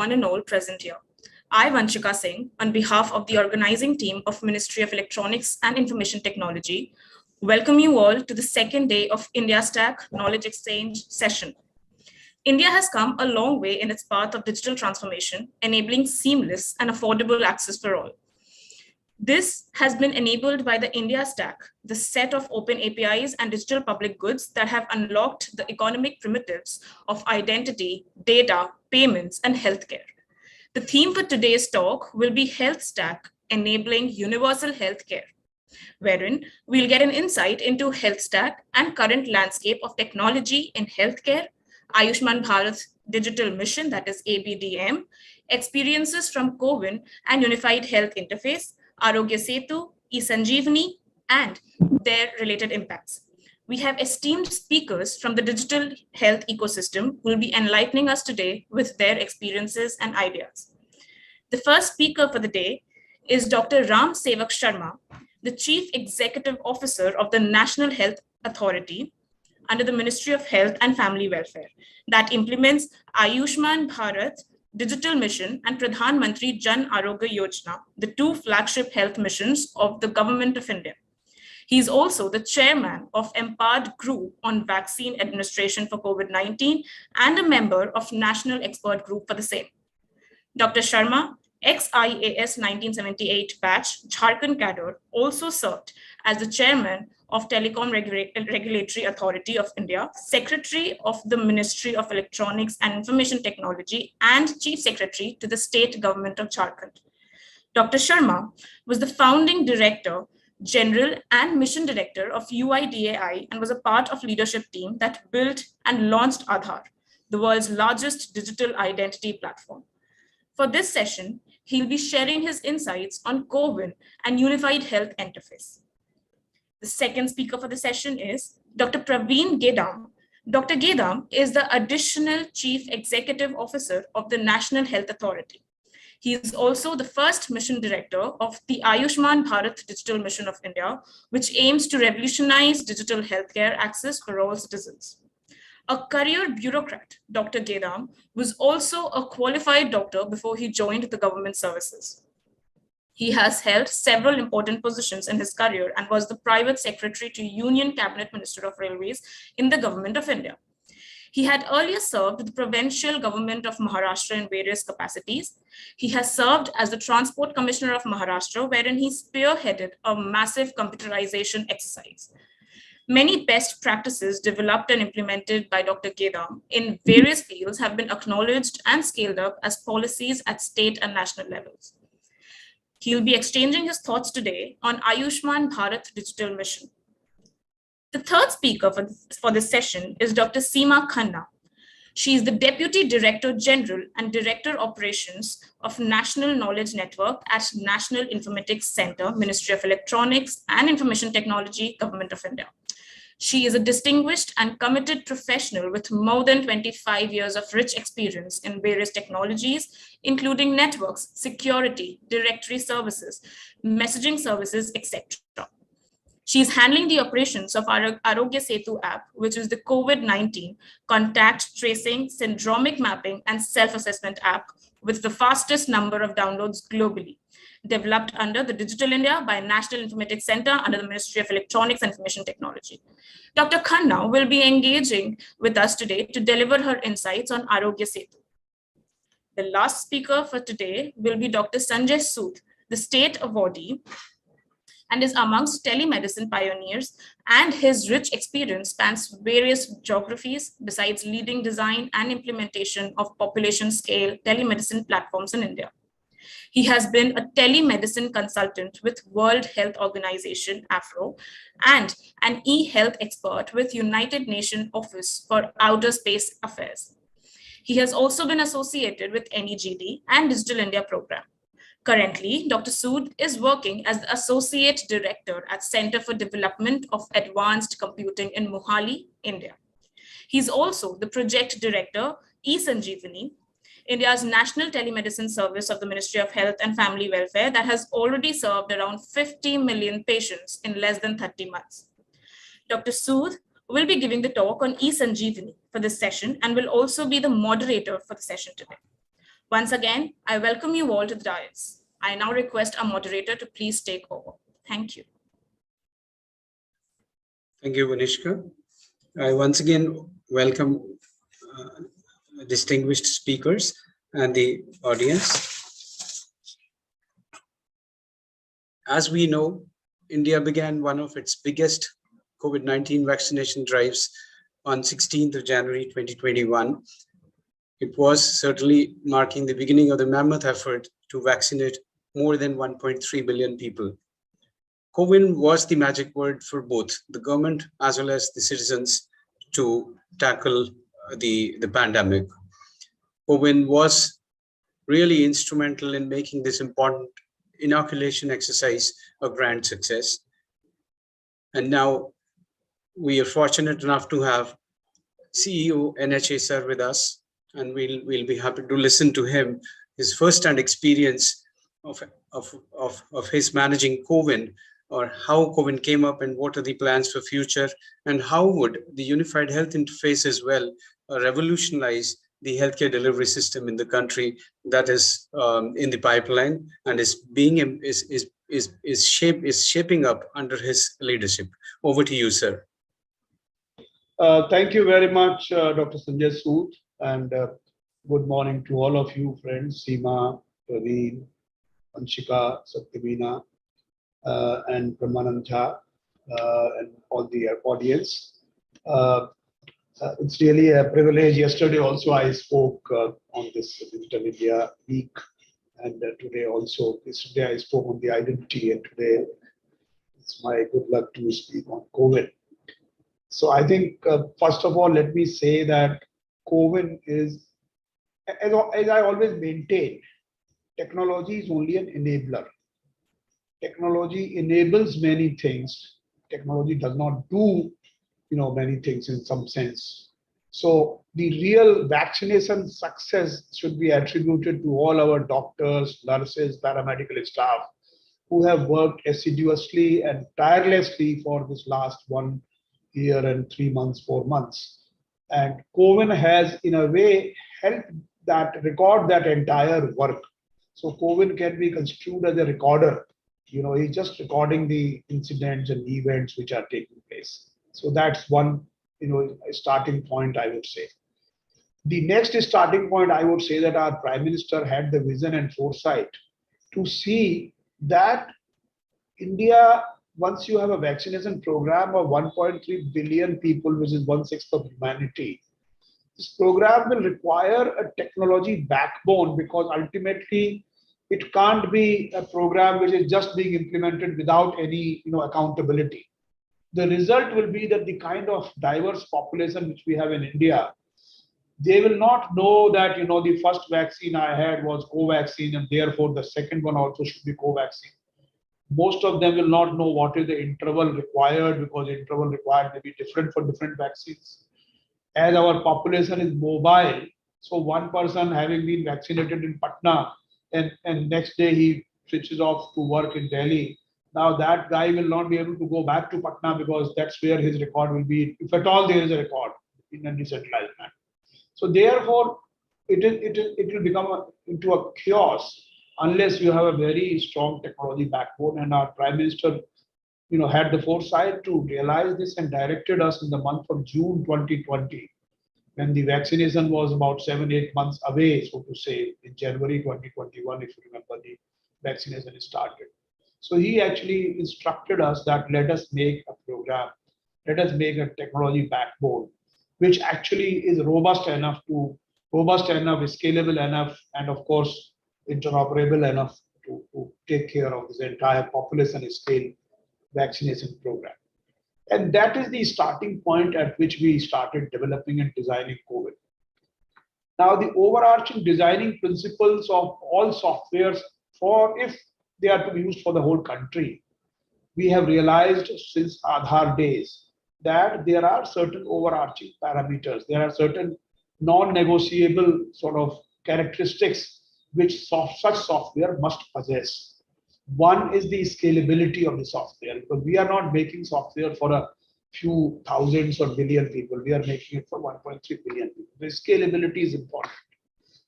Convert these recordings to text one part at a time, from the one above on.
one and all present here. I, Vanshika Singh, on behalf of the organizing team of Ministry of Electronics and Information Technology, welcome you all to the second day of India Stack Knowledge Exchange session. India has come a long way in its path of digital transformation, enabling seamless and affordable access for all. This has been enabled by the India Stack, the set of open APIs and digital public goods that have unlocked the economic primitives of identity, data, payments, and healthcare. The theme for today's talk will be Health Stack, enabling universal healthcare, wherein we'll get an insight into Health Stack and current landscape of technology in healthcare, Ayushman Bharat digital mission, that is ABDM, experiences from CoWIN and Unified Health Interface, Aarogya Setu, eSanjeevani, and their related impacts. We have esteemed speakers from the digital health ecosystem who will be enlightening us today with their experiences and ideas. The first speaker for the day is Dr. Ram Sevak Sharma, the Chief Executive Officer of the National Health Authority under the Ministry of Health and Family Welfare that implements Ayushman Bharat Digital Mission and Pradhan Mantri Jan Aarogya Yojana, the two flagship health missions of the Government of India. He is also the chairman of Empowered Group on Vaccine Administration for COVID-19 and a member of National Expert Group for the same. Dr. Sharma, ex-IAS 1978 batch, Jharkhand cadre, also served as the chairman of Telecom Regulatory Authority of India, Secretary of the Ministry of Electronics and Information Technology, and Chief Secretary to the State Government of Jharkhand. Dr. Sharma was the founding director, general and mission director of UIDAI and was a part of leadership team that built and launched Aadhaar, the world's largest digital identity platform. For this session, he'll be sharing his insights on CoWIN and Unified Health Interface. The second speaker for the session is Dr. Praveen Gedam. Dr. Gedam is the additional Chief Executive Officer of the National Health Authority. He is also the first mission director of the Ayushman Bharat Digital Mission of India, which aims to revolutionize digital healthcare access for all citizens. A career bureaucrat, Dr. Gedam was also a qualified doctor before he joined the government services. He has held several important positions in his career and was the private secretary to Union Cabinet Minister of Railways in the Government of India. He had earlier served the provincial government of Maharashtra in various capacities. He has served as the Transport Commissioner of Maharashtra, wherein he spearheaded a massive computerization exercise. Many best practices developed and implemented by Dr. Gedam in various fields have been acknowledged and scaled up as policies at state and national levels. He'll be exchanging his thoughts today on Ayushman Bharat Digital Mission. The third speaker for this session is Dr. Seema Khanna. She is the Deputy Director General and Director Operations of National Knowledge Network at National Informatics Center, Ministry of Electronics and Information Technology, Government of India. She is a distinguished and committed professional with more than 25 years of rich experience in various technologies, including networks, security, directory services, messaging services, etc. She is handling the operations of our Aarogya Setu app, which is the COVID-19 contact tracing, syndromic mapping, and self-assessment app with the fastest number of downloads globally, developed under the Digital India by National Informatics Center under the Ministry of Electronics and Information Technology. Dr. Khanna will be engaging with us today to deliver her insights on Aarogya Setu. The last speaker for today will be Dr. Sanjay Sood, the state awardee, and is amongst telemedicine pioneers, and his rich experience spans various geographies besides leading design and implementation of population scale telemedicine platforms in India. He has been a telemedicine consultant with World Health Organization, AFRO, and an e-health expert with United Nations Office for Outer Space Affairs. He has also been associated with NEGD and Digital India program. Currently, Dr. Sood is working as the Associate Director at Center for Development of Advanced Computing in Mohali, India. He's also the Project Director, eSanjeevani, India's national telemedicine service of the Ministry of Health and Family Welfare that has already served around 50 million patients in less than 30 months. Dr. Sood will be giving the talk on eSanjeevani for this session and will also be the moderator for the session today. Once again, I welcome you all to the dais. I now request our moderator to please take over. Thank you. Thank you, Vanishka. I once again welcome distinguished speakers and the audience. As we know, India began one of its biggest COVID-19 vaccination drives on 16th of January 2021. It was certainly marking the beginning of the mammoth effort to vaccinate more than 1.3 billion people. CoWIN was the magic word for both the government as well as the citizens to tackle the pandemic. CoWIN was really instrumental in making this important inoculation exercise a grand success. And now we are fortunate enough to have CEO NHA sir with us, and we'll be happy to listen to him, his first-hand experience of his managing CoWIN, or how CoWIN came up and what are the plans for future, and how would the unified health interface as well revolutionize the healthcare delivery system in the country that is in the pipeline and is shaping up under his leadership. Over to you, sir. Thank you very much, Dr. Sanjay Sood, and good morning to all of you friends, Seema, Praveen, Vanshika, Satyamina, and Brahmanand Jha, and all the audience. It's really a privilege. Yesterday also I spoke on this Digital India Week, and today also. Yesterday I spoke on the identity, and today it's my good luck to speak on COVID. So I think, first of all, let me say that CoWIN is, as I always maintain, technology is only an enabler. Technology enables many things. Technology does not do, many things in some sense. So the real vaccination success should be attributed to all our doctors, nurses, paramedical staff who have worked assiduously and tirelessly for this last 1 year and 3 months, 4 months. And CoWIN has, in a way, helped that record that entire work. So CoWIN can be construed as a recorder. He's just recording the incidents and events which are taking place. So that's one, starting point, I would say. The next starting point, I would say that our Prime Minister had the vision and foresight to see that India, once you have a vaccination program of 1.3 billion people, which is 1/6 of humanity, this program will require a technology backbone, because ultimately it can't be a program which is just being implemented without any accountability. The result will be that the kind of diverse population which we have in India, they will not know that the first vaccine I had was Covaxin, and therefore the second one also should be Covaxin. Most of them will not know what is the interval required, because the interval required may be different for different vaccines. As our population is mobile, so one person having been vaccinated in Patna and next day he switches off to work in Delhi, now that guy will not be able to go back to Patna, because that's where his record will be, if at all there is a record in a decentralized manner. So therefore, it will become into a chaos unless you have a very strong technology backbone. And our Prime Minister, had the foresight to realize this and directed us in the month of June 2020, when the vaccination was about 7-8 months away, so to say, in January 2021, if you remember, the vaccination started. So he actually instructed us that let us make a program, let us make a technology backbone, which actually is robust enough, scalable enough, and of course, interoperable enough to take care of this entire population scale vaccination program. And that is the starting point at which we started developing and designing CoWIN. Now, the overarching designing principles of all softwares, for if they are to be used for the whole country, we have realized since Aadhaar days that there are certain overarching parameters. There are certain non-negotiable sort of characteristics which such software must possess. One is the scalability of the software, because we are not making software for a few thousands or billion people. We are making it for 1.3 billion people. The scalability is important.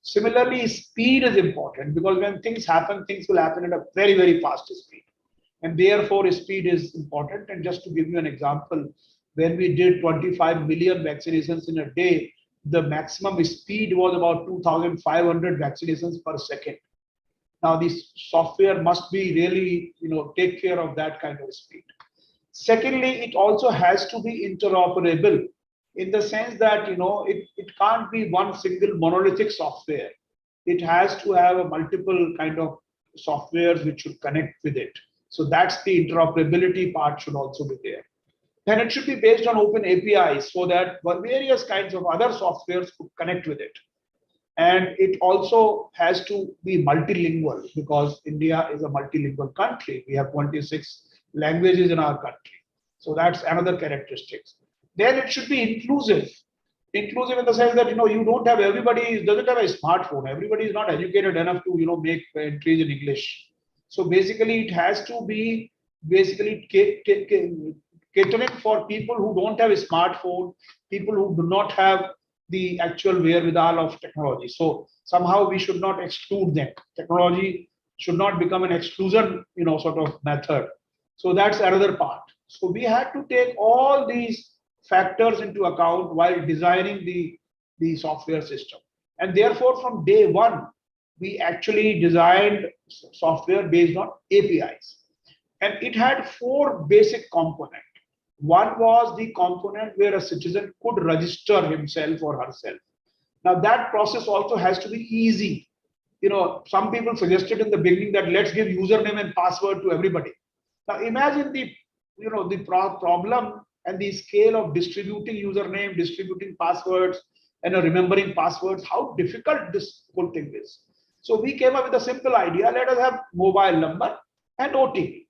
Similarly, speed is important because when things happen, things will happen at a very, very fast speed. And therefore, speed is important. And just to give you an example, when we did 25 million vaccinations in a day, the maximum speed was about 2,500 vaccinations per second. Now, this software must be really, take care of that kind of speed. Secondly, it also has to be interoperable in the sense that, it can't be one single monolithic software. It has to have a multiple kind of softwares which should connect with it. So that's the interoperability part should also be there. Then it should be based on open APIs so that various kinds of other softwares could connect with it. And it also has to be multilingual because India is a multilingual country. We have 26 languages in our country. So that's another characteristic. Then it should be inclusive. Inclusive in the sense that, you don't have everybody doesn't have a smartphone. Everybody is not educated enough to, make entries in English. So basically, it has to be basically catering for people who don't have a smartphone, people who do not have the actual wherewithal of technology. So somehow we should not exclude them. Technology should not become an exclusion, sort of method. So that's another part. So we had to take all these factors into account while designing the software system. And therefore, from day one, we actually designed software based on APIs. And it had 4 basic components. One was the component where a citizen could register himself or herself. Now that process also has to be easy. Some people suggested in the beginning that let's give username and password to everybody. Now imagine the problem and the scale of distributing username, distributing passwords, and remembering passwords, how difficult this whole thing is. So we came up with a simple idea. Let us have mobile number and OTP.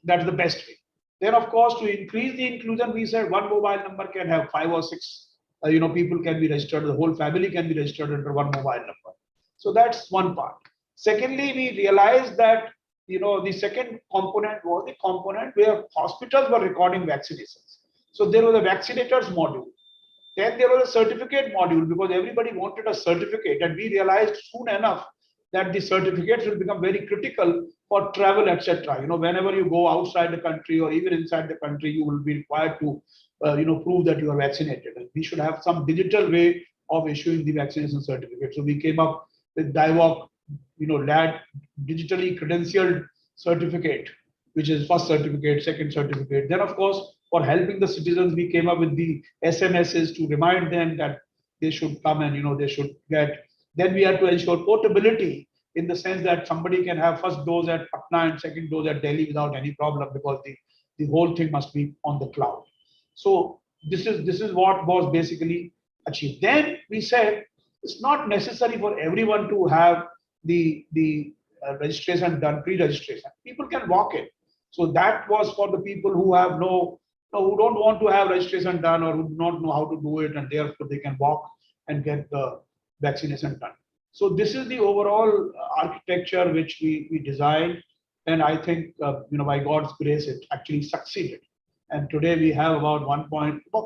That's the best way. Then, of course, to increase the inclusion, we said one mobile number can have 5 or 6, people can be registered. The whole family can be registered under one mobile number. So that's one part. Secondly, we realized that, the second component was the component where hospitals were recording vaccinations. So there was a vaccinators module. Then there was a certificate module because everybody wanted a certificate. And we realized soon enough that the certificates will become very critical for travel, etc. Whenever you go outside the country or even inside the country, you will be required to, prove that you are vaccinated. And we should have some digital way of issuing the vaccination certificate. So we came up with DIVOC, LAD, digitally credentialed certificate, which is first certificate, second certificate. Then, of course, for helping the citizens, we came up with the SMSs to remind them that they should come and, they should get. Then we had to ensure portability in the sense that somebody can have first dose at Patna and second dose at Delhi without any problem because the whole thing must be on the cloud. So this is what was basically achieved. Then we said it's not necessary for everyone to have the registration done, pre-registration. People can walk in. So that was for the people who have who don't want to have registration done or who do not know how to do it, and therefore they can walk and get the vaccination done. So this is the overall architecture which we designed, and I think by God's grace it actually succeeded. And today we have about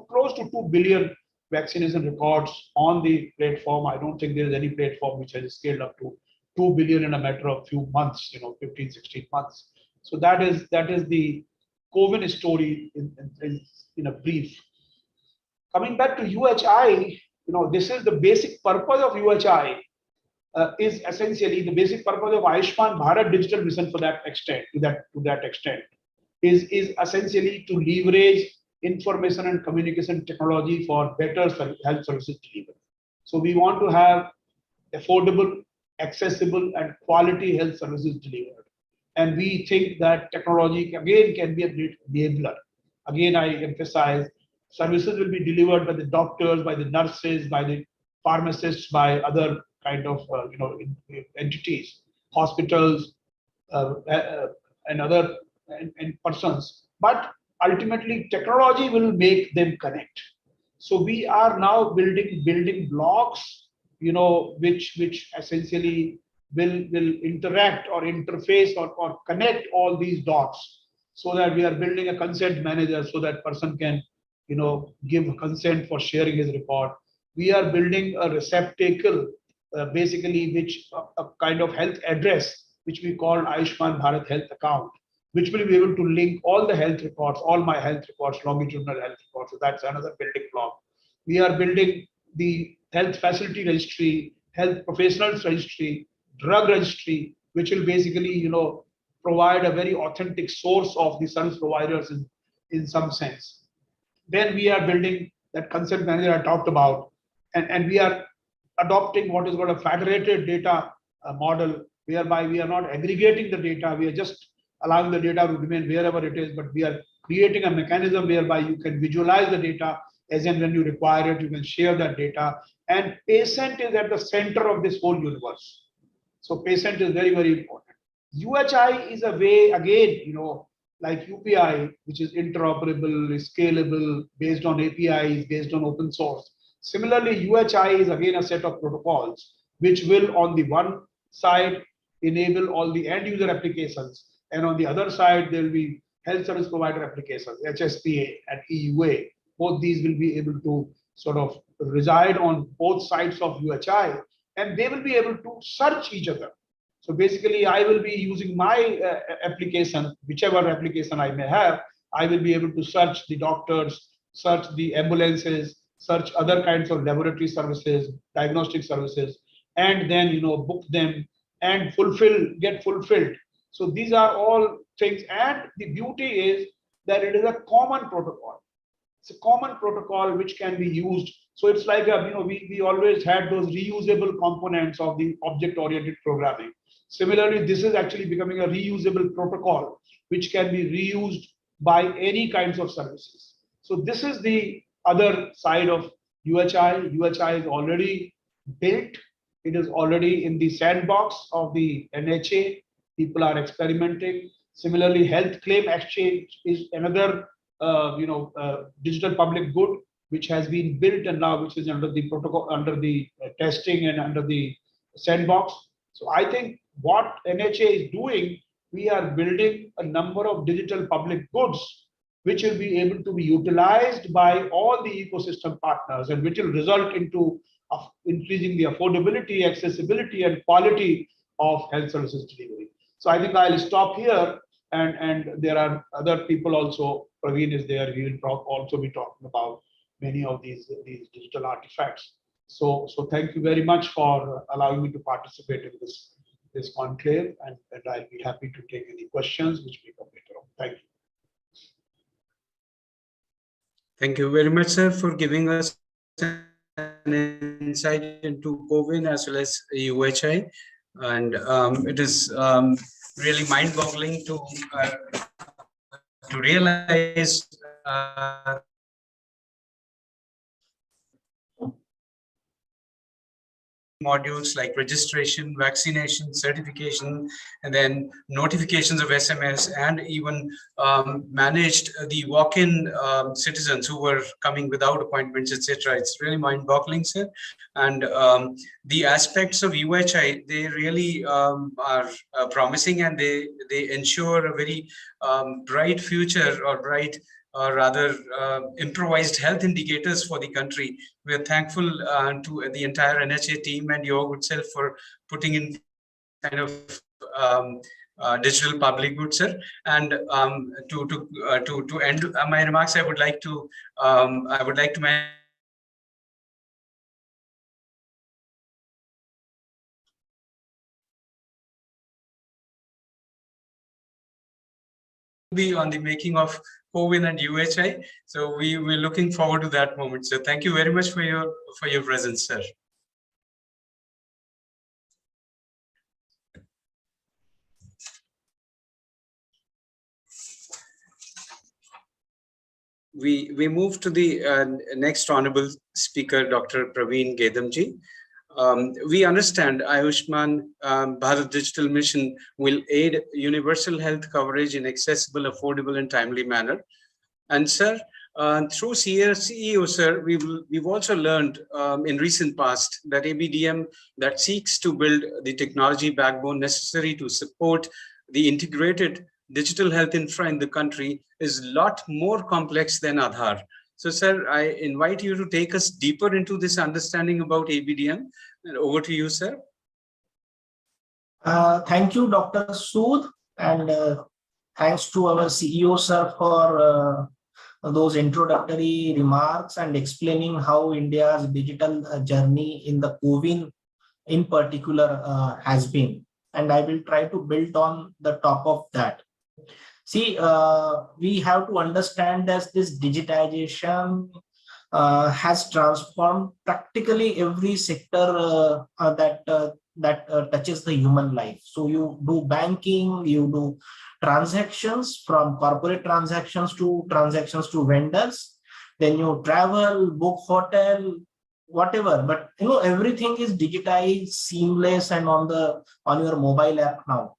close to 2 billion vaccination records on the platform. I don't think there is any platform which has scaled up to 2 billion in a matter of few months, 15, 16 months. So that is the CoWIN story in a brief. Coming back to UHI, this is the basic purpose of UHI. Is essentially the basic purpose of Ayushman Bharat digital mission for that extent, to that extent, is essentially to leverage information and communication technology for better health services delivery. So we want to have affordable, accessible, and quality health services delivered. And we think that technology again can be a great enabler. Again, I emphasize services will be delivered by the doctors, by the nurses, by the pharmacists, by other kind of entities, hospitals, and other and persons. But ultimately, technology will make them connect. So we are now building blocks, which essentially will interact or interface or connect all these dots, so that we are building a consent manager so that person can give consent for sharing his report. We are building a receptacle basically which a kind of health address, which we call Ayushman Bharat Health Account, which will be able to link all the health records, all my health records, longitudinal health records. So that's another building block. We are building the health facility registry, health professionals registry, drug registry, which will basically, provide a very authentic source of the service providers in some sense. Then we are building that consent manager I talked about, and we are adopting what is called a federated data model, whereby we are not aggregating the data, we are just allowing the data to remain wherever it is, but we are creating a mechanism whereby you can visualize the data as and when you require it, you can share that data. And patient is at the center of this whole universe. So patient is very, very important. UHI is a way, again, like UPI, which is interoperable, scalable, based on APIs, based on open source. Similarly, UHI is again a set of protocols, which will on the one side enable all the end user applications, and on the other side, there will be health service provider applications, HSPA and EUA. Both these will be able to sort of reside on both sides of UHI, and they will be able to search each other. So basically, I will be using my application, whichever application I may have, I will be able to search the doctors, search the ambulances, search other kinds of laboratory services, diagnostic services, and then book them and get fulfilled. So these are all things, and the beauty is that it is a common protocol. It's a common protocol which can be used. So it's like we always had those reusable components of the object-oriented programming. Similarly, this is actually becoming a reusable protocol, which can be reused by any kinds of services. So this is the other side of UHI. UHI is already built. It is already in the sandbox of the NHA. People are experimenting. Similarly, health claim exchange is another digital public good, which has been built and now which is under the protocol, under the testing and under the sandbox. So I think what NHA is doing, we are building a number of digital public goods which will be able to be utilized by all the ecosystem partners, and which will result into increasing the affordability, accessibility, and quality of health services delivery. So I think I'll stop here, and there are other people also. Praveen is there. He will also be talking about many of these digital artifacts. So thank you very much for allowing me to participate in this conclave, and I'll be happy to take any questions which may come later on. Thank you. Thank you very much, sir, for giving us an insight into CoWIN as well as UHI. And it is really mind-boggling to realize modules like registration, vaccination, certification, and then notifications of SMS, and even managed the walk-in citizens who were coming without appointments, etc. It's really mind-boggling, sir. And the aspects of UHI, they really are promising, and they ensure a very bright future, or rather improvised health indicators for the country. We are thankful to the entire NHA team and your good self for putting in kind of digital public good, sir. And to end my remarks, I would like to mention be on the making of CoWIN and UHI. So we're looking forward to that moment. So thank you very much for your presence, sir. We move to the next honorable speaker, Dr. Praveen Gedamji. We understand Ayushman Bharat Digital Mission will aid universal health coverage in accessible, affordable, and timely manner. And sir, through CEO, sir, we've also learned in recent past that ABDM that seeks to build the technology backbone necessary to support the integrated digital health infra in the country is a lot more complex than Aadhaar. So, sir, I invite you to take us deeper into this understanding about ABDM. And over to you, sir. Thank you, Dr. Sood, and thanks to our CEO, sir, for those introductory remarks and explaining how India's digital journey in the CoWIN in particular has been. And I will try to build on the top of that. See, we have to understand that this digitization has transformed practically every sector that touches the human life. So you do banking, you do transactions, from corporate transactions to vendors, then you travel, book hotel, whatever. But everything is digitized, seamless, and on your mobile app now.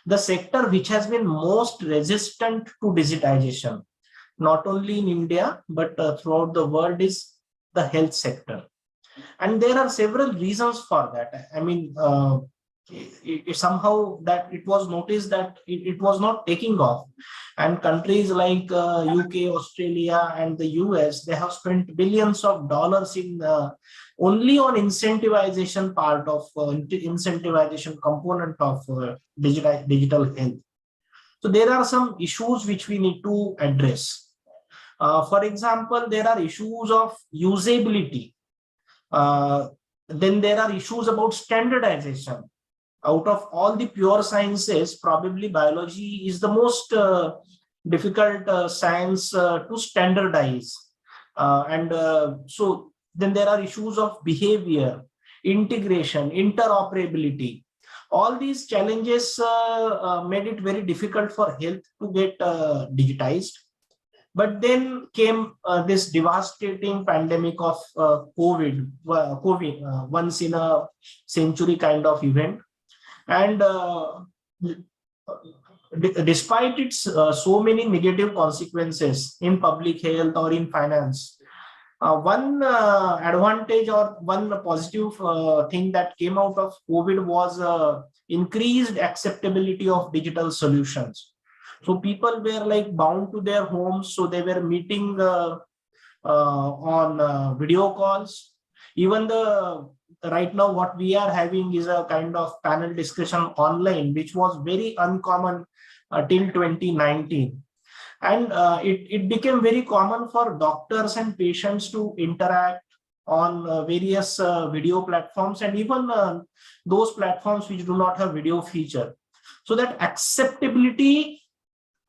The sector which has been most resistant to digitization, not only in India, but throughout the world, is the health sector. And there are several reasons for that. I mean, somehow that it was noticed that it was not taking off. And countries like UK, Australia, and the US, they have spent billions of dollars in only on incentivization part of incentivization component of digital health. So there are some issues which we need to address. For example, there are issues of usability. Then there are issues about standardization. Out of all the pure sciences, probably biology is the most difficult science to standardize. So then there are issues of behavior, integration, interoperability. All these challenges made it very difficult for health to get digitized. But then came this devastating pandemic of COVID, once in a century kind of event. And despite its so many negative consequences in public health or in finance, one advantage or one positive thing that came out of COVID was increased acceptability of digital solutions. So people were like bound to their homes, so they were meeting on video calls. Even right now what we are having is a kind of panel discussion online, which was very uncommon till 2019. And it became very common for doctors and patients to interact on various video platforms, and even those platforms which do not have video feature. So that acceptability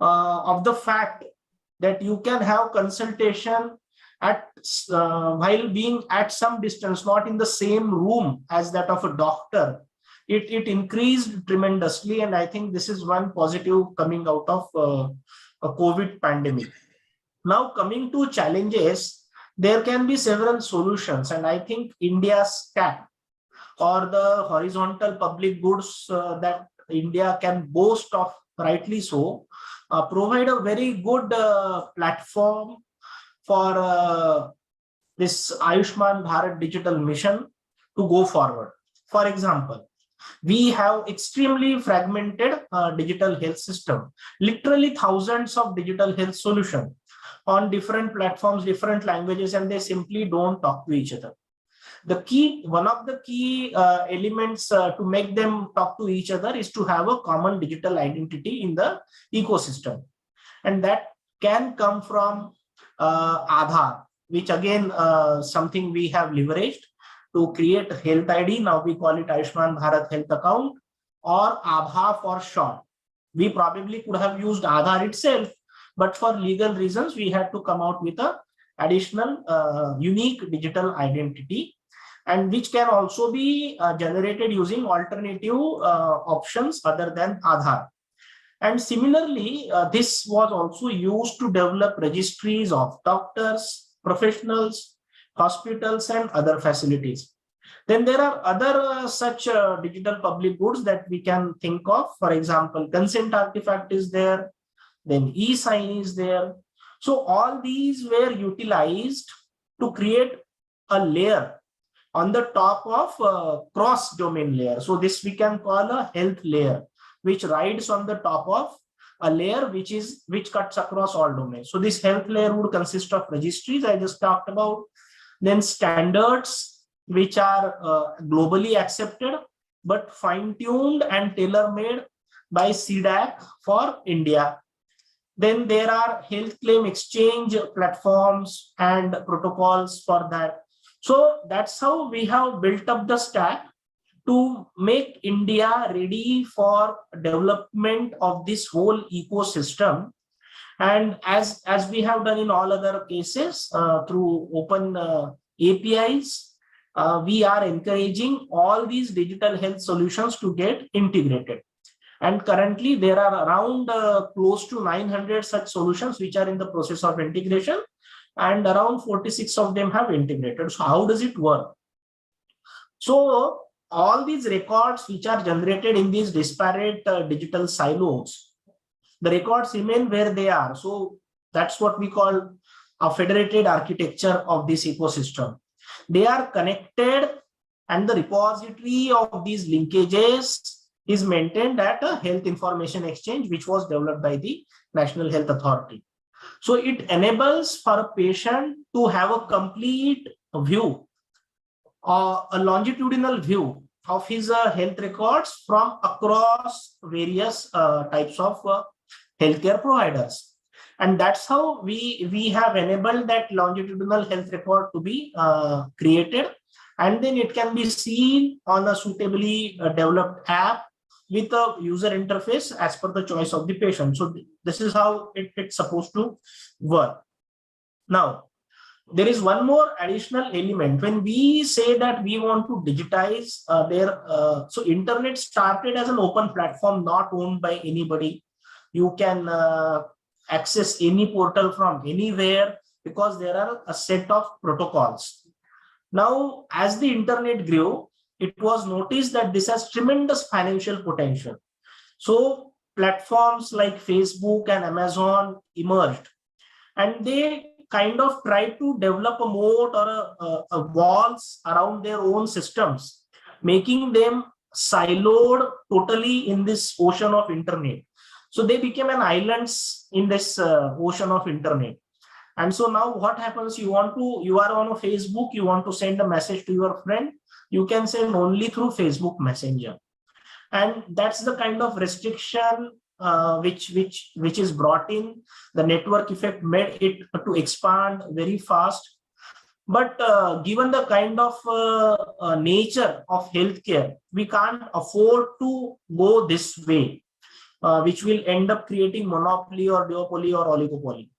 of the fact that you can have consultation at while being at some distance, not in the same room as that of a doctor, it increased tremendously. And I think this is one positive coming out of a COVID pandemic. Now, coming to challenges, there can be several solutions, and I think India's stack, or the horizontal public goods that India can boast of, rightly so, provide a very good platform for this Ayushman Bharat digital mission to go forward. For example, we have extremely fragmented digital health system, literally thousands of digital health solutions on different platforms, different languages, and they simply don't talk to each other. One of the key elements to make them talk to each other is to have a common digital identity in the ecosystem. And that can come from Aadhaar, which again, something we have leveraged to create Health ID. Now we call it Ayushman Bharat Health Account, or Aadhaar for short. We probably could have used Aadhaar itself, but for legal reasons, we had to come out with an additional unique digital identity, and which can also be generated using alternative options other than Aadhaar. And similarly, this was also used to develop registries of doctors, professionals, hospitals, and other facilities. Then there are other such digital public goods that we can think of. For example, consent artifact is there, then e-sign is there. So all these were utilized to create a layer on the top of cross-domain layer. So this we can call a health layer, which rides on the top of a layer which cuts across all domains. So this health layer would consist of registries I just talked about, then standards, which are globally accepted, but fine-tuned and tailor-made by CDAC for India. Then there are health claim exchange platforms and protocols for that. So that's how we have built up the stack to make India ready for development of this whole ecosystem. And as we have done in all other cases through open APIs, we are encouraging all these digital health solutions to get integrated. And currently there are around close to 900 such solutions which are in the process of integration, and around 46 of them have integrated. So how does it work? So all these records which are generated in these disparate digital silos, the records remain where they are. So that's what we call a federated architecture of this ecosystem. They are connected, and the repository of these linkages is maintained at a health information exchange, which was developed by the National Health Authority. So it enables for a patient to have a complete view, a longitudinal view of his health records from across various types of healthcare providers. And that's how we have enabled that longitudinal health record to be created. And then it can be seen on a suitably developed app with a user interface as per the choice of the patient. So this is how it's supposed to work. Now, there is one more additional element. When we say that we want to digitize so internet started as an open platform, not owned by anybody. You can access any portal from anywhere because there are a set of protocols. Now, as the internet grew, it was noticed that this has tremendous financial potential. So platforms like Facebook and Amazon emerged, and they kind of tried to develop a moat or a walls around their own systems, making them siloed totally in this ocean of internet. So they became an islands in this ocean of internet. And so now what happens, you are on a Facebook, you want to send a message to your friend, you can send only through Facebook Messenger. And that's the kind of restriction which is brought in. The network effect made it to expand very fast. But given the kind of nature of healthcare, we can't afford to go this way, which will end up creating monopoly or duopoly or oligopoly.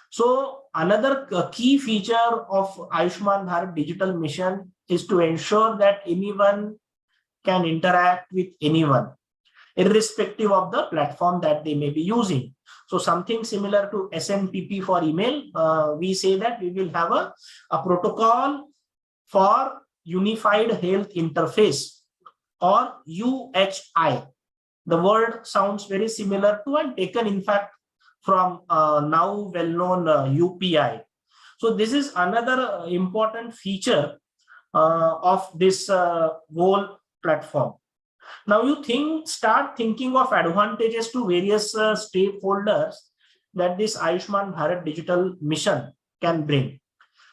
So another key feature of Ayushman Bharat digital mission is to ensure that anyone can interact with anyone, irrespective of the platform that they may be using. So something similar to SMTP for email, we say that we will have a protocol for Unified Health Interface, or UHI. The word sounds very similar to and taken in fact from now well-known UPI. So this is another important feature of this whole platform. Now you start thinking of advantages to various stakeholders that this Ayushman Bharat digital mission can bring.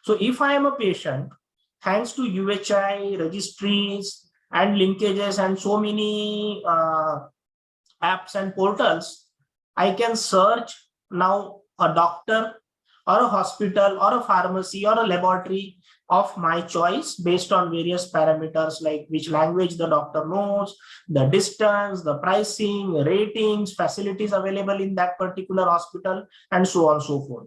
So if I am a patient, thanks to UHI registries and linkages and so many apps and portals, I can search now a doctor or a hospital or a pharmacy or a laboratory of my choice based on various parameters like which language the doctor knows, the distance, the pricing, ratings, facilities available in that particular hospital, and so on and so forth.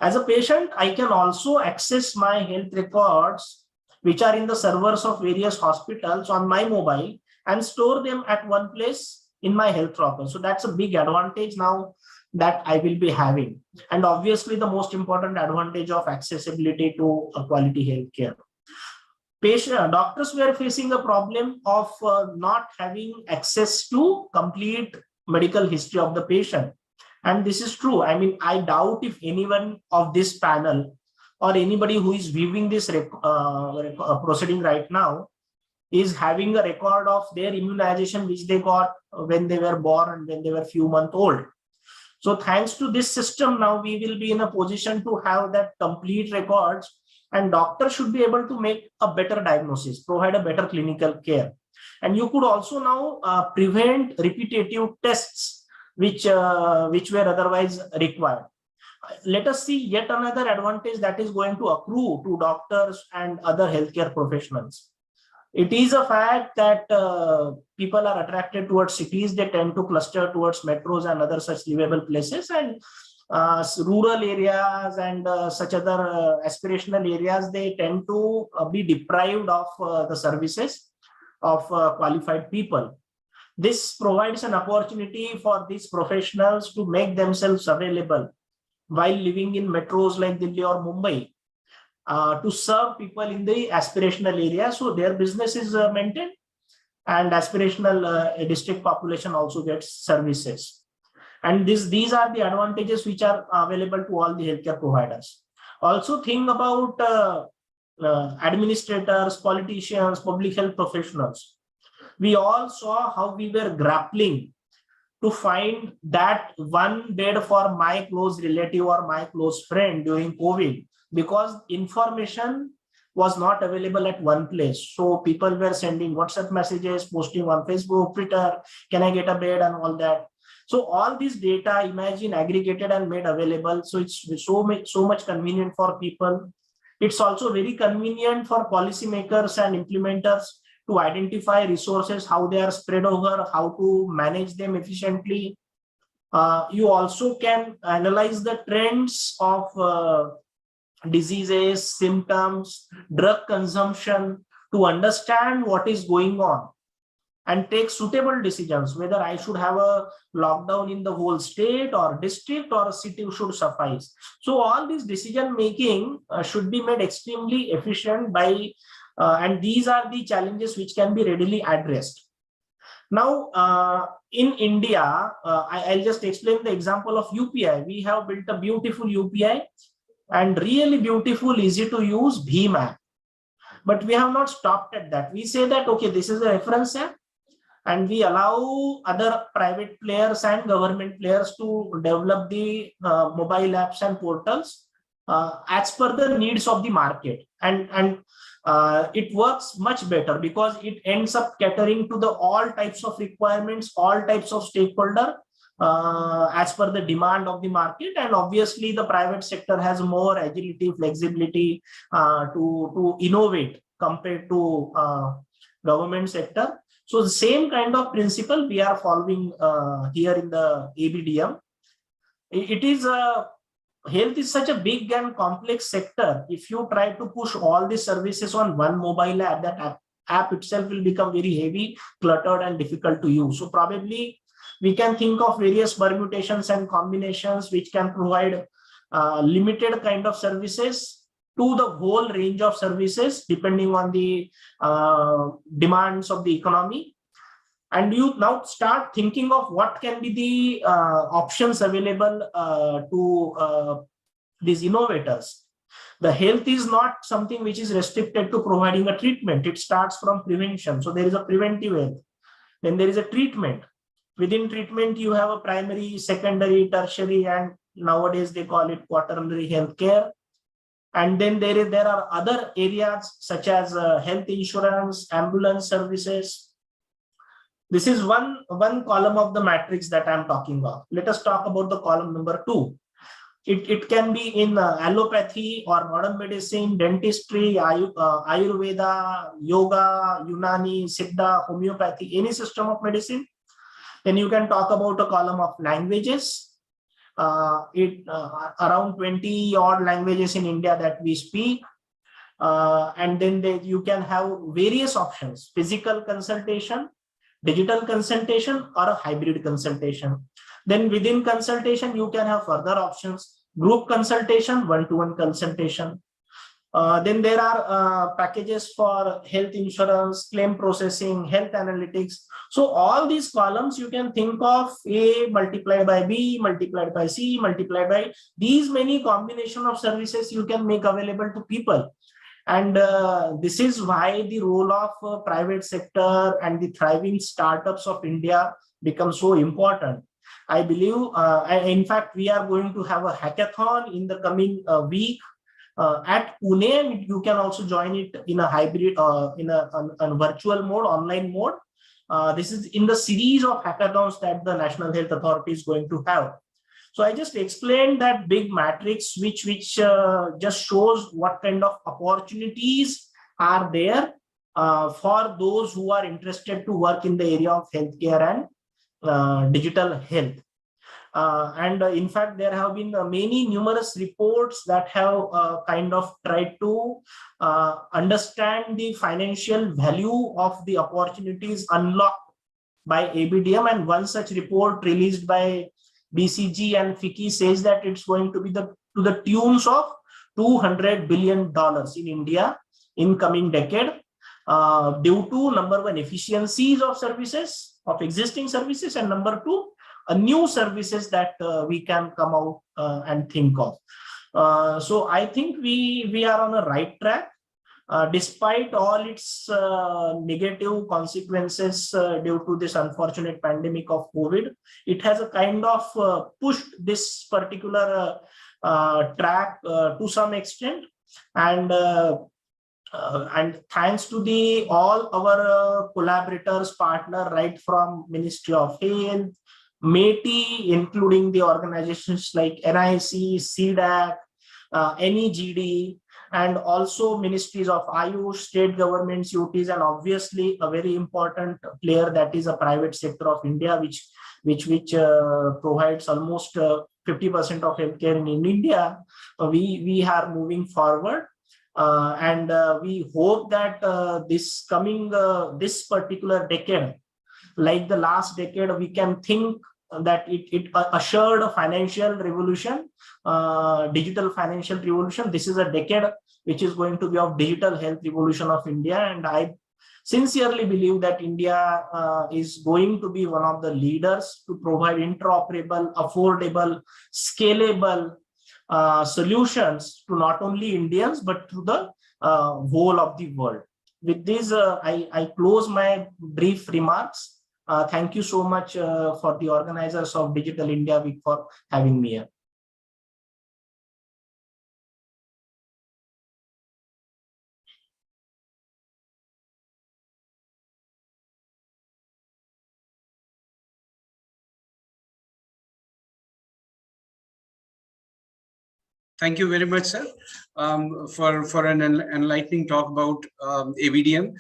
As a patient, I can also access my health records which are in the servers of various hospitals on my mobile and store them at one place in my health record. So that's a big advantage now that I will be having. And obviously the most important advantage of accessibility to a quality healthcare. Doctors were facing a problem of not having access to complete medical history of the patient. And this is true. I mean, I doubt if anyone of this panel or anybody who is viewing this proceeding right now is having a record of their immunization which they got when they were born and when they were few months old. So thanks to this system, now we will be in a position to have that complete records and doctors should be able to make a better diagnosis, provide a better clinical care. And you could also now prevent repetitive tests which were otherwise required. Let us see yet another advantage that is going to accrue to doctors and other healthcare professionals. It is a fact that people are attracted towards cities. They tend to cluster towards metros and other such livable places, and rural areas and such other aspirational areas, they tend to be deprived of the services of qualified people. This provides an opportunity for these professionals to make themselves available while living in metros like Delhi or Mumbai, to serve people in the aspirational area, so their business is maintained and aspirational district population also gets services. And these are the advantages which are available to all the healthcare providers. Also think about administrators, politicians, public health professionals. We all saw how we were grappling to find that one bed for my close relative or my close friend during COVID, because information was not available at one place. So people were sending WhatsApp messages, posting on Facebook, Twitter, can I get a bed and all that. So all this data, imagine, aggregated and made available. So it's so much convenient for people. It's also very convenient for policymakers and implementers to identify resources, how they are spread over, how to manage them efficiently. You also can analyze the trends of diseases, symptoms, drug consumption to understand what is going on and take suitable decisions, whether I should have a lockdown in the whole state or district or a city should suffice. So all this decision making should be made extremely efficient by and these are the challenges which can be readily addressed. Now, in India, I'll just explain the example of UPI. We have built a beautiful UPI and really beautiful, easy to use Bhim app. But we have not stopped at that. We say that, okay, this is a reference app, and we allow other private players and government players to develop the mobile apps and portals as per the needs of the market. And it works much better because it ends up catering to the all types of requirements, all types of stakeholder as per the demand of the market. And obviously the private sector has more agility, flexibility to innovate compared to government sector. So the same kind of principle we are following here in the ABDM. It is health is such a big and complex sector. If you try to push all the services on one mobile app, that app itself will become very heavy, cluttered, and difficult to use. So probably we can think of various permutations and combinations which can provide limited kind of services to the whole range of services depending on the demands of the economy. And you now start thinking of what can be the options available to these innovators. The health is not something which is restricted to providing a treatment. It starts from prevention. So there is a preventive health. Then there is a treatment. Within treatment, you have a primary, secondary, tertiary, and nowadays they call it quaternary health care. And then there are other areas such as health insurance, ambulance services. This is one column of the matrix that I'm talking about. Let us talk about the column number 2. It can be in allopathy or modern medicine, dentistry, Ayurveda, yoga, Unani, Siddha, homeopathy, any system of medicine. Then you can talk about a column of languages. Around 20 odd languages in India that we speak. And then you can have various options: physical consultation, digital consultation, or a hybrid consultation. Then within consultation, you can have further options: group consultation, one-to-one consultation. Then there are packages for health insurance, claim processing, health analytics. So all these columns you can think of A multiplied by B multiplied by C multiplied by these many combination of services you can make available to people. And this is why the role of private sector and the thriving startups of India becomes so important. I believe, in fact, we are going to have a hackathon in the coming week At Pune, you can also join it in a hybrid, in a virtual mode, online mode. This is in the series of hackathons that the National Health Authority is going to have. So I just explained that big matrix, which just shows what kind of opportunities are there for those who are interested to work in the area of healthcare and digital health. In fact, there have been many numerous reports that have kind of tried to understand the financial value of the opportunities unlocked by ABDM. And one such report released by BCG and FICCI says that it's going to be to the tunes of $200 billion in India in coming decade, due to number one, efficiencies of services, of existing services, and number two, new services that we can come out and think of. So I think we are on a right track, despite all its negative consequences due to this unfortunate pandemic of COVID. It has a kind of pushed this particular track to some extent, and thanks to all our collaborators, partner, right from Ministry of Health, METI, including the organizations like NIC, CDAC, NEGD, and also ministries of Ayush, state governments, UTs, and obviously a very important player, that is a private sector of India, which provides almost 50% of healthcare in India. We are moving forward, and we hope that this particular decade, like the last decade, we can think that it assured a financial revolution, digital financial revolution. This is a decade which is going to be of digital health revolution of India, and I sincerely believe that India is going to be one of the leaders to provide interoperable, affordable, scalable solutions to not only Indians but to the whole of the world. With this, I close my brief remarks. Thank you so much for the organizers of Digital India Week for having me here. Thank you very much, sir, for an enlightening talk about ABDM.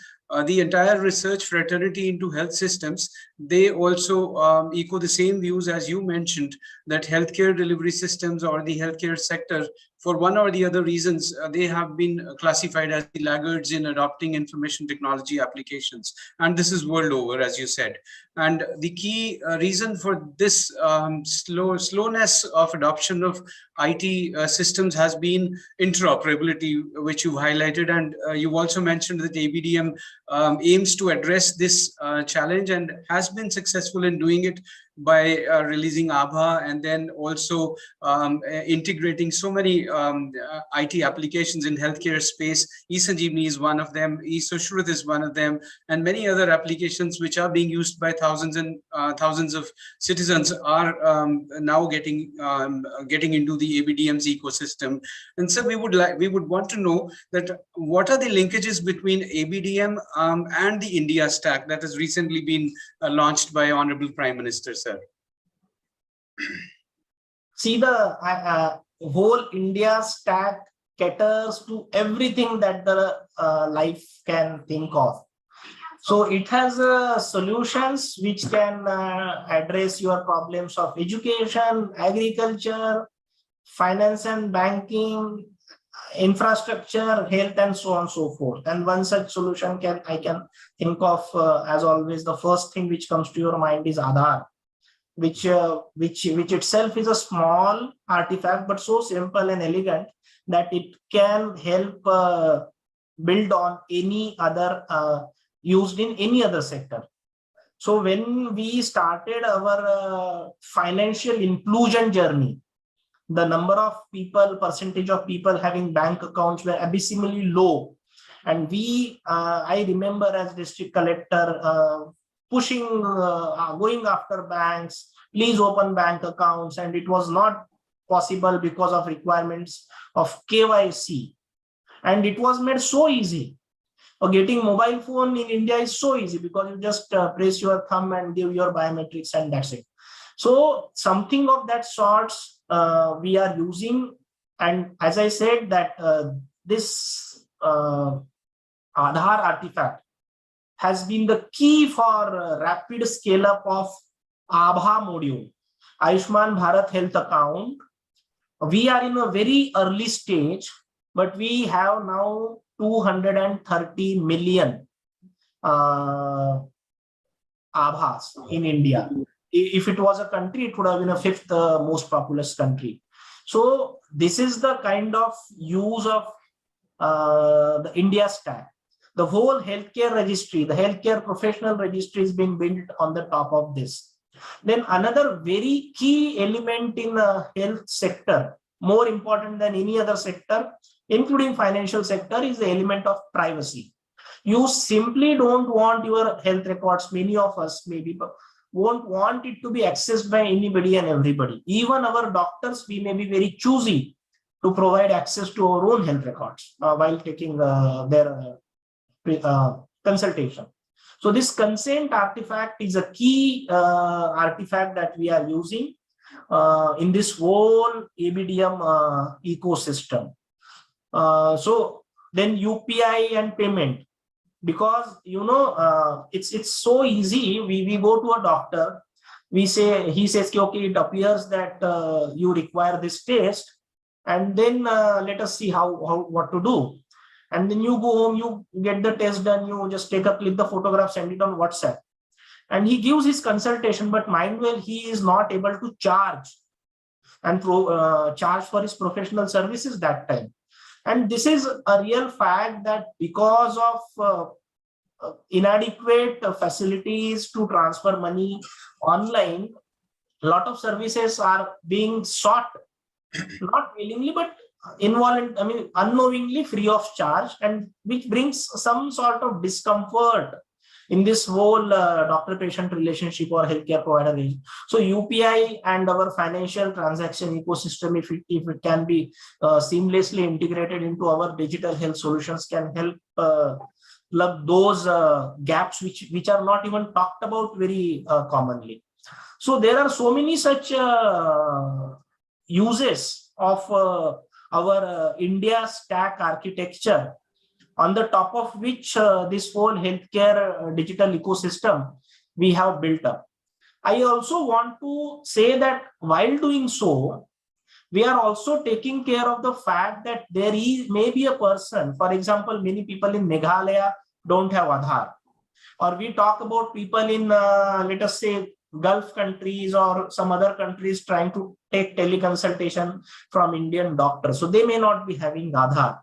The entire research fraternity into health systems, they also echo the same views as you mentioned, that healthcare delivery systems or the healthcare sector, for one or the other reasons, they have been classified as the laggards in adopting information technology applications. And this is world over, as you said. And the key reason for this slowness of adoption of IT systems has been interoperability, which you highlighted. And you also mentioned that ABDM aims to address this challenge and has been successful in doing it by releasing ABHA, and then also integrating so many IT applications in healthcare space. eSanjeevani is one of them, eSushruth is one of them, and many other applications which are being used by thousands and thousands of citizens are now getting into the ABDM's ecosystem. And so we would want to know that what are the linkages between ABDM and the India Stack that has recently been launched by Honorable Prime Minister, sir. See, the whole India Stack caters to everything that the life can think of. So it has solutions which can address your problems of education, agriculture, finance and banking, infrastructure, health, and so on and so forth. And one such solution I can think of, as always, the first thing which comes to your mind is Aadhaar, which itself is a small artifact, but so simple and elegant that it can help build on any other used in any other sector. So when we started our financial inclusion journey, the number of people, percentage of people having bank accounts were abysmally low. And I remember as district collector pushing, going after banks, please open bank accounts. And it was not possible because of requirements of KYC. And it was made so easy. Getting mobile phone in India is so easy because you just press your thumb and give your biometrics and that's it. So something of that sorts we are using. And as I said that this Aadhaar artifact has been the key for rapid scale up of ABHA module, Ayushman Bharat Health Account. We are in a very early stage, but we have now 230 million Aabhas in India. If it was a country, it would have been a fifth most populous country. So this is the kind of use of the India stack. The whole healthcare registry, the healthcare professional registry is being built on the top of this. Then another very key element in the health sector, more important than any other sector, including financial sector, is the element of privacy. You simply don't want your health records, many of us maybe won't want it to be accessed by anybody and everybody. Even our doctors, we may be very choosy to provide access to our own health records while taking their consultation. So this consent artifact is a key artifact that we are using in this whole ABDM ecosystem. So then UPI and payment, because it's so easy. We go to a doctor, he says okay, it appears that you require this test, and then let us see what to do. And then you go home, you get the test done, you just click the photograph, send it on WhatsApp, and he gives his consultation, but mind well, he is not able to charge and charge for his professional services that time. And this is a real fact that because of inadequate facilities to transfer money online, a lot of services are being sought, not willingly, but unknowingly, free of charge, and which brings some sort of discomfort in this whole doctor-patient relationship or healthcare provider. So UPI and our financial transaction ecosystem, if it can be seamlessly integrated into our digital health solutions, can help plug those gaps which are not even talked about very commonly. So there are so many such uses of our India stack architecture, on the top of which this whole healthcare digital ecosystem we have built up. I also want to say that while doing so, we are also taking care of the fact that there may be a person, for example, many people in Meghalaya don't have Aadhaar, or we talk about people in, let us say, Gulf countries or some other countries trying to take teleconsultation from Indian doctors. So they may not be having Aadhaar.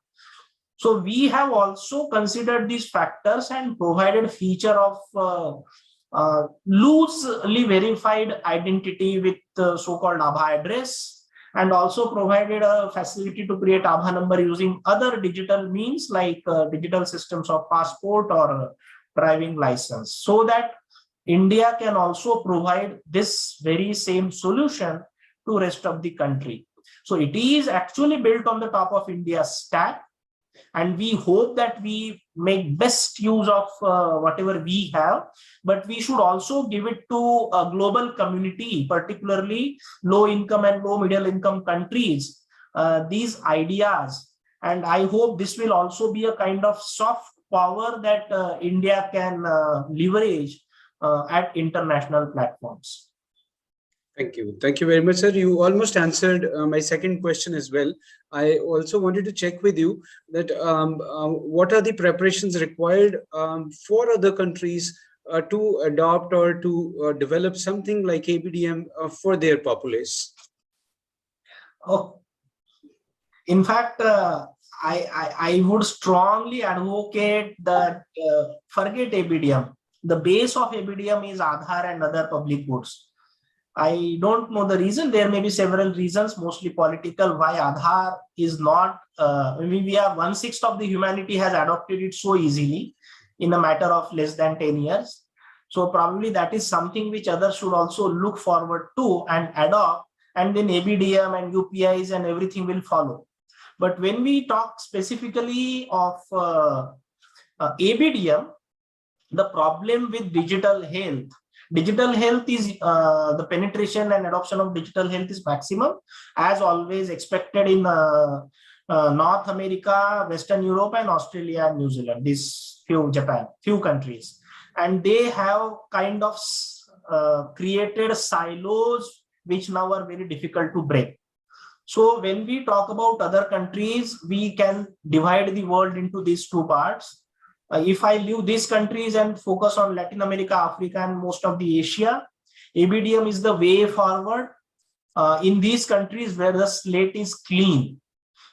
So we have also considered these factors and provided a feature of loosely verified identity with so-called ABHA address, and also provided a facility to create ABHA number using other digital means like digital systems of passport or driving license, so that India can also provide this very same solution to rest of the country. So it is actually built on the top of India's stack, and we hope that we make best use of whatever we have, but we should also give it to a global community, particularly low income and low middle income countries, these ideas. And I hope this will also be a kind of soft power that India can leverage at international platforms. Thank you. Thank you very much, sir. You almost answered my second question as well. I also wanted to check with you that what are the preparations required for other countries to adopt or to develop something like ABDM for their populace? Oh, in fact, I would strongly advocate that forget ABDM. The base of ABDM is Aadhaar and other public goods. I don't know the reason. There may be several reasons, mostly political, why Aadhaar is not, we are 1/6 of the humanity has adopted it so easily in a matter of less than 10 years. So probably that is something which others should also look forward to and adopt, and then ABDM and UPIs and everything will follow. But when we talk specifically of ABDM, the problem with digital health is the penetration and adoption of digital health is maximum, as always expected in North America, Western Europe, and Australia and New Zealand, these few countries. And they have kind of created silos which now are very difficult to break. So when we talk about other countries, we can divide the world into these two parts. If I leave these countries and focus on Latin America, Africa, and most of the Asia, ABDM is the way forward. In these countries where the slate is clean,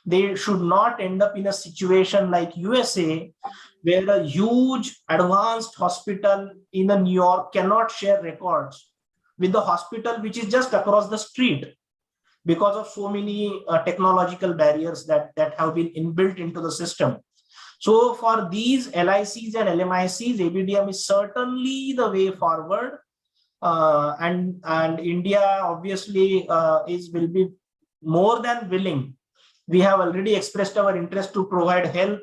they should not end up in a situation like USA, where a huge advanced hospital in New York cannot share records with the hospital which is just across the street because of so many technological barriers that have been inbuilt into the system. So for these LICs and LMICs, ABDM is certainly the way forward. And India obviously will be more than willing. We have already expressed our interest to provide help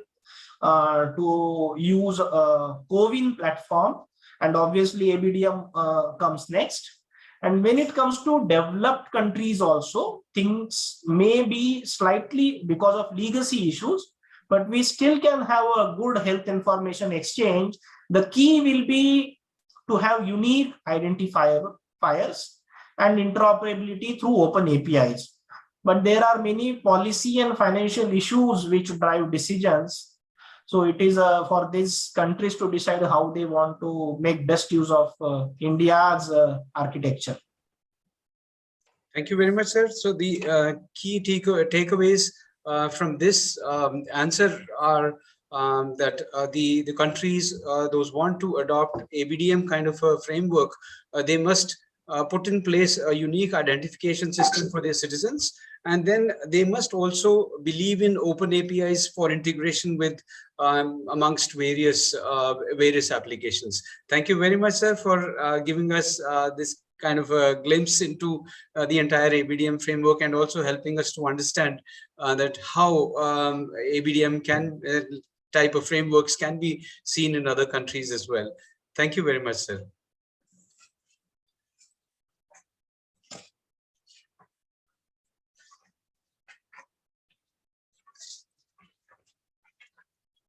to use a CoWIN platform, and obviously ABDM comes next. And when it comes to developed countries also, things may be slightly because of legacy issues, but we still can have a good health information exchange. The key will be to have unique identifiers and interoperability through open APIs. But there are many policy and financial issues which drive decisions. So it is for these countries to decide how they want to make best use of India's architecture. Thank you very much, sir. So the key takeaways from this answer are that the countries, those want to adopt ABDM kind of a framework, they must put in place a unique identification system for their citizens. And then they must also believe in open APIs for integration with amongst various applications. Thank you very much, sir, for giving us this kind of a glimpse into the entire ABDM framework, and also helping us to understand that how ABDM type of frameworks can be seen in other countries as well. Thank you very much, sir.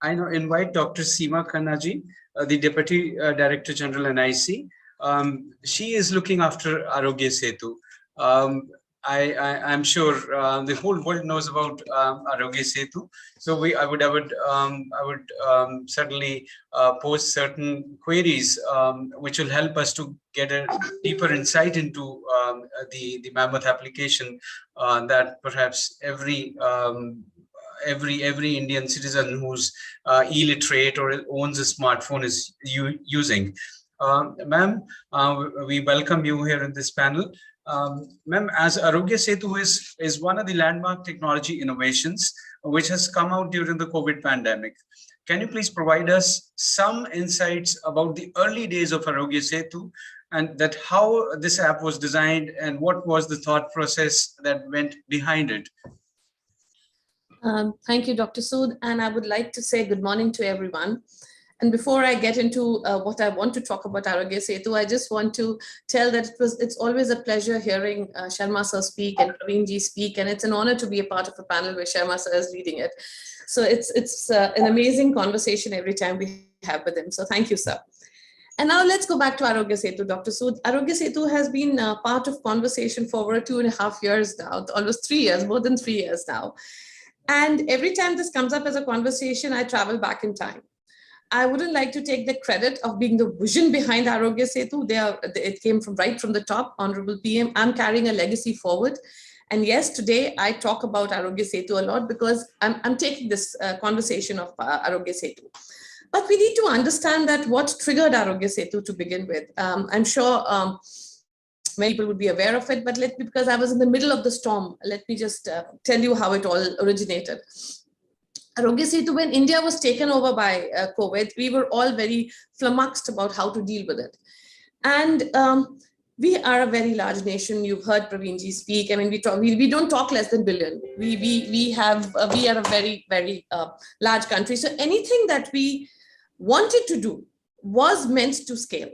I now invite Dr. Seema Khannaji, the Deputy Director General NIC. She is looking after Aarogya Setu. I'm sure the whole world knows about Aarogya Setu. So I would certainly pose certain queries which will help us to get a deeper insight into the mammoth application that perhaps every Indian citizen who's illiterate or owns a smartphone is using. Ma'am, we welcome you here in this panel. Ma'am, as Aarogya Setu is one of the landmark technology innovations which has come out during the COVID pandemic, can you please provide us some insights about the early days of Aarogya Setu, and that how this app was designed and what was the thought process that went behind it? Thank you, Dr. Sood, and I would like to say good morning to everyone. And before I get into what I want to talk about Aarogya Setu, I just want to tell that it's always a pleasure hearing Sharma sir speak and Praveen ji speak, and it's an honor to be a part of a panel where Sharma sir is leading it. So it's an amazing conversation every time we have with him. So thank you, sir. And now let's go back to Aarogya Setu, Dr. Sood. Aarogya Setu has been part of conversation for over 2.5 years now, almost 3 years, more than 3 years now. And every time this comes up as a conversation, I travel back in time. I wouldn't like to take the credit of being the vision behind Aarogya Setu. It came from right from the top, Honorable PM. I'm carrying a legacy forward. And yes, today I talk about Aarogya Setu a lot because I'm taking this conversation of Aarogya Setu. But we need to understand that what triggered Aarogya Setu to begin with. I'm sure many people would be aware of it, but because I was in the middle of the storm, let me just tell you how it all originated. Aarogya Setu, when India was taken over by COVID, we were all very flummoxed about how to deal with it. And we are a very large nation. You've heard Praveenji speak. I mean, we don't talk less than billion. We are a very, very large country. So anything that we wanted to do was meant to scale.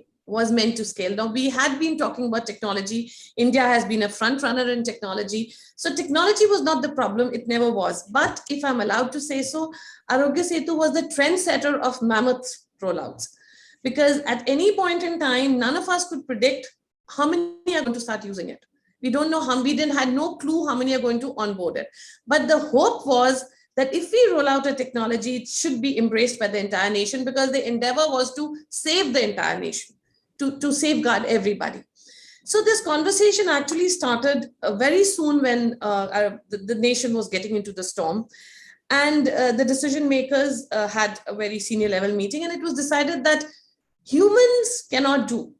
Now, we had been talking about technology. India has been a front runner in technology. So technology was not the problem. It never was. But if I'm allowed to say so, Aarogya Setu was the trendsetter of mammoth rollouts. Because at any point in time, none of us could predict how many are going to start using it. We don't know how, we had no clue how many are going to onboard it. But the hope was that if we roll out a technology, it should be embraced by the entire nation, because the endeavor was to save the entire nation, to safeguard everybody. So this conversation actually started very soon when the nation was getting into the storm. And the decision makers had a very senior level meeting, and it was decided that humans cannot do.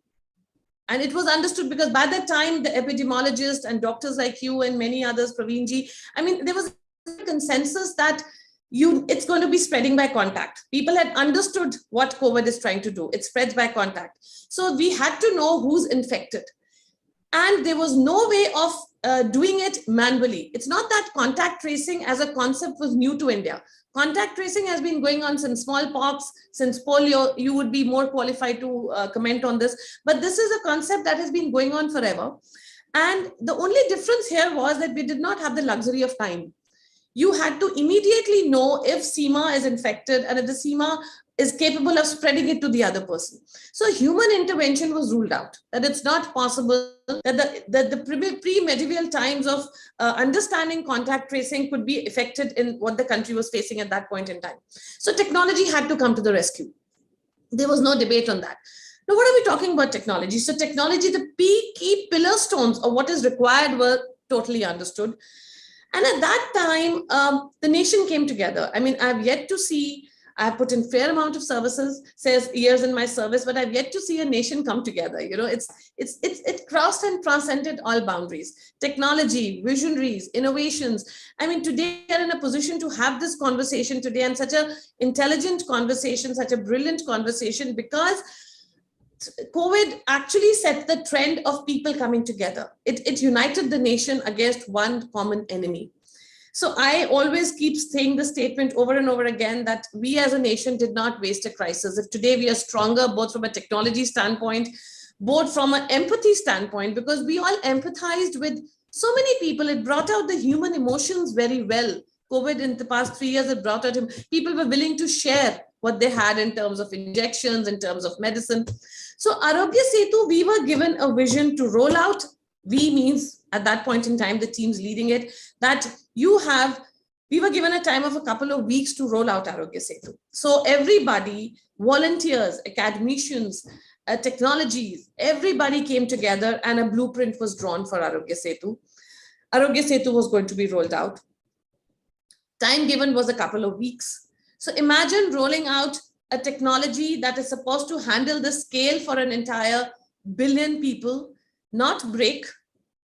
And it was understood, because by that time, the epidemiologists and doctors like you and many others, Praveenji, I mean, there was a consensus that it's going to be spreading by contact. People had understood what COVID is trying to do. It spreads by contact. So we had to know who's infected. And there was no way of doing it manually. It's not that contact tracing as a concept was new to India. Contact tracing has been going on since smallpox, since polio. You would be more qualified to comment on this. But this is a concept that has been going on forever. And the only difference here was that we did not have the luxury of time. You had to immediately know if SEMA is infected and if the SEMA is capable of spreading it to the other person. So human intervention was ruled out, that it's not possible, that the pre-medieval times of understanding contact tracing could be affected in what the country was facing at that point in time. So technology had to come to the rescue. There was no debate on that. Now, what are we talking about technology? So technology, the key pillar stones of what is required were totally understood. And at that time, the nation came together. I mean, I've yet to see, I've put in fair amount of years in my service, but I've yet to see a nation come together. You know, it crossed and transcended all boundaries. Technology, visionaries, innovations. I mean, today we are in a position to have this conversation today, and such an intelligent conversation, such a brilliant conversation, because COVID actually set the trend of people coming together. It united the nation against one common enemy. So I always keep saying the statement over and over again that we as a nation did not waste a crisis. If today we are stronger, both from a technology standpoint, both from an empathy standpoint, because we all empathized with so many people. It brought out the human emotions very well. COVID in the past 3 years, it brought out people were willing to share what they had in terms of injections, in terms of medicine. So Aarogya Setu, we were given a vision to roll out. We means at that point in time, the teams leading it, that we were given a time of a couple of weeks to roll out Aarogya Setu. So everybody, volunteers, academicians, technologies, everybody came together and a blueprint was drawn for Aarogya Setu. Aarogya Setu was going to be rolled out. Time given was a couple of weeks. So imagine rolling out a technology that is supposed to handle the scale for an entire billion people, not break,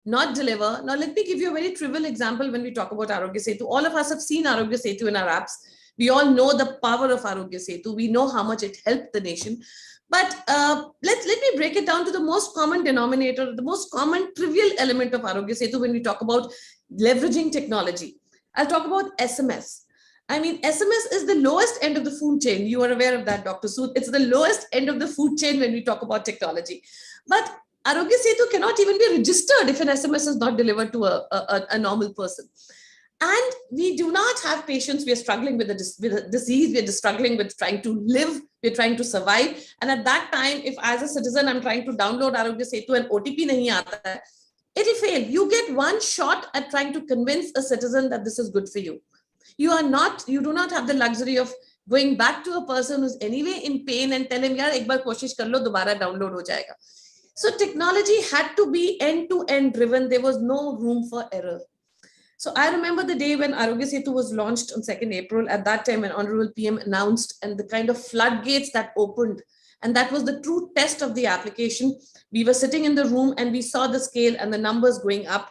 not deliver. Now, let me give you a very trivial example when we talk about Aarogya Setu. All of us have seen Aarogya Setu in our apps. We all know the power of Aarogya Setu. We know how much it helped the nation. But let me break it down to the most common denominator, the most common trivial element of Aarogya Setu when we talk about leveraging technology. I'll talk about SMS. I mean, SMS is the lowest end of the food chain. You are aware of that, Dr. Sood. It's the lowest end of the food chain when we talk about technology. But Aarogya Setu cannot even be registered if an SMS is not delivered to a normal person. And we do not have patients. We are struggling with a disease. We are struggling with trying to live. We're trying to survive. And at that time, if as a citizen, I'm trying to download Aarogya Setu and OTP nahi aata hai, it'll fail. You get one shot at trying to convince a citizen that this is good for you. You do not have the luxury of going back to a person who's anyway in pain and tell him, yaar, ek baar koshish kar lo, dobara download ho jayega. So technology had to be end-to-end driven. There was no room for error. So I remember the day when Aarogya Setu was launched on 2nd April. At that time, an Honorable PM announced, and the kind of floodgates that opened. And that was the true test of the application. We were sitting in the room and we saw the scale and the numbers going up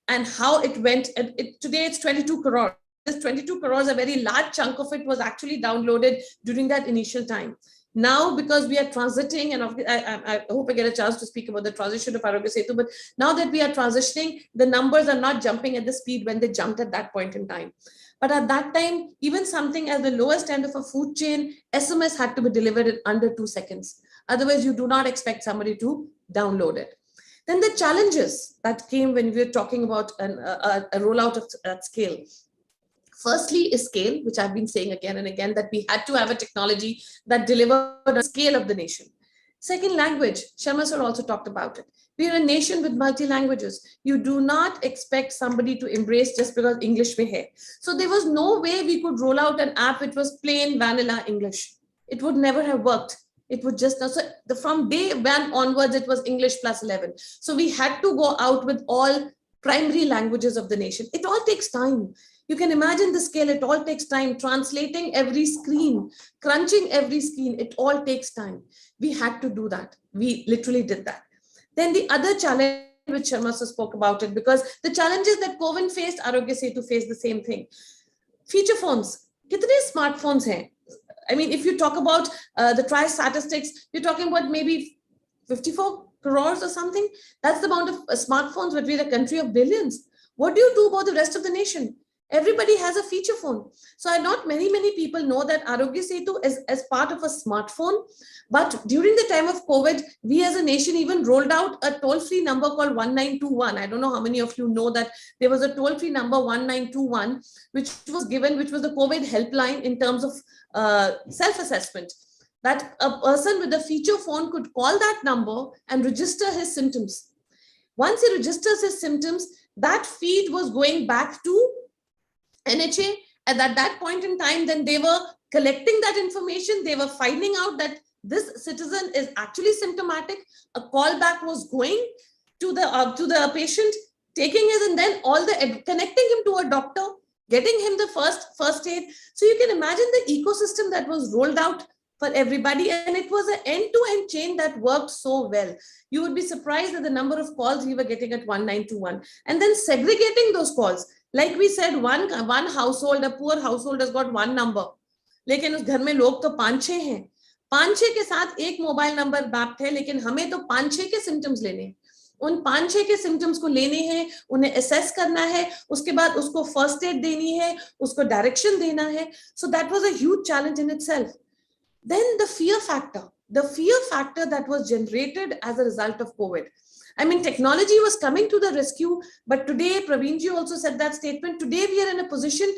and how it went. And today it's 22 crores. This 22 crores, a very large chunk of it was actually downloaded during that initial time. Now, because we are transiting, and I hope I get a chance to speak about the transition of Aarogya Setu, but now that we are transitioning, the numbers are not jumping at the speed when they jumped at that point in time. But at that time, even something at the lowest end of a food chain, SMS had to be delivered in under 2 seconds. Otherwise, you do not expect somebody to download it. Then the challenges that came when we were talking about a rollout at scale. Firstly is scale, which I've been saying again and again, that we had to have a technology that delivered on the scale of the nation. Second, language. Sharma sir also talked about it. We are a nation with multi-languages. You do not expect somebody to embrace just because English mein hai. So there was no way we could roll out an app which was plain vanilla English. It would never have worked. It would just, so from day one onwards, it was English plus 11. So we had to go out with all primary languages of the nation. It all takes time. You can imagine the scale, it all takes time. Translating every screen, crunching every screen, it all takes time. We had to do that. We literally did that. Then the other challenge, which Sharma sir spoke about it, because the challenges that CoWIN faced, Aarogya Setu faced the same thing. Feature phones, kitne smartphones hain? I mean, if you talk about the TRI statistics, you're talking about maybe 54 crores or something. That's the amount of smartphones, but we're a country of billions. What do you do about the rest of the nation? Everybody has a feature phone. So not many people know that Aarogya Setu is as part of a smartphone. But during the time of COVID, we as a nation even rolled out a toll-free number called 1921. I don't know how many of you know that there was a toll-free number 1921, which was given, which was the COVID helpline in terms of self-assessment. That a person with a feature phone could call that number and register his symptoms. Once he registers his symptoms, that feed was going back to NHA. And at that point in time, then they were collecting that information. They were finding out that this citizen is actually symptomatic. A callback was going to the patient, taking his, and then connecting him to a doctor, getting him the first aid. So you can imagine the ecosystem that was rolled out for everybody. And it was an end-to-end chain that worked so well. You would be surprised at the number of calls we were getting at 1921. And then segregating those calls. Like we said, one household, a poor household has got one number. लेकिन उस घर में लोग तो 5-6 हैं. 5-6 के साथ एक मोबाइल नंबर मैप्ड है, लेकिन हमें तो 5-6 के सिम्टम्स लेने हैं. उन 5-6 के सिम्टम्स को लेने हैं, उन्हें असेस करना है, उसके बाद उसको फर्स्ट एड देनी है, उसको डायरेक्शन देना है. So that was a huge challenge in itself. Then the fear factor that was generated as a result of COVID. I mean, technology was coming to the rescue, but today, Praveenji also said that statement, today we are in a position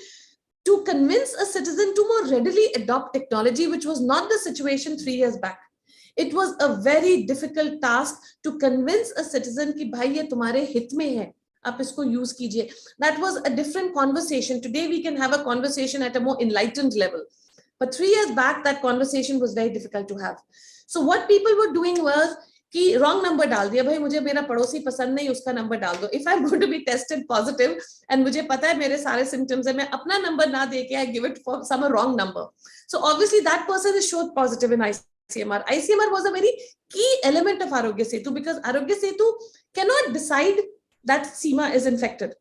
to convince a citizen to more readily adopt technology, which was not the situation 3 years back. It was a very difficult task to convince a citizen कि भाई ये तुम्हारे हित में है, आप इसको use कीजिए. That was a different conversation. Today we can have a conversation at a more enlightened level. But 3 years back, that conversation was very difficult to have. So what people were doing was कि wrong number डाल दिया, भाई मुझे मेरा पड़ोसी पसंद नहीं, उसका नंबर डाल दो. If I'm going to be tested positive and मुझे पता है मेरे सारे symptoms है, मैं अपना नंबर ना दे के I give it for some wrong number. So obviously that person is showed positive in ICMR. ICMR was a very key element of Aarogya Setu because Aarogya Setu cannot decide that Seema is infected.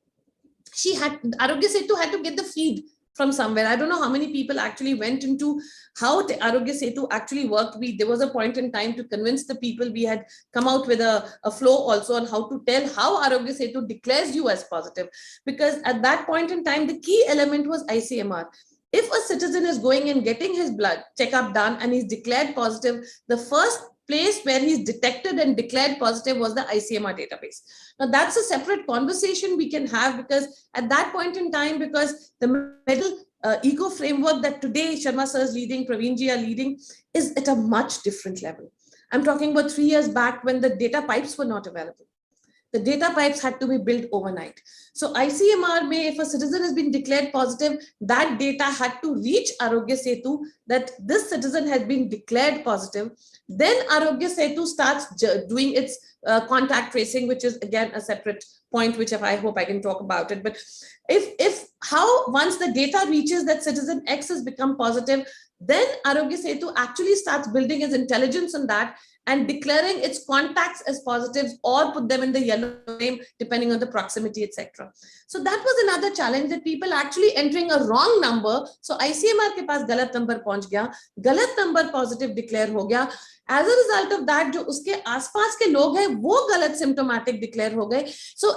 Aarogya Setu had to get the feed from somewhere. I don't know how many people actually went into how Aarogya Setu actually worked. There was a point in time to convince the people. We had come out with a flow also on how to tell how Aarogya Setu declares you as positive. Because at that point in time, the key element was ICMR. If a citizen is going and getting his blood checkup done and he's declared positive, the first place where he's detected and declared positive was the ICMR database. Now that's a separate conversation we can have because at that point in time, because the medical eco framework that today Sharma sir is leading, Praveenji are leading, is at a much different level. I'm talking about 3 years back when the data pipes were not available. The data pipes had to be built overnight. So ICMR may, if a citizen has been declared positive, that data had to reach Aarogya Setu that this citizen has been declared positive. Then Aarogya Setu starts doing its contact tracing, which is again a separate point, which I hope I can talk about it. But once the data reaches that citizen X has become positive, then Aarogya Setu actually starts building its intelligence on that and declaring its contacts as positives or put them in the yellow frame depending on the proximity, etc. So that was another challenge, that people actually entering a wrong number. So ICMR के पास गलत number पहुंच गया, गलत number positive declare हो गया. As a result of that, जो उसके आसपास के लोग हैं वो गलत symptomatic declare हो गए. So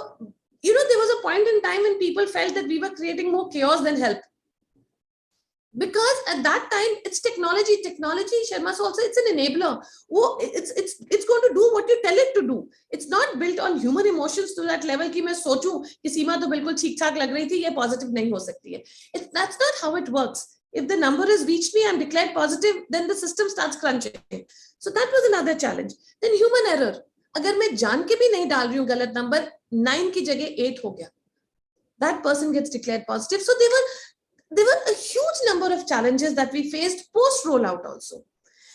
you know, there was a point in time when people felt that we were creating more chaos than help. Because at that time, it's technology. Technology, Sharma, so also it's an enabler. Oh, it's going to do what you tell it to do. It's not built on human emotions to that level कि मैं सोचूं कि सीमा तो बिल्कुल ठीक-ठाक लग रही थी, ये positive नहीं हो सकती है. That's not how it works. If the number has reached me and declared positive, then the system starts crunching. So that was another challenge. Then human error. अगर मैं जान के भी नहीं डाल रही हूँ गलत number, 9 की जगह 8 हो गया. That person gets declared positive. So there were a huge number of challenges that we faced post rollout also.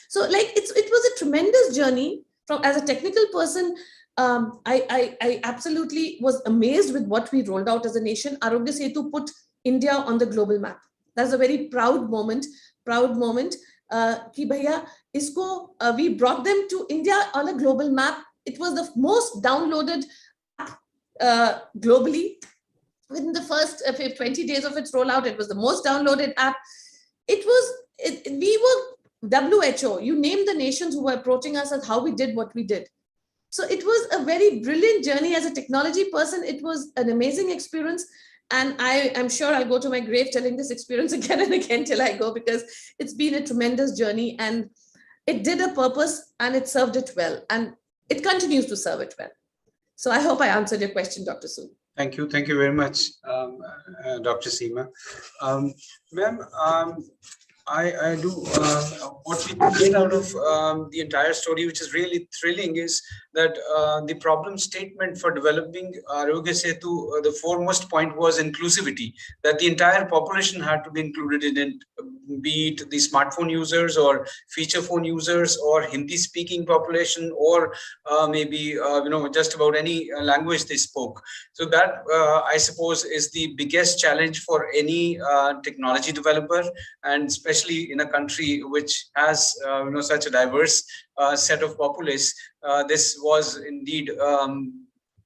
So like it was a tremendous journey. From as a technical person, I absolutely was amazed with what we rolled out as a nation. Aarogya Setu put India on the global map. That's a very proud moment. Ki bhaiya, isko, we brought them to India on a global map. It was the most downloaded app globally. Within the first 20 days of its rollout, it was the most downloaded app. We were WHO, you name the nations who were approaching us as how we did what we did. So it was a very brilliant journey. As a technology person, it was an amazing experience. And I am sure I'll go to my grave telling this experience again and again till I go, because it's been a tremendous journey and it did a purpose and it served it well. And it continues to serve it well. So I hope I answered your question, Dr. Sood. Thank you very much, Dr. Seema. Ma'am, I do what we get out of the entire story, which is really thrilling, is that the problem statement for developing Aarogya Setu, the foremost point was inclusivity, that the entire population had to be included in it, be it the smartphone users or feature phone users or Hindi speaking population, or maybe just about any language they spoke. So that I suppose is the biggest challenge for any technology developer, and especially in a country which has such a diverse set of populace. This was indeed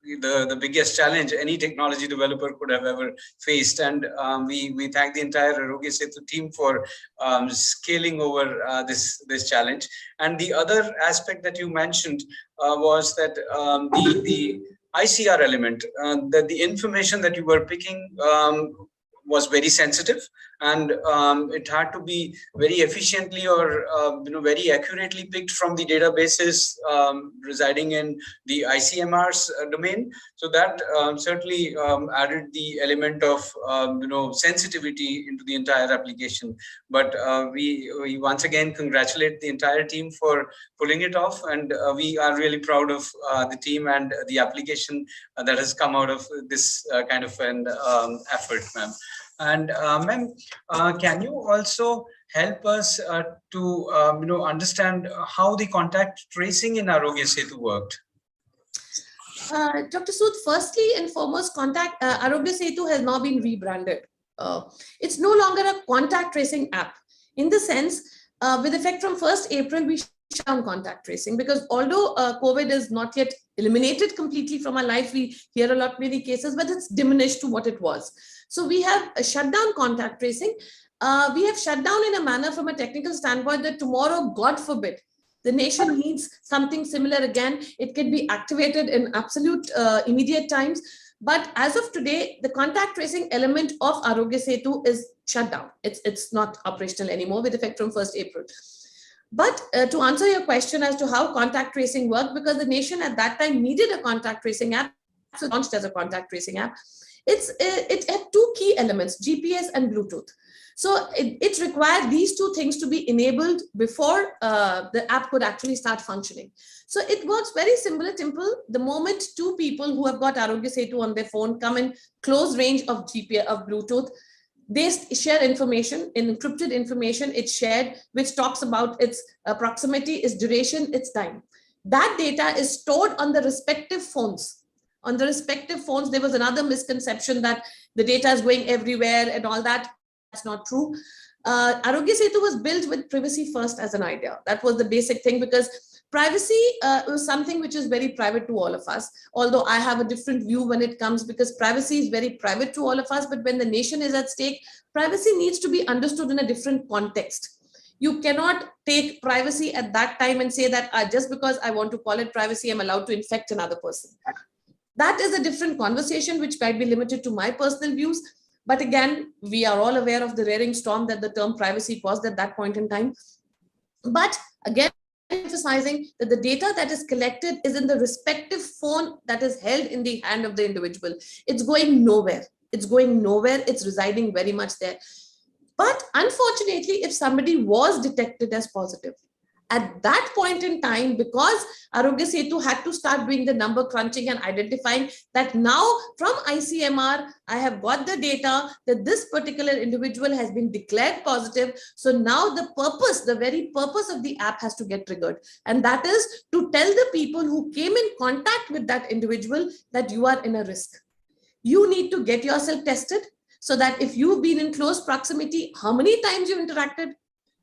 the biggest challenge any technology developer could have ever faced, and we thank the entire Aarogya Setu team for scaling over this challenge. And the other aspect that you mentioned was that the ICR element, that the information that you were picking was very sensitive, and it had to be very efficiently or very accurately picked from the databases residing in the ICMR's domain. So that certainly added the element of sensitivity into the entire application. But we once again congratulate the entire team for pulling it off, and we are really proud of the team and the application that has come out of this kind of an effort, ma'am. And ma'am, can you also help us to understand how the contact tracing in Aarogya Setu worked? Dr. Sood, firstly and foremost, Aarogya Setu has now been rebranded. It's no longer a contact tracing app. In the sense, with effect from 1st April, we shut down contact tracing, because although COVID is not yet eliminated completely from our life, we hear a lot many cases, but it's diminished to what it was. So we have shut down contact tracing. We have shut down in a manner from a technical standpoint that tomorrow, God forbid, the nation needs something similar again, it can be activated in absolute immediate times. But as of today, the contact tracing element of Aarogya Setu is shut down. It's not operational anymore with effect from 1st April. But to answer your question as to how contact tracing worked, because the nation at that time needed a contact tracing app, so launched as a contact tracing app. It had two key elements, GPS and Bluetooth. So it required these two things to be enabled before the app could actually start functioning. So it works very simple. The moment two people who have got Aarogya Setu on their phone come in close range of GPS, of Bluetooth, they share information, encrypted information it's shared, which talks about its proximity, its duration, its time. That data is stored on the respective phones. On the respective phones, there was another misconception that the data is going everywhere and all that. That's not true. Aarogya Setu was built with privacy first as an idea. That was the basic thing, because Privacy was something which is very private to all of us, although I have a different view when it comes, because privacy is very private to all of us. But when the nation is at stake, privacy needs to be understood in a different context. You cannot take privacy at that time and say that just because I want to call it privacy, I'm allowed to infect another person. That is a different conversation, which might be limited to my personal views. But again, we are all aware of the rearing storm that the term privacy caused at that point in time. But again, emphasizing that the data that is collected is in the respective phone that is held in the hand of the individual. It's going nowhere. It's going nowhere. It's residing very much there. But unfortunately, if somebody was detected as positive, at that point in time, because Aarogya Setu had to start doing the number crunching and identifying that now from ICMR, I have got the data that this particular individual has been declared positive. So now the purpose, the very purpose of the app has to get triggered. And that is to tell the people who came in contact with that individual that you are in a risk. You need to get yourself tested so that if you've been in close proximity, how many times you interacted,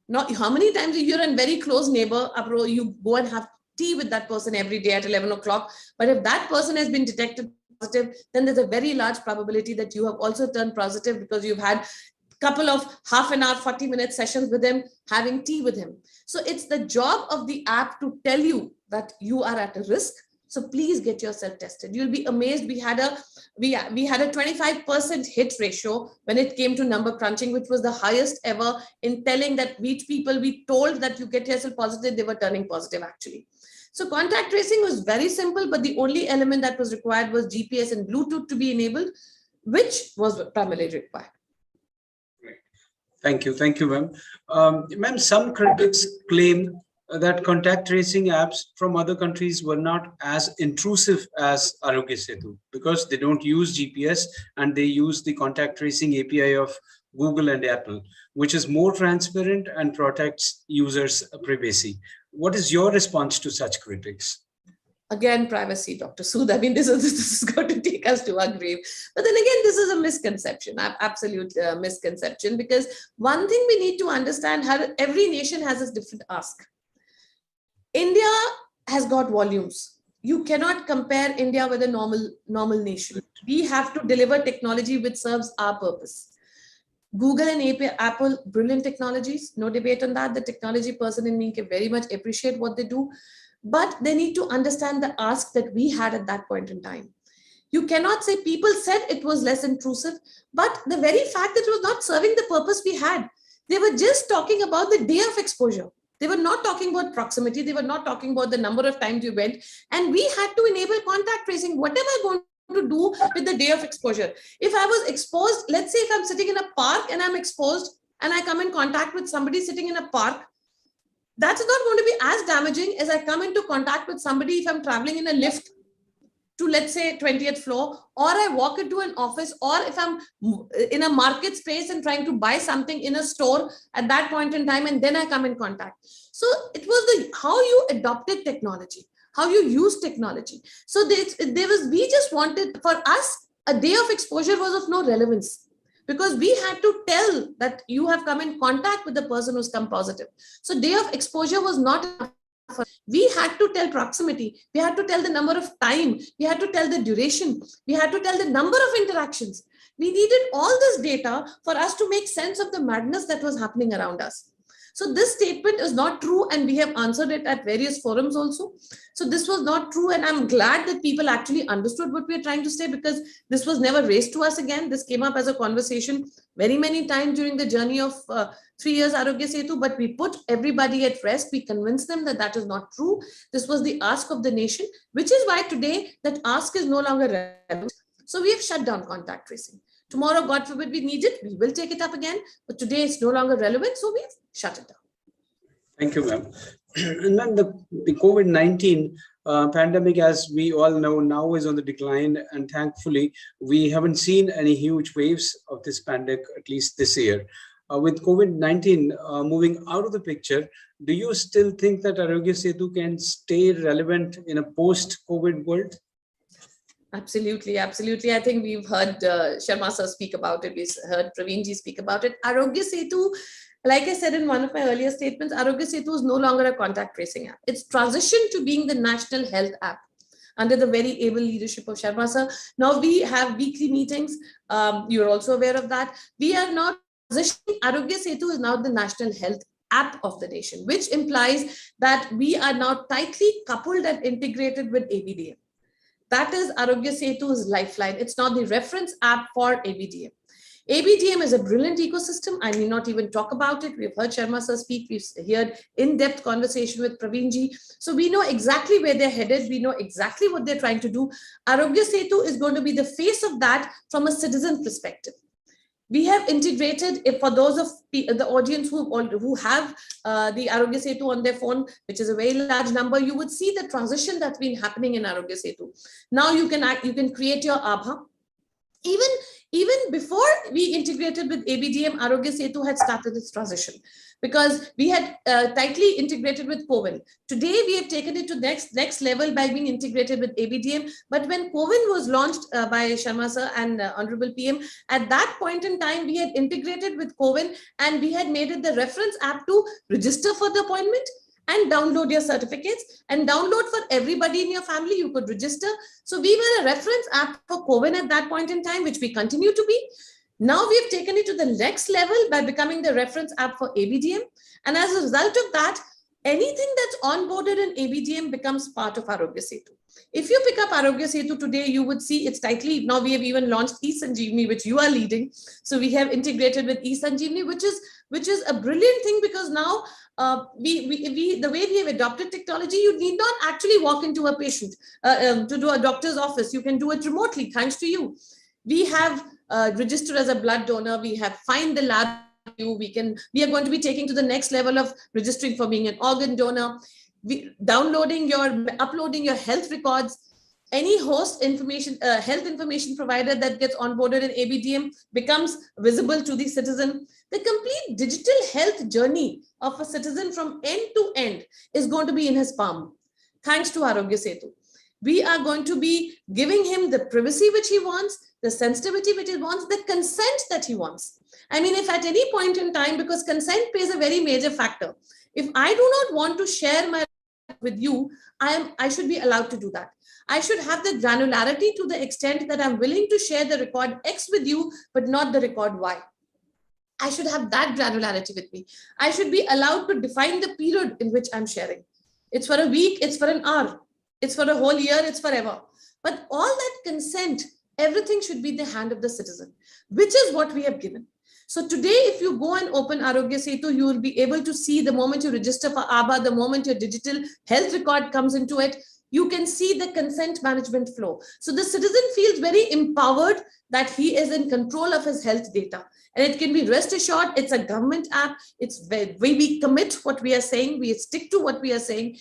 not how many times you're a very close neighbor, you go and have tea with that person every day at 11 o'clock. But if that person has been detected positive, then there's a very large probability that you have also turned positive because you've had a couple of half an hour, 40-minute sessions with him, having tea with him. So it's the job of the app to tell you that you are at a risk. So please get yourself tested. You'll be amazed. We had a 25% hit ratio when it came to number crunching, which was the highest ever in telling that which people we told that you get yourself positive, they were turning positive actually. So contact tracing was very simple, but the only element that was required was GPS and Bluetooth to be enabled, which was primarily required. Thank you, ma'am. Ma'am, some critics claim that contact tracing apps from other countries were not as intrusive as Aarogya Setu because they don't use GPS and they use the contact tracing API of Google and Apple, which is more transparent and protects users' privacy. What is your response to such critics? Again, privacy, Dr. Sood. I mean, this is going to take us to our grave. But then again, this is a misconception, absolute misconception, because one thing we need to understand, how every nation has its different ask. India has got volumes. You cannot compare India with a normal nation. We have to deliver technology which serves our purpose. Google and Apple, brilliant technologies, no debate on that. The technology person in me can very much appreciate what they do, but they need to understand the ask that we had at that point in time. You cannot say people said it was less intrusive, but the very fact that it was not serving the purpose we had, they were just talking about the day of exposure. They were not talking about proximity. They were not talking about the number of times you went. And we had to enable contact tracing. What am I going to do with the day of exposure? If I was exposed, let's say if I'm sitting in a park and I'm exposed and I come in contact with somebody sitting in a park, that's not going to be as damaging as I come into contact with somebody if I'm traveling in a lift to, let's say, 20th floor, or I walk into an office, or if I'm in a market space and trying to buy something in a store at that point in time, and then I come in contact. So it was how you adopted technology, how you use technology. So we just wanted, for us, a day of exposure was of no relevance, because we had to tell that you have come in contact with the person who's come positive. So day of exposure was not enough. We had to tell proximity. We had to tell the number of time. We had to tell the duration. We had to tell the number of interactions. We needed all this data for us to make sense of the madness that was happening around us. So this statement is not true, and we have answered it at various forums also. So this was not true, and I'm glad that people actually understood what we're trying to say, because this was never raised to us again. This came up as a conversation very many times during the journey of 3 years Aarogya Setu, but we put everybody at rest. We convinced them that that is not true. This was the ask of the nation, which is why today that ask is no longer relevant. So we have shut down contact tracing. Tomorrow, God forbid we need it, we will take it up again. But today it's no longer relevant, so we've shut it down. Thank you, ma'am. And then the COVID-19 pandemic, as we all know, now is on the decline. And thankfully, we haven't seen any huge waves of this pandemic, at least this year. With COVID-19 moving out of the picture, do you still think that Aarogya Setu can stay relevant in a post-COVID world? Absolutely, absolutely. I think we've heard Sharma sir speak about it. We've heard Praveen ji speak about it. Aarogya Setu, Like I said in one of my earlier statements, Aarogya Setu is no longer a contact tracing app. It's transitioned to being the national health app under the very able leadership of Sharma sir. Now we have weekly meetings. You're also aware of that. We are now transitioning. Aarogya Setu is now the national health app of the nation, which implies that we are now tightly coupled and integrated with ABDM. That is Aarogya Setu's lifeline. It's now the reference app for ABDM. ABDM is a brilliant ecosystem. I need not even talk about it. We've heard Sharma sir speak. We've heard in-depth conversation with Praveen ji. So we know exactly where they're headed. We know exactly what they're trying to do. Aarogya Setu is going to be the face of that from a citizen perspective. We have integrated, for those of the audience who have the Aarogya Setu on their phone, which is a very large number, you would see the transition that's been happening in Aarogya Setu. Now you can create your Abha. Even before we integrated with ABDM, Aarogya Setu had started its transition because we had tightly integrated with CoWIN. Today, we have taken it to next level by being integrated with ABDM. But when CoWIN was launched by Sharma sir and Honorable PM, at that point in time, we had integrated with CoWIN and we had made it the reference app to register for the appointment and download your certificates and download for everybody in your family. You could register. So we were a reference app for CoWIN at that point in time, which we continue to be. Now we've taken it to the next level by becoming the reference app for ABDM. And as a result of that, anything that's onboarded in ABDM becomes part of Aarogya Setu. If you pick up Aarogya Setu today, you would see it's tightly, now we have even launched eSanjeevani, which you are leading. So we have integrated with eSanjeevani, which is a brilliant thing because now the way we have adopted technology, you need not actually walk into a patient to do a doctor's office. You can do it remotely, thanks to you. We have registered as a blood donor. We have find the lab. We are going to be taking to the next level of registering for being an organ donor. Uploading your health records. Any host information, health information provider that gets onboarded in ABDM becomes visible to the citizen. The complete digital health journey of a citizen from end to end is going to be in his palm, thanks to Aarogya Setu. We are going to be giving him the privacy which he wants, the sensitivity which he wants, the consent that he wants. I mean, if at any point in time, because consent plays a very major factor. If I do not want to share my with you, I should be allowed to do that. I should have the granularity to the extent that I'm willing to share the record X with you, but not the record Y. I should have that granularity with me. I should be allowed to define the period in which I'm sharing. It's for a week, it's for an hour, it's for a whole year, it's forever. But all that consent, everything should be in the hand of the citizen, which is what we have given. So today, if you go and open Aarogya Setu, you will be able to see the moment you register for ABHA, the moment your digital health record comes into it, you can see the consent management flow. So the citizen feels very empowered that he is in control of his health data. And it can be rest assured, it's a government app. It's where we commit what we are saying. We stick to what we are saying.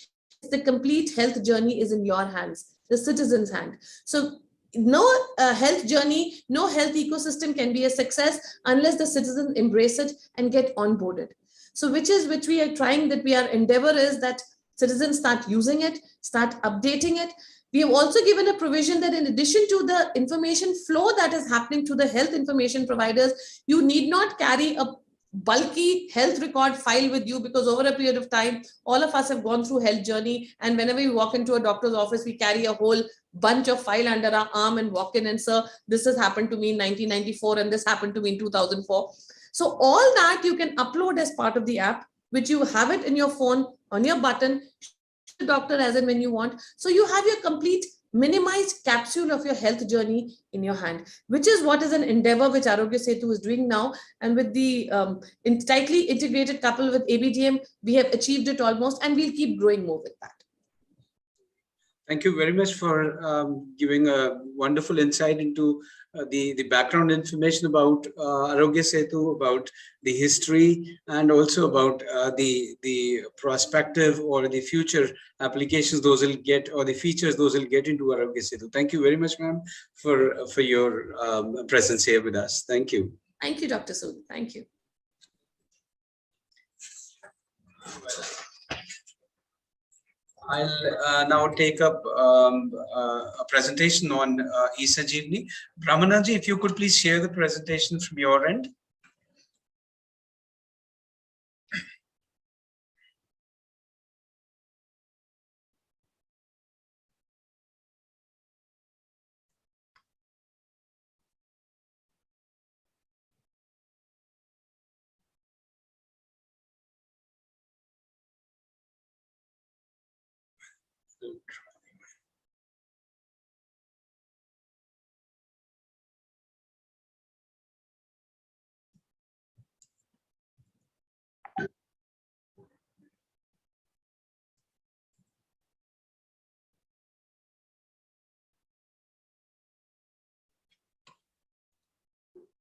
The complete health journey is in your hands, the citizen's hand. So no health journey, no health ecosystem can be a success unless the citizens embrace it and get onboarded. So which we are trying, that our endeavor is that citizens start using it, start updating it. We have also given a provision that in addition to the information flow that is happening to the health information providers, you need not carry a bulky health record file with you, because over a period of time, all of us have gone through health journey. And whenever we walk into a doctor's office, we carry a whole bunch of file under our arm and walk in and say, this has happened to me in 1994 and this happened to me in 2004. So all that you can upload as part of the app, which you have it in your phone, on your button, the doctor as and when you want. So you have your complete minimized capsule of your health journey in your hand, which is what is an endeavor which Aarogya Setu is doing now. And with the tightly integrated couple with ABDM, we have achieved it almost, and we'll keep growing more with that. Thank you very much for giving a wonderful insight into the background information about Aarogya Setu, about the history, and also about the prospective or the future applications those will get, or the features those will get into Aarogya Setu. Thank you very much, ma'am, for your presence here with us. Thank you. Thank you, Dr. Sood. Thank you. I'll now take up a presentation on eSanjeevani. Brahmanaji, if you could please share the presentation from your end.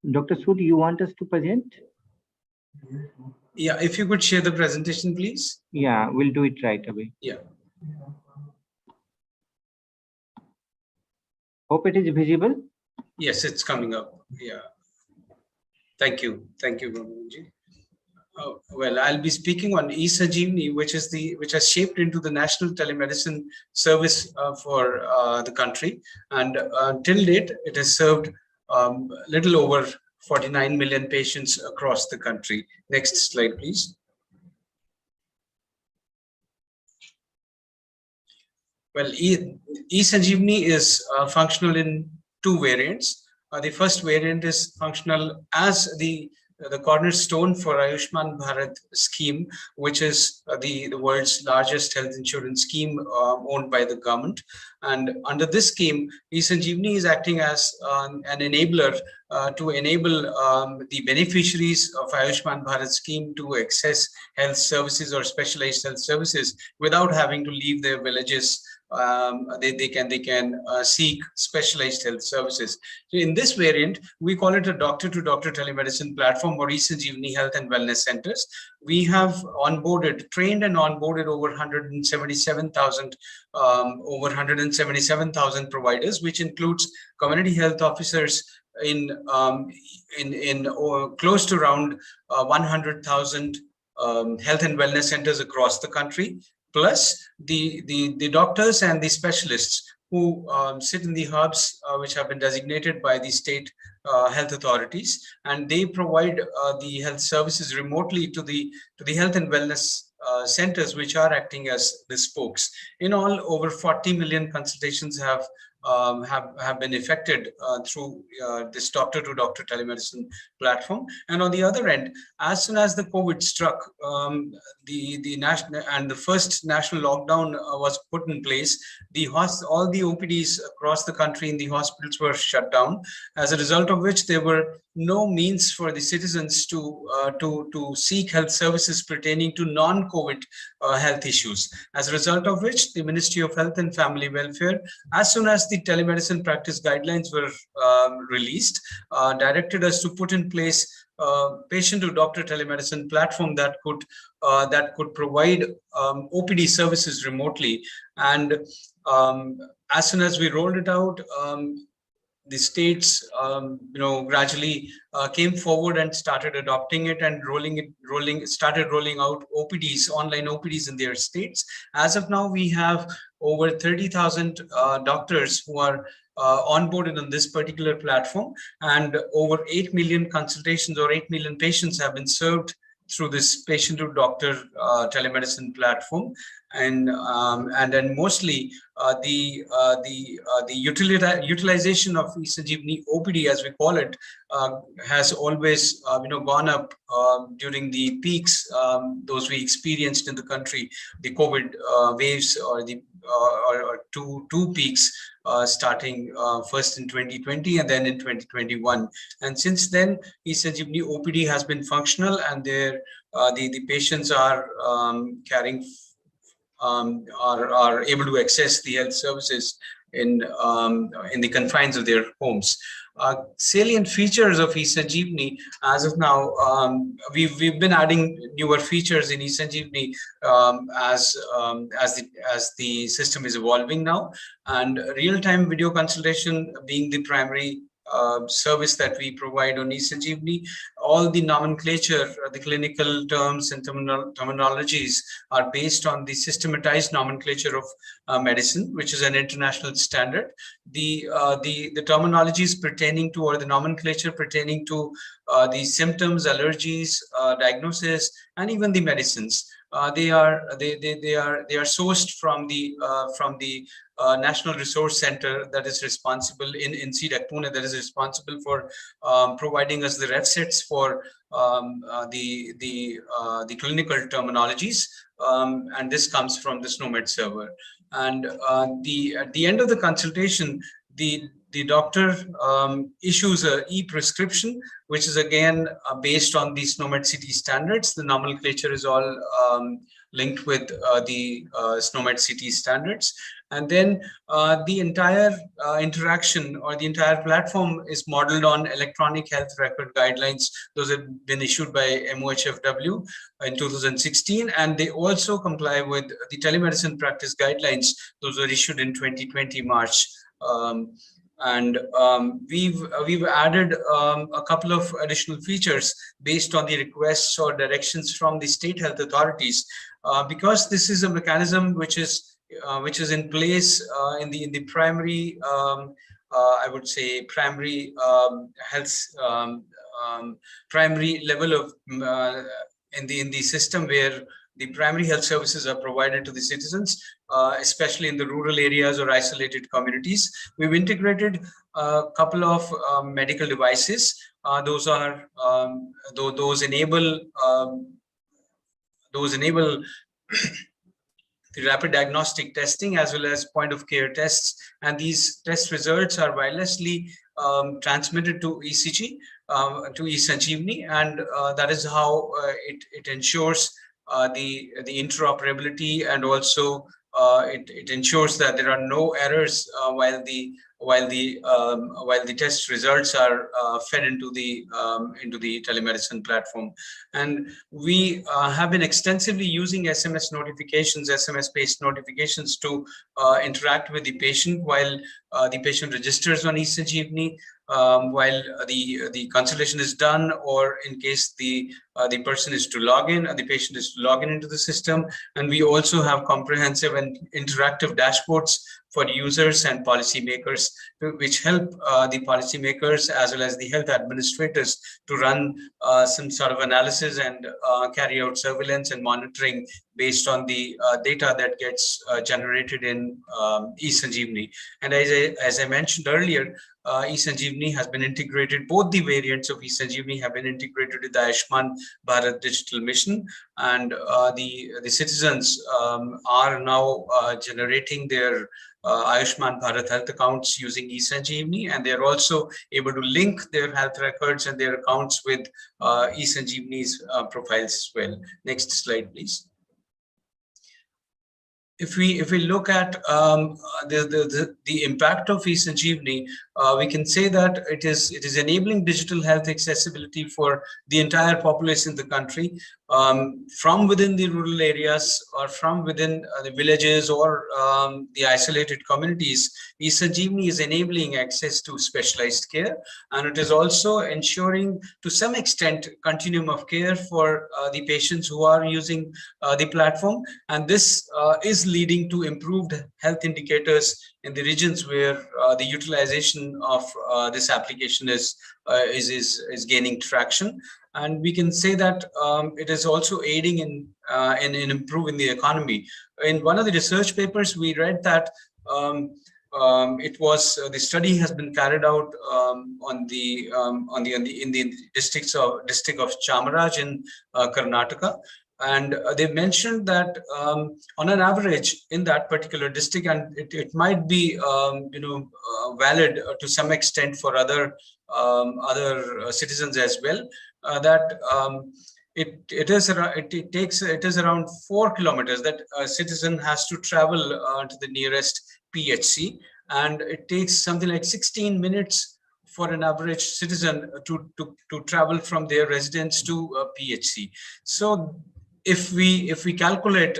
Dr. Sood, you want us to present? Yeah, if you could share the presentation, please. Yeah, we'll do it right away. Yeah. Hope it is visible. Yes, it's coming up. Yeah. Thank you. Thank you, Brahmanji. Well, I'll be speaking on eSanjeevani, which has shaped into the national telemedicine service for the country, and till date it has served little over 49 million patients across the country. Next slide, please. Well, eSanjeevani is functional in two variants. The first variant is functional as the cornerstone for Ayushman Bharat scheme, which is the world's largest health insurance scheme owned by the government. And under this scheme, eSanjeevani is acting as an enabler to enable the beneficiaries of Ayushman Bharat scheme to access health services or specialized health services without having to leave their villages. They can seek specialized health services. So in this variant, we call it a doctor-to-doctor telemedicine platform or eSanjeevani Health and Wellness Centers. We have trained and onboarded over 177,000 providers, which includes community health officers in close to around 100,000 health and wellness centers across the country, plus the doctors and the specialists who sit in the hubs which have been designated by the state health authorities, and they provide the health services remotely to the health and wellness centers, which are acting as the spokes. In all, over 40 million consultations have been effected through this doctor-to-doctor telemedicine platform. And on the other end, as soon as the COVID struck, the national and the first national lockdown was put in place, all the OPDs across the country in the hospitals were shut down. As a result of which, there were no means for the citizens to seek health services pertaining to non-COVID health issues. As a result of which, the Ministry of Health and Family Welfare, as soon as the telemedicine practice guidelines were released, directed us to put in place patient-to-doctor telemedicine platform that could provide OPD services remotely. And as soon as we rolled it out, the states, gradually came forward and started adopting it and started rolling out OPDs, online OPDs in their states. As of now, we have over 30,000 doctors who are onboarded on this particular platform, and over 8 million consultations or 8 million patients have been served through this patient-to-doctor telemedicine platform. And then mostly the utilization of eSanjeevani OPD, as we call it, has always gone up during the peaks those we experienced in the country, the COVID waves, or the two peaks starting first in 2020 and then in 2021. And since then, eSanjeevani OPD has been functional, and the patients are are able to access the health services in the confines of their homes. Salient features of eSanjeevani, as of now, we've been adding newer features in eSanjeevani as the system is evolving now, and real-time video consultation being the primary service that we provide on eSanjeevani. All the nomenclature, the clinical terms and terminologies are based on the systematized nomenclature of medicine, which is an international standard. The terminologies pertaining to, or the nomenclature pertaining to the symptoms, allergies, diagnosis, and even the medicines, they are sourced from the National Resource Center that is responsible in CDEC Pune, that is responsible for providing us the ref sets for the clinical terminologies, and this comes from the SNOMED server. And at the end of the consultation, the doctor issues a e-prescription, which is again based on the SNOMED city standards. The nomenclature is all linked with the SNOMED city standards. And then the entire interaction or the entire platform is modeled on electronic health record guidelines. Those have been issued by MOHFW in 2016, and they also comply with the telemedicine practice guidelines. Those were issued in 2020 March. We've added a couple of additional features based on the requests or directions from the state health authorities, because this is a mechanism which is in place in the primary, I would say, primary health, primary level of in the system, where the primary health services are provided to the citizens, especially in the rural areas or isolated communities. We've integrated a couple of medical devices. Those are those enable the rapid diagnostic testing as well as point of care tests, and these test results are wirelessly transmitted to ECG, to eSanjeevani, and that is how it ensures the interoperability, and also it ensures that there are no errors while the test results are fed into the telemedicine platform. And we have been extensively using SMS notifications, SMS-based notifications to interact with the patient while the patient registers on eSanjeevani, while the consultation is done, or in case the person is to log in, the patient is to log in into the system. And we also have comprehensive and interactive dashboards for users and policymakers, which help the policymakers as well as the health administrators to run some sort of analysis and carry out surveillance and monitoring based on the data that gets generated in eSanjeevani. And as I mentioned earlier, eSanjeevani has been integrated, both the variants of eSanjeevani have been integrated with the Ayushman Bharat digital mission, and the citizens are now generating their Ayushman Bharat health accounts using eSanjeevani, and they're also able to link their health records and their accounts with eSanjeevani's profiles as well. Next slide, please. If we look at the impact of eSanjeevani, we can say that it is enabling digital health accessibility for the entire population in the country, from within the rural areas or from within the villages or the isolated communities. eSanjeevani is enabling access to specialized care, and it is also ensuring to some extent continuum of care for the patients who are using the platform, and this is leading to improved health indicators in the regions where the utilization of this application is gaining traction. And we can say that it is also aiding in improving the economy. In one of the research papers, we read that the study has been carried out in the district of Chamaraj in Karnataka. And they mentioned that on an average in that particular district, and it might be valid to some extent for other citizens as well, that it is around 4 kilometers that a citizen has to travel to the nearest PHC, and it takes something like 16 minutes for an average citizen to travel from their residence to PHC. So if we calculate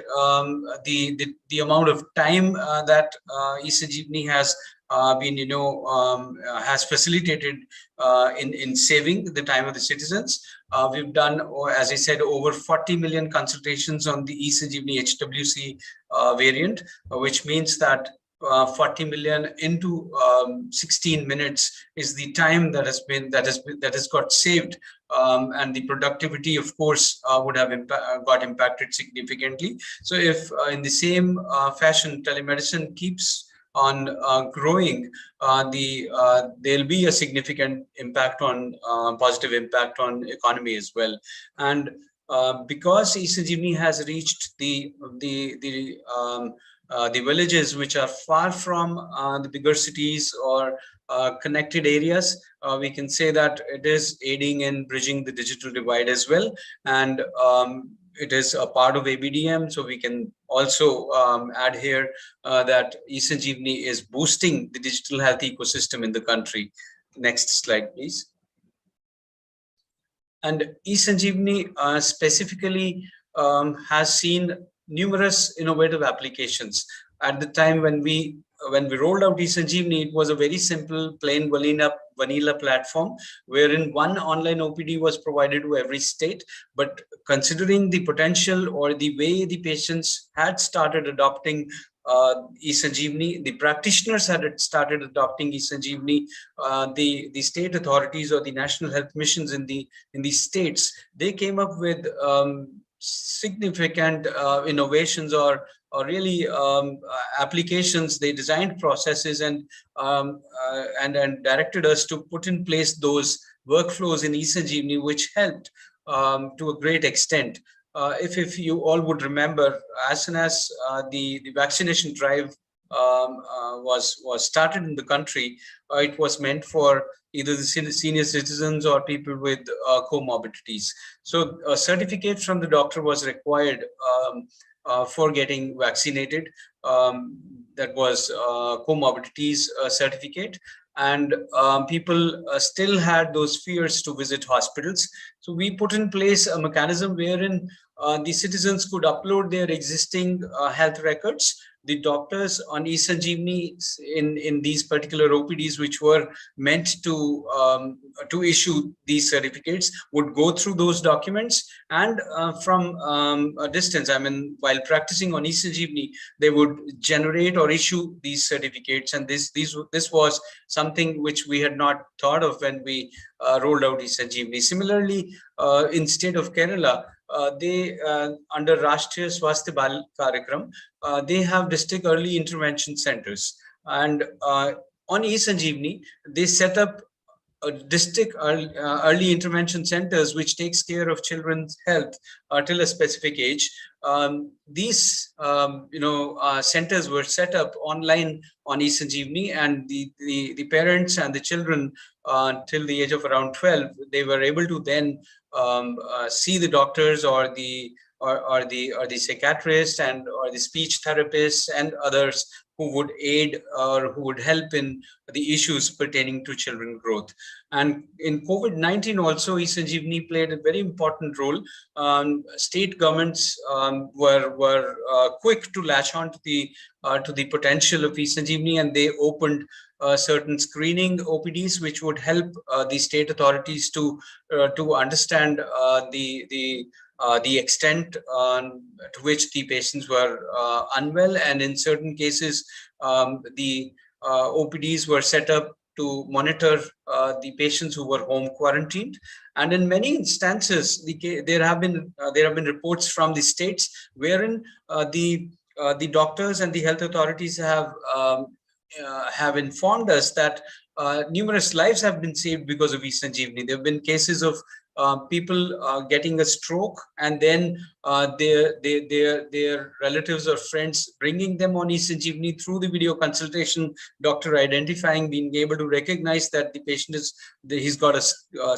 the amount of time that eSanjeevani has has facilitated in saving the time of the citizens, we've done, as I said, over 40 million consultations on the eSanjeevani HWC variant, which means that 40 million into 16 minutes is the time that has got saved, and the productivity, of course, would have got impacted significantly. So if in the same fashion telemedicine keeps on growing, there'll be a significant impact on positive impact on economy as well. And because eSanjeevani has reached the the villages which are far from the bigger cities or connected areas, we can say that it is aiding in bridging the digital divide as well. And it is a part of ABDM. So we can also add here that eSanjeevani is boosting the digital health ecosystem in the country. Next slide, please. And eSanjeevani specifically has seen numerous innovative applications. At the time when we rolled out eSanjeevani, it was a very simple, plain vanilla platform, wherein one online OPD was provided to every state. But considering the potential or the way the patients had started adopting eSanjeevani, the practitioners had started adopting eSanjeevani, the state authorities or the national health missions in the states, they came up with significant innovations or really applications. They designed processes and directed us to put in place those workflows in eSanjeevani, which helped to a great extent. If you all would remember, as soon as the vaccination drive was started in the country, it was meant for either the senior citizens or people with comorbidities. So a certificate from the doctor was required for getting vaccinated. That was comorbidities certificate. And people still had those fears to visit hospitals. So we put in place a mechanism wherein the citizens could upload their existing health records. The doctors on eSanjeevani in these particular OPDs, which were meant to issue these certificates, would go through those documents, and from a distance, I mean, while practicing on eSanjeevani, they would generate or issue these certificates. And this was something which we had not thought of when we rolled out eSanjeevani. Similarly, in state of Kerala, they under Rashtriya Swasthya Karyakram, they have district early intervention centers, and on eSanjeevani they set up a district early intervention centers which takes care of children's health till a specific age. These centers were set up online on eSanjeevani, and the parents and the children till the age of around 12, they were able to then see the doctors or the psychiatrist and or the speech therapists and others who would aid or who would help in the issues pertaining to children growth. And in COVID-19 also, eSanjeevani played a very important role. State governments were quick to latch on to the potential of eSanjeevani, and they opened certain screening OPDs which would help the state authorities to understand the extent to which the patients were unwell, and in certain cases the OPDs were set up to monitor the patients who were home quarantined. And in many instances, there have been reports from the states wherein the doctors and the health authorities have informed us that numerous lives have been saved because of eSanjeevani. There have been cases of people getting a stroke, and then their relatives or friends bringing them on eSanjeevani through the video consultation, doctor identifying, being able to recognize that the patient he's got a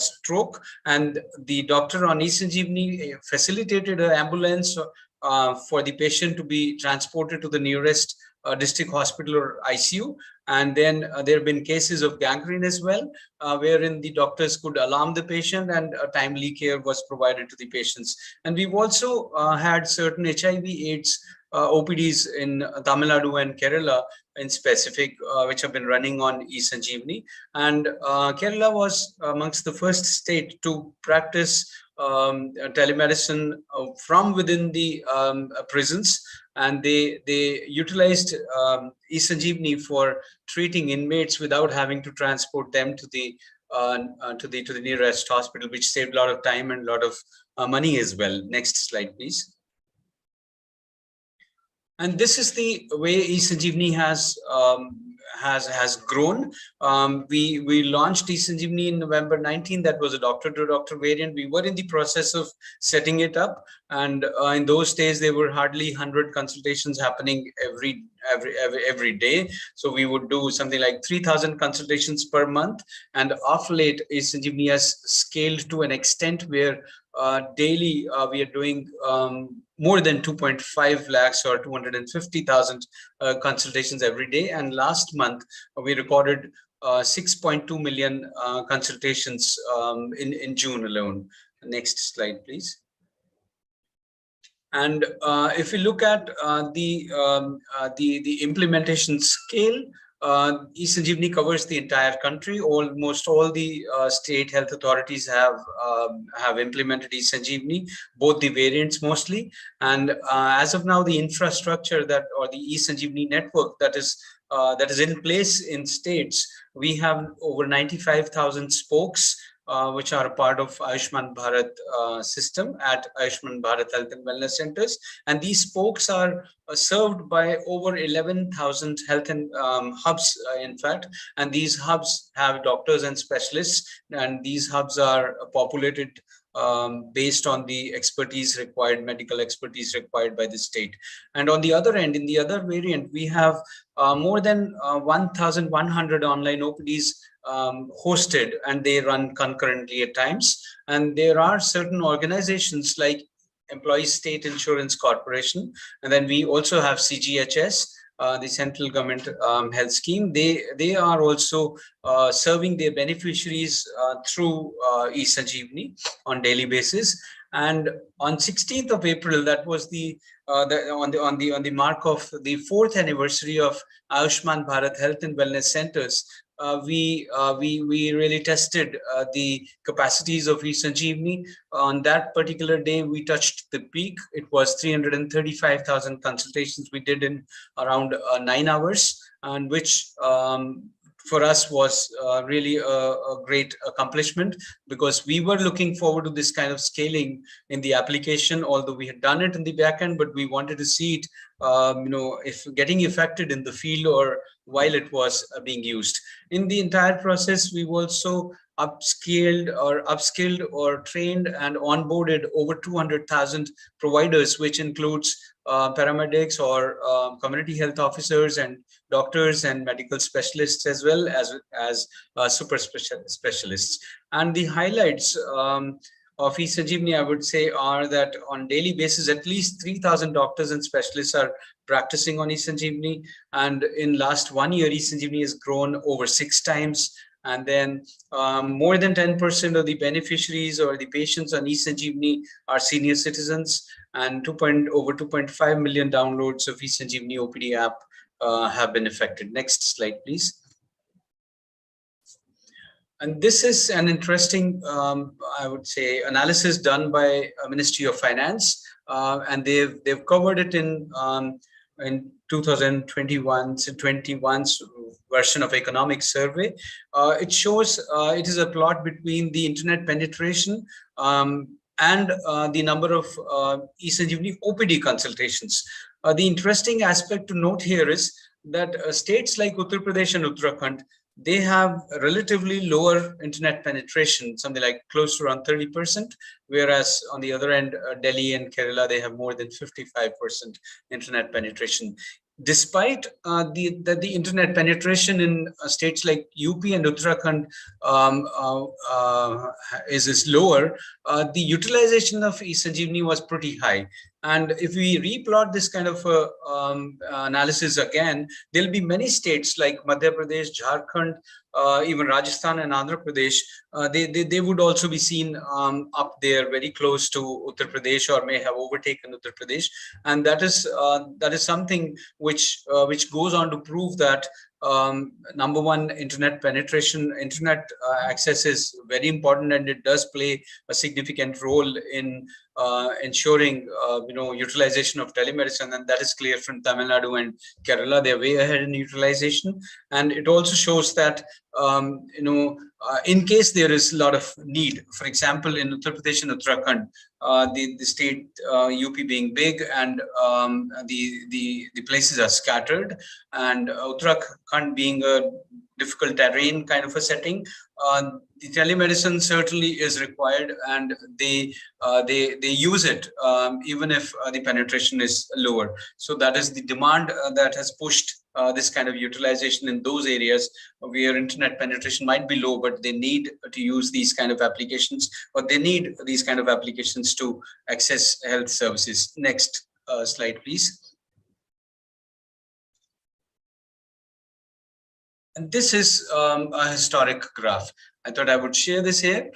stroke, and the doctor on eSanjeevani facilitated an ambulance for the patient to be transported to the nearest district hospital or ICU. And then there have been cases of gangrene as well, wherein the doctors could alarm the patient and timely care was provided to the patients. And we've also had certain HIV/AIDS OPDs in Tamil Nadu and Kerala in specific, which have been running on eSanjeevani. And Kerala was amongst the first state to practice telemedicine from within the prisons, and they utilized eSanjeevani for treating inmates without having to transport them to the nearest hospital, which saved a lot of time and a lot of money as well. Next slide, please. And this is the way eSanjeevani has has grown. We launched eSanjeevani in November 19. That was a doctor-to-doctor variant. We were in the process of setting it up, and in those days there were hardly 100 consultations happening every day. So we would do something like 3,000 consultations per month. And of late, eSanjeevani has scaled to an extent where daily we are doing more than 2.5 lakhs or 250,000 consultations every day. And last month we recorded 6.2 million consultations in June alone. Next slide, please. And if we look at the implementation scale, eSanjeevani covers the entire country. Almost all the state health authorities have implemented eSanjeevani, both the variants mostly. And as of now, the infrastructure or the eSanjeevani network that is in place in states, we have over 95,000 spokes, which are a part of Ayushman Bharat system at Ayushman Bharat Health and Wellness Centers. And these spokes are served by over 11,000 health and hubs, in fact. And these hubs have doctors and specialists, and these hubs are populated based on the expertise required, medical expertise required by the state. And on the other end, in the other variant, we have more than 1,100 online OPDs hosted, and they run concurrently at times. And there are certain organizations like Employees State Insurance Corporation, and then we also have CGHS, the central government health scheme. They are also serving their beneficiaries through eSanjeevani on daily basis. And on 16th of April, that was on the mark of the 4th anniversary of Ayushman Bharat Health and Wellness Centers, we really tested the capacities of eSanjeevani. On that particular day, we touched the peak. It was 335,000 consultations we did in around 9 hours, and which for us was really a great accomplishment, because we were looking forward to this kind of scaling in the application, although we had done it in the back end, but we wanted to see it if getting affected in the field or while it was being used. In the entire process, we've also upskilled or trained and onboarded over 200,000 providers, which includes paramedics or community health officers and doctors and medical specialists, as well as super specialists. And the highlights of eSanjeevani, I would say, are that on daily basis, at least 3,000 doctors and specialists are practicing on eSanjeevani. And in last 1 year, eSanjeevani has grown over 6 times. And then more than 10% of the beneficiaries or the patients on eSanjeevani are senior citizens, and over 2.5 million downloads of eSanjeevani OPD app have been affected. Next slide, please. And this is an interesting, I would say, analysis done by Ministry of Finance, and they've covered it in 2021's version of economic survey. It shows it is a plot between the internet penetration and the number of eSanjeevani OPD consultations. The interesting aspect to note here is that states like Uttar Pradesh and Uttarakhand, they have relatively lower internet penetration, something like close to around 30%, whereas on the other end, Delhi and Kerala, they have more than 55% internet penetration. Despite the internet penetration in states like UP and Uttarakhand is lower, the utilization of eSanjeevani was pretty high. And if we replot this kind of analysis again, there'll be many states like Madhya Pradesh, Jharkhand, even Rajasthan and Andhra Pradesh. They would also be seen up there, very close to Uttar Pradesh, or may have overtaken Uttar Pradesh. And that is something which goes on to prove that number one, internet penetration, internet access is very important, and it does play a significant role in ensuring utilization of telemedicine, and that is clear from Tamil Nadu and Kerala. They're way ahead in utilization, and it also shows that in case there is a lot of need, for example, in Uttar Pradesh and Uttarakhand, the state UP being big, and the places are scattered, and Uttarakhand being a difficult terrain kind of a setting, the telemedicine certainly is required, and they use it even if the penetration is lower. So that is the demand that has pushed this kind of utilization in those areas where internet penetration might be low, but they need to use these kind of applications, or they need these kind of applications to access health services. Next slide, please. And this is a historic graph. I thought I would share this here.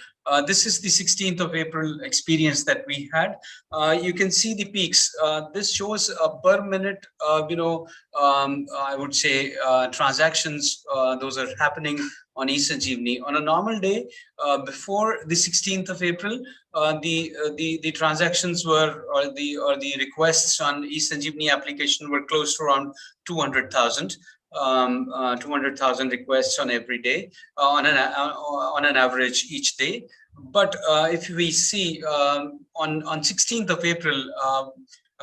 This is the 16th of April experience that we had. You can see the peaks. This shows per minute, I would say transactions. Those are happening on eSanjeevani. On a normal day, before the 16th of April, the transactions were, or the requests on eSanjeevani application were close to around 200,000. 200,000 requests on every day, on an average each day. But if we see on 16th of April,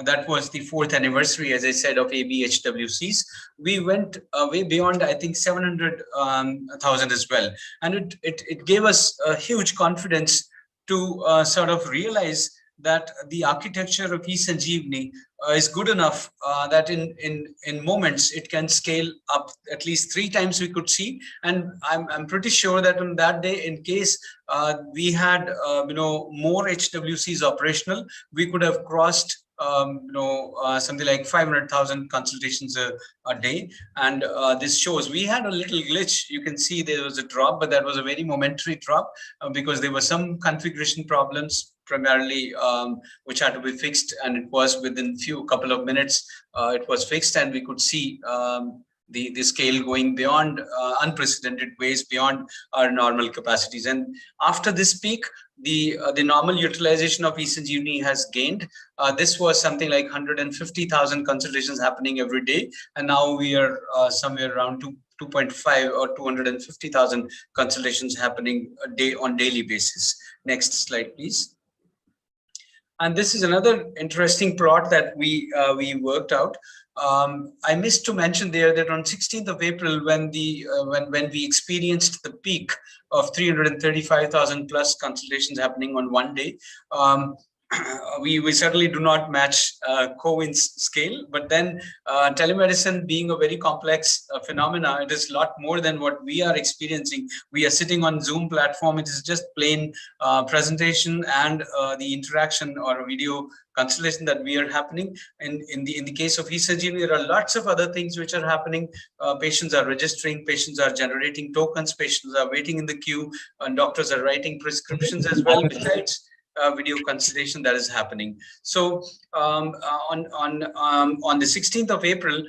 that was the 4th anniversary, as I said, of ABHWCs. We went way beyond, I think, 700,000 as well. And it gave us a huge confidence to sort of realize that the architecture of eSanjeevani is good enough that in moments it can scale up at least 3 times we could see. And I'm pretty sure that on that day, in case we had more HWCs operational, we could have crossed something like 500,000 consultations a day. And this shows we had a little glitch. You can see there was a drop, but that was a very momentary drop because there were some configuration problems primarily which had to be fixed, and it was within couple of minutes it was fixed, and we could see the scale going beyond unprecedented ways, beyond our normal capacities. And after this peak, the normal utilization of eSanjeevani has gained. This was something like 150,000 consultations happening every day, and now we are somewhere around 2.5 or 250,000 consultations happening on daily basis. Next slide, please. And this is another interesting plot that we worked out. I missed to mention there that on 16th of April, when we experienced the peak of 335,000 plus consultations happening on one day, we certainly do not match CoWIN's scale, but then telemedicine being a very complex phenomena, it is a lot more than what we are experiencing. We are sitting on Zoom platform. It is just plain presentation and the interaction or video consultation that we are happening. In the case of eSanjeevani, there are lots of other things which are happening. Patients are registering, patients are generating tokens, patients are waiting in the queue, and doctors are writing prescriptions as well, besides video consultation that is happening. So on the 16th of April,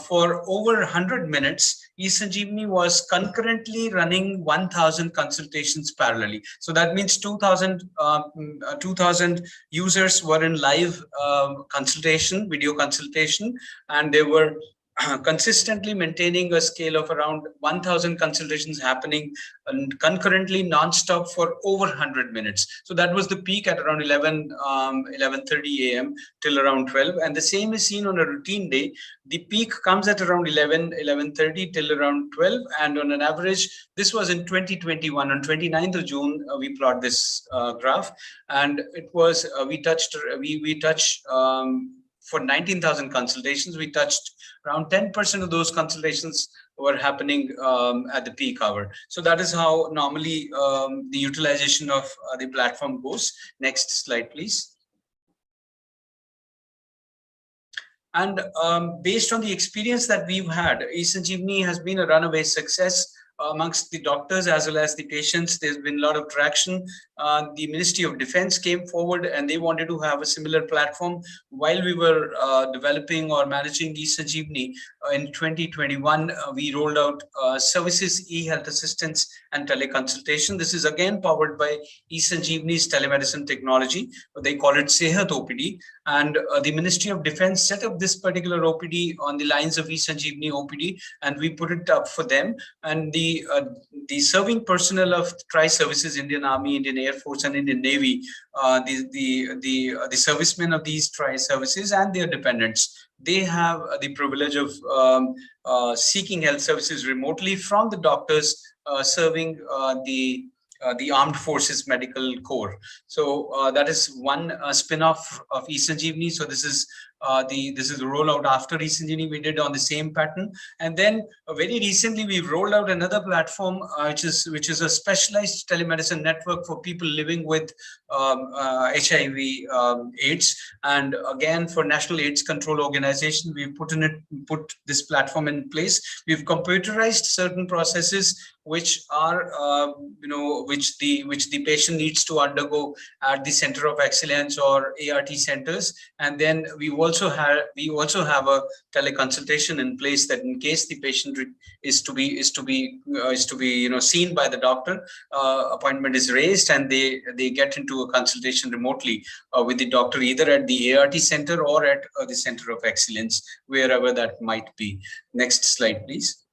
for over 100 minutes, eSanjeevani was concurrently running 1,000 consultations parallelly. So that means 2,000 users were in live consultation, video consultation, and they were consistently maintaining a scale of around 1,000 consultations happening and concurrently non-stop for over 100 minutes. So that was the peak at around 11:30 a.m. till around 12. And the same is seen on a routine day. The peak comes at around 11:30 till around 12. And on an average, this was in 2021. On 29th of June, we plot this graph. And it was, we touched for 19,000 consultations, we touched around 10% of those consultations were happening at the peak hour. So that is how normally the utilization of the platform goes. Next slide, please. And based on the experience that we've had, eSanjeevani has been a runaway success. amongst the doctors as well as the patients. There's been a lot of traction. The Ministry of Defense came forward and they wanted to have a similar platform. While we were developing or managing eSanjeevani in 2021, we rolled out services, e-health assistance and teleconsultation. This is again powered by eSanjeevani's telemedicine technology. They call it Sehat OPD. And the Ministry of Defense set up this particular OPD on the lines of eSanjeevani OPD, and we put it up for them. And the serving personnel of tri-services, Indian Army, Indian Air Force, and Indian Navy, the servicemen of these tri-services and their dependents, they have the privilege of seeking health services remotely from the doctors serving the Armed Forces Medical Corps. So that is one spin-off of eSanjeevani. So this is the rollout after eSanjeevani we did on the same pattern. And then very recently we've rolled out another platform which is a specialized telemedicine network for people living with HIV AIDS. And again, for National AIDS Control Organization, we've put this platform in place. We've computerized certain processes which are which the patient needs to undergo at the Center of Excellence or ART centers. And then we also have a teleconsultation in place, that in case the patient is to be seen by the doctor, appointment is raised and they get into a consultation remotely with the doctor, either at the ART center or at the Center of Excellence, wherever that might be. Next slide, please.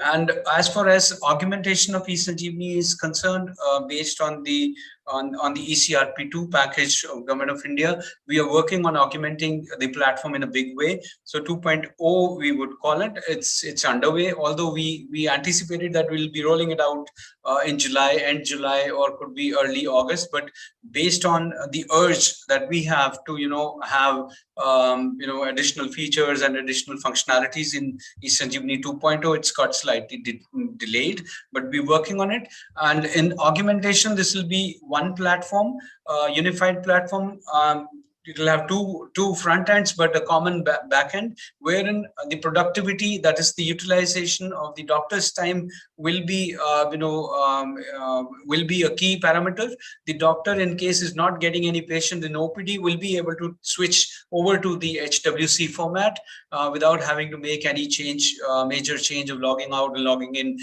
And as far as augmentation of eSanjeevani is concerned, based on the ECRP2 package of Government of India, we are working on augmenting the platform in a big way. So 2.0 we would call it. It's underway, although we anticipated that we'll be rolling it out in end July, or could be early August. But based on the urge that we have to have additional features and additional functionalities in eSanjeevani 2.0, it's got slightly delayed, but we're working on it. And in augmentation, this will be one platform, unified platform. It will have two front ends, but a common back end, wherein the productivity, that is the utilization of the doctor's time, will be a key parameter. The doctor, in case is not getting any patient in OPD, will be able to switch over to the HWC format without having to make any major change of logging out and logging in,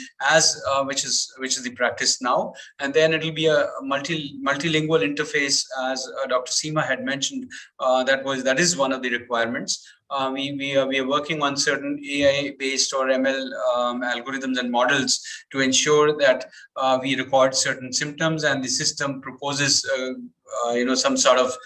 which is the practice now. And then it will be a multilingual interface, as Dr. Seema had mentioned. That is one of the requirements. We are working on certain AI-based or ML algorithms and models to ensure that we record certain symptoms, and the system proposes some sort of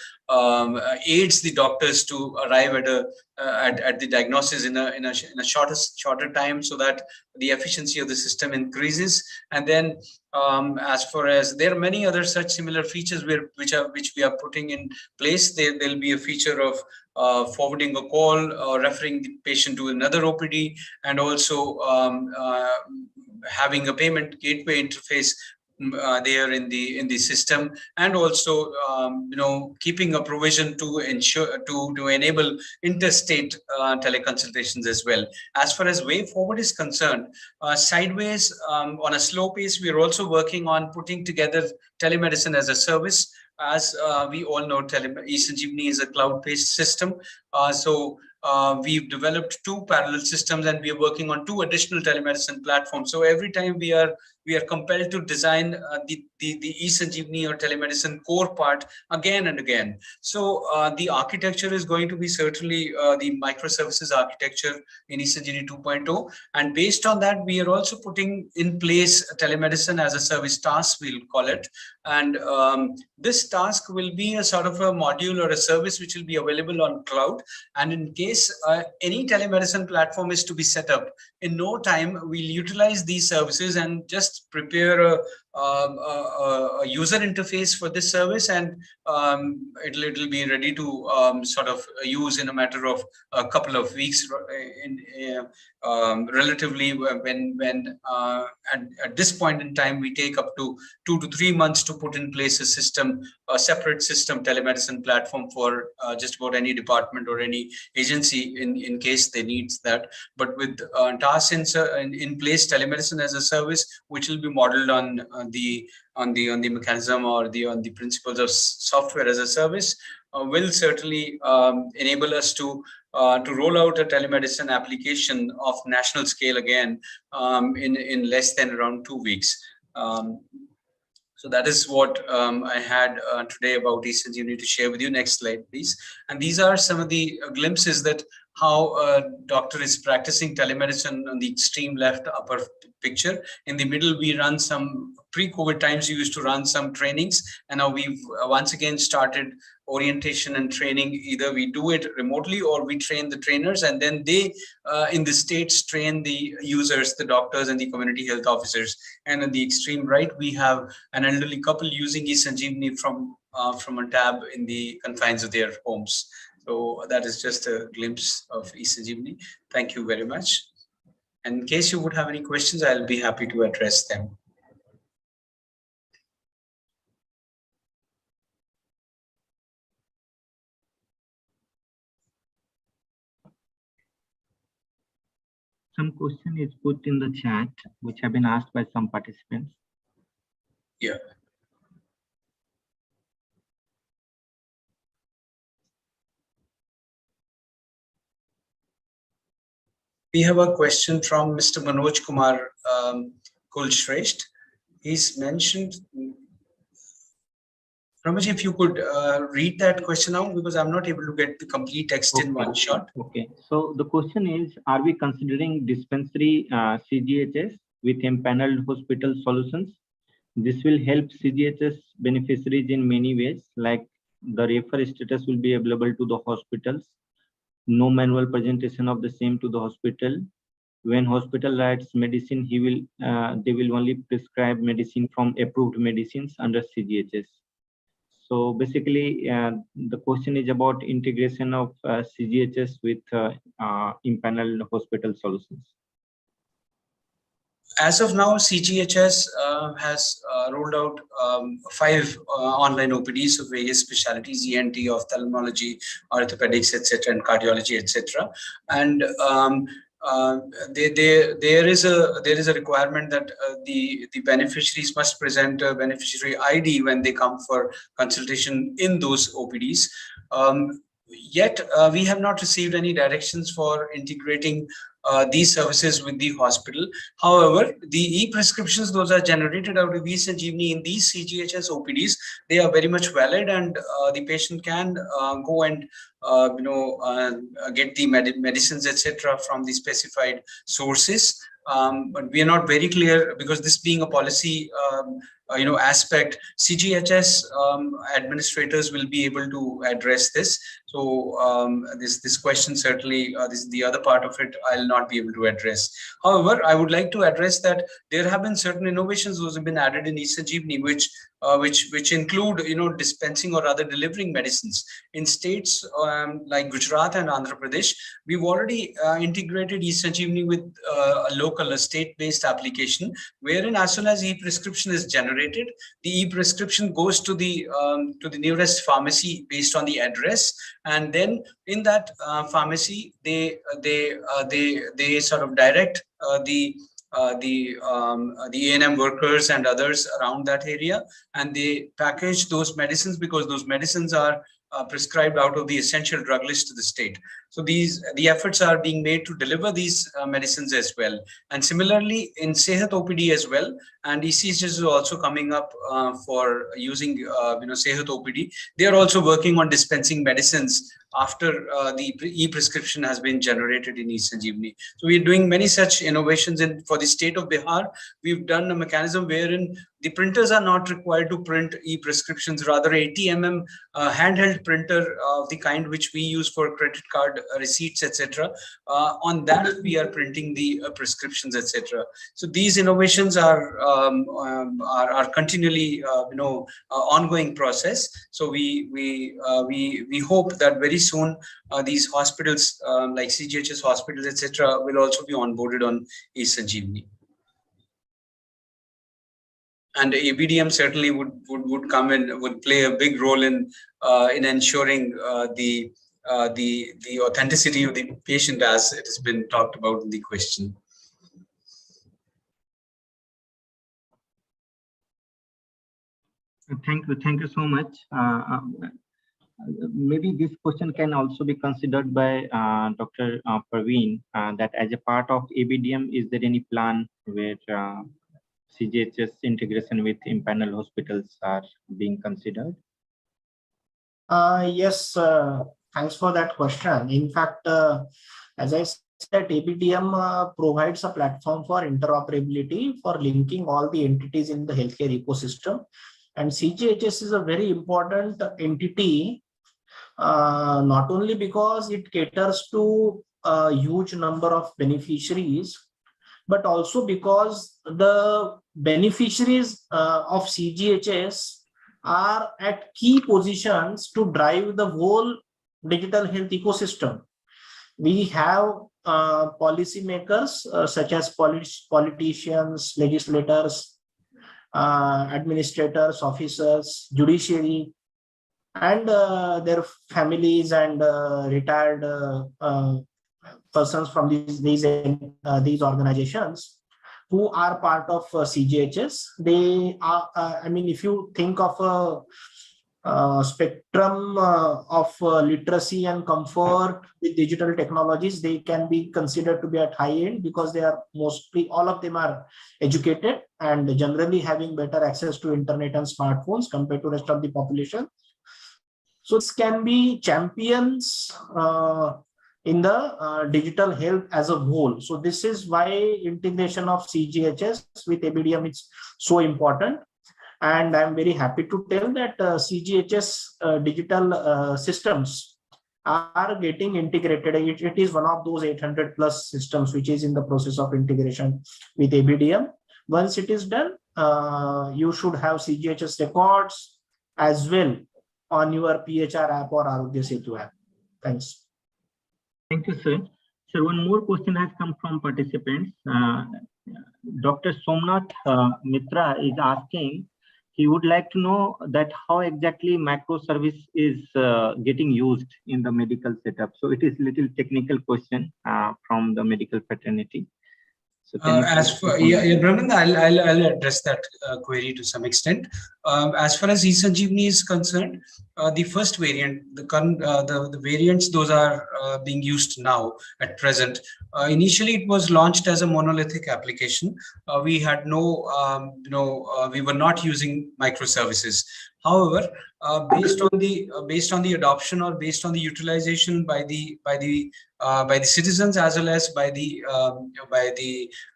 aids the doctors to arrive at the diagnosis in a shorter time, so that the efficiency of the system increases. And then as far as there are many other such similar features which we are putting in place, there'll be a feature of forwarding a call or referring the patient to another OPD, and also having a payment gateway interface there in the system, and also keeping a provision to ensure to enable interstate teleconsultations as well. As far as way forward is concerned, sideways on a slow pace, we are also working on putting together telemedicine as a service. As we all know, eSanjeevani is a cloud-based system. So we've developed two parallel systems, and we are working on two additional telemedicine platforms. So every time we are compelled to design the eSanjeevani or telemedicine core part again and again. So the architecture is going to be certainly the microservices architecture in eSanjeevani 2.0. And based on that, we are also putting in place telemedicine as a service task, we'll call it. And this task will be a sort of a module or a service which will be available on cloud. And in case any telemedicine platform is to be set up, in no time we'll utilize these services and just prepare a user interface for this service, and it'll be ready to sort of use in a matter of a couple of weeks, relatively when at this point in time we take up to 2 to 3 months to put in place a system a separate system, telemedicine platform for just about any department or any agency in case they need that. But with tasks in place, telemedicine as a service, which will be modeled on the mechanism or on the principles of software as a service, will certainly enable us to roll out a telemedicine application of national scale again in less than around 2 weeks. So that is what I had today about eSanjeevani to share with you. Next slide, please. And these are some of the glimpses that how a doctor is practicing telemedicine on the extreme left upper picture. In the middle, we run some pre-COVID times. We used to run some trainings, and now we've once again started orientation and training. Either we do it remotely or we train the trainers, and then they in the states train the users, the doctors and the community health officers. And on the extreme right, we have an elderly couple using eSanjeevani from a tab in the confines of their homes. So that is just a glimpse of eSanjeevani. Thank you very much. And in case you would have any questions, I'll be happy to address them. Some question is put in the chat, which have been asked by some participants. Yeah. We have a question from Mr. Manoj Kumar Kulshresht. He's mentioned, Ramaji, if you could read that question out, because I'm not able to get the complete text in one shot. Okay, so the question is, are we considering dispensary CGHS with empaneled hospital solutions? This will help CGHS beneficiaries in many ways, like the refer status will be available to the hospitals, no manual presentation of the same to the hospital. When hospital writes medicine, they will only prescribe medicine from approved medicines under CGHS. So basically, the question is about integration of CGHS with empaneled hospital solutions. As of now, CGHS has rolled out 5 online OPDs of various specialties: ENT, ophthalmology, orthopedics, etc., and cardiology, etc. And there is a requirement that the beneficiaries must present a beneficiary ID when they come for consultation in those OPDs. Yet we have not received any directions for integrating these services with the hospital. However, the e-prescriptions, those are generated out of eSanjeevani in these CGHS OPDs. They are very much valid, and the patient can go and get the medicines, etc., from the specified sources. But we are not very clear, because this being a policy aspect, CGHS administrators will be able to address this. So this question certainly, this is the other part of it, I'll not be able to address. However, I would like to address that there have been certain innovations those have been added in eSanjeevani, which include dispensing or rather delivering medicines in states like Gujarat and Andhra Pradesh. We've already integrated eSanjeevani with a state-based application, wherein as soon as e-prescription is generated, the e-prescription goes to the nearest pharmacy based on the address, and then in that pharmacy they sort of direct the A&M workers and others around that area, and they package those medicines, because those medicines are prescribed out of the essential drug list to the state. So the efforts are being made to deliver these medicines as well. And similarly in Sehat OPD as well, and ECHS is also coming up for using Sehat OPD. They are also working on dispensing medicines after the e-prescription has been generated in eSanjeevani. So we are doing many such innovations. For the state of Bihar, we've done a mechanism wherein the printers are not required to print e-prescriptions, rather 80 mm handheld printer of the kind which we use for credit card receipts, etc. On that we are printing the prescriptions, etc. So these innovations are continually ongoing process. So we hope that very soon these hospitals like CGHS hospitals, etc., will also be onboarded on eSanjeevani. And ABDM certainly would come in, would play a big role in ensuring the authenticity of the patient, as it has been talked about in the question. Thank you so much. Maybe this question can also be considered by Dr. Praveen, that as a part of ABDM, is there any plan where CGHS integration with impaneled hospitals are being considered? Yes, thanks for that question. In fact, as I said, ABDM provides a platform for interoperability for linking all the entities in the healthcare ecosystem. And CGHS is a very important entity, not only because it caters to a huge number of beneficiaries, but also because the beneficiaries of CGHS are at key positions to drive the whole digital health ecosystem. We have policymakers such as politicians, legislators, administrators, officers, judiciary, and their families and retired persons from these organizations who are part of CGHS. They are, I mean, if you think of a spectrum of literacy and comfort with digital technologies, they can be considered to be at high end because they are mostly, all of them are educated and generally having better access to internet and smartphones compared to rest of the population. So this can be champions in the digital health as a whole. So this is why integration of CGHS with ABDM is so important. And I'm very happy to tell that CGHS digital systems are getting integrated. It is one of those 800 plus systems which is in the process of integration with ABDM. Once it is done, you should have CGHS records as well on your PHR app or Aarogya Setu app. Thanks. Thank you, sir. Sir, one more question has come from participants. Dr. Somnath Mitra is asking, he would like to know that how exactly microservice is getting used in the medical setup. So it is a little technical question from the medical fraternity. So as for Brahman, I'll address that query to some extent. As far as eSanjeevani is concerned, the first variant, the variants, those are being used now at present. Initially, it was launched as a monolithic application. We had we were not using microservices. However, based on the adoption or based on the utilization by the citizens as well as by the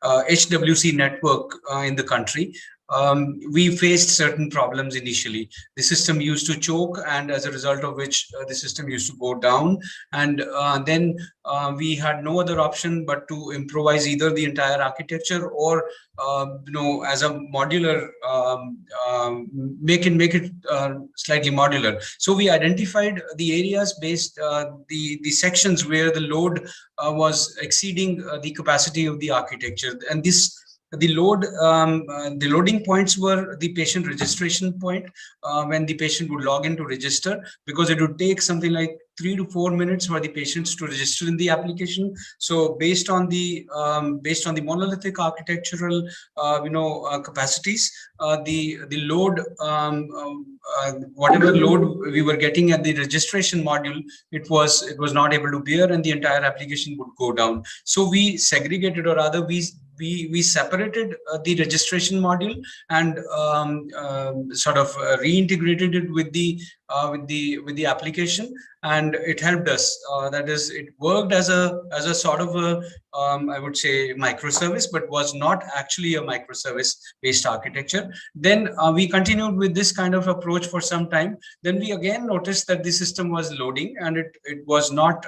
HWC network in the country, we faced certain problems initially. The system used to choke, and as a result of which the system used to go down. And then we had no other option but to improvise either the entire architecture or as a modular, make it slightly modular. So we identified the areas based the sections where the load was exceeding the capacity of the architecture, and the loading points were the patient registration point when the patient would log in to register, because it would take something like 3 to 4 minutes for the patients to register in the application. So based on the monolithic architectural capacities, the load, whatever load we were getting at the registration module, it was not able to bear, and the entire application would go down. So we segregated, or rather we separated the registration module and sort of reintegrated it with the application, and it helped us. That is, it worked as a sort of a I would say microservice, but was not actually a microservice based architecture. Then we continued with this kind of approach for some time. Then we again noticed that the system was loading, and it was not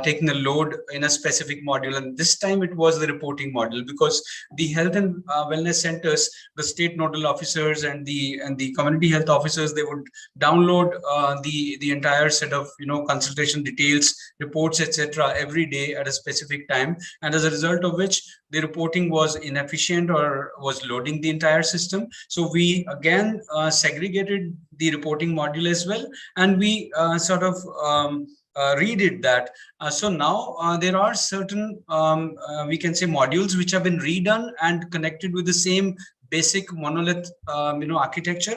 taking a load in a specific module. And this time it was the reporting module, because the health and wellness centers, the state nodal officers and the community health officers, they would download the entire set of consultation details, reports, etc. every day at a specific specific time, and as a result of which the reporting was inefficient or was loading the entire system. So we again segregated the reporting module as well, and we sort of redid that. So now there are certain, we can say, modules which have been redone and connected with the same basic monolith architecture.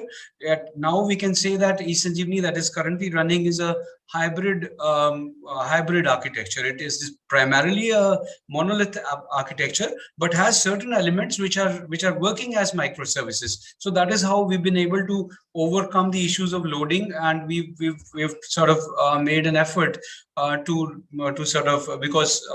Now we can say that eSanjeevani that is currently running is a hybrid architecture. It is primarily a monolith architecture, but has certain elements which are working as microservices. So that is how we've been able to overcome the issues of loading, and we've sort of made an effort to sort of, because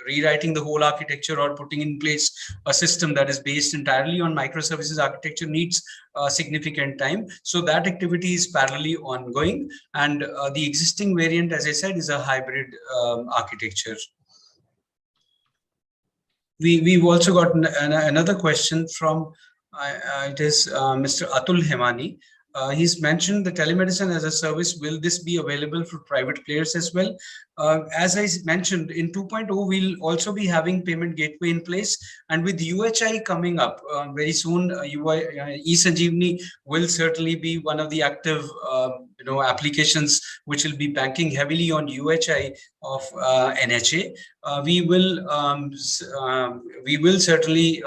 rewriting the whole architecture or putting in place a system that is based entirely on microservices architecture needs significant time. So that activity is parallelly ongoing, and the existing variant, as I said, is a hybrid architecture. We've also got another question from it is Mr. Atul Hemani. He's mentioned the telemedicine as a service. Will this be available for private players as well? As I mentioned, in 2.0, we'll also be having payment gateway in place. And with UHI coming up very soon, eSanjeevani will certainly be one of the active applications which will be banking heavily on UHI of NHA. We will certainly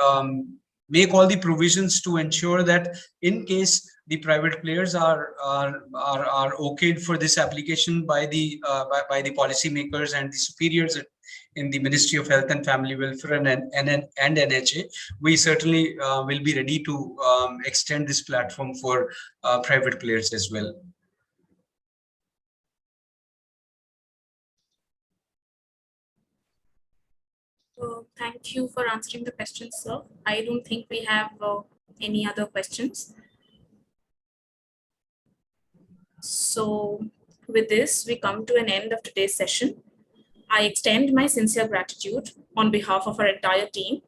make all the provisions to ensure that in case the private players are okayed for this application by the policymakers and the superiors in the Ministry of Health and Family Welfare and NHA, we certainly will be ready to extend this platform for private players as well. Thank you for answering the question, sir. I don't think we have any other questions. So with this, we come to an end of today's session. I extend my sincere gratitude on behalf of our entire team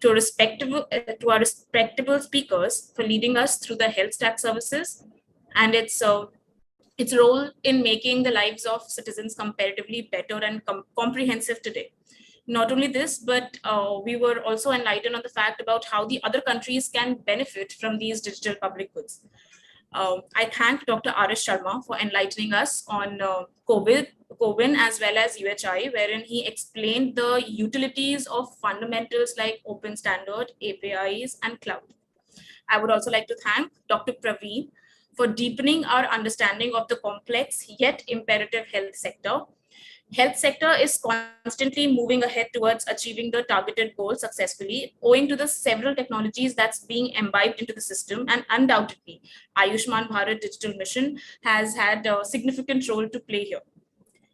to our respectable speakers for leading us through the health stack services and its role in making the lives of citizens comparatively better and comprehensive today. Not only this, but we were also enlightened on the fact about how the other countries can benefit from these digital public goods. I thank Dr. R.S. Sharma for enlightening us on CoWIN as well as UHI, wherein he explained the utilities of fundamentals like open standard, APIs, and cloud. I would also like to thank Dr. Praveen for deepening our understanding of the complex yet imperative health sector. Health sector is constantly moving ahead towards achieving the targeted goals successfully, owing to the several technologies that's being imbibed into the system, and undoubtedly, Ayushman Bharat digital mission has had a significant role to play here.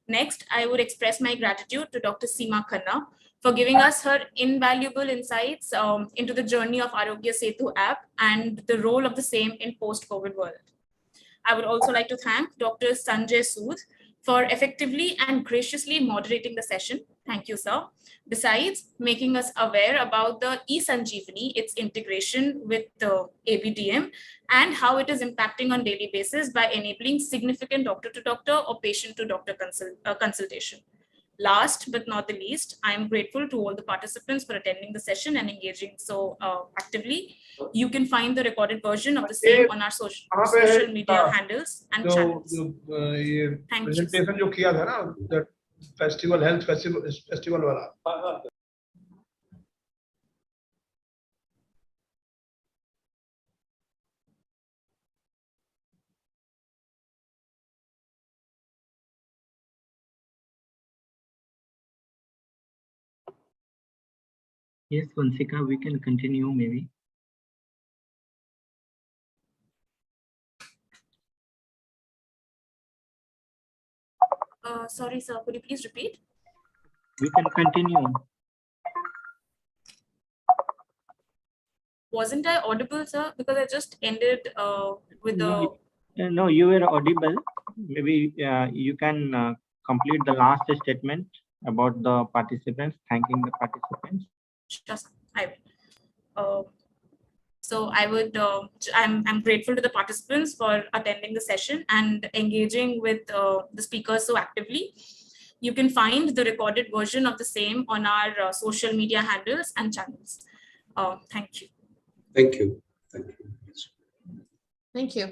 Next, I would express my gratitude to Dr. Seema Khanna for giving us her invaluable insights into the journey of Aarogya Setu app and the role of the same in post-COVID world. I would also like to thank Dr. Sanjay Sood for effectively and graciously moderating the session. Thank you, sir. Besides making us aware about the eSanjeevani, its integration with the ABDM, and how it is impacting on daily basis by enabling significant doctor-to-doctor or patient-to-doctor consultation. Last but not the least, I am grateful to all the participants for attending the session and engaging so actively. You can find the recorded version of the same on our social media handles and channels. Thank you. Presentation जो किया था ना, that festival, health festival वाला. Yes, Vansika, we can continue maybe. Sorry, sir, could you please repeat? We can continue. Wasn't I audible, sir? Because I just ended with the... No, you were audible. Maybe you can complete the last statement about the participants, thanking the participants. Sure, I will. So I would, I'm grateful to the participants for attending the session and engaging with the speakers so actively. You can find the recorded version of the same on our social media handles and channels. Thank you. Thank you. Thank you. Thank you.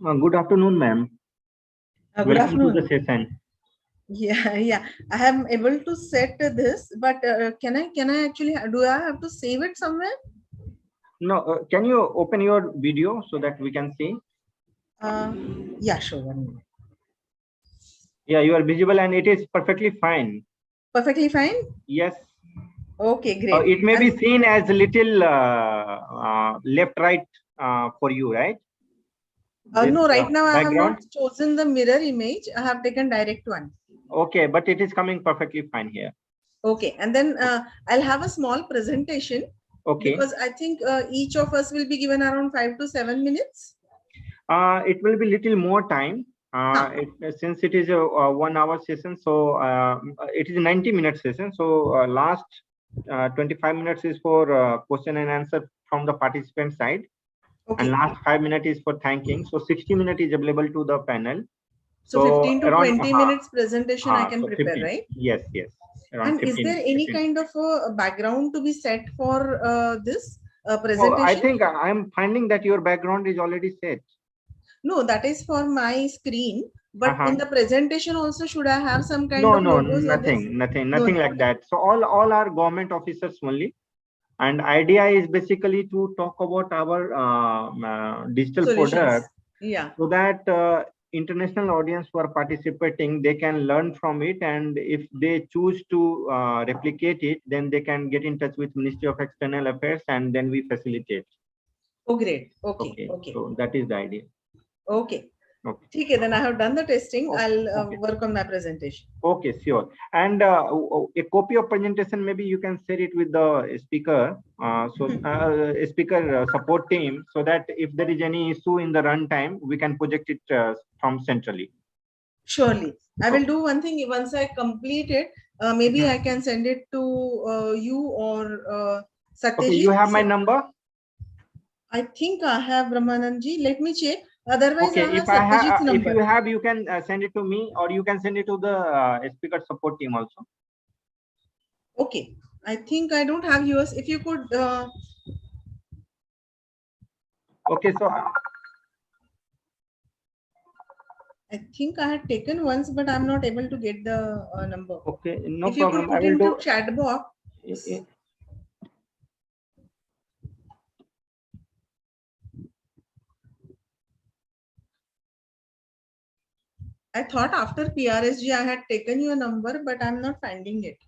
Good afternoon, ma'am. Good Welcome afternoon. to the session. Yeah. I am able to set this, but can I actually, do I have to save it somewhere? No, can you open your video so that we can see? Yeah, sure. 1 minute. Yeah, you are visible and it is perfectly fine. Perfectly fine? Yes. Okay, great. It may be seen as a little left-right for you, right? No, right now I have background? not chosen the mirror image. I have taken direct one. Okay, but it is coming perfectly fine here. Okay, and then I'll have a small presentation. Okay. Because I think each of us will be given around 5 to 7 minutes. It will be little more time. Since it is a 1 hour session, so it is a 90-minute session. So last 25 minutes is for question and answer from the participant side. Okay. And last 5 minutes is for thanking. So 60 minutes is available to the panel. So 15 to 20 minutes presentation I can prepare, 15, right? Yes. And 15, is there any 15. kind of a background to be set for this presentation? Oh, I think I'm finding that your background is already set. No, that is for my screen. But in the presentation also, should I have some kind of logos? Nothing like that. So all are government officers only. And idea is basically to talk about our digital solutions. Product. Yeah. So that international audience who are participating, they can learn from it. And if they choose to replicate it, then they can get in touch with Ministry of External Affairs and then we facilitate. Oh, great. Okay. So that is the idea. Okay. Okay, then I have done the testing. Okay. I'll work on my presentation. Okay, sure. And a copy of presentation, maybe you can share it with the speaker, speaker support team, so that if there is any issue in the runtime, we can project it from centrally. Surely. I will do one thing. Once I complete it, maybe I can send it to you or Satyajit. Okay, you have my number? I think I have Ramananji. Let me check. Otherwise, okay, I have if you have, you can send it to me, or you can send it to the speaker support team also. Okay, I think I don't have yours. If you could. Okay, so I think I had taken once, but I'm not able to get the number. Okay, no if you problem. Could put into chat box. I thought after PRSG I had taken your number, but I'm not finding it.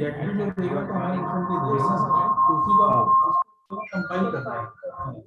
Directly जो देगा तो हमारे इसमें दे देगा तो उसी को आप कंपाइल करना है।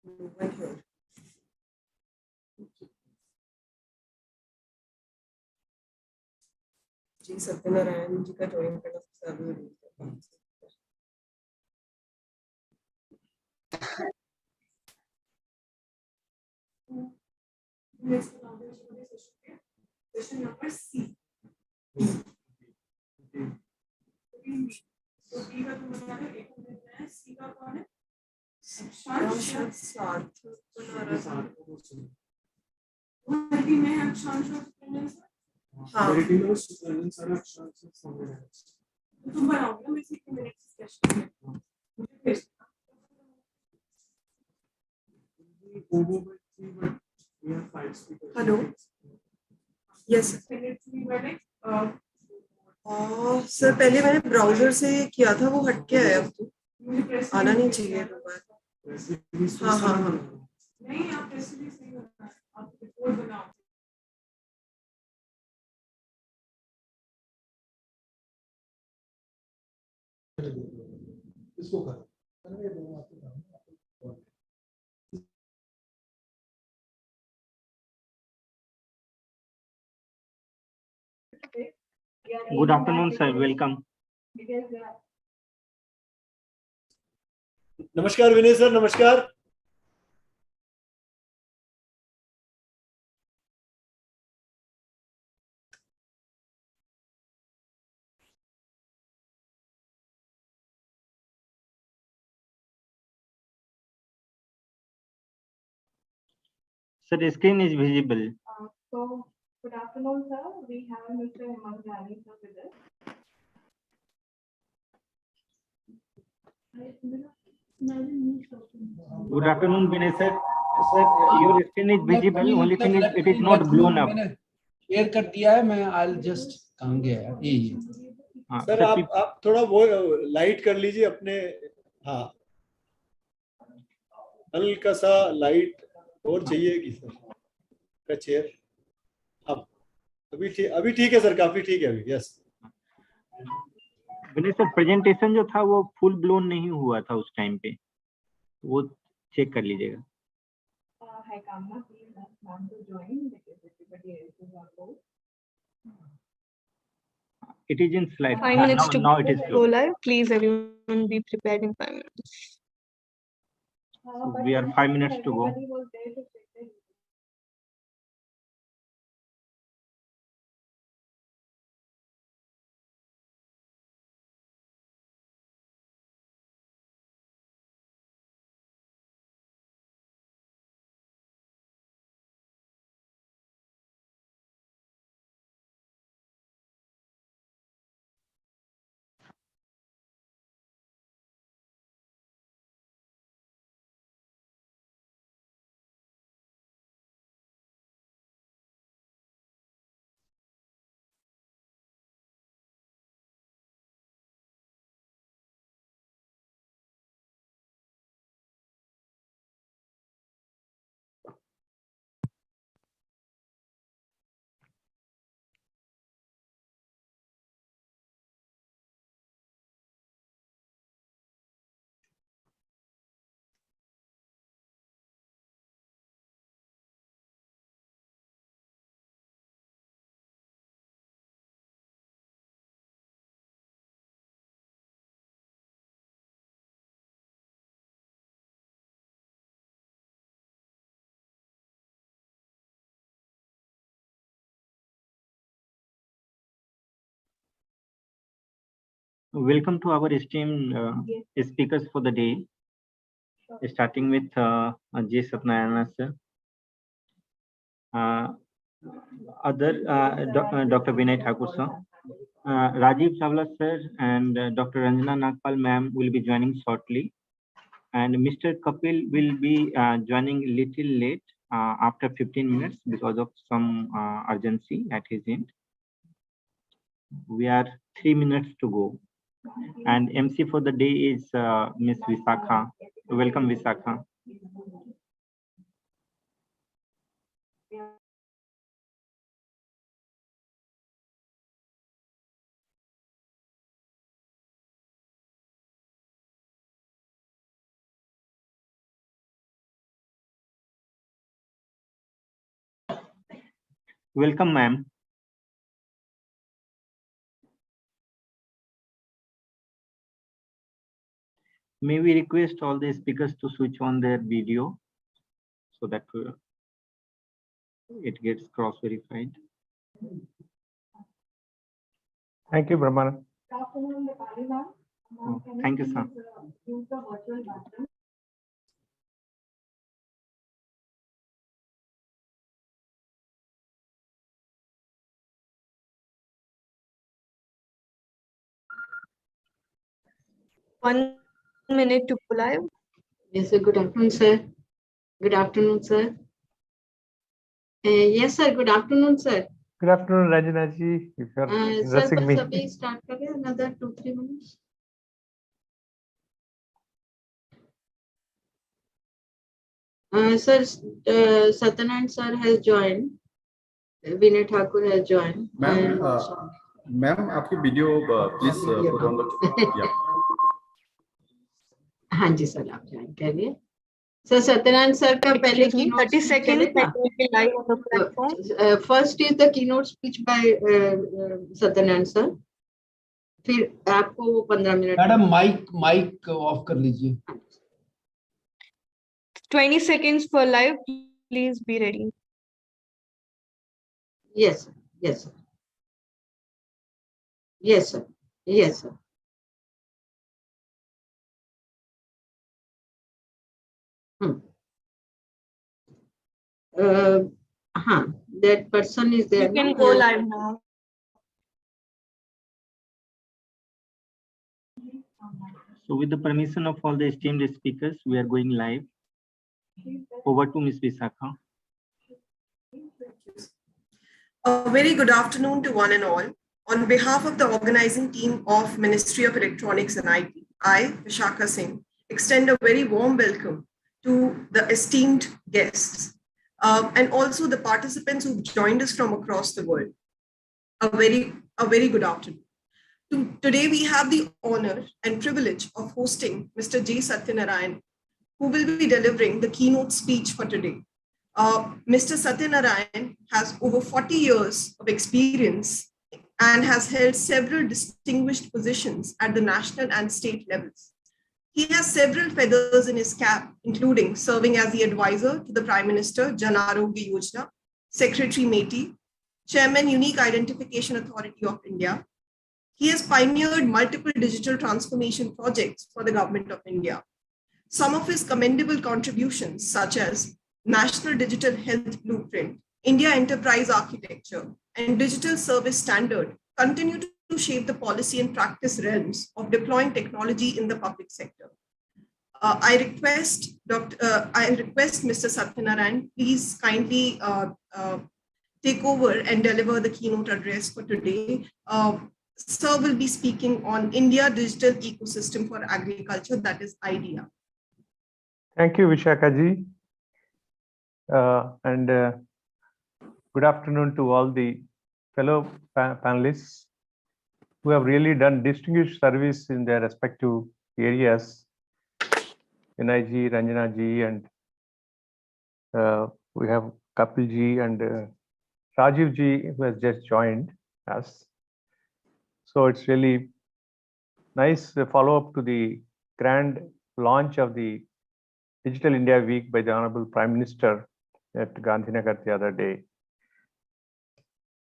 No one here. जी सत्यनारायण जी का ज्वाइन करना सबसे जरूरी है। Question number C. तो B का तुम बता दो, एक को देना है, C का कौन है? साथ में अक्षांश हाँ तुम बनाओगे ना, मैं सीख मेरे डिस्कशन हेलो यस सर पहले मैंने ब्राउजर से किया था, वो हट के आया, अब तो आना नहीं चाहिए दोबारा। हाँ हाँ हाँ नहीं, आप रेसिपी सही होता है, आप रिपोर्ट बनाओ। इसको कर Good afternoon, sir. Welcome. नमस्कार विनय सर, नमस्कार। Sir, the screen is visible. So, good afternoon, sir. We have Mr. Hemant sir with us. Good afternoon, Vinay sir. Sir, your screen is visible. Only thing is, it is not blown up. Share कर दिया है, मैं I'll just कहाँ गया है ये sir आप थोड़ा वो लाइट कर लीजिए अपने, हाँ हल्का सा लाइट और चाहिएगी सर का चेयर। अब अभी ठीक है सर, काफी ठीक है अभी। यस विनय सर, प्रेजेंटेशन जो था वो फुल ब्लोन नहीं हुआ था उस टाइम पे, वो चेक कर लीजिएगा। Hi Kamna, please want to join because everybody else is on board. It is in slide. 5 minutes to now it is go live. Please everyone be prepared in 5 minutes. We are 5 minutes to go. Everybody was there to check the Welcome to our esteemed speakers for the day, starting with J. Satyanarayana sir, Dr. Vinay Thakur sir, Rajiv Chawla sir, and Dr. Ranjana Nagpal ma'am will be joining shortly, and Mr. Kapil will be joining little late after 15 minutes because of some urgency at his end. We are 3 minutes to go. And MC for the day is Miss Visakha. Welcome, Visakha. Welcome, ma'am. May we request all the speakers to switch on their video so that it gets cross-verified. Thank you, Brahmana. Good afternoon, Nepali ma'am. Thank you, sir. Use the virtual button. One minute to go live. Yes, sir. Good afternoon, sir. Good afternoon, sir. Yes, sir. Good afternoon, sir. Good afternoon, Ranjana ji. If you're Sir, addressing बस me. अभी start करें another 2-3 minutes. Sir, Satyanarayana sir has joined. Vinay Thakur has joined. Ma'am, आपकी video please put on the yeah. हाँ जी sir, आप join करिए. Sir Satyanarayan sir का पहले Excuse me, 30 seconds that will be live on the platform. First is the keynote speech bye Satyanarayan sir. फिर आपको वो 15 minute. Madam mic off कर लीजिए. 20 seconds for live. Please be ready. Yes, sir. Yes, sir. Yes, sir. Yes, sir. That person is there. You can go live now. So with the permission of all the esteemed speakers, we are going live. Over to Ms. Visakha. A very good afternoon to one and all. On behalf of the organizing team of Ministry of Electronics and IT, I, Vishakha Singh, extend a very warm welcome to the esteemed guests and also the participants who've joined us from across the world. A very good afternoon. Today we have the honor and privilege of hosting Mr. J. Satyanarayan, who will be delivering the keynote speech for today. Mr. Satyanarayan has over 40 years of experience and has held several distinguished positions at the national and state levels. He has several feathers in his cap, including serving as the advisor to the Prime Minister, Jan Aarogya Yojana, Secretary MeitY, Chairman Unique Identification Authority of India. He has pioneered multiple digital transformation projects for the Government of India. Some of his commendable contributions, such as National Digital Health Blueprint, India Enterprise Architecture, and Digital Service Standard, continue to shape the policy and practice realms of deploying technology in the public sector. I request Mr. Satyanarayan, please kindly take over and deliver the keynote address for today. Sir will be speaking on India Digital Ecosystem for Agriculture, that is IDEA. Thank you, Vishakha ji. Good afternoon to all the fellow panelists who have really done distinguished service in their respective areas. Vinay ji, Ranjana ji, and we have Kapil ji and Rajiv ji, who has just joined us. So it's really nice follow-up to the grand launch of the Digital India Week by the Honorable Prime Minister at Gandhinagar the other day.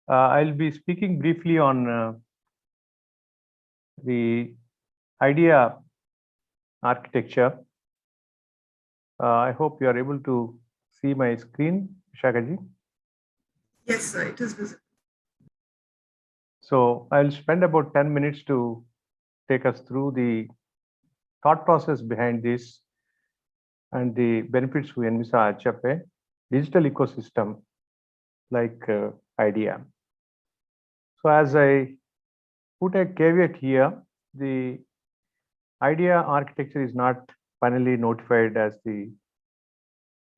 I'll be speaking briefly on the IDEA architecture. I hope you are able to see my screen, Vishakha ji. Yes, sir, it is visible. So I'll spend about 10 minutes to take us through the thought process behind this and the benefits we envisage of a digital ecosystem like IDEA. So as I put a caveat here, the IDEA architecture is not finally notified as the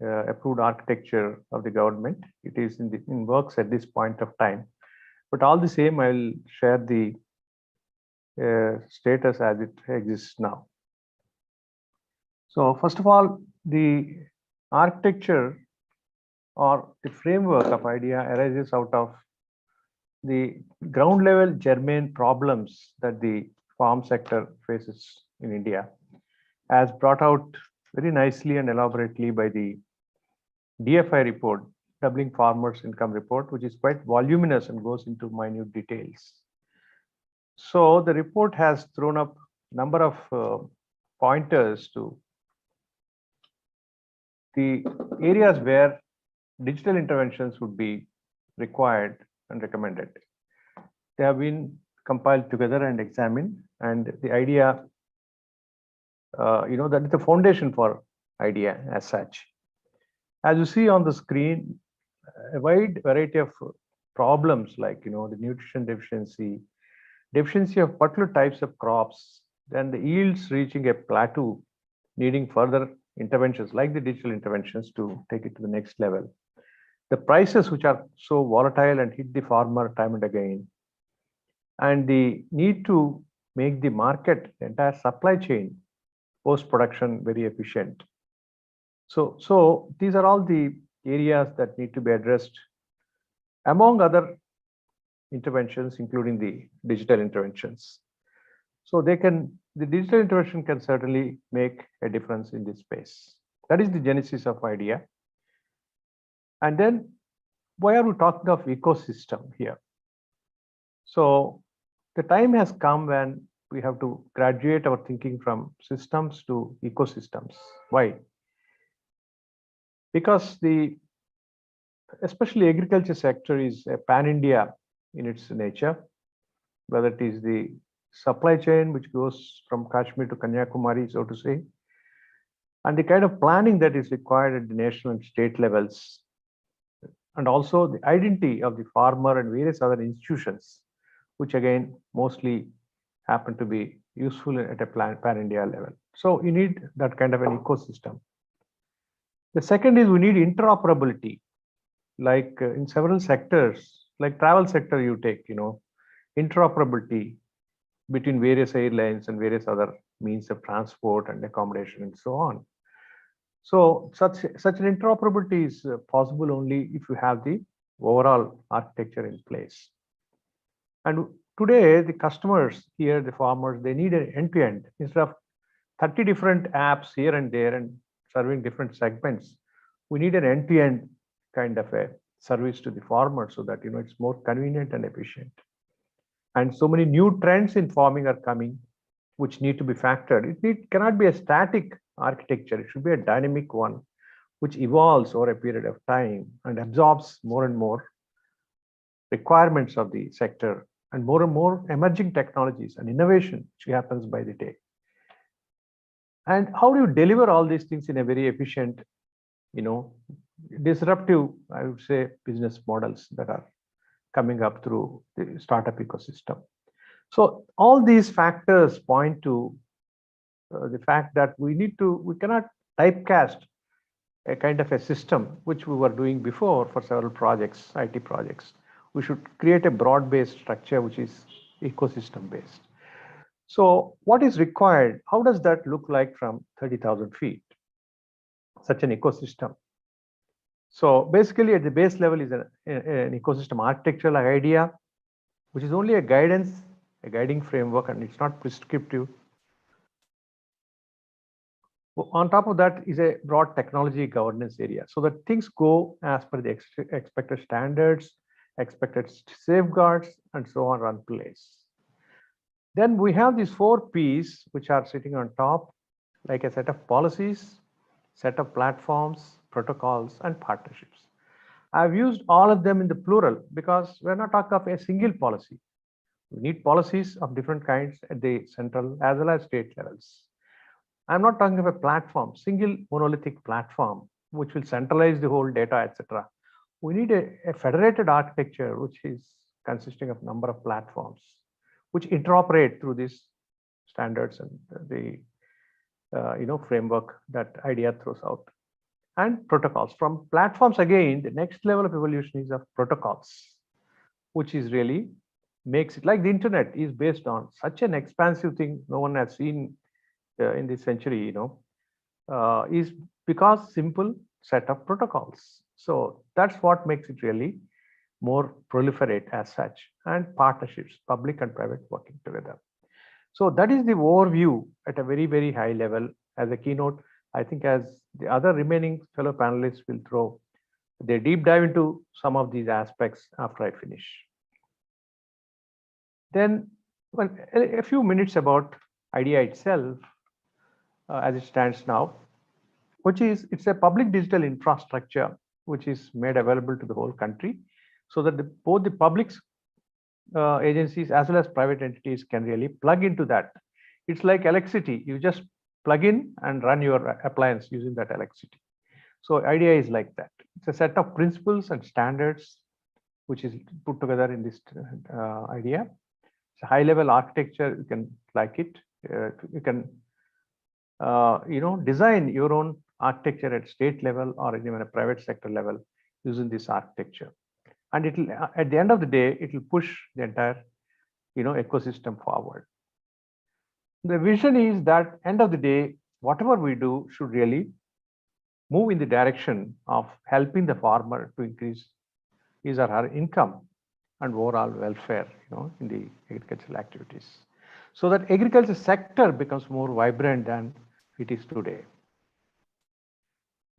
approved architecture of the government. It is in works at this point of time. But all the same, I will share the status as it exists now. So first of all, the architecture or the framework of IDEA arises out of the ground level germane problems that the farm sector faces in India, as brought out very nicely and elaborately by the DFI report, Doubling Farmers' Income Report, which is quite voluminous and goes into minute details. So the report has thrown up a number of pointers to the areas where digital interventions would be required and recommended. They have been compiled together and examined, and the idea, that is the foundation for IDEA as such. As you see on the screen, a wide variety of problems like the nutrition deficiency of particular types of crops, then the yields reaching a plateau, needing further interventions like the digital interventions to take it to the next level. The prices which are so volatile and hit the farmer time and again, and the need to make the market, the entire supply chain, post-production very efficient. So these are all the areas that need to be addressed, among other interventions, including the digital interventions. So the digital intervention can certainly make a difference in this space. That is the genesis of IDEA. And then why are we talking of ecosystem here? So the time has come when we have to graduate our thinking from systems to ecosystems. Why? Because especially agriculture sector is a pan-India in its nature, whether it is the supply chain which goes from Kashmir to Kanyakumari, so to say, and the kind of planning that is required at the national and state levels, and also the identity of the farmer and various other institutions, which again mostly happen to be useful at a pan-India level. So you need that kind of an ecosystem. The second is we need interoperability, like in several sectors, like travel sector you take, interoperability between various airlines and various other means of transport and accommodation and so on. So such an interoperability is possible only if you have the overall architecture in place. And today the customers here, the farmers, they need an end-to-end. Instead of 30 different apps here and there and serving different segments, we need an end-to-end kind of a service to the farmer so that it's more convenient and efficient. And so many new trends in farming are coming, which need to be factored. It cannot be a static architecture. It should be a dynamic one, which evolves over a period of time and absorbs more and more requirements of the sector and more emerging technologies and innovation, which happens by the day. And how do you deliver all these things in a very efficient, disruptive, I would say, business models that are coming up through the startup ecosystem? So all these factors point to the fact that we cannot typecast a kind of a system which we were doing before for several projects, IT projects. We should create a broad-based structure which is ecosystem-based. So what is required? How does that look like from 30,000 feet? Such an ecosystem. So basically at the base level is an ecosystem architectural idea, which is only a guiding framework, and it's not prescriptive. On top of that is a broad technology governance area, so that things go as per the expected standards, expected safeguards, and so on run place. Then we have these 4 P's which are sitting on top, like a set of policies, set of platforms, protocols, and partnerships. I've used all of them in the plural because we're not talking of a single policy. We need policies of different kinds at the central as well as state levels. I'm not talking of a platform, single monolithic platform, which will centralize the whole data, etc. We need a federated architecture, which is consisting of number of platforms, which interoperate through these standards and the framework that IDEA throws out. And protocols. From platforms, again, the next level of evolution is of protocols, which is really makes it like the internet is based on such an expansive thing no one has seen in this century, is because simple set of protocols. So that's what makes it really more proliferate as such, and partnerships, public and private working together. So that is the overview at a very, very high level as a keynote. I think as the other remaining fellow panelists will throw their deep dive into some of these aspects after I finish. Then a few minutes about IDEA itself as it stands now, which is it's a public digital infrastructure which is made available to the whole country, so that both the public agencies as well as private entities can really plug into that. It's like electricity. You just plug in and run your appliance using that electricity. So IDEA is like that. It's a set of principles and standards which is put together in this IDEA. It's a high-level architecture. You can like it. You can design your own architecture at state level or even a private sector level using this architecture. And it will, at the end of the day, it will push the entire ecosystem forward. The vision is that end of the day, whatever we do should really move in the direction of helping the farmer to increase his or her income and overall welfare in the agricultural activities, so that agriculture sector becomes more vibrant than it is today.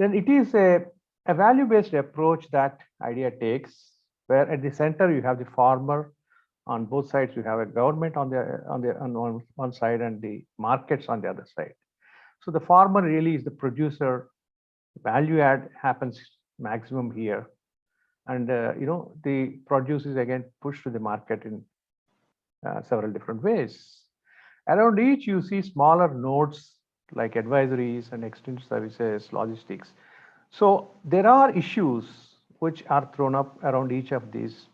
Then it is a value-based approach that IDEA takes, where at the center you have the farmer, on both sides you have a government on one side and the markets on the other side. So the farmer really is the producer. Value add happens maximum here, and the produce is again pushed to the market in several different ways. Around each you see smaller nodes like advisories and extended services, logistics. So there are issues which are thrown up around each of these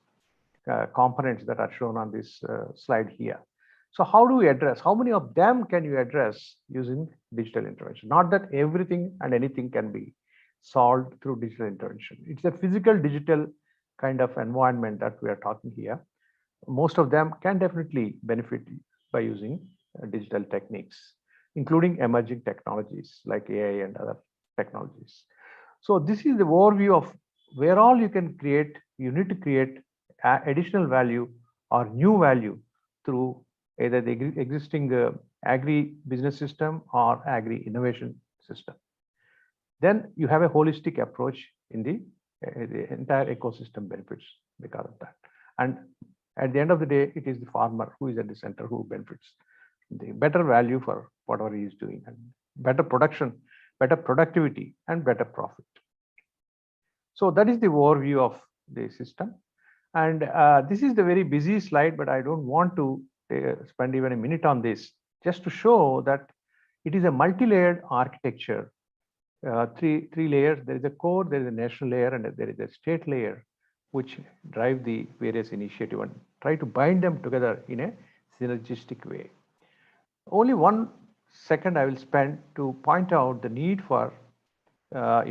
components that are shown on this slide here. So how do we address? How many of them can you address using digital intervention? Not that everything and anything can be solved through digital intervention. It's a physical digital kind of environment that we are talking here. Most of them can definitely benefit by using digital techniques, including emerging technologies like AI and other technologies. So this is the overview of where all you can create, you need to create additional value or new value through either the existing agri-business system or agri-innovation system. Then you have a holistic approach in the entire ecosystem benefits because of that. And at the end of the day, it is the farmer who is at the center who benefits the better value for whatever he is doing, and better production, better productivity, and better profit. So that is the overview of the system. And this is the very busy slide, but I don't want to spend even a minute on this, just to show that it is a multi-layered architecture. Three layers. There is a core, there is a national layer, and there is a state layer, which drive the various initiatives and try to bind them together in a synergistic way. Only 1 second I will spend to point out the need for a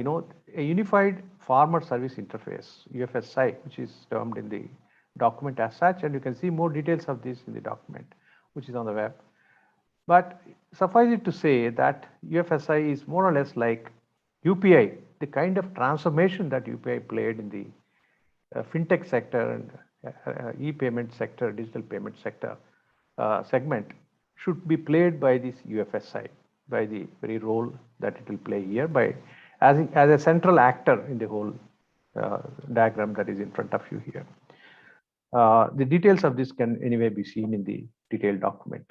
unified farmer service interface, UFSI, which is termed in the document as such, and you can see more details of this in the document, which is on the web. But suffice it to say that UFSI is more or less like UPI, the kind of transformation that UPI played in the fintech sector and e-payment sector, digital payment sector segment should be played by this UFSI, by the very role that it will play here by as a central actor in the whole diagram that is in front of you here. The details of this can anyway be seen in the detailed document.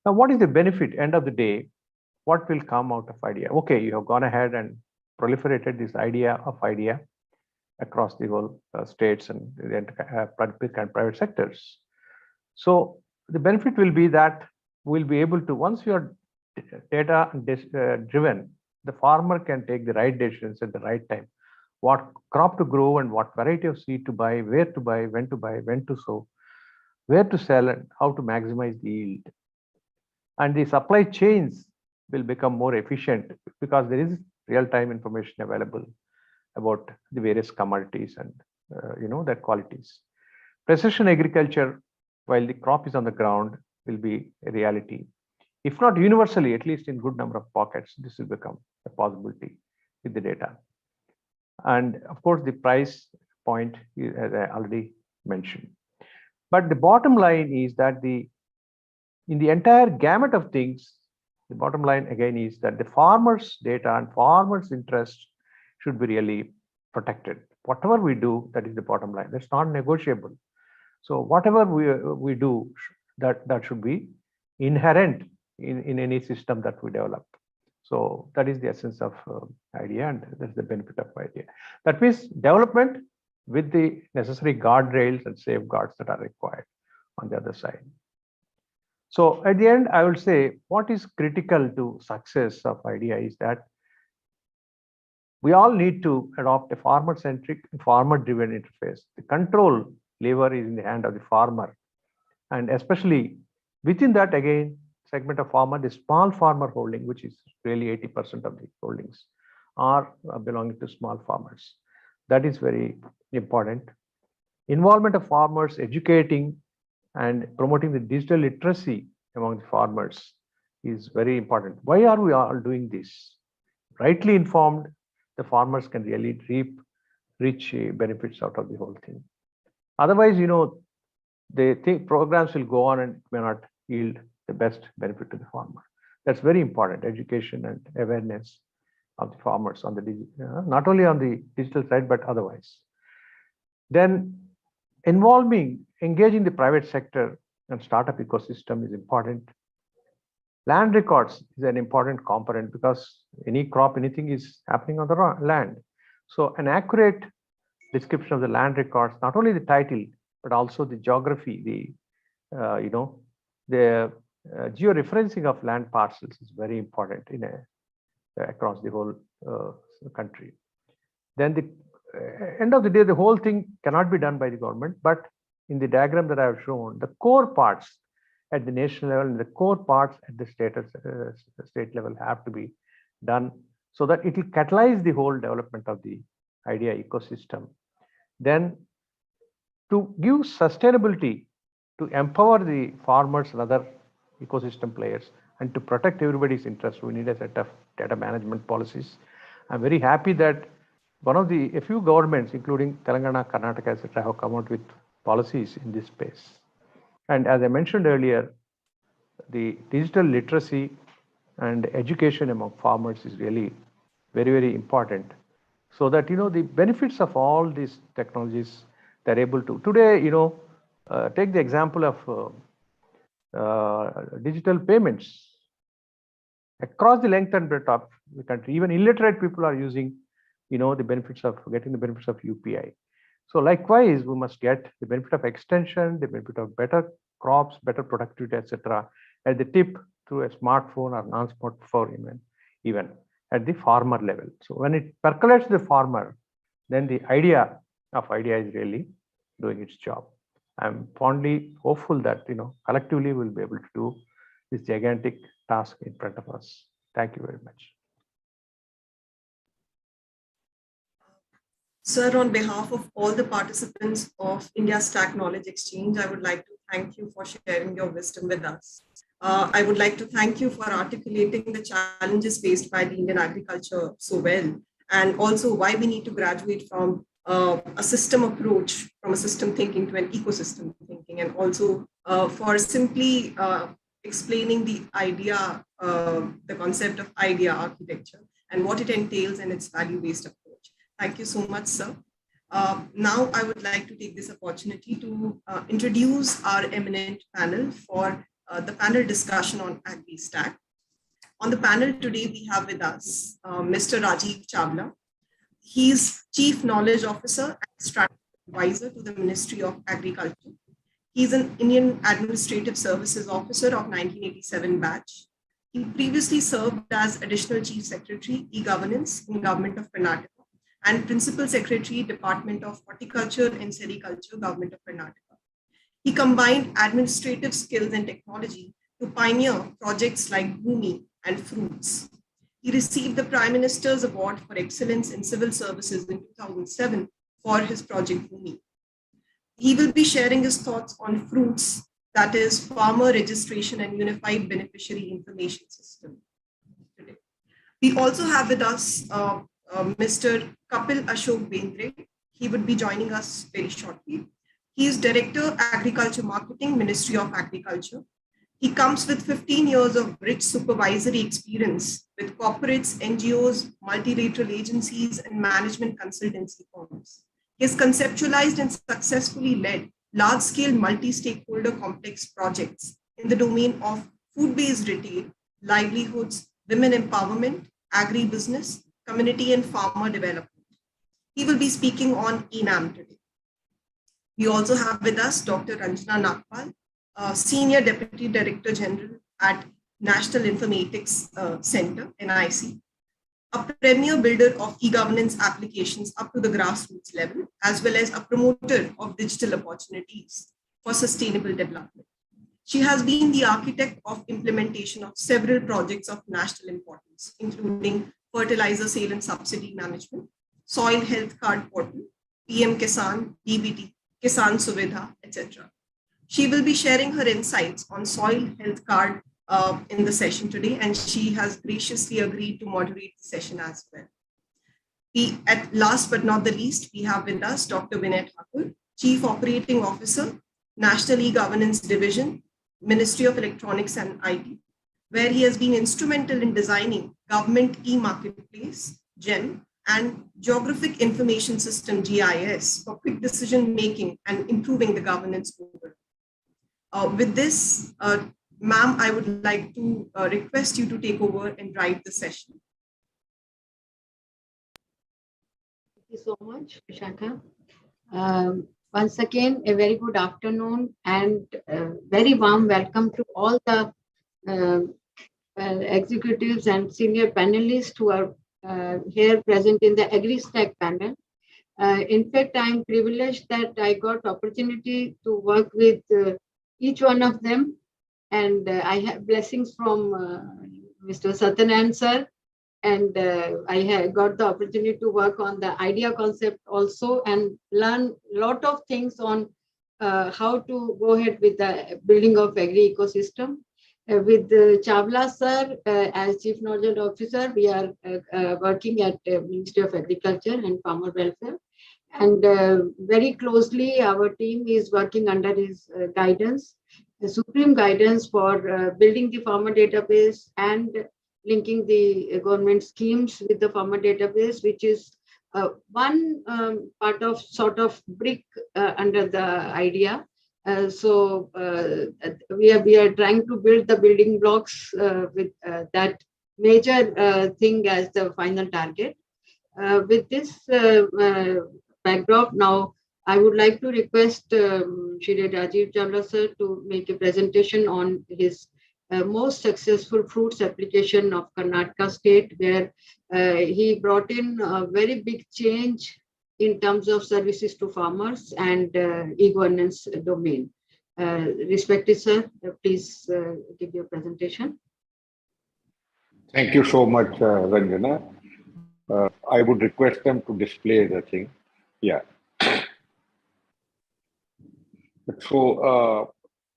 Now, what is the benefit? End of the day, what will come out of IDEA? Okay, you have gone ahead and proliferated this idea of IDEA across the whole states and the public and private sectors. So the benefit will be that we'll be able to, once you are data driven, the farmer can take the right decisions at the right time. What crop to grow and what variety of seed to buy, where to buy, when to sow, where to sell, and how to maximize the yield. And the supply chains will become more efficient because there is real-time information available about the various commodities and their qualities. Precision agriculture, while the crop is on the ground, will be a reality. If not universally, at least in good number of pockets, this will become a possibility with the data. And of course, the price point, as I already mentioned. But the bottom line is that in the entire gamut of things, the bottom line again is that the farmers' data and farmers' interest should be really protected. Whatever we do, that is the bottom line. That's not negotiable. So whatever we do, that should be inherent in any system that we develop. So that is the essence of IDEA, and that's the benefit of IDEA. That means development with the necessary guardrails and safeguards that are required on the other side. So at the end, I will say what is critical to success of IDEA is that we all need to adopt a farmer-centric, farmer-driven interface. The control lever is in the hand of the farmer, and especially within that, again, segment of farmer, the small farmer holding, which is really 80% of the holdings are belonging to small farmers. That is very important. Involvement of farmers, educating and promoting the digital literacy among the farmers is very important. Why are we all doing this? Rightly informed, the farmers can really reap rich benefits out of the whole thing. Otherwise, they think programs will go on and may not yield the best benefit to the farmer. That's very important, education and awareness of the farmers on the not only on the digital side, but otherwise. Then engaging the private sector and startup ecosystem is important. Land records is an important component because any crop, anything is happening on the land. So an accurate description of the land records, not only the title, but also the geography, the georeferencing of land parcels is very important across the whole country. Then the end of the day, the whole thing cannot be done by the government, but in the diagram that I have shown, the core parts at the national level and the core parts at the state level have to be done so that it will catalyze the whole development of the IDEA ecosystem. Then to give sustainability, to empower the farmers and other ecosystem players, and to protect everybody's interest, we need a set of data management policies. I'm very happy that a few governments, including Telangana, Karnataka, etc., have come out with policies in this space. And as I mentioned earlier, the digital literacy and education among farmers is really very, very important. So that, the benefits of all these technologies, they're able to. Today, take the example of digital payments. Across the length and breadth of the country, even illiterate people are using, the benefits of UPI. So likewise, we must get the benefit of extension, the benefit of better crops, better productivity, etc., at the tip through a smartphone or non-smartphone, even at the farmer level. So when it percolates the farmer, then the idea of IDEA is really doing its job. I'm fondly hopeful that collectively we'll be able to do this gigantic task in front of us. Thank you very much. Sir, on behalf of all the participants of India Stack Knowledge Exchange, I would like to thank you for sharing your wisdom with us. I would like to thank you for articulating the challenges faced by the Indian agriculture so well, and also why we need to graduate from a system approach, from a system thinking to an ecosystem thinking, and also for simply explaining the idea, the concept of IDEA architecture and what it entails and its value-based approach. Thank you so much, sir. Now I would like to take this opportunity to introduce our eminent panel for the panel discussion on AgriStack. On the panel today, we have with us Mr. Rajiv Chawla. He is Chief Knowledge Officer and Strategy Advisor to the Ministry of Agriculture. He is an Indian Administrative Services Officer of 1987 batch. He previously served as Additional Chief Secretary, E-Governance in Government of Karnataka, and Principal Secretary, Department of Horticulture and Sericulture, Government of Karnataka. He combined administrative skills and technology to pioneer projects like Bhumi and Fruits. He received the Prime Minister's Award for Excellence in Civil Services in 2007 for his project Bhumi. He will be sharing his thoughts on Fruits, that is Farmer Registration and Unified Beneficiary Information System today. We also have with us Mr. Kapil Ashok Bendre. He would be joining us very shortly. He is Director, Agriculture Marketing, Ministry of Agriculture. He comes with 15 years of rich supervisory experience with corporates, NGOs, multilateral agencies, and management consultancy firms. He has conceptualized and successfully led large-scale multi-stakeholder complex projects in the domain of food-based retail, livelihoods, women empowerment, agribusiness, community and farmer development. He will be speaking on ENAM today. We also have with us Dr. Ranjana Nagpal, Senior Deputy Director General at National Informatics Center, NIC, a premier builder of e-governance applications up to the grassroots level, as well as a promoter of digital opportunities for sustainable development. She has been the architect of implementation of several projects of national importance, including fertilizer sale and subsidy management, soil health card portal, PM Kisan, DBT, Kisan Suvidha, etc. She will be sharing her insights on soil health card in the session today, and she has graciously agreed to moderate the session as well. At last but not the least, we have with us Dr. Vinay Thakur, Chief Operating Officer, National E-Governance Division, Ministry of Electronics and IT, where he has been instrumental in designing Government E-Marketplace, GEM, and Geographic Information System, GIS, for quick decision making and improving the governance overall. With this, ma'am, I would like to request you to take over and drive the session. Thank you so much, Vishakha. Once again, a very good afternoon and very warm welcome to all the executives and senior panelists who are here present in the AgriStack panel. In fact, I'm privileged that I got opportunity to work with each one of them, and I have blessings from Mr. Satyanarayana sir, and I have got the opportunity to work on the idea concept also and learn a lot of things on how to go ahead with the building of agri ecosystem. With Chawla sir as Chief Knowledge Officer, we are working at Ministry of Agriculture and Farmer Welfare. And very closely, our team is working under his guidance, the supreme guidance for building the farmer database and linking the government schemes with the farmer database, which is one part of sort of brick under the idea. So we are trying to build the building blocks with that major thing as the final target. With this backdrop, now I would like to request Shri Rajiv Chawla sir to make a presentation on his most successful fruits application of Karnataka state, where he brought in a very big change in terms of services to farmers and e-governance domain. Respected sir, please give your presentation. Thank you so much, Ranjana. I would request them to display the thing. Yeah. So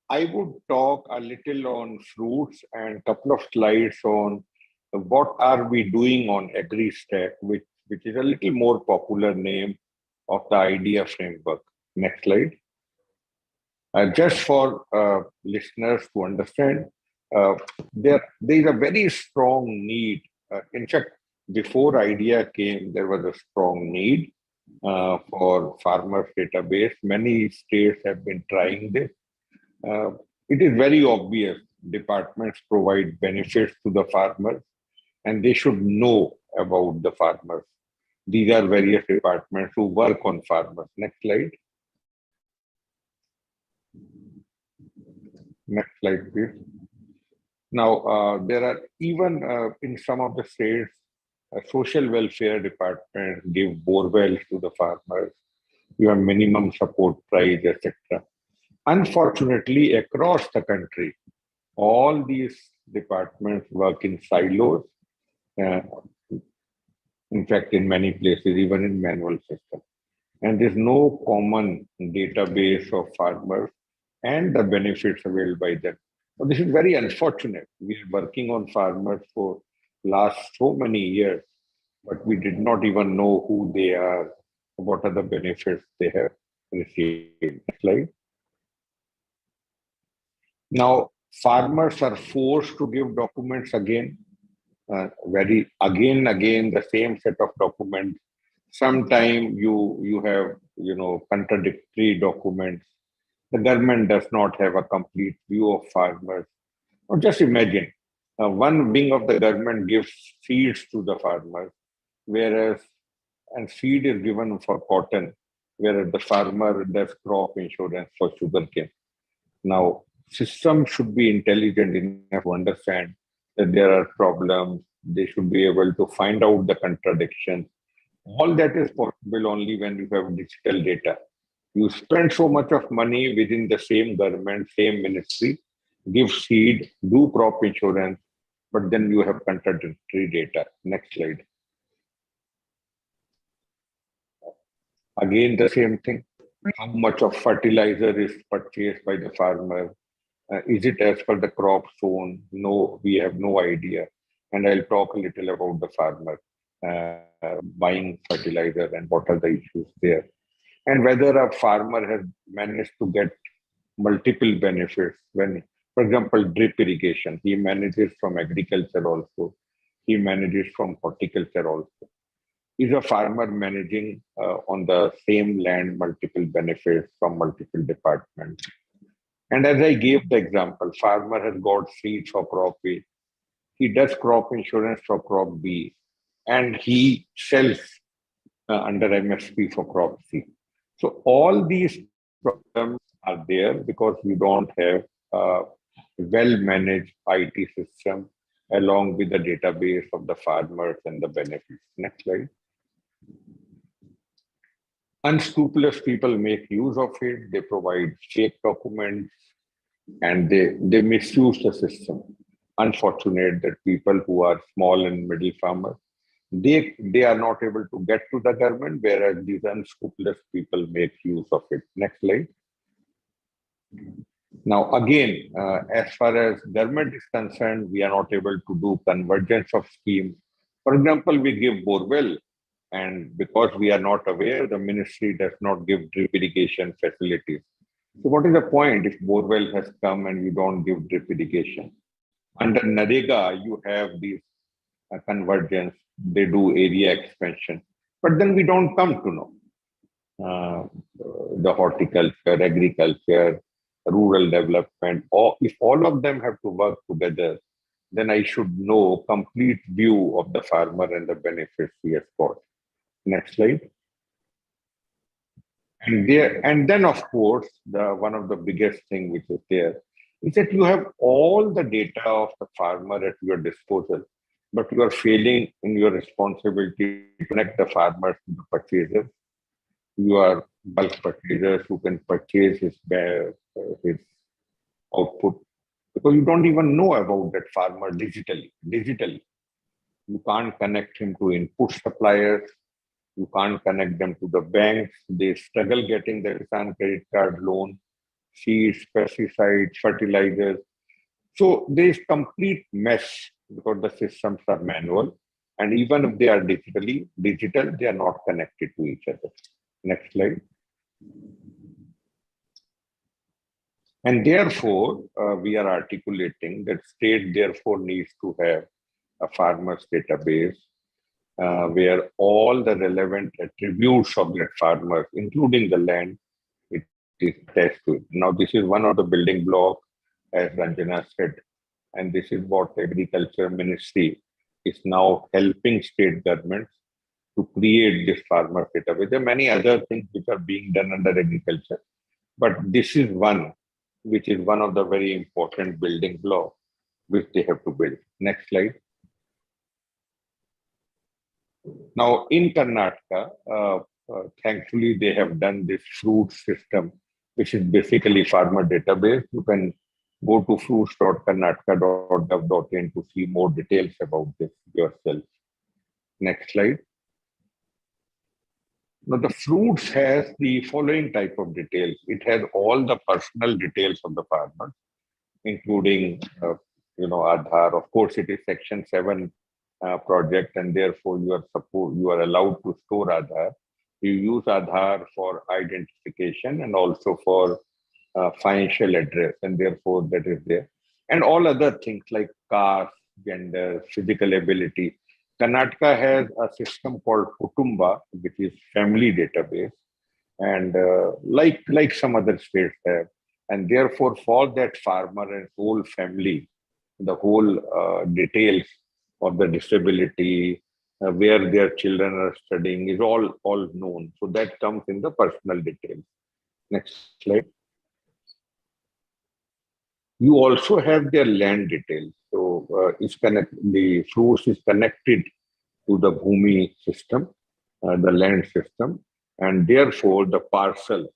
I would talk a little on fruits and a couple of slides on what are we doing on AgriStack, which is a little more popular name of the idea framework. Next slide. Just for listeners to understand, there is a very strong need. In fact, before idea came, there was a strong need for farmers database. Many states have been trying this. It is very obvious departments provide benefits to the farmers and they should know about the farmers. These are various departments who work on farmers. Next slide. Next slide, please. Now, there are even in some of the states, social welfare departments give borewells to the farmers. You have minimum support price, etc. Unfortunately, across the country, all these departments work in silos. In fact, in many places, even in manual system. And there's no common database of farmers and the benefits available by them. So this is very unfortunate. We are working on farmers for last so many years, but we did not even know who they are, what are the benefits they have received. Next slide. Now, farmers are forced to give documents again, again, the same set of documents. Sometimes you have, contradictory documents. The government does not have a complete view of farmers. Or just imagine, one wing of the government gives seeds to the farmers, and seed is given for cotton, whereas the farmer does crop insurance for sugarcane. Now, system should be intelligent enough to understand that there are problems. They should be able to find out the contradictions. All that is possible only when you have digital data. You spend so much of money within the same government, same ministry, give seed, do crop insurance, but then you have contradictory data. Next slide. Again, the same thing. How much of fertilizer is purchased by the farmer? Is it as per the crop zone? No, we have no idea. And I'll talk a little about the farmer buying fertilizer and what are the issues there. And whether a farmer has managed to get multiple benefits when, for example, drip irrigation, he manages from agriculture also, he manages from horticulture also. Is a farmer managing on the same land multiple benefits from multiple departments? And as I gave the example, farmer has got seeds for crop A, he does crop insurance for crop B, and he sells under MSP for crop C. So all these problems are there because we don't have a well-managed IT system along with the database of the farmers and the benefits. Next slide. Unscrupulous people make use of it. They provide fake documents and they misuse the system. Unfortunate that people who are small and middle farmers, they are not able to get to the government, whereas these unscrupulous people make use of it. Next slide. Now, again, as far as government is concerned, we are not able to do convergence of schemes. For example, we give borewell, and because we are not aware, the ministry does not give drip irrigation facilities. So what is the point if borewell has come and you don't give drip irrigation? Under NREGA, you have these convergence, they do area expansion, but then we don't come to know the horticulture, agriculture, rural development, or if all of them have to work together, then I should know complete view of the farmer and the benefits he has got. Next slide. And then of course, one of the biggest thing which is there is that you have all the data of the farmer at your disposal, but you are failing in your responsibility to connect the farmers to the purchasers. You are bulk purchasers who can purchase his output, because you don't even know about that farmer digitally. You can't connect him to input suppliers. You can't connect them to the banks. They struggle getting the Kisan credit card loan, seeds, pesticides, fertilizers. So there is complete mess because the systems are manual. And even if they are digital, they are not connected to each other. Next slide. And therefore, we are articulating that state therefore needs to have a farmers database where all the relevant attributes of that farmer, including the land, it is attached to it. Now, this is one of the building blocks, as Ranjana said, and this is what Agriculture Ministry is now helping state governments to create this farmer database. There are many other things which are being done under agriculture, but this is one which is one of the very important building blocks which they have to build. Next slide. Now, in Karnataka, thankfully, they have done this fruit system, which is basically farmer database. You can go to fruits.karnataka.gov.in to see more details about this yourself. Next slide. Now, the fruits has the following type of details. It has all the personal details of the farmer, including, Aadhaar. Of course, it is Section 7 project, and therefore you are allowed to store Aadhaar. You use Aadhaar for identification and also for financial address, and therefore that is there. And all other things like caste, gender, physical ability. Karnataka has a system called Kutumba, which is family database, and like some other states have. And therefore, for that farmer and whole family, the whole details of the disability, where their children are studying is all known. So that comes in the personal details. Next slide. You also have their land details. So the fruits is connected to the Bhumi system, the land system, and therefore the parcels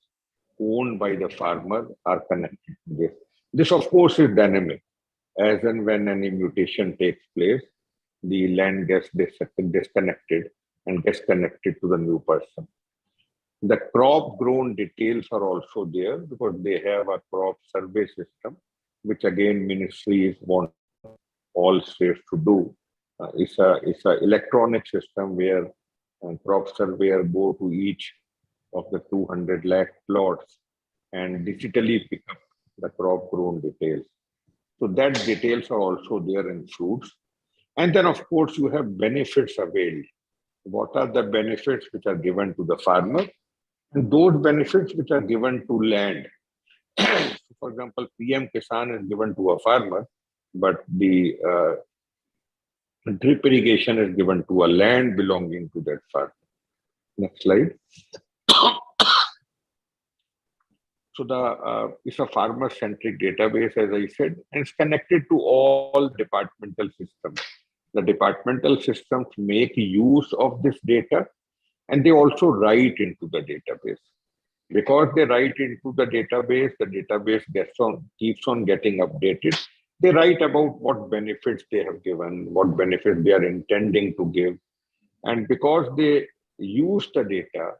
owned by the farmer are connected to this. This, of course, is dynamic. As and when any mutation takes place, the land gets disconnected and gets connected to the new person. The crop grown details are also there because they have a crop survey system, which again ministries want all states to do. It's a electronic system where crop surveyor go to each of the 200 lakh plots and digitally pick up the crop grown details. So that details are also there in fruits. And then of course you have benefits availed. What are the benefits which are given to the farmer? And those benefits which are given to land. For example, PM Kisan is given to a farmer, but the drip irrigation is given to a land belonging to that farmer. Next slide. So it's a farmer-centric database, as I said, and it's connected to all departmental systems. The departmental systems make use of this data, and they also write into the database. Because they write into the database keeps on getting updated. They write about what benefits they have given, what benefits they are intending to give. And because they use the data,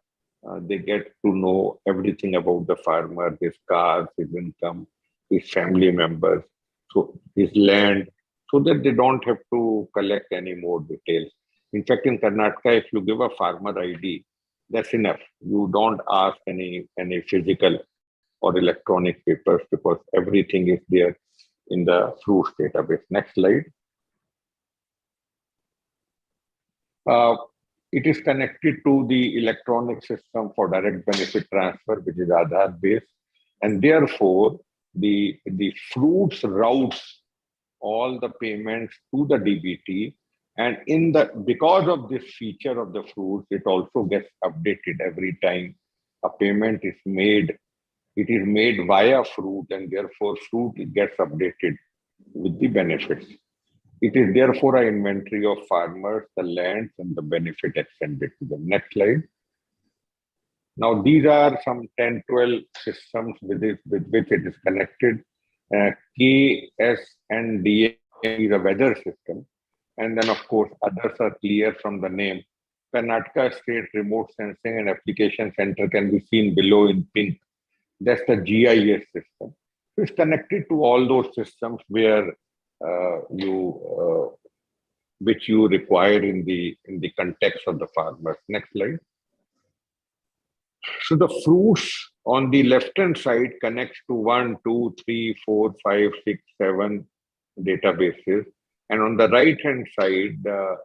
they get to know everything about the farmer, his cars, his income, his family members, so his land, so that they don't have to collect any more details. In fact, in Karnataka, if you give a farmer ID, that's enough. You don't ask any physical or electronic papers because everything is there in the fruits database. Next slide. It is connected to the electronic system for direct benefit transfer, which is Aadhaar based, and therefore the fruits routes all the payments to the DBT, and because of this feature of the fruits, it also gets updated every time a payment is made. It is made via fruit, and therefore fruit gets updated with the benefits. It is therefore an inventory of farmers, the lands, and the benefit extended to them. Next slide. Now, these are some 10, 12 systems with which it is connected. KSNDA is a weather system. And then, of course, others are clear from the name. Karnataka State Remote Sensing and Application Center can be seen below in pink. That's the GIS system. It's connected to all those systems where which you require in the context of the farmers. Next slide. So the fruits on the left-hand side connects to 1, 2, 3, 4, 5, 6, 7 databases. And on the right-hand side, the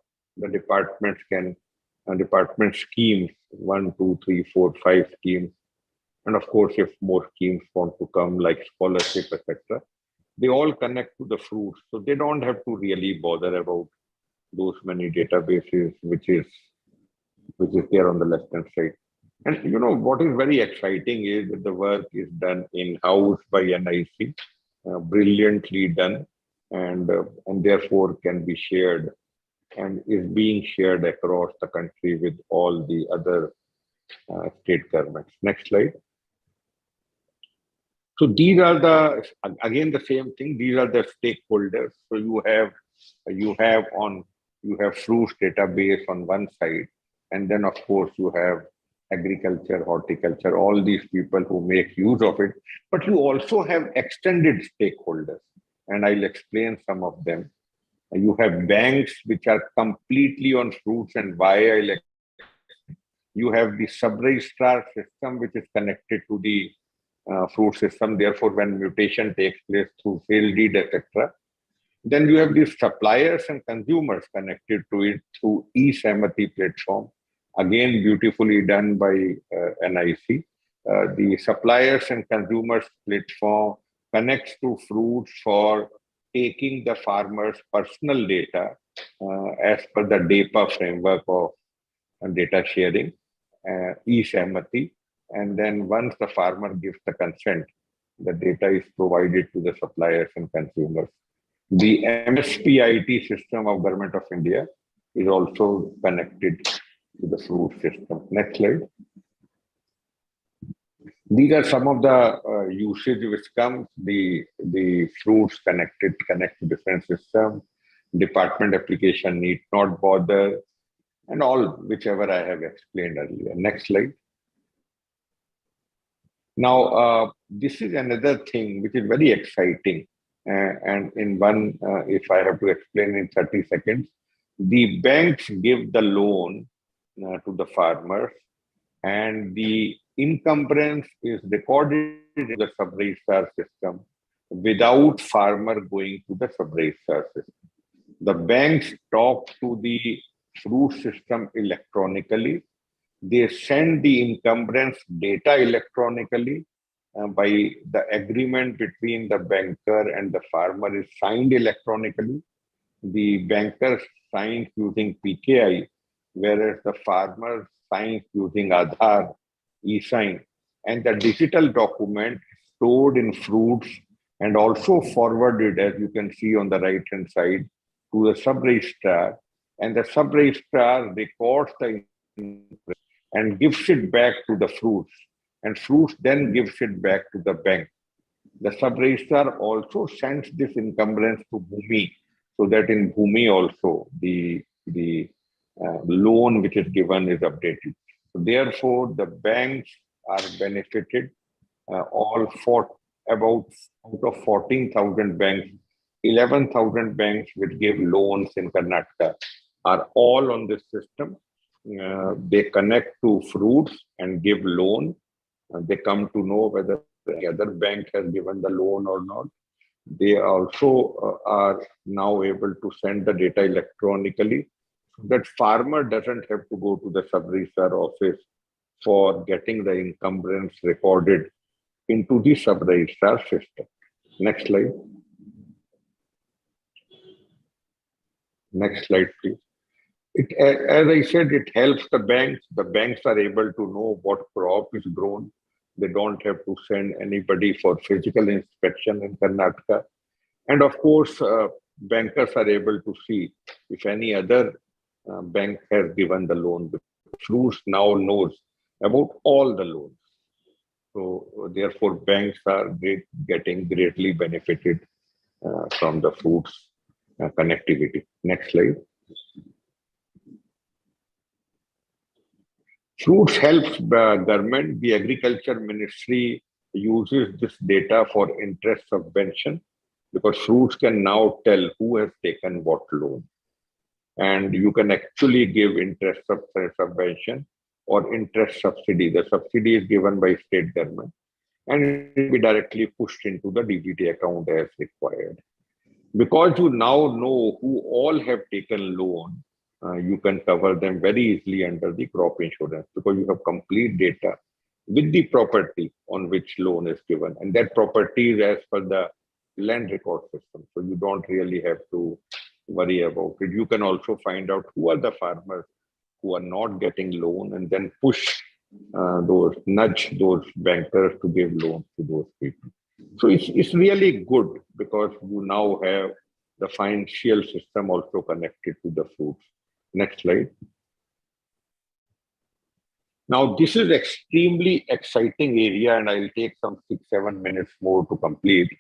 departments department schemes, 1, 2, 3, 4, 5 schemes. And of course, if more schemes want to come, like scholarship, etc., they all connect to the fruits. So they don't have to really bother about those many databases, which is there on the left-hand side. And you know, what is very exciting is that the work is done in-house by NIC, brilliantly done, and therefore can be shared and is being shared across the country with all the other state governments. Next slide. So these are again the same thing. These are the stakeholders. So you have fruits database on one side, and then of course you have agriculture, horticulture, all these people who make use of it. But you also have extended stakeholders, and I'll explain some of them. You have banks which are completely on fruits and via electricity. You have the sub-registrar system which is connected to the fruit system. Therefore, when mutation takes place through sale deed, etc., then you have these suppliers and consumers connected to it through eSehmati platform. Again, beautifully done by NIC. The suppliers and consumers platform connects to fruits for taking the farmer's personal data as per the DAPA framework of data sharing, eSehmati. And then once the farmer gives the consent, the data is provided to the suppliers and consumers. The MSPIT system of Government of India is also connected to the fruit system. Next slide. These are some of the usage which comes. The fruits connect to different systems. Department application need not bother, and all whichever I have explained earlier. Next slide. Now, this is another thing which is very exciting. And in one, if I have to explain in 30 seconds, the banks give the loan to the farmers, and the encumbrance is recorded in the sub-registrar system without farmer going to the sub-registrar system. The banks talk to the fruit system electronically. They send the encumbrance data electronically by the agreement between the banker and the farmer is signed electronically. The banker signs using PKI, whereas the farmer signs using Aadhaar, e-sign. And the digital document stored in fruits and also forwarded, as you can see on the right-hand side, to the sub-registrar. And the sub-registrar records the and gives it back to the fruits, and fruits then gives it back to the bank. The sub-registrar also sends this encumbrance to Bhumi, so that in Bhumi also the loan which is given is updated. So therefore, the banks are benefited. About out of 14,000 banks, 11,000 banks which give loans in Karnataka are all on this system. They connect to fruits and give loan. They come to know whether the other bank has given the loan or not. They also are now able to send the data electronically, so that farmer doesn't have to go to the sub-registrar office for getting the encumbrance recorded into the sub-registrar system. Next slide. Next slide, please. As I said, it helps the banks. The banks are able to know what crop is grown. They don't have to send anybody for physical inspection in Karnataka. And of course, bankers are able to see if any other bank has given the loan. Fruits now knows about all the loans. So therefore, banks are getting greatly benefited from the fruits connectivity. Next slide. Fruits helps government. The agriculture ministry uses this data for interest subvention, because fruits can now tell who has taken what loan. And you can actually give interest subvention or interest subsidy. The subsidy is given by state government, and it will be directly pushed into the DBT account as required. Because you now know who all have taken loan, you can cover them very easily under the crop insurance, because you have complete data with the property on which loan is given. And that property is as per the land record system. So you don't really have to worry about it. You can also find out who are the farmers who are not getting loan, and then nudge those bankers to give loans to those people. So it's really good, because you now have the financial system also connected to the fruits. Next slide. Now, this is extremely exciting area, and I'll take some 6-7 minutes more to complete.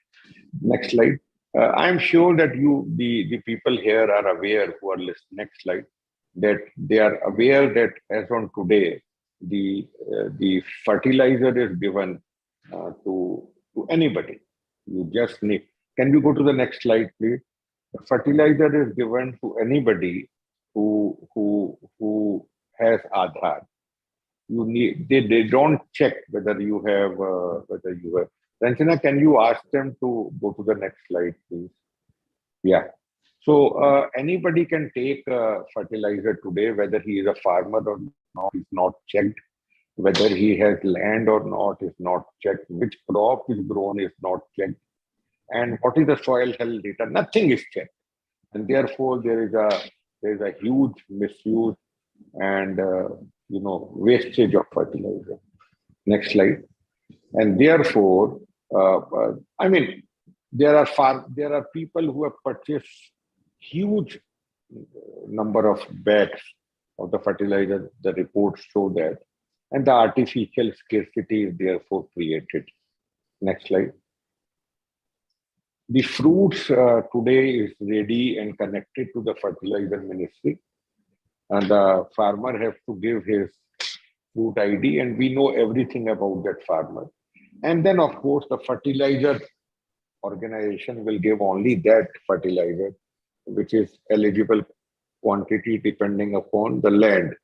Next slide. I'm sure that the people here are aware who are listening. Next slide. That they are aware that as on today, the fertilizer is given to anybody. You just need. Can you go to the next slide, please? The fertilizer is given to anybody who has Aadhaar. You need they don't check whether you have Ranjana, can you ask them to go to the next slide, please? Yeah. So anybody can take fertilizer today, whether he is a farmer or not is not checked, whether he has land or not is not checked, which crop is grown is not checked, and what is the soil health data, nothing is checked. And therefore there is a huge misuse and wastage of fertilizer. Next slide. And therefore, I mean, there are people who have purchased huge number of bags of the fertilizer. The reports show that, and the artificial scarcity is therefore created. Next slide. The fruits today is ready and connected to the fertilizer ministry, and the farmer has to give his fruit ID, and we know everything about that farmer. And then, of course, the fertilizer organization will give only that fertilizer, which is eligible quantity depending upon the land.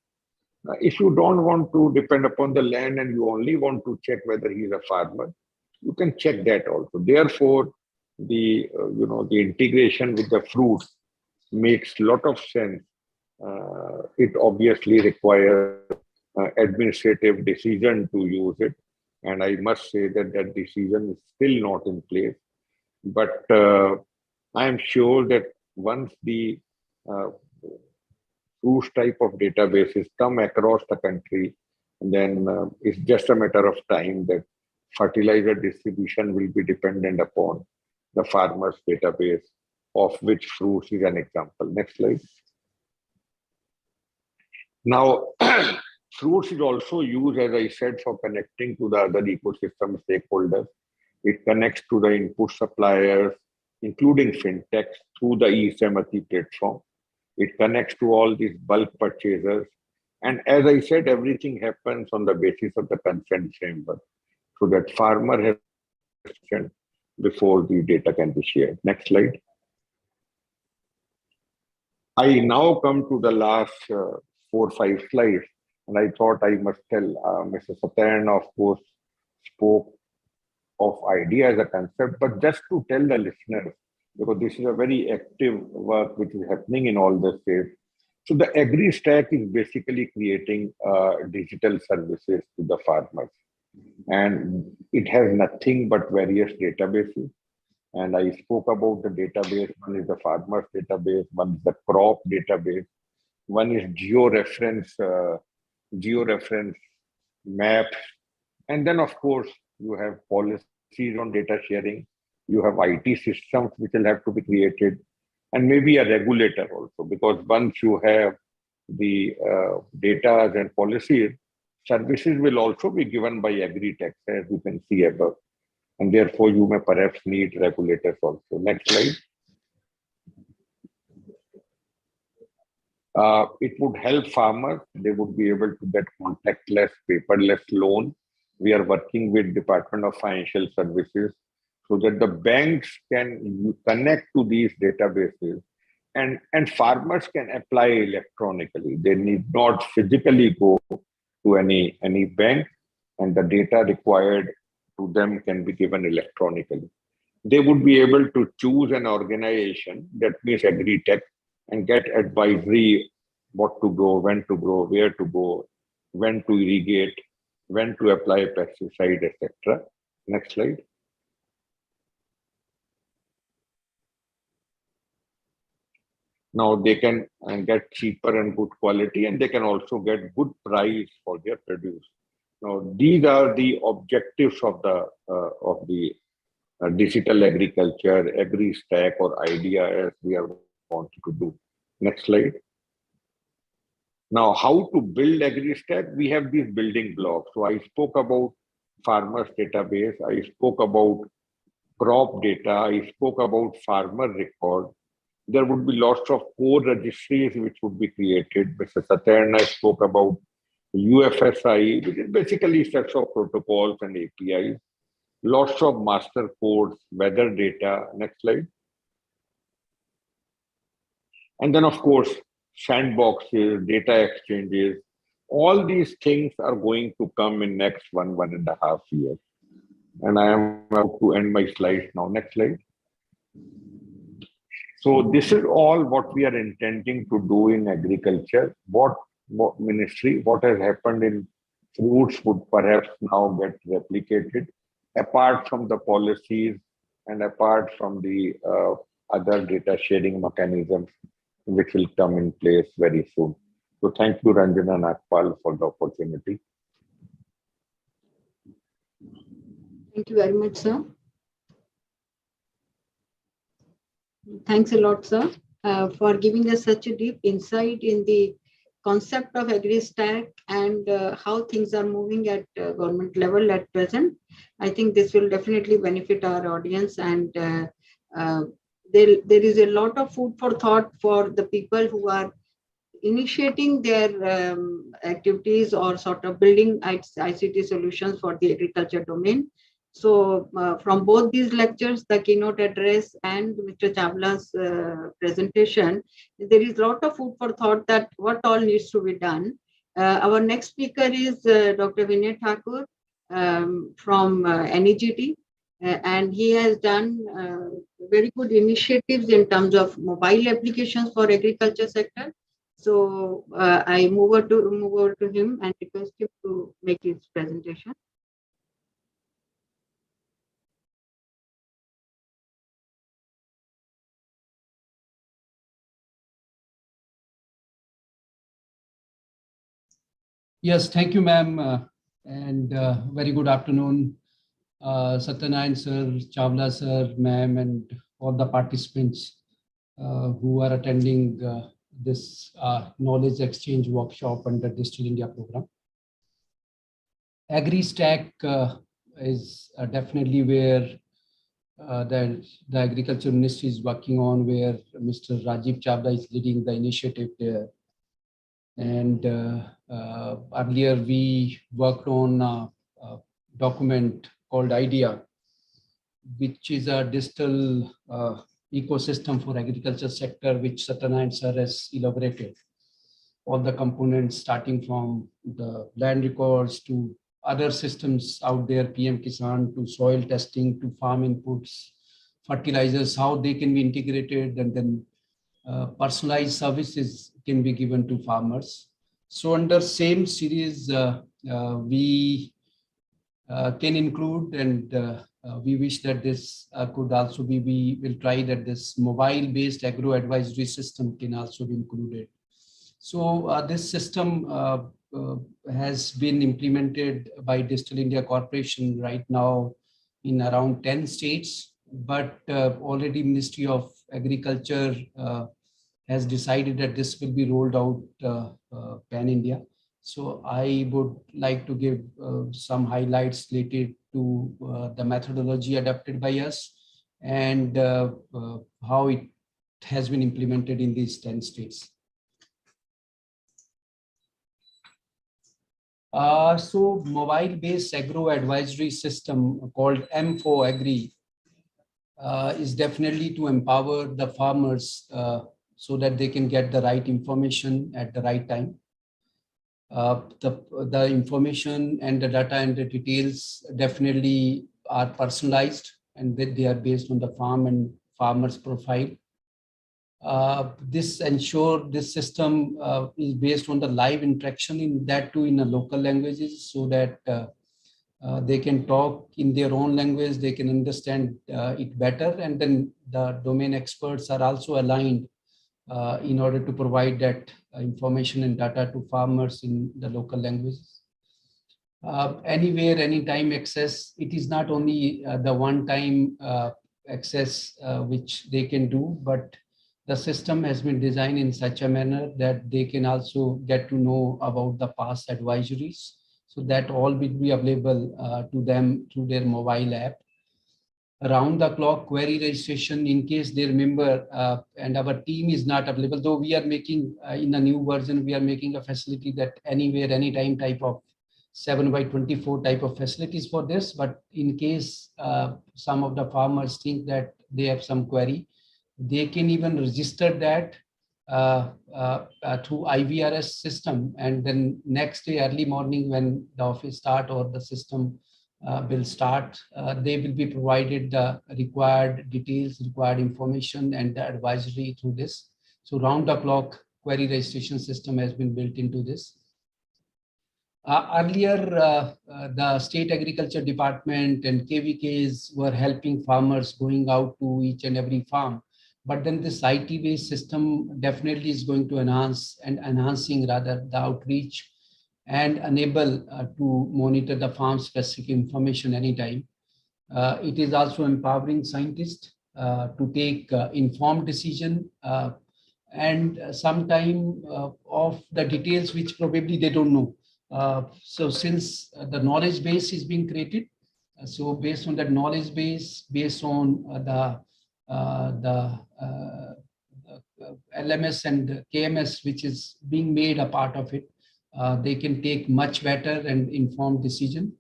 If you don't want to depend upon the land and you only want to check whether he is a farmer, you can check that also. Therefore, the integration with the fruits makes a lot of sense. It obviously requires administrative decision to use it, and I must say that that decision is still not in place. But I am sure that once the fruits type of databases come across the country, then it's just a matter of time that fertilizer distribution will be dependent upon the farmer's database, of which fruits is an example. Next slide. Now, fruits is also used, as I said, for connecting to the other ecosystem stakeholders. It connects to the input suppliers, including fintechs, through the eSamati platform. It connects to all these bulk purchasers. And as I said, everything happens on the basis of the consent framework, so that farmer has consent before the data can be shared. Next slide. I now come to the last 4 or 5 slides, and I thought I must tell Mr. Satarn, of course, spoke of idea as a concept, but just to tell the listeners, because this is a very active work which is happening in all the states. So the Agri Stack is basically creating digital services to the farmers. And it has nothing but various databases. And I spoke about the database. One is the farmer's database, one is the crop database, one is georeference maps. And then, of course, you have policies on data sharing. You have IT systems which will have to be created, and maybe a regulator also, because once you have the data and policies, services will also be given by agri-tech, as you can see above. And therefore, you may perhaps need regulators also. Next slide. It would help farmers. They would be able to get contactless, paperless loan. We are working with Department of Financial Services so that the banks can connect to these databases, and farmers can apply electronically. They need not physically go to any bank, and the data required to them can be given electronically. They would be able to choose an organization, that means agri-tech, and get advisory what to grow, when to grow, where to go, when to irrigate, when to apply pesticide, etc. Next slide. Now they can get cheaper and good quality, and they can also get good price for their produce. Now these are the objectives of the digital agriculture, agri stack, or idea as we are wanting to do. Next slide. Now, how to build agri stack? We have these building blocks. So I spoke about farmers database. I spoke about crop data. I spoke about farmer record. There would be lots of core registries which would be created. Mr. Satarn spoke about UFSI, which is basically sets of protocols and APIs. Lots of master codes, weather data. Next slide. And then, of course, sandboxes, data exchanges, all these things are going to come in next 1.5 years. And I am about to end my slides now. Next slide. So this is all what we are intending to do in agriculture. What ministry, what has happened in fruits would perhaps now get replicated, apart from the policies and apart from the other data sharing mechanisms which will come in place very soon. So thank you, Ranjana and Akpal, for the opportunity. Thank you very much, sir. Thanks a lot, sir, for giving us such a deep insight in the concept of AgriStack and how things are moving at government level at present. I think this will definitely benefit our audience, and there is a lot of food for thought for the people who are initiating their activities or sort of building ICT solutions for the agriculture domain. So from both these lectures, the keynote address and Mr. Chavla's presentation, there is a lot of food for thought that what all needs to be done. Our next speaker is Dr. Vinay Thakur from NEGT, and he has done very good initiatives in terms of mobile applications for agriculture sector. So I move over to him and request him to make his presentation. Yes, thank you, ma'am, and very good afternoon, Satyanarayan sir, Chavla sir, ma'am, and all the participants who are attending this knowledge exchange workshop under Digital India program. AgriStack is definitely where the Agriculture Ministry is working on, where Mr. Rajiv Chavla is leading the initiative there. And earlier we worked on a document called IDEA, which is a digital ecosystem for agriculture sector, which Satyanarayan sir has elaborated. All the components starting from the land records to other systems out there, PM Kisan, to soil testing, to farm inputs, fertilizers, how they can be integrated, and then personalized services can be given to farmers. So under same series, we can include, and we wish that this could also be, we will try that this mobile-based agro advisory system can also be included. So this system has been implemented by Digital India Corporation right now in around 10 states, but already Ministry of Agriculture has decided that this will be rolled out pan-India. So I would like to give some highlights related to the methodology adopted by us and how it has been implemented in these 10 states. So mobile-based agro advisory system called M4 Agri is definitely to empower the farmers so that they can get the right information at the right time. The information and the data and the details definitely are personalized, and that they are based on the farm and farmer's profile. This system is based on the live interaction, in that too in the local languages, so that they can talk in their own language, they can understand it better, and then the domain experts are also aligned in order to provide that information and data to farmers in the local languages. Anywhere, anytime access. It is not only the one-time access which they can do, but the system has been designed in such a manner that they can also get to know about the past advisories. So that all will be available to them through their mobile app. Around the clock query registration in case they remember, and our team is not available, though we are making in a new version, we are making a facility that anywhere, anytime type of 7/24 type of facilities for this. But in case some of the farmers think that they have some query, they can even register that through IVRS system, and then next day early morning when the office start or the system will start, they will be provided the required details, required information, and the advisory through this. So round the clock query registration system has been built into this. Earlier, the State Agriculture Department and KVKs were helping farmers going out to each and every farm. But then this IT-based system definitely is going to enhancing rather the outreach and enable to monitor the farm specific information anytime. It is also empowering scientists to take informed decision and sometime of the details which probably they don't know. So since the knowledge base is being created, so based on that knowledge base, based on the LMS and KMS, which is being made a part of it, they can take much better and informed decision.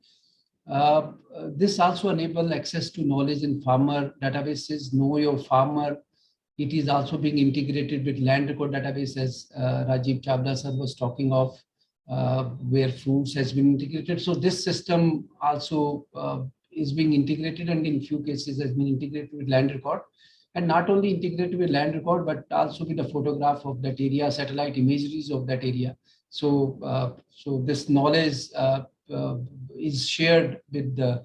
This also enables access to knowledge in farmer databases, Know Your Farmer. It is also being integrated with land record database, as Rajiv Chabda sir was talking of, where fruits has been integrated. So this system also is being integrated, and in few cases has been integrated with land record. And not only integrated with land record, but also with a photograph of that area, satellite imageries of that area. So, so this knowledge is shared with the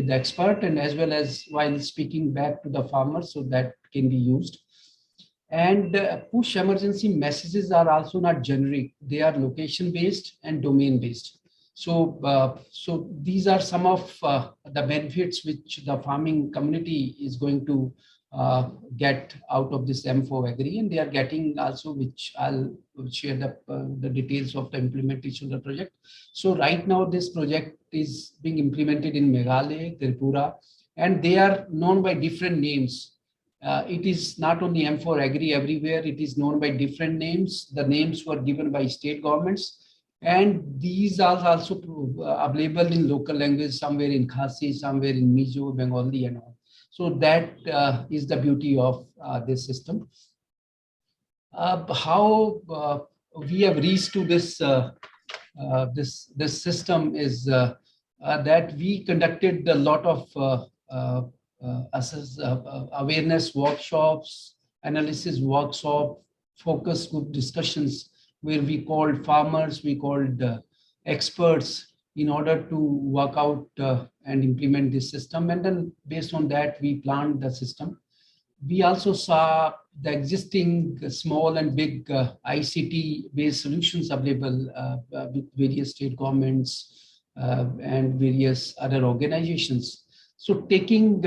expert, and as well as while speaking back to the farmer, so that can be used. And push emergency messages are also not generic; they are location based and domain based. So, so these are some of the benefits which the farming community is going to get out of this M4 Agri, and they are getting also, which I'll share the details of the implementation of the project. So right now this project is being implemented in Meghalaya, Tripura, and they are known by different names. It is not only M4 Agri everywhere, it is known by different names. The names were given by state governments, and these are also available in local language, somewhere in Khasi, somewhere in Mizo, Bengali and all. So that is the beauty of this system. How we have reached to this this system is that we conducted a lot of awareness workshops, analysis workshop, focus group discussions, where we called farmers, we called experts in order to work out and implement this system. And then based on that, we planned the system. We also saw the existing small and big ICT-based solutions available with various state governments and various other organizations. So taking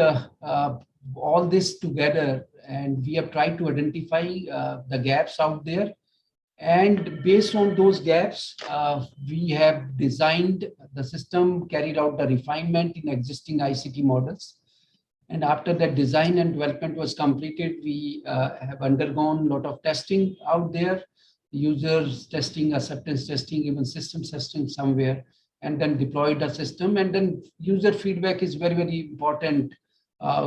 all this together, and we have tried to identify the gaps out there. And based on those gaps, we have designed the system, carried out the refinement in existing ICT models. And after that design and development was completed, we have undergone a lot of testing out there, users testing, acceptance testing, even systems testing somewhere, and then deployed the system. And then user feedback is very, very important,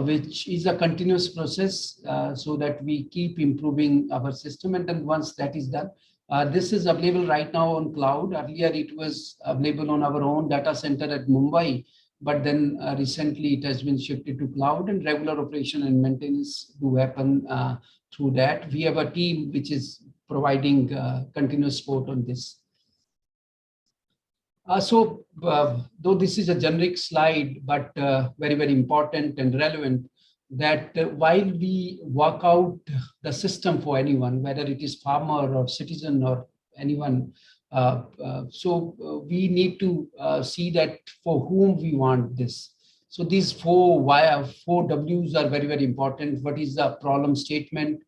which is a continuous process, so that we keep improving our system. And then once that is done, this is available right now on cloud. Earlier, it was available on our own data center at Mumbai, but then recently it has been shifted to cloud, and regular operation and maintenance do happen through that. We have a team which is providing continuous support on this. Though this is a generic slide, but very, very important and relevant, that while we work out the system for anyone, whether it is farmer or citizen or anyone, so we need to see that for whom we want this. So these four Ws are very, very important. What is the problem statement?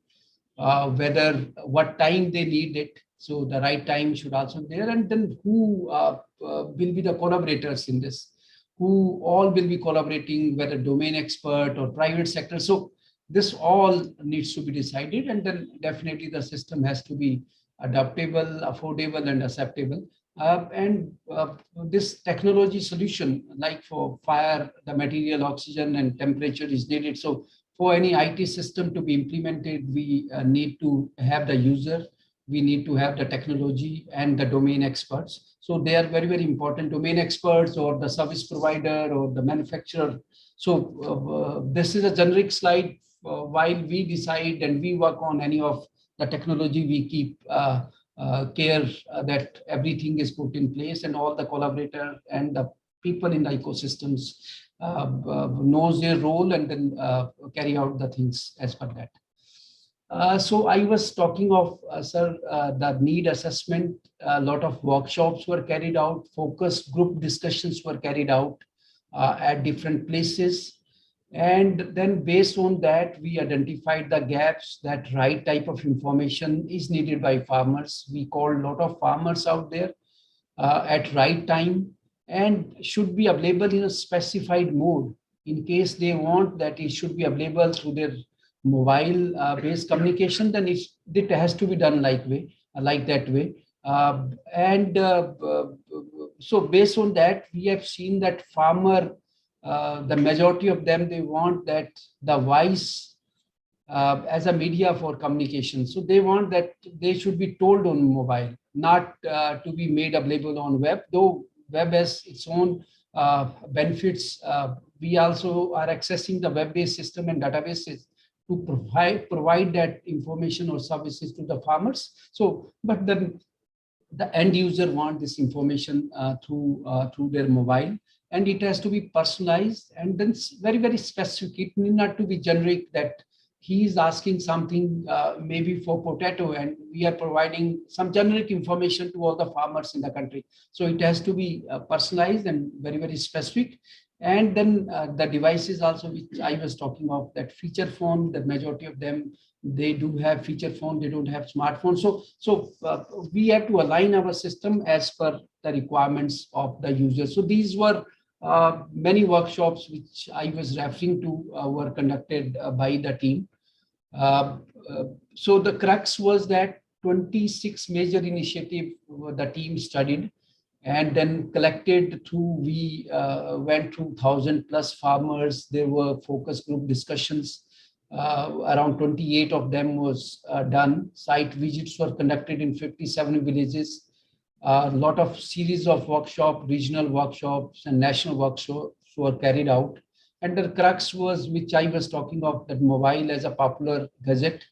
What time they need it. So the right time should also be there, and then who will be the collaborators in this, who all will be collaborating, whether domain expert or private sector. So this all needs to be decided, and then definitely the system has to be adaptable, affordable, and acceptable. This technology solution, like for fire, the material, oxygen, and temperature is needed. So for any IT system to be implemented, we need to have the user, we need to have the technology and the domain experts. So they are very, very important, domain experts or the service provider or the manufacturer. So this is a generic slide. While we decide and we work on any of the technology, we keep care that everything is put in place and all the collaborator and the people in the ecosystems knows their role and then carry out the things as per that. So I was talking of, sir, the need assessment. A lot of workshops were carried out, focus group discussions were carried out at different places. And then based on that, we identified the gaps that right type of information is needed by farmers. We called a lot of farmers out there at right time and should be available in a specified mode. In case they want that it should be available through their mobile based communication, then it has to be done like that way. So based on that, we have seen that farmer, the majority of them, they want that the voice as a media for communication. So they want that they should be told on mobile, not to be made available on web, though web has its own benefits. We also are accessing the web-based system and databases to provide that information or services to the farmers. So, but then the end user want this information through their mobile, and it has to be personalized and then very, very specific. It need not to be generic that he is asking something maybe for potato and we are providing some generic information to all the farmers in the country. So it has to be personalized and very, very specific. And then the devices also, which I was talking of, that feature phone, the majority of them, they do have feature phone, they don't have smartphone. So we have to align our system as per the requirements of the user. So these were many workshops which I was referring to were conducted by the team. So the crux was that 26 major initiatives the team studied and then collected through, we went through 1,000+ farmers. There were focus group discussions. Around 28 of them was done. Site visits were conducted in 57 villages. A lot of series of regional workshops and national workshops were carried out. And the crux was, which I was talking of, that mobile as a popular gadget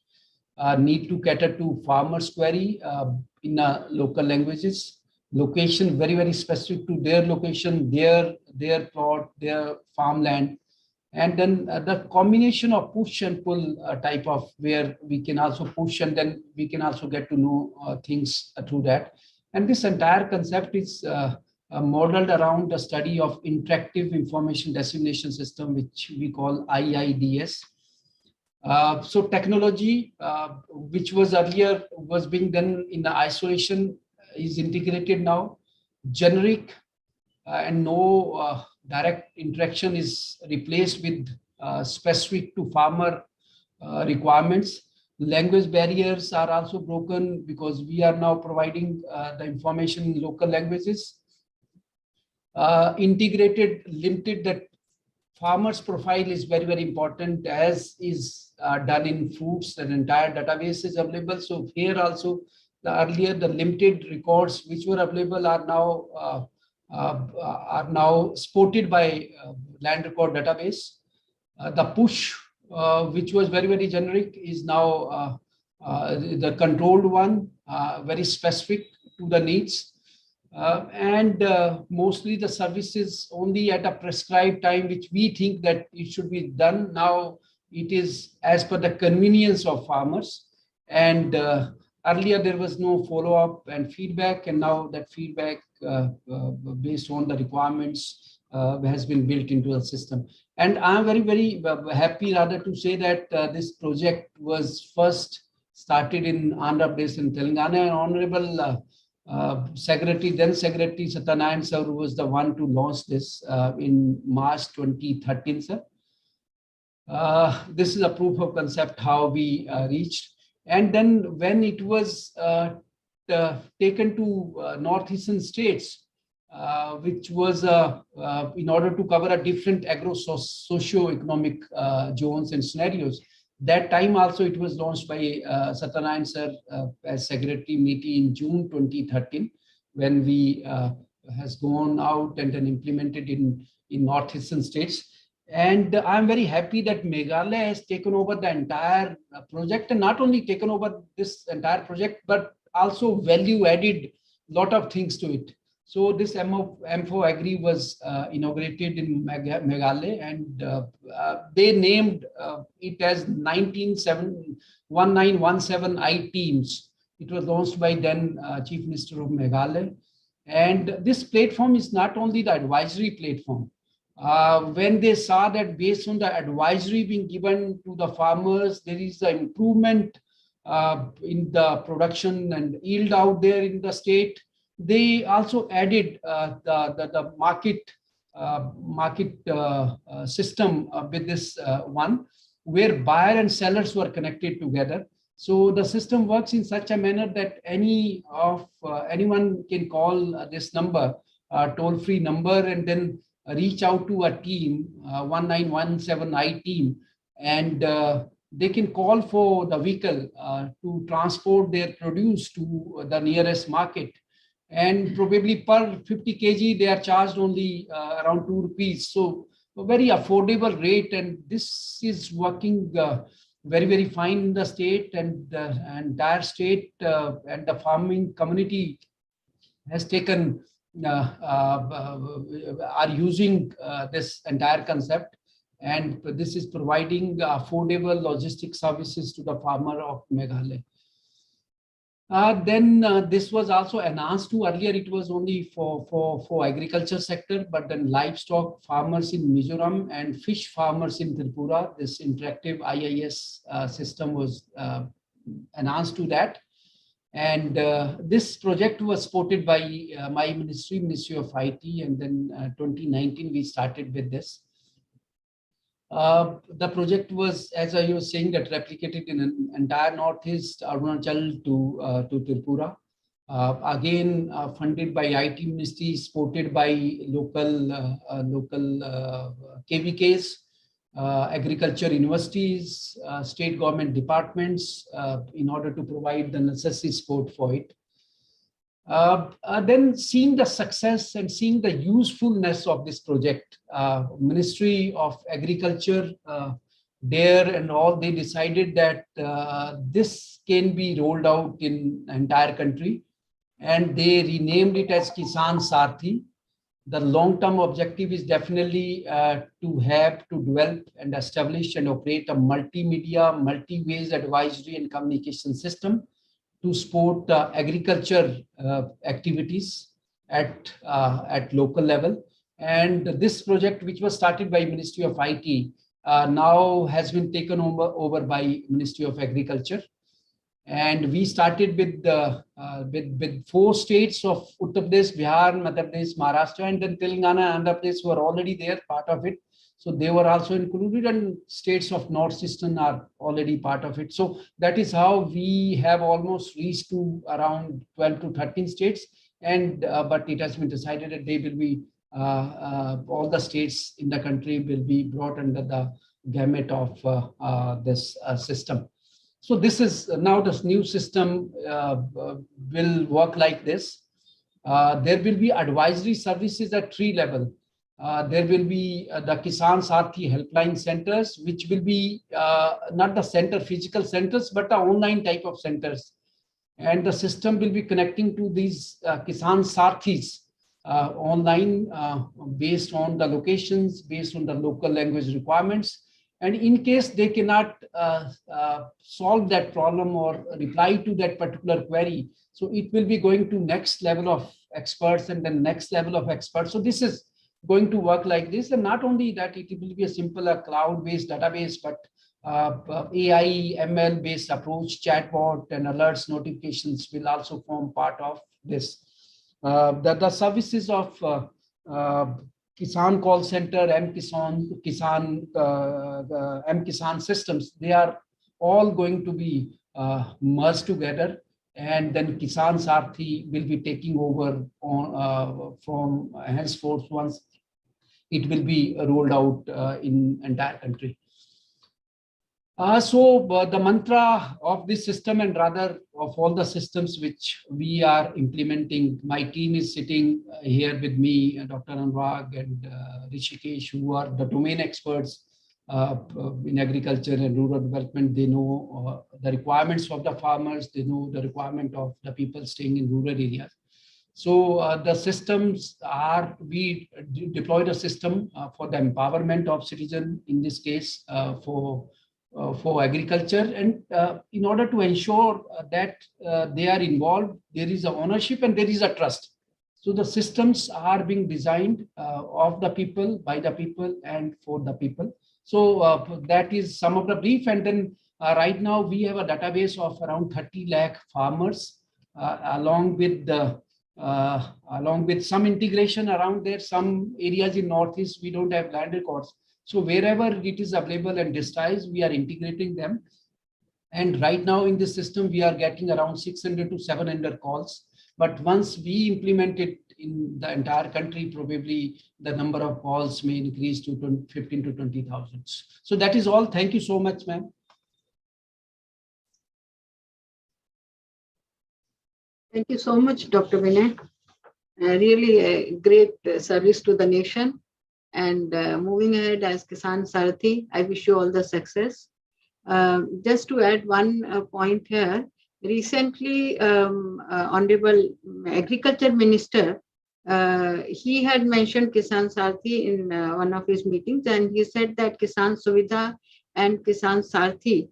need to cater to farmers' query in local languages. Location very, very specific to their location, their plot, their farmland. And then the combination of push and pull type of, where we can also push and then we can also get to know things through that. And this entire concept is modeled around the study of interactive information dissemination system, which we call IIDS. So technology, which was earlier was being done in the isolation, is integrated now. Generic and no direct interaction is replaced with specific to farmer requirements. Language barriers are also broken because we are now providing the information in local languages. Integrated, limited, that farmers profile is very, very important, as is done in fruits. An entire database is available. So here also, earlier the limited records which were available are now supported by land record database. The push, which was very, very generic, is now the controlled one, very specific to the needs. And mostly the services only at a prescribed time, which we think that it should be done. Now it is as per the convenience of farmers. And earlier there was no follow-up and feedback, and now that feedback based on the requirements has been built into the system. And I'm very, very happy rather to say that this project was first started in Andhra Pradesh and Telangana, and Honorable Secretary, then Secretary Satyanarayan sir was the one to launch this in March 2013, sir. This is a proof of concept how we reached. And then when it was taken to northeastern states, which was in order to cover a different socio-economic zones and scenarios. That time also it was launched by Satyanarayan sir as Secretary MITI in June 2013, when we has gone out and then implemented in northeastern states. And I'm very happy that Meghalaya has taken over the entire project, and not only taken over this entire project, but also value added lot of things to it. So this M4 Agri was inaugurated in Meghalaya, and they named it as 1917 I teams. It was launched by then Chief Minister of Meghalaya. And this platform is not only the advisory platform. When they saw that based on the advisory being given to the farmers, there is an improvement in the production and yield out there in the state, they also added the market system with this one, where buyer and sellers were connected together. So the system works in such a manner that anyone can call this number, toll-free number, and then reach out to a team, 1917 I team, and they can call for the vehicle to transport their produce to the nearest market. And probably per 50 kg, they are charged only around 2 rupees. So a very affordable rate, and this is working very, very fine in the state, and the entire state and the farming community has taken, are using this entire concept, and this is providing affordable logistics services to the farmer of Meghalaya. Then this was also enhanced to, earlier it was only for agriculture sector, but then livestock farmers in Mizoram and fish farmers in Tripura, this interactive IIS system was enhanced to that. And this project was supported by my ministry, Ministry of IT, and then 2019 we started with this. The project was, as I was saying, that replicated in an entire Northeast, Arunachal to Tripura. Again, funded by IT Ministry, supported by local KVKs, agriculture universities, state government departments, in order to provide the necessary support for it. Then seeing the success and seeing the usefulness of this project, Ministry of Agriculture there and all, they decided that this can be rolled out in entire country, and they renamed it as Kisan Sarthi. The long-term objective is definitely to develop and establish and operate a multimedia, multi-ways advisory and communication system to support agriculture activities at local level. And this project, which was started by Ministry of IT, now has been taken over by Ministry of Agriculture. And we started with 4 states of Uttar Pradesh, Bihar, Madhya Pradesh, Maharashtra, and then Telangana and Andhra Pradesh were already there, part of it. So they were also included, and states of Northeastern are already part of it. So that is how we have almost reached to around 12 to 13 states. And but it has been decided that they will be, all the states in the country will be brought under the gamut of this system. So this is now this new system will work like this. There will be advisory services at 3 levels. There will be the Kisan Sarthi helpline centers, which will be not the center, physical centers, but the online type of centers. And the system will be connecting to these Kisan Sarthis online based on the locations, based on the local language requirements. And in case they cannot solve that problem or reply to that particular query, so it will be going to next level of experts and then next level of experts. So this is going to work like this. And not only that, it will be a simple cloud-based database, but AI, ML-based approach, chatbot and alerts notifications will also form part of this. The services of Kisan call center, M-Kisan systems, they are all going to be merged together. and then Kisan Sarthi will be taking over on, from henceforth once it will be rolled out in entire country. The mantra of this system, and rather of all the systems which we are implementing, my team is sitting here with me, Dr. Anurag and Rishikesh, who are the domain experts in agriculture and rural development. They know the requirements of the farmers, they know the requirement of the people staying in rural areas. So the systems are, we deployed a system for the empowerment of citizen, in this case for agriculture, and in order to ensure that they are involved, there is a ownership and there is a trust. So the systems are being designed of the people, by the people, and for the people. So that is some of the brief. And then right now we have a database of around 30 lakh farmers, along with some integration around there. Some areas in Northeast we don't have land records. So wherever it is available and digitized, we are integrating them. And right now in this system, we are getting around 600 to 700 calls. But once we implement it in the entire country, probably the number of calls may increase to 15 to 20,000. So that is all. Thank you so much, ma'am. Thank you so much, Dr. Vinay. Really a great service to the nation. And moving ahead as Kisan Sarthi, I wish you all the success. Just to add one point here, recently Honorable Agriculture Minister, he had mentioned Kisan Sarthi in one of his meetings, and he said that Kisan Suvidha and Kisan Sarthi,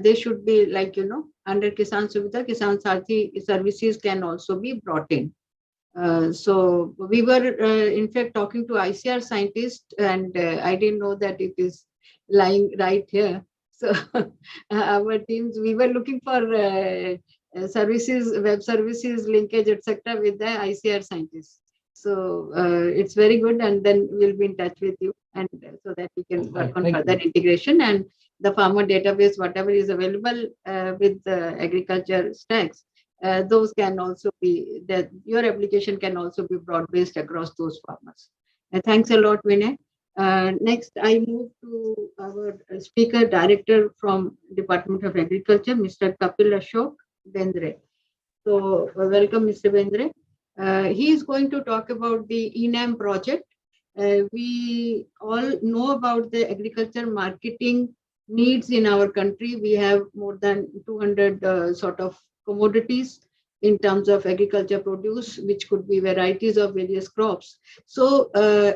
they should be like, you know, under Kisan Suvidha, Kisan Sarthi services can also be brought in. So we were in fact talking to ICR scientists, and I didn't know that it is lying right here. So our teams, we were looking for services, web services, linkage, etc. with the ICR scientists. So it's very good, and then we'll be in touch with you, and so that we can work on further integration, and the farmer database, whatever is available with the agriculture stacks. Those can also be, that your application can also be broad-based across those farmers. Thanks a lot, Vinay. Next, I move to our speaker director from Department of Agriculture, Mr. Kapil Ashok Bendre. So welcome, Mr. Bendre. He is going to talk about the ENAM project. We all know about the agriculture marketing needs in our country. We have more than 200 sort of commodities in terms of agriculture produce, which could be varieties of various crops. So,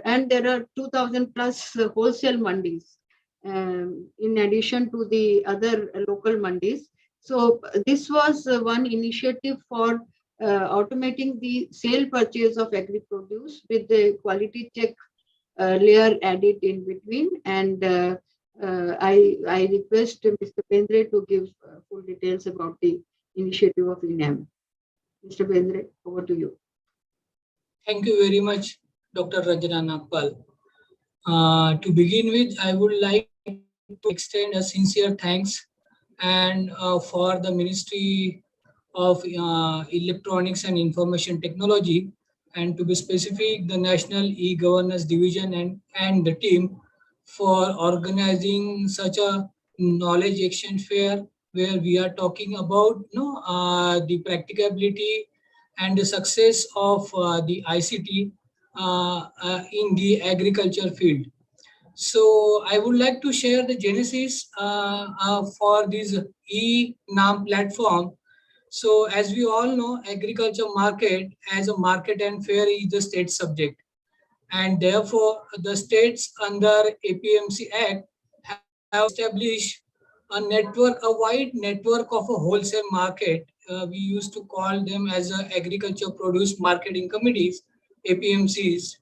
and there are 2,000 plus wholesale mandis, in addition to the other local mandis. So this was one initiative for automating the sale purchase of agri produce with the quality check layer added in between. And I request Mr. Bendre to give full details about the initiative of ENAM. Mr. Bendre, over to you. Thank you very much, Dr. Ranjana Nagpal. To begin with, I would like to extend a sincere thanks and for the Ministry of Electronics and Information Technology, and to be specific, the National E-Governance Division and the team for organizing such a knowledge exchange fair, where we are talking about the practicability and the success of the ICT in the agriculture field. So I would like to share the genesis for this ENAM platform. So as we all know, agriculture market as a market and fair is the state subject. And therefore, the states under APMC Act have established a network, a wide network of a wholesale market. We used to call them as agriculture produce marketing committees, APMCs.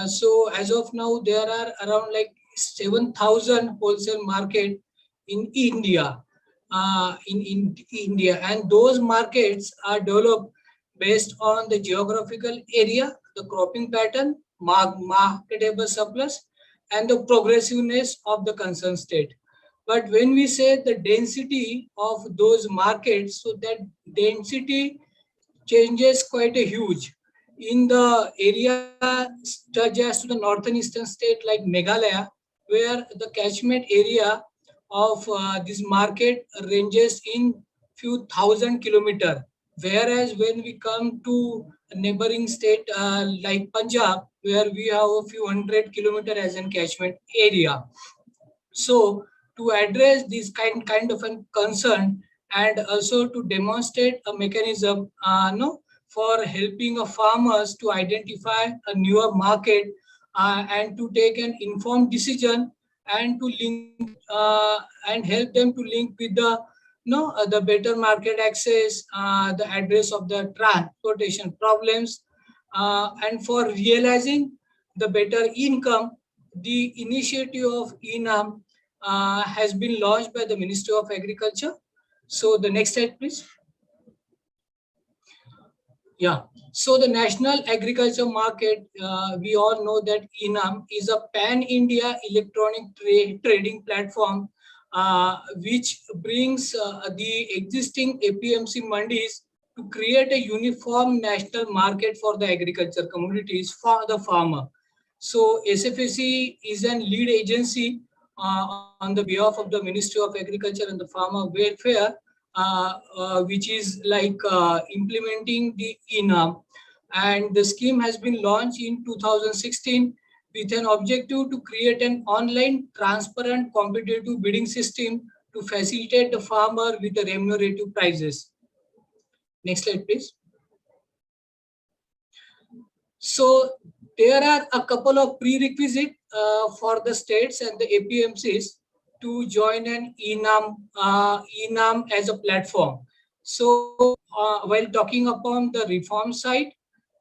So as of now, there are around like 7,000 wholesale market in India. In India, and those markets are developed based on the geographical area, the cropping pattern, marketable surplus, and the progressiveness of the concerned state. But when we say the density of those markets, so that density changes quite a huge. In the area such as to the northern eastern state like Meghalaya, where the catchment area of this market ranges in few thousand kilometers. Whereas when we come to a neighboring state like Punjab, where we have a few hundred kilometers as a catchment area. So to address this kind of a concern, and also to demonstrate a mechanism for helping farmers to identify a newer market and to take an informed decision, and to link and help them to link with the better market access, the address of the transportation problems, and for realizing the better income, the initiative of ENAM has been launched by the Ministry of Agriculture. So the next slide, please. Yeah. So the National Agriculture Market, we all know that ENAM is a pan-India electronic trading platform which brings the existing APMC mandis to create a uniform national market for the agriculture commodities for the farmer. So SFAC is an lead agency on the behalf of the Ministry of Agriculture and the Farmer Welfare, which is like implementing the ENAM. And the scheme has been launched in 2016 with an objective to create an online, transparent, competitive bidding system to facilitate the farmer with the remunerative prices. Next slide, please. So there are a couple of prerequisites for the states and the APMCs to join an ENAM as a platform. So while talking upon the reform side,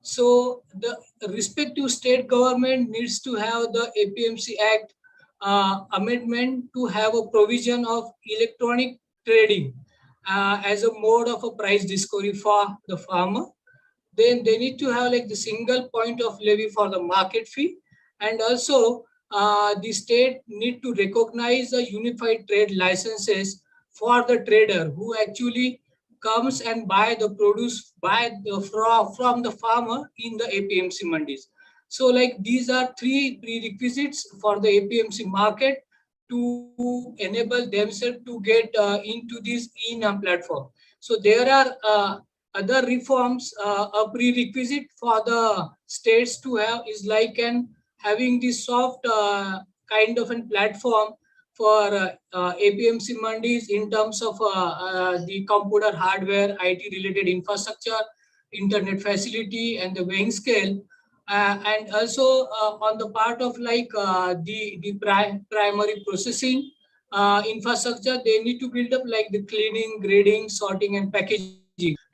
so the respective state government needs to have the APMC Act amendment to have a provision of electronic trading as a mode of a price discovery for the farmer. Then they need to have like the single point of levy for the market fee, and also the state need to recognize the unified trade licenses for the trader who actually comes and buy the produce from the farmer in the APMC mandis. So like these are three prerequisites for the APMC market to enable themselves to get into this ENAM platform. So there are other reforms, a prerequisite for the states to have is like having this soft kind of a platform for APMC mandis in terms of the computer hardware, IT related infrastructure, internet facility, and the weighing scale. And also on the part of like the primary processing infrastructure, they need to build up like the cleaning, grading, sorting, and packaging.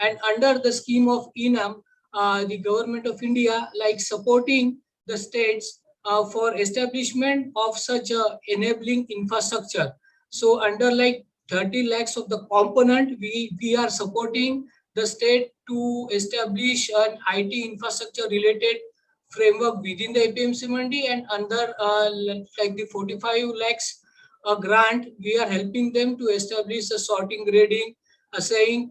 And under the scheme of ENAM, the government of India like supporting the states for establishment of such a enabling infrastructure. So under like 30 lakhs of the component, we are supporting the state to establish an IT infrastructure related framework within the APMC Mandi, and under like the 45 lakhs grant, we are helping them to establish a sorting, grading, assaying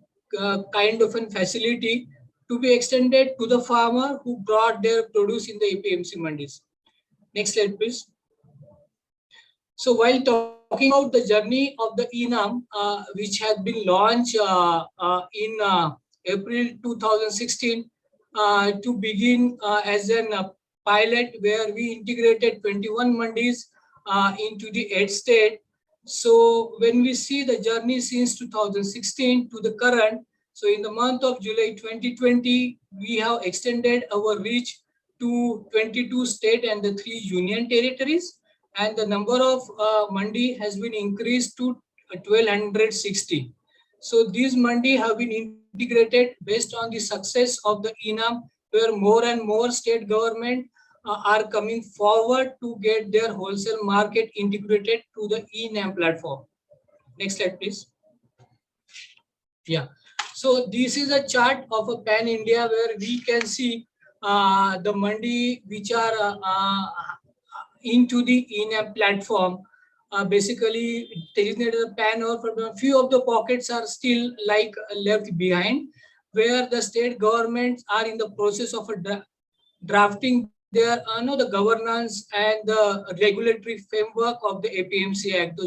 kind of a facility to be extended to the farmer who brought their produce in the APMC mandis. Next slide, please. So while talking about the journey of the ENAM, which had been launched in April 2016 to begin as a pilot where we integrated 21 mandis into the 8 state. So when we see the journey since 2016 to the current, so in the month of July 2020, we have extended our reach to 22 state and the 3 union territories, and the number of mandi has been increased to 1260. So these mandi have been integrated based on the success of the ENAM, where more and more state government are coming forward to get their wholesale market integrated to the ENAM platform. Next slide, please. Yeah. So this is a chart of a pan India where we can see the mandi which are into the ENAM platform. basically designated the pan or a few of the pockets are still like left behind, where the state governments are in the process of drafting their the governance and the regulatory framework of the APMC Act.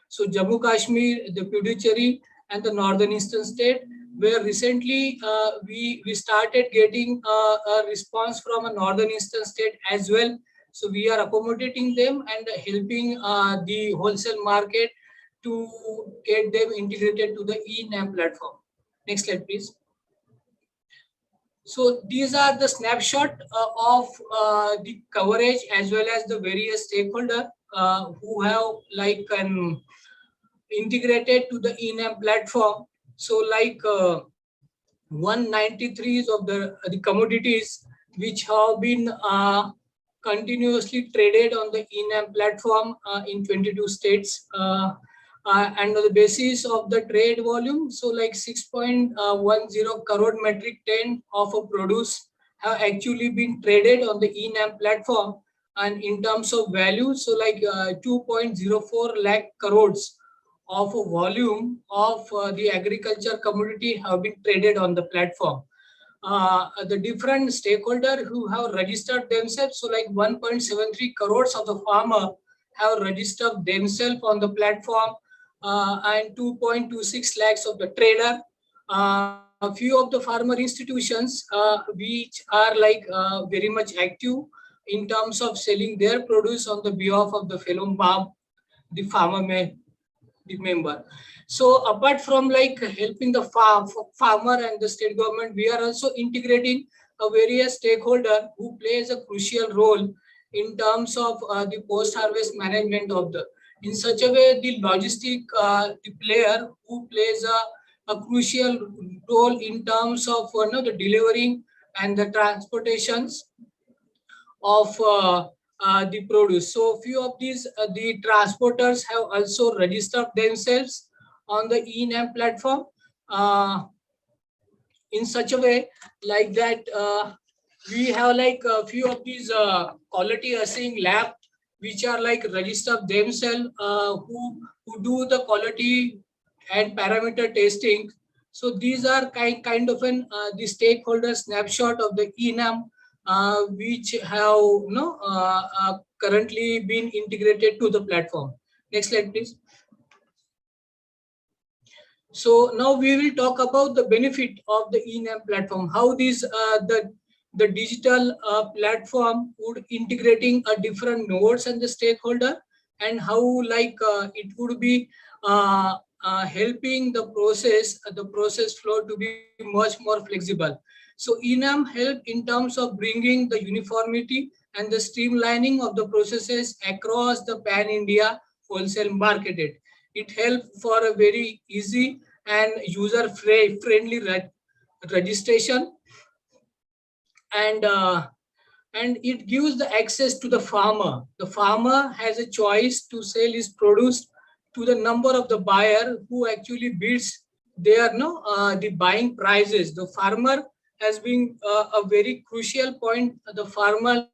So Jammu Kashmir, the Puducherry, and the northern eastern state, where recently we started getting a response from a northern eastern state as well. So we are accommodating them and helping the wholesale market to get them integrated to the eNAM platform. Next slide, please. So these are the snapshot of the coverage as well as the various stakeholder who have like integrated to the eNAM platform. So like 193 of the commodities which have been continuously traded on the eNAM platform in 22 states. And on the basis of the trade volume, so like 6.10 crore metric ton of a produce have actually been traded on the eNAM platform. And in terms of value, so like 2.04 lakh crores of a volume of the agriculture commodity have been traded on the platform. The different stakeholders who have registered themselves, so like 1.73 crores of the farmer have registered themselves on the platform, and 2.26 lakhs of the trader. A few of the farmer institutions which are like very much active in terms of selling their produce on the behalf of the fellow farmer member. So apart from like helping the farmer and the state government, we are also integrating various stakeholders who plays a crucial role in terms of the post-harvest management of the, in such a way the logistic the player who plays a crucial role in terms of the delivering and the transportations of the produce. So few of these the transporters have also registered themselves on the eNAM platform in such a way like that we have like a few of these quality assessing lab which are like registered themselves who do the quality and parameter testing. So these are kind of an the stakeholder snapshot of the eNAM which have currently been integrated to the platform. Next slide, please. So now we will talk about the benefit of the eNAM platform, how these the digital platform would integrating a different nodes and the stakeholder, and how like it would be helping the process flow to be much more flexible. So eNAM help in terms of bringing the uniformity and the streamlining of the processes across the pan-India wholesale market. It helps for a very easy and user-friendly registration, and it gives the access to the farmer. The farmer has a choice to sell his produce to the number of the buyer who actually bids their the buying prices. The farmer has been a very crucial point. The farmer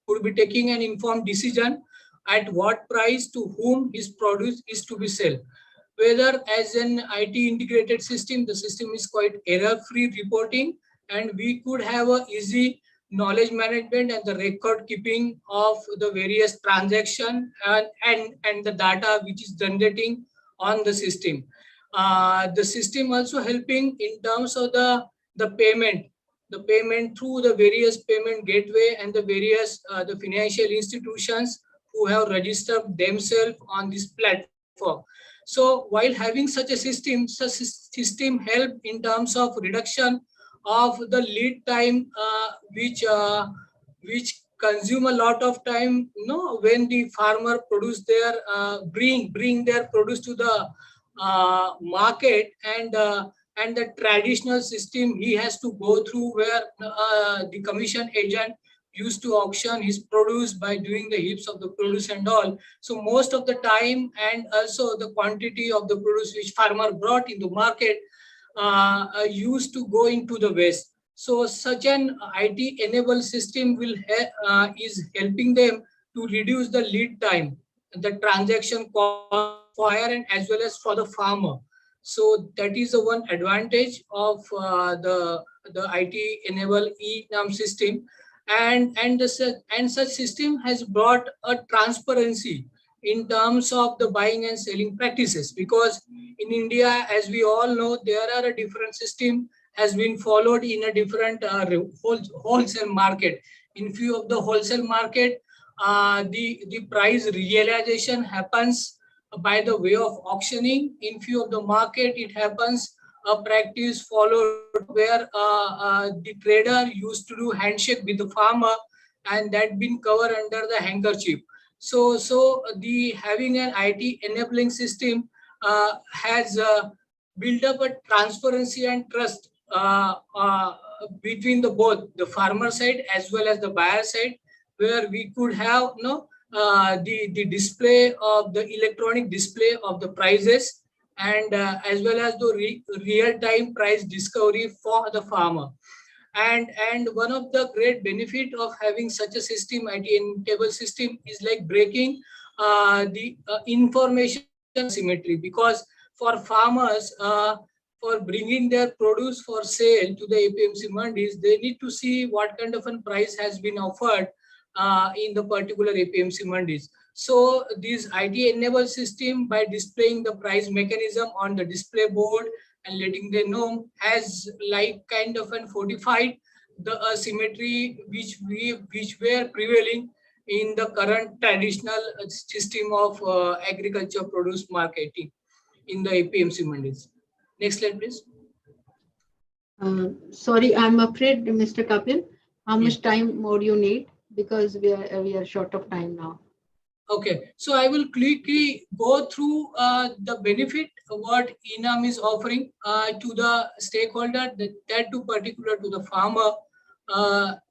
would be taking an informed decision at what price to whom his produce is to be sold. Whether as an IT integrated system, the system is quite error-free reporting, and we could have a easy knowledge management and the record keeping of the various transaction and the data which is generating on the system. The system also helping in terms of the payment through the various payment gateway and the various the financial institutions who have registered themselves on this platform. So while having such a system help in terms of reduction of the lead time, which consume a lot of time, when the farmer produce their bring their produce to the market, and the traditional system he has to go through, where the commission agent used to auction his produce by doing the heaps of the produce and all. So most of the time and also the quantity of the produce which farmer brought into market used to go into the waste. So such an IT enabled system will is helping them to reduce the lead time the transaction cost for and as well as for the farmer. So that is the one advantage of the IT-enabled e-NAM system, and such system has brought a transparency in terms of the buying and selling practices, because in India, as we all know, there are a different system has been followed in a different wholesale market. In few of the wholesale market, the price realization happens by the way of auctioning. In few of the market, it happens a practice followed where the trader used to do handshake with the farmer, and that been covered under the handkerchief. So the having an IT enabling system has built up a transparency and trust between the both the farmer side as well as the buyer side, where we could have the display of the electronic display of the prices, and as well as the real-time price discovery for the farmer. And one of the great benefit of having such a system, IT-enabled system, is like breaking the information asymmetry, because for farmers, for bringing their produce for sale to the APMC mandis, they need to see what kind of a price has been offered in the particular APMC mandis. So this IT-enabled system, by displaying the price mechanism on the display board and letting them know, has like kind of an fortified the asymmetry which were prevailing in the current traditional system of agriculture produce marketing in the APMC mandis. Next slide, please. Sorry, I'm afraid, Mr. Kapil, how much time more you need, because we are short of time now. Okay, so I will quickly go through the benefit what e-NAM is offering to the stakeholder, that to particular to the farmer.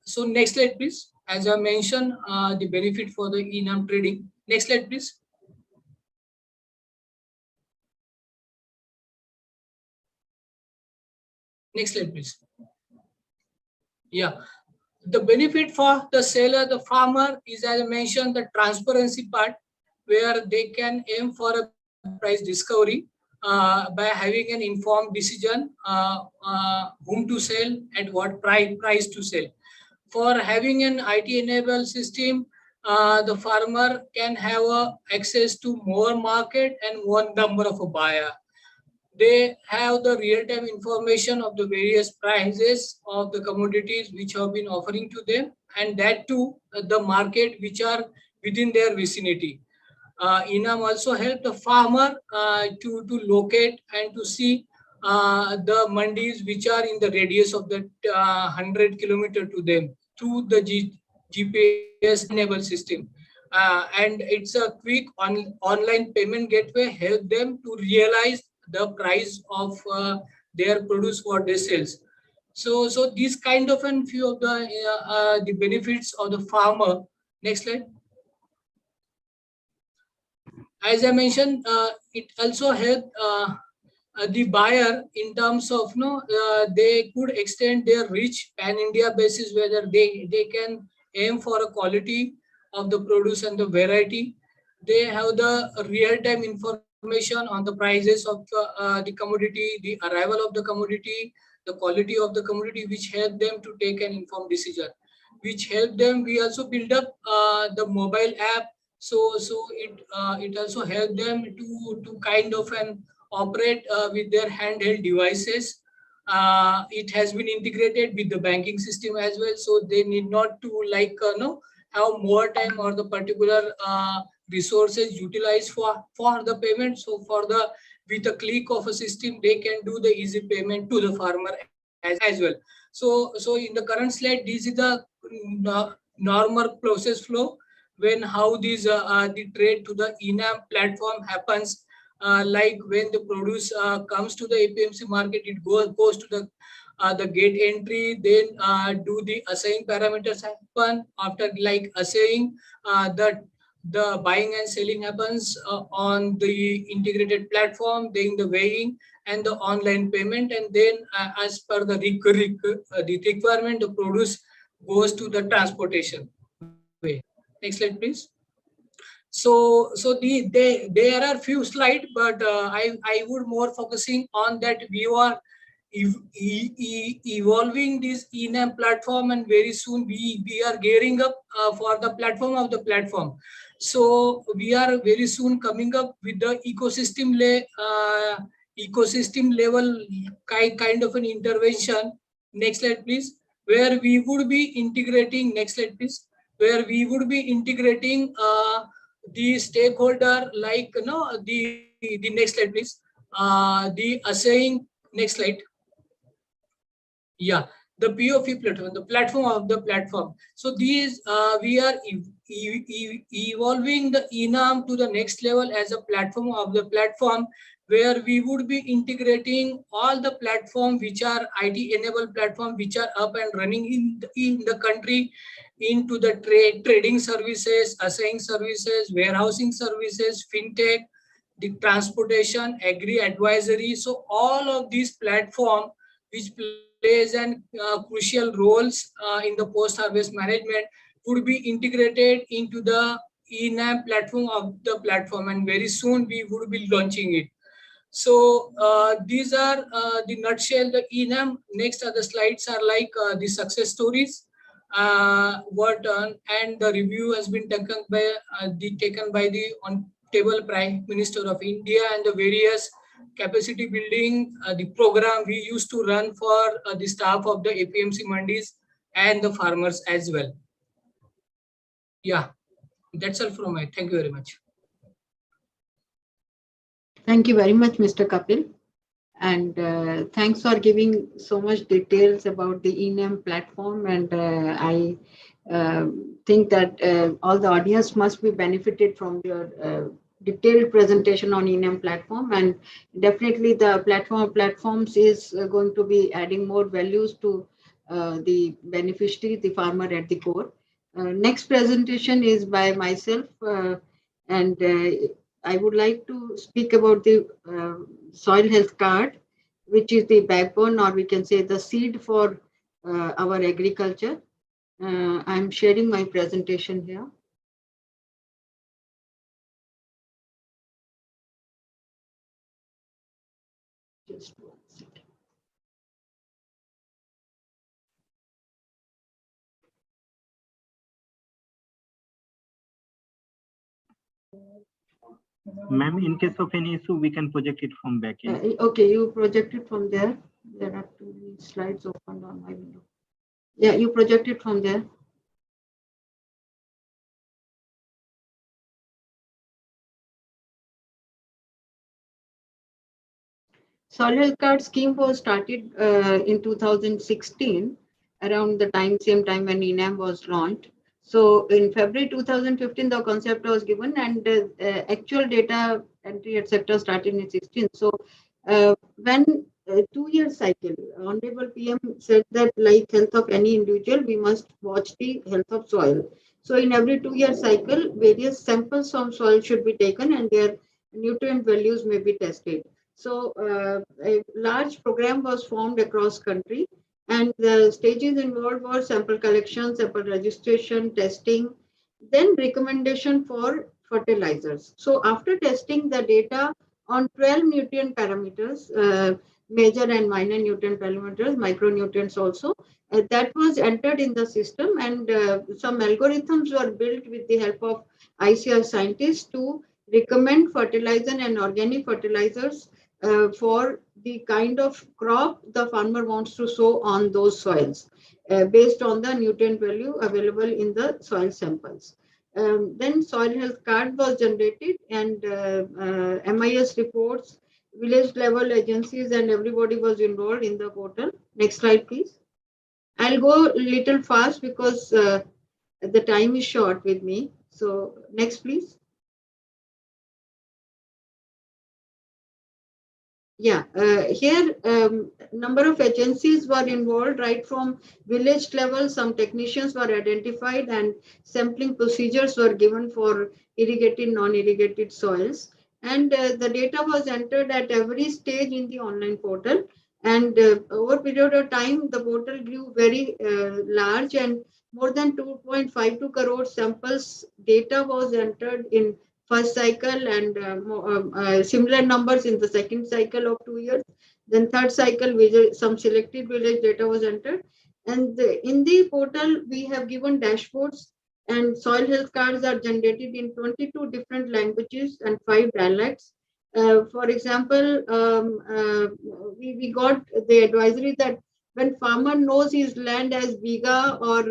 So next slide, please. As I mentioned, the benefit for the e-NAM trading. Next slide, please. Next slide, please. Yeah. The benefit for the seller, the farmer, is, as I mentioned, the transparency part, where they can aim for a price discovery by having an informed decision whom to sell, at what price to sell. For having an IT-enabled system, the farmer can have access to more market and one number of a buyer. They have the real-time information of the various prices of the commodities which have been offering to them, and that too the market which are within their vicinity. e-NAM also help the farmer to locate and to see the mandis which are in the radius of the 100 kilometer to them through the GPS enabled system. And it's a quick online payment gateway, help them to realize the price of their produce what they sells. So these kind of a few of the benefits of the farmer. Next slide. As I mentioned, it also helped the buyer in terms of they could extend their reach pan-India basis, whether they can aim for a quality of the produce and the variety. They have the real-time information on the prices of the commodity, the arrival of the commodity, the quality of the commodity, which help them to take an informed decision, which help them. We also build up the mobile app, so it also help them to kind of operate with their handheld devices. It has been integrated with the banking system as well, so they need not to have more time or the particular resources utilized for the payment. So with a click of a system, they can do the easy payment to the farmer as well. So in the current slide, this is the normal process flow when how these the trade to the e-NAM platform happens. Like when the produce comes to the APMC market, it goes to the gate entry, then do the assaying parameters happen. After like assaying, the buying and selling happens on the integrated platform, then the weighing and the online payment, and then as per the requirement, the produce goes to the transportation way. Next slide, please. So there are few slides, but I would more focusing on that we are evolving this ENAM platform, and very soon we are gearing up for the platform of the platform. So we are very soon coming up with the ecosystem level kind of an intervention. Next slide, please. Where we would be integrating. Next slide, please. Where we would be integrating the stakeholder, like the next slide, please. The assaying. Next slide. Yeah, the POP platform, the platform of the platform. So these we are evolving the ENAM to the next level as a platform of the platform, where we would be integrating all the platform which are IT enabled platform which are up and running in the country into the trading services, assaying services, warehousing services, fintech, the transportation, agri advisory. So all of these platform which plays an crucial roles in the post-harvest management would be integrated into the ENAM platform of the platform, and very soon we would be launching it. So these are the nutshell, the ENAM. Next other slides are like the success stories. What and the review has been taken by the Honorable Prime Minister of India, and the various capacity building the program we used to run for the staff of the APMC mandis and the farmers as well. Yeah, that's all from me. Thank you very much. Thank you very much, Mr. Kapil. And thanks for giving so much details about the ENAM platform. And I think that all the audience must be benefited from your detailed presentation on ENAM platform. And definitely the platform of platforms is going to be adding more values to the beneficiary, the farmer at the core. Next presentation is by myself, and I would like to speak about the soil health card, which is the backbone, or we can say the seed for our agriculture. I'm sharing my presentation here. Just one second. Ma'am, in case of any issue, we can project it from back end. Okay, you project it from there. There are two slides open on my window. Yeah, you project it from there. Soil health card scheme was started in 2016, around the same time when ENAM was launched. So in February 2015, the concept was given, and actual data entry, etc., started in 16. So when 2-year cycle, Honorable PM said that like health of any individual, we must watch the health of soil. So in every 2-year cycle, various samples from soil should be taken and their nutrient values may be tested. So a large program was formed across country, and the stages involved were sample collection, sample registration, testing, then recommendation for fertilizers. So after testing the data on 12 nutrient parameters, major and minor nutrient parameters, micronutrients also, that was entered in the system, and some algorithms were built with the help of ICR scientists to recommend fertilizer and organic fertilizers for the kind of crop the farmer wants to sow on those soils based on the nutrient value available in the soil samples. Then soil health card was generated, and MIS reports, village level agencies, and everybody was enrolled in the portal. Next slide, please. I'll go a little fast because the time is short with me. So next, please. Yeah, here number of agencies were involved right from village level. Some technicians were identified and sampling procedures were given for irrigated, non-irrigated soils. And the data was entered at every stage in the online portal. And over a period of time, the portal grew very large, and more than 2.52 crore samples data was entered in first cycle and similar numbers in the second cycle of 2 years. Then third cycle, some selected village data was entered. And in the portal, we have given dashboards, and soil health cards are generated in 22 different languages and 5 dialects. For example, we got the advisory that when farmer knows his land as biga or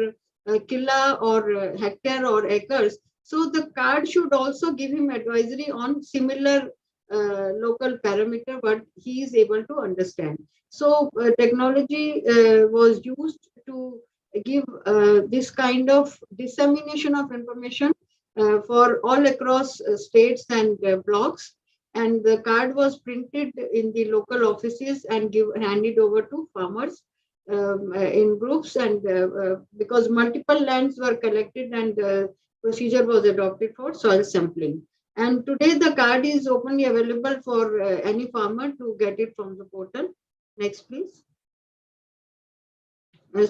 killa or hectare or acres, so the card should also give him advisory on similar local parameter, but he is able to understand. So technology was used to give this kind of dissemination of information for all across states and blocks. And the card was printed in the local offices and handed over to farmers in groups, and because multiple lands were collected, and procedure was adopted for soil sampling. And today the card is openly available for any farmer to get it from the portal. Next, please.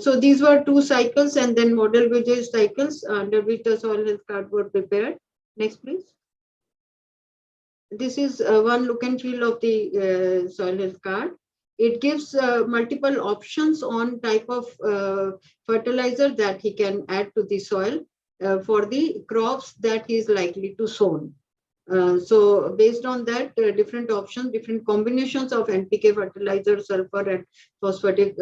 So these were 2 cycles, and then model village cycles under which the soil health card were prepared. Next, please. This is one look and feel of the soil health card. It gives multiple options on type of fertilizer that he can add to the soil for the crops that he is likely to sow. So based on that, different options, different combinations of NPK fertilizers, sulfur and phosphatic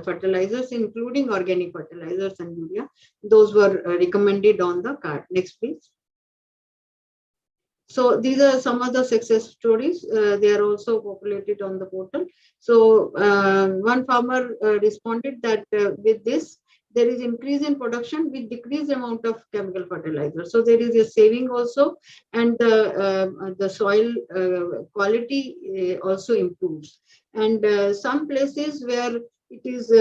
fertilizers, including organic fertilizers and urea, those were recommended on the card. Next, please. So these are some of the success stories. They are also populated on the portal. So one farmer responded that with this, there is increase in production with decreased amount of chemical fertilizer. So there is a saving also, and the soil quality also improves. And some places where it is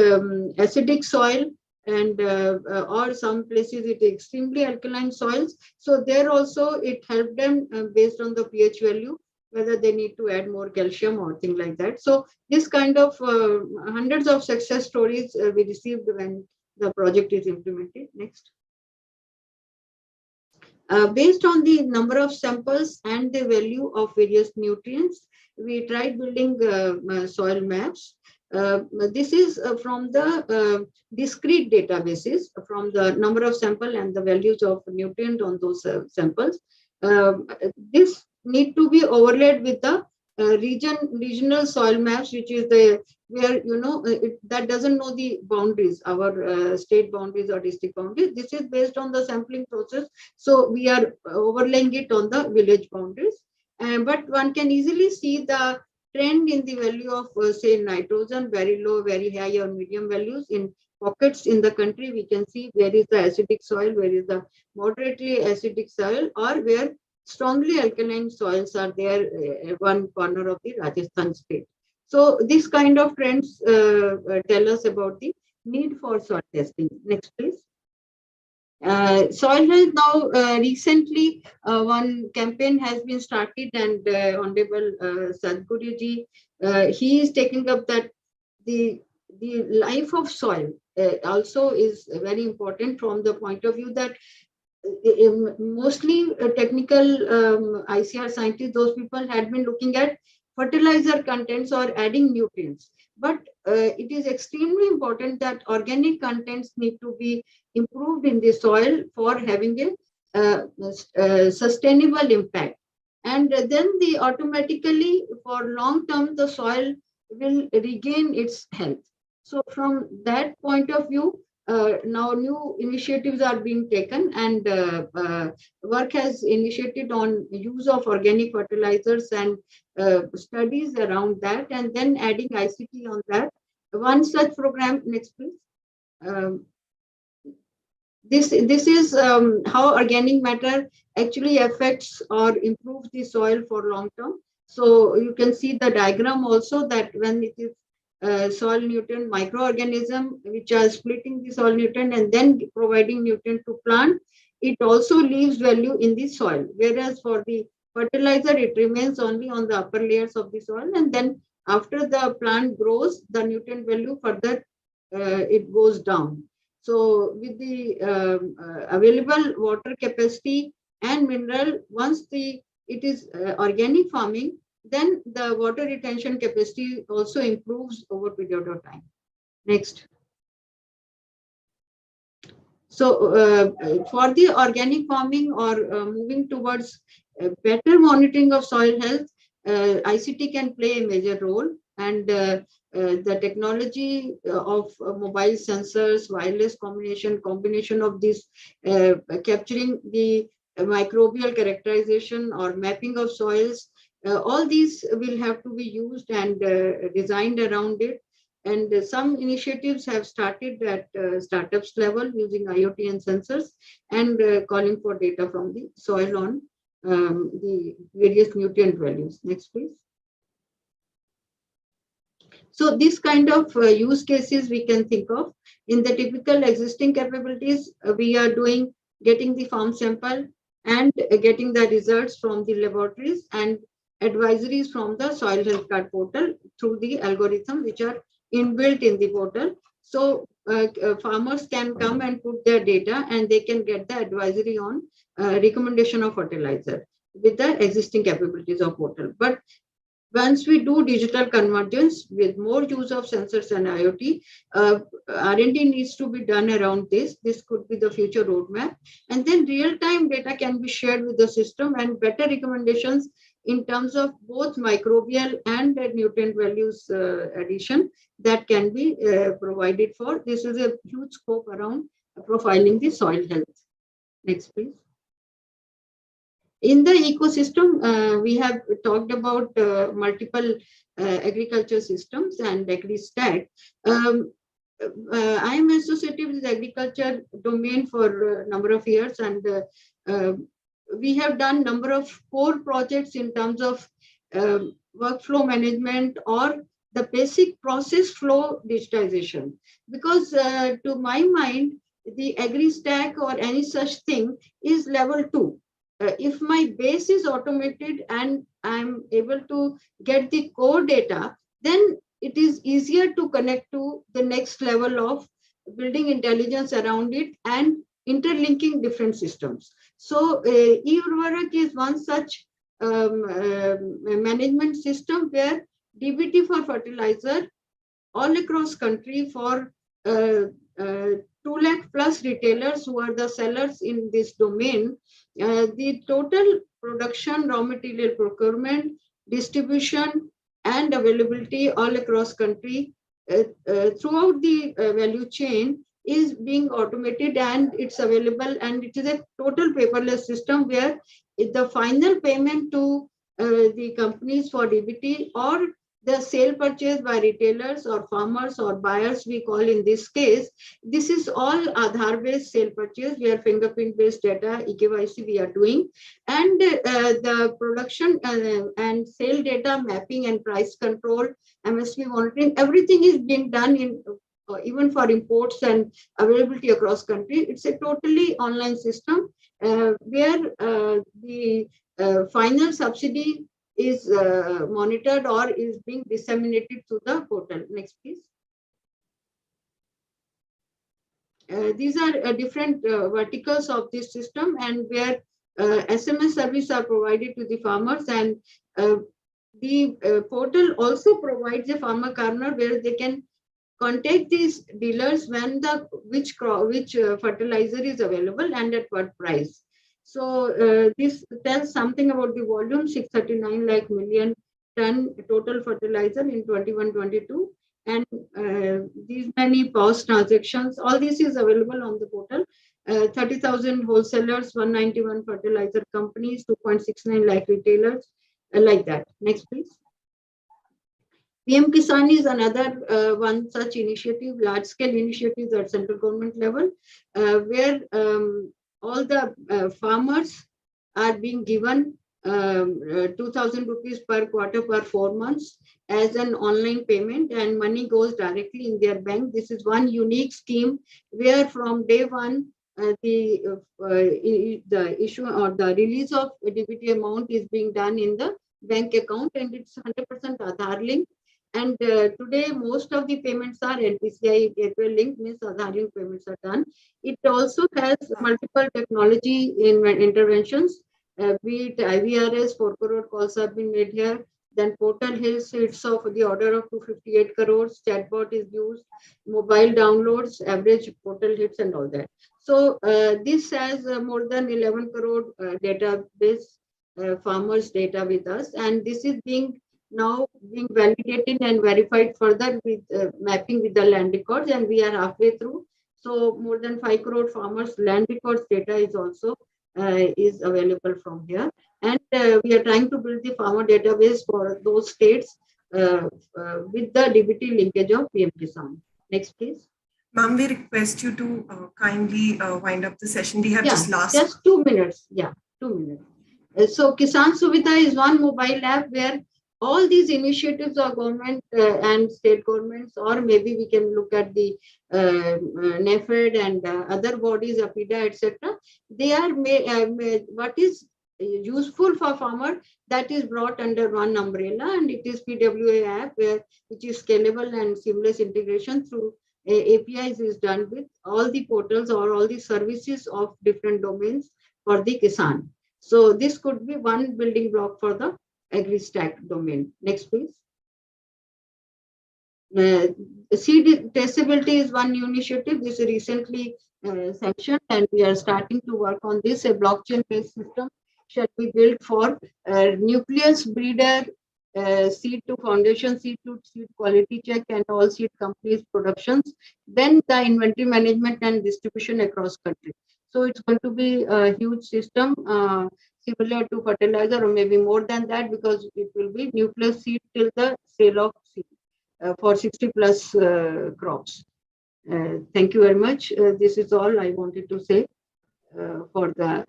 acidic soil, and or some places it is extremely alkaline soils. So there also it helped them based on the pH value, whether they need to add more calcium or thing like that. So this kind of hundreds of success stories we received when the project is implemented. Next. Based on the number of samples and the value of various nutrients, we tried building soil maps. This is from the discrete databases, from the number of sample and the values of nutrient on those samples. This need to be overlaid with the regional soil maps, which is the where that doesn't know the boundaries, our state boundaries or district boundaries. This is based on the sampling process, so we are overlaying it on the village boundaries. But one can easily see the trend in the value of say nitrogen, very low, very high or medium values in pockets in the country. We can see where is the acidic soil, where is the moderately acidic soil, or where strongly alkaline soils are there one corner of the Rajasthan state. So this kind of trends tell us about the need for soil testing. Next, please. Soil health now, recently one campaign has been started, and Honorable Sadhguruji, he is taking up that the life of soil also is very important from the point of view that mostly technical ICR scientists, those people had been looking at fertilizer contents or adding nutrients. But it is extremely important that organic contents need to be improved in the soil for having a sustainable impact. And then automatically for long term, the soil will regain its health. So from that point of view, now new initiatives are being taken, and work has initiated on use of organic fertilizers and studies around that, and then adding ICT on that. One such program, next please. This is how organic matter actually affects or improves the soil for long term. So you can see the diagram also that when it is soil nutrient microorganism which are splitting the soil nutrient and then providing nutrient to plant, it also leaves value in the soil, whereas for the fertilizer it remains only on the upper layers of the soil, and then after the plant grows the nutrient value further it goes down. So with the available water capacity and mineral, once it is organic farming, then the water retention capacity also improves over period of time. Next. So for the organic farming or moving towards better monitoring of soil health, ICT can play a major role, and the technology of mobile sensors, wireless combination of this capturing the microbial characterization or mapping of soils, all these will have to be used and designed around it. And some initiatives have started at startups level using IoT and sensors and calling for data from the soil on the various nutrient values. Next, please. So this kind of use cases we can think of. In the typical existing capabilities, we are getting the farm sample and getting the results from the laboratories and advisories from the soil health card portal through the algorithm which are inbuilt in the portal. So farmers can come and put their data and they can get the advisory on recommendation of fertilizer with the existing capabilities of portal. But once we do digital convergence with more use of sensors and IoT, R&D needs to be done around this. This could be the future roadmap. And then real-time data can be shared with the system and better recommendations in terms of both microbial and nutrient values addition that can be provided for. This is a huge scope around profiling the soil health. Next, please. In the ecosystem, we have talked about multiple agriculture systems and AgriStack. I am associated with the agriculture domain for a number of years, and we have done number of core projects in terms of workflow management or the basic process flow digitization. Because to my mind, the AgriStack or any such thing is level 2. If my base is automated and I'm able to get the core data, then it is easier to connect to the next level of building intelligence around it and interlinking different systems. So e-Urvarak is one such management system where DBT for fertilizer all across country for 2 lakh plus retailers who are the sellers in this domain, the total production, raw material procurement, distribution, and availability all across country throughout the value chain is being automated and it's available, and it is a total paperless system where the final payment to the companies for DBT or the sale purchase by retailers or farmers or buyers, we call in this case, this is all Aadhaar based sale purchase where fingerprint based data, eKYC we are doing, and the production and sale data mapping and price control, MSP monitoring, everything is being done in even for imports and availability across country. It's a totally online system where the final subsidy is monitored or is being disseminated to the portal. Next, please. These are different verticals of this system, and where SMS service are provided to the farmers, and the portal also provides a farmer corner where they can contact these dealers when which fertilizer is available and at what price. So this tells something about the volume, 639 lakh million ton total fertilizer in 21-22, and these many POS transactions, all this is available on the portal. 30,000 wholesalers, 191 fertilizer companies, 2.69 lakh retailers, like that. Next, please. PM Kisan is another one such initiative, large-scale initiatives at central government level, where all the farmers are being given 2,000 rupees per quarter per 4 months as an online payment, and money goes directly in their bank. This is one unique scheme where from day one, the issue or the release of DBT amount is being done in the bank account, and it's 100% Aadhaar linked. And today, most of the payments are NPCI gateway link, means Aadhaar link payments are done. It also has multiple technology interventions, be it IVRS, 4 crore calls have been made here. Then portal hits of the order of 258 crores, chatbot is used, mobile downloads, average portal hits and all that. So this has more than 11 crore database, farmers data with us, and this is now being validated and verified further with mapping with the land records, and we are halfway through. So more than 5 crore farmers land records data is also is available from here. And we are trying to build the farmer database for those states with the DBT linkage of PM Kisan. Next, please. Ma'am, we request you to kindly wind up the session. We have just 2 minutes. Yeah, 2 minutes. So Kisan Suvidha is one mobile app where all these initiatives of government and state governments, or maybe we can look at the NEFED and other bodies, APIDA, etc. They are what is useful for farmer, that is brought under one umbrella, and it is PWA app which is scalable and seamless integration through APIs is done with all the portals or all the services of different domains for the Kisan. So this could be one building block for the AgriStack domain. Next, please. Seed traceability is one new initiative. This is recently sanctioned, and we are starting to work on this. A blockchain-based system shall be built for nucleus breeder, seed to foundation, seed to seed quality check, and all seed companies' productions. Then the inventory management and distribution across country. So it's going to be a huge system, similar to fertilizer, or maybe more than that, because it will be nucleus seed till the sale of seed for 60 plus crops. Thank you very much. This is all I wanted to say for the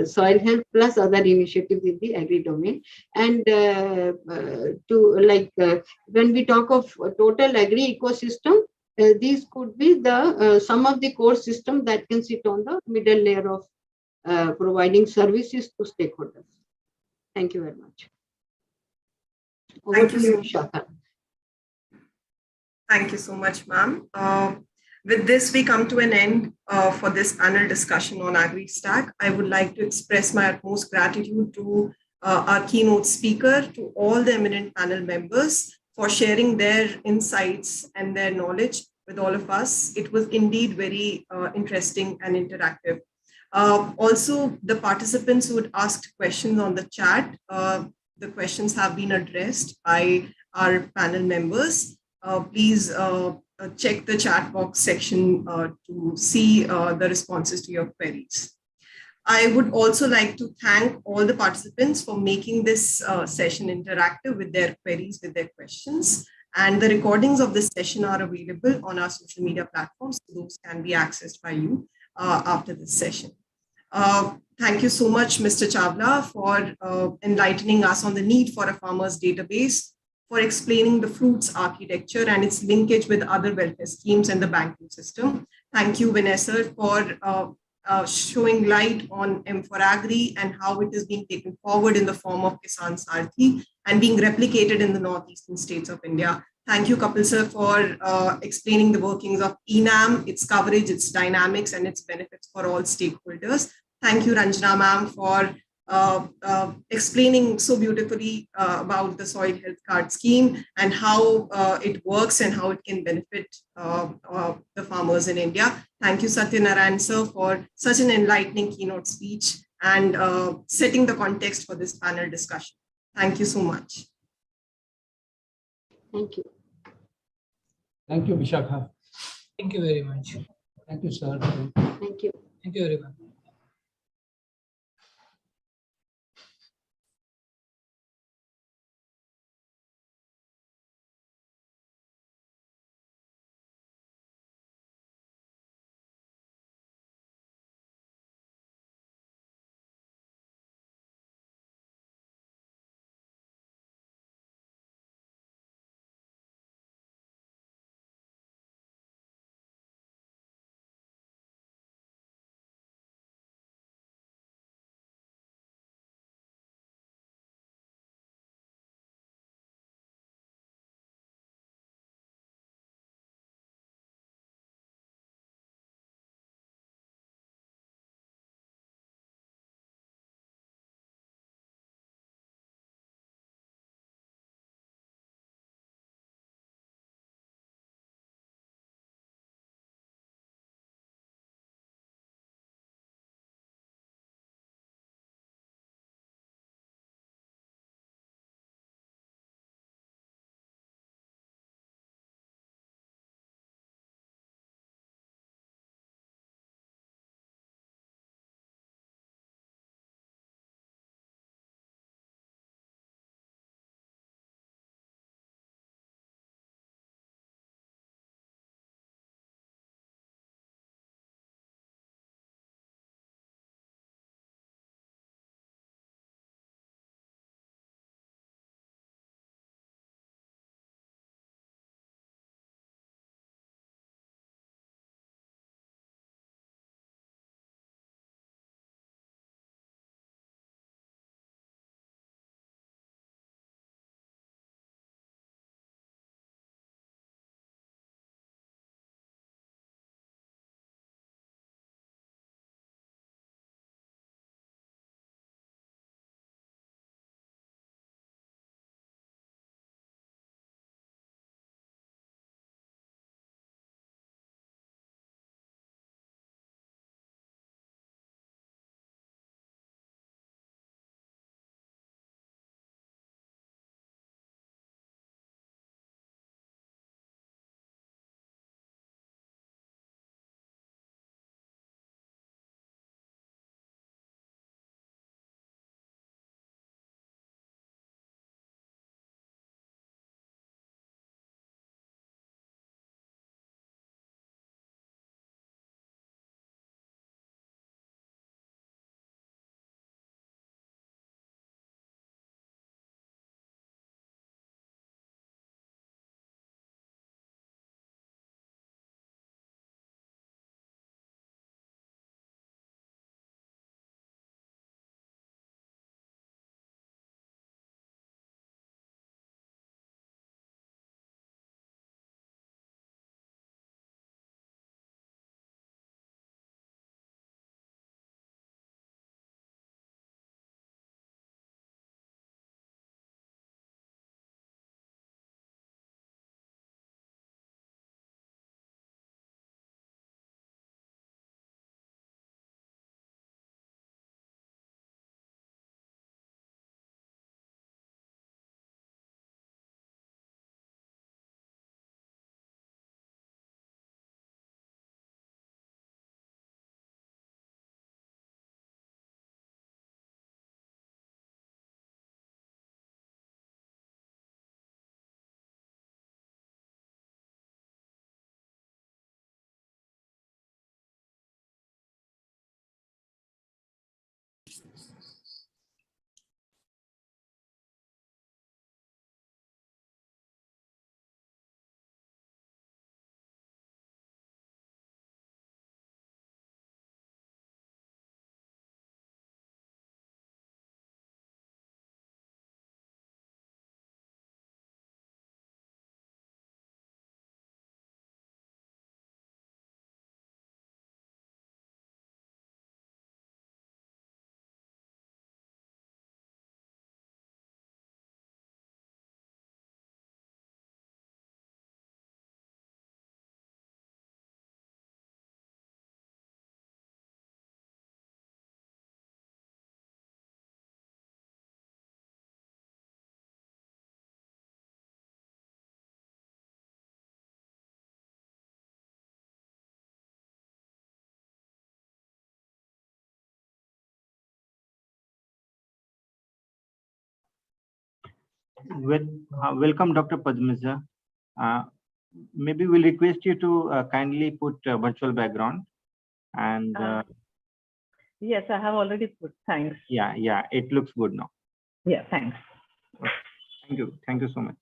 soil health plus other initiatives in the agri domain. And when we talk of total agri ecosystem, these could be the some of the core system that can sit on the middle layer of providing services to stakeholders. Thank you very much. Over to you, Shaka. Thank you so much, ma'am. With this, we come to an end for this panel discussion on AgriStack. I would like to express my utmost gratitude to our keynote speaker, to all the eminent panel members for sharing their insights and their knowledge with all of us. It was indeed very interesting and interactive. Also, the participants who had asked questions on the chat, the questions have been addressed by our panel members. Please check the chat box section to see the responses to your queries. I would also like to thank all the participants for making this session interactive with their queries, with their questions. And the recordings of this session are available on our social media platforms. So those can be accessed by you after this session. Thank you so much, Mr. Chawla, for enlightening us on the need for a farmer's database, for explaining the fruits architecture and its linkage with other welfare schemes and the banking system. Thank you, Vanessa, for showing light on M4Agri and how it is being taken forward in the form of Kisan Sarthi and being replicated in the northeastern states of India. Thank you, Kapil sir, for explaining the workings of ENAM, its coverage, its dynamics, and its benefits for all stakeholders. Thank you, Ranjana ma'am, for explaining so beautifully about the soil health card scheme and how it works and how it can benefit the farmers in India. Thank you, Satyanarayan sir, for such an enlightening keynote speech and setting the context for this panel discussion. Thank you so much. Thank you. Thank you, Vishakha. Thank you very much. Thank you, sir. Thank you. Thank you, everyone. Welcome, Dr. Padmaja. Maybe we'll request you to kindly put virtual background and yes, I have already put. Thanks. yeah, it looks good now. Yeah, thanks. Thank you so much.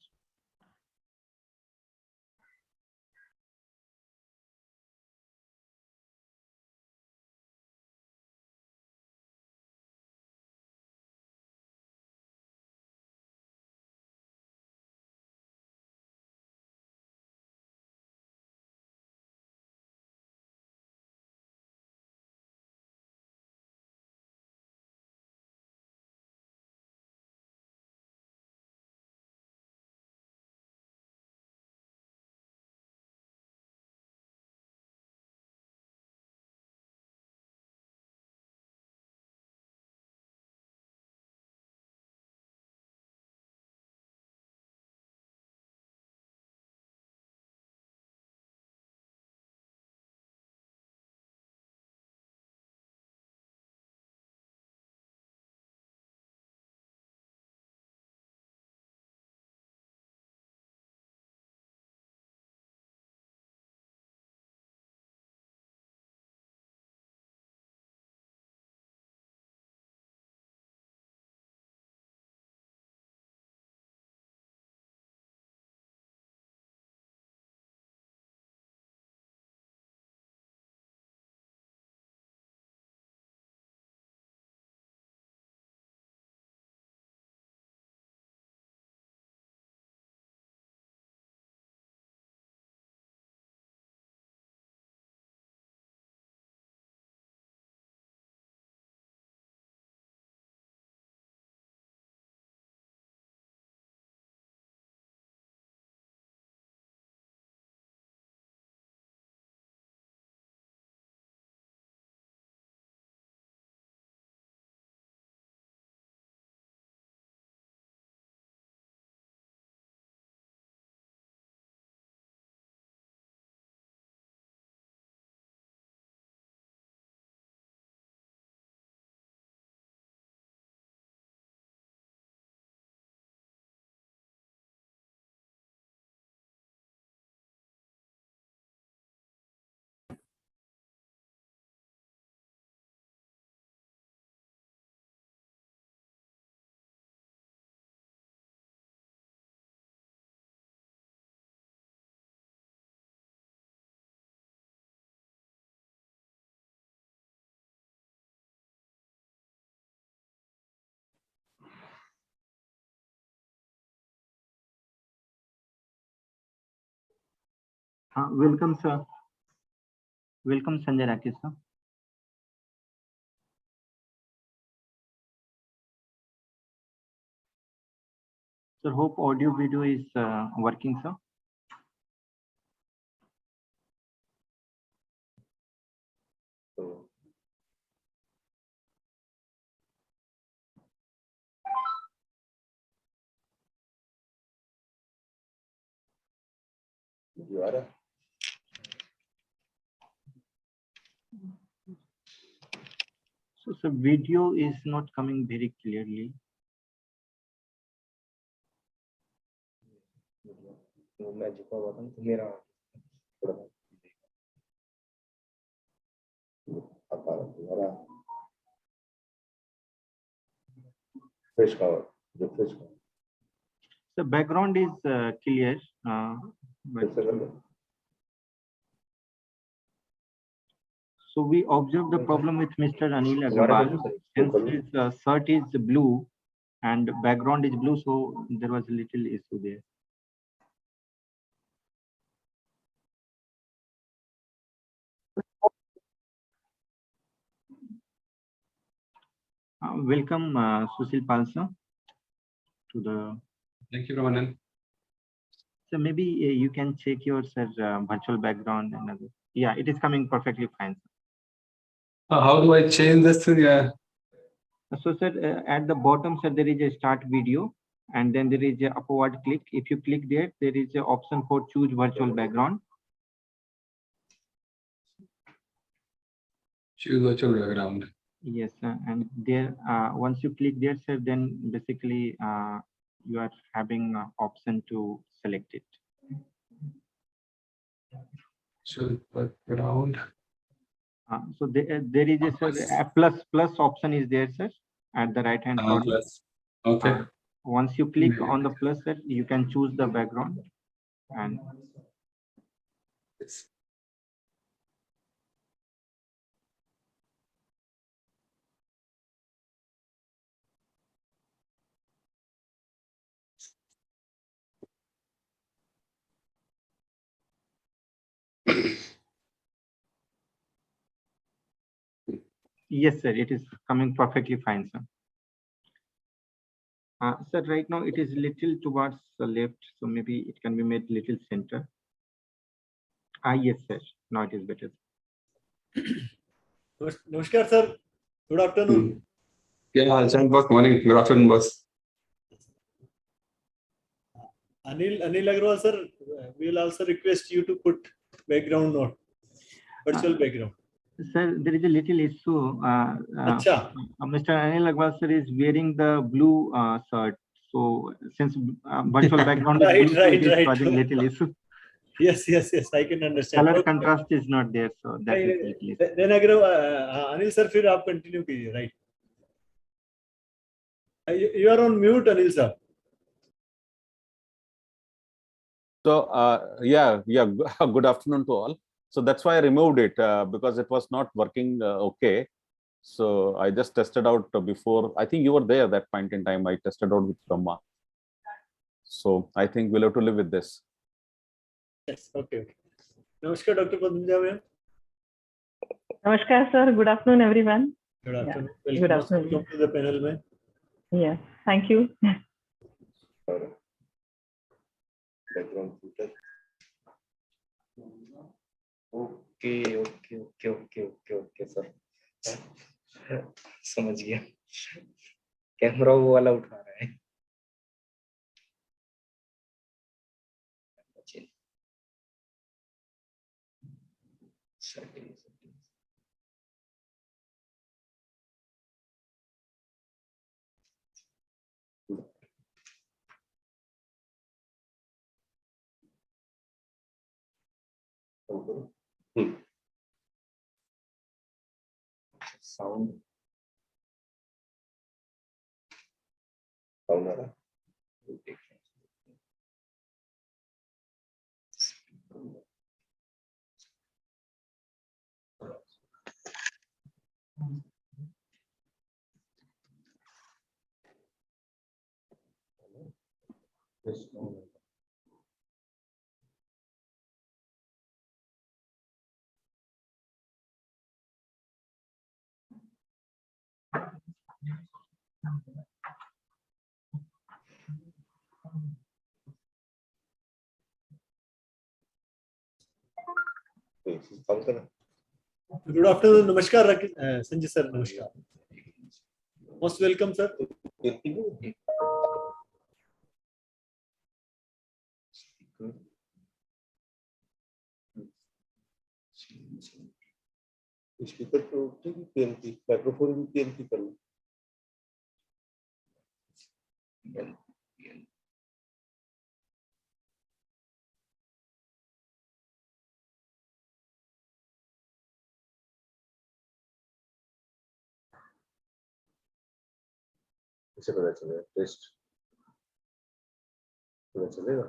Welcome, sir. Welcome, Sanjay Rakesh, sir. Sir, hope audio video is working, sir. So video is not coming very clearly. refresh cover. Refresh cover. The background is clear. But so we observed the problem with Mr. Anil Agarwal. Since his shirt is blue and background is blue, so there was a little issue there. Welcome, Sushil Palsa, to the. Thank you, Ramanan. So maybe you can check your virtual background and other. Yeah, it is coming perfectly fine. How do I change this thing? Yeah. So, sir, at the bottom, sir, there is a start video, and then there is a upward click. If you click there, there is an option for choose virtual background. Choose virtual background. Yes, and there, once you click there, sir, then basically you are having option to select it. Choose background. So there is a plus option is there, sir, at the right hand corner. Plus. Okay. Once you click on the plus, sir, you can choose the background. And yes, sir, it is coming perfectly fine, sir. Sir, right now it is little towards the left, so maybe it can be made little center. Yes, sir. Now it is better. Namaskar, sir. Good afternoon. Yeah, boss. Morning. Good afternoon, boss. Anil Agrawal, sir, we will also request you to put background note, virtual background. Sir, there is a little issue. Mr. Anil Agrawal, sir, is wearing the blue shirt. So since virtual background is blue, it is causing little issue. Yes, I can understand. Color contrast is not there, so that is little issue. Then Anil sir, फिर आप continue कीजिए, right? You are on mute, Anil sir. So good afternoon to all. So that's why I removed it because it was not working okay. So I just tested out before. I think you were there that point in time. I tested out with Brahma. So I think we'll have to live with this. Yes, okay. Namaskar, Dr. Padunja ma'am. Namaskar, sir. Good afternoon, everyone. Good afternoon. Yeah. Good afternoon. Welcome to the panel, ma'am. Yeah, thank you. Background filter. Okay, sir. समझ गया camera वो वाला उठा रहा है sound आ रहा Good afternoon, Namaskar, Sanjay sir, Namaskar. Most welcome, sir. Speaker तो PNP microphone भी पीएनपी करना इसे पता चलेगा टेस्ट पता चलेगा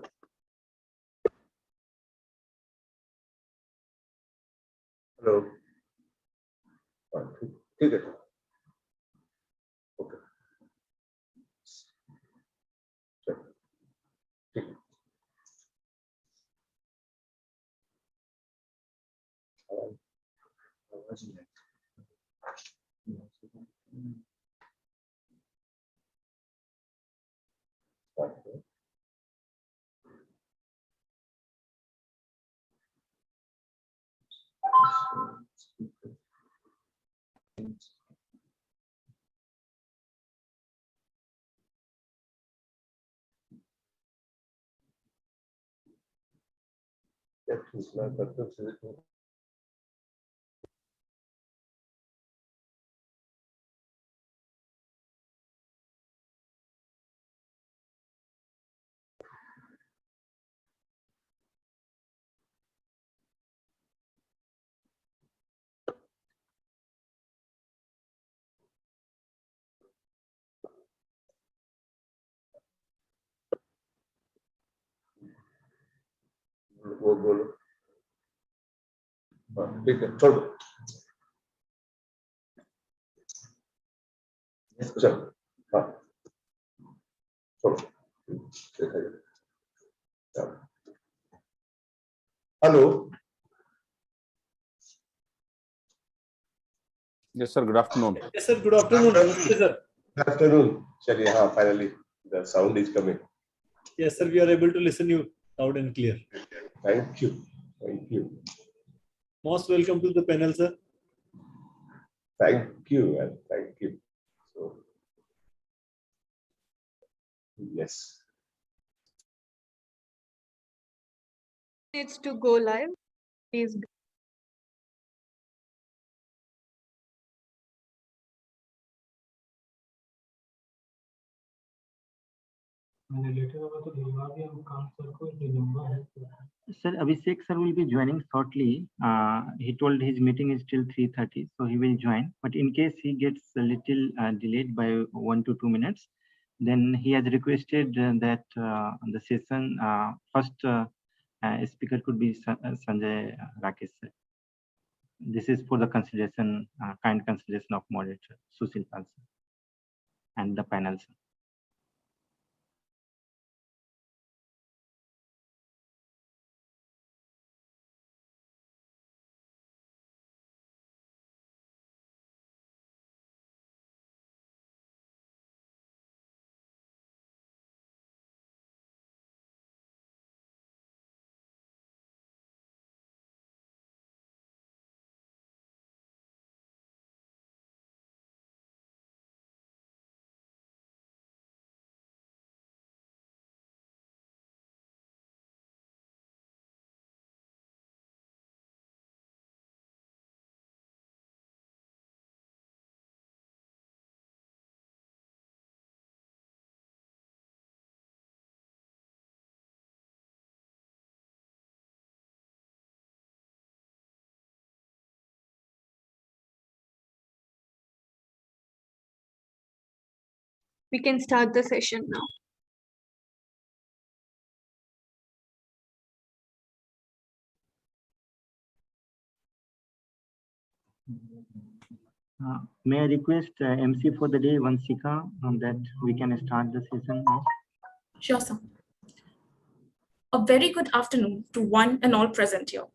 हेलो ठीक है ओके ठीक है वो बोलो ठीक है छोड़ दो चलो हाँ छोड़ो hello Yes, sir. Good afternoon. Yes, sir. Good afternoon. Namaste, sir. Good afternoon. चलिए हाँ finally the sound is coming. Yes, sir. We are able to listen you loud and clear. Thank you. Thank you. Most welcome to the panel, sir. Thank you and thank you. So, yes. It's to go live. Please. Sir, Abhishek sir will be joining shortly. He told his meeting is till 3:30, so he will join. But in case he gets a little delayed by 1 to 2 minutes, then he has requested that the session first speaker could be Sanjay Rakesh sir. This is for the consideration, kind consideration of moderator Sushil Pal sir and the panel sir. We can start the session now. May I request MC for the day, Vanshika, that we can start the session now? Sure, sir. A very good afternoon to one and all present here.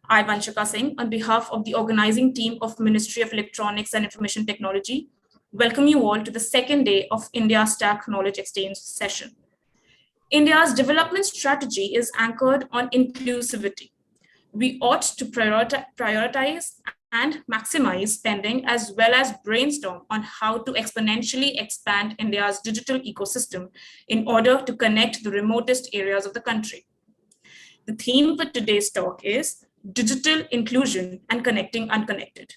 I, Vanshika Singh, on behalf of the organizing team of Ministry of Electronics and Information Technology, welcome you all to the second day of India Stack Knowledge Exchange session. India's development strategy is anchored on inclusivity. We ought to prioritize and maximize spending as well as brainstorm on how to exponentially expand India's digital ecosystem in order to connect the remotest areas of the country. The theme for today's talk is Digital Inclusion and Connecting Unconnected.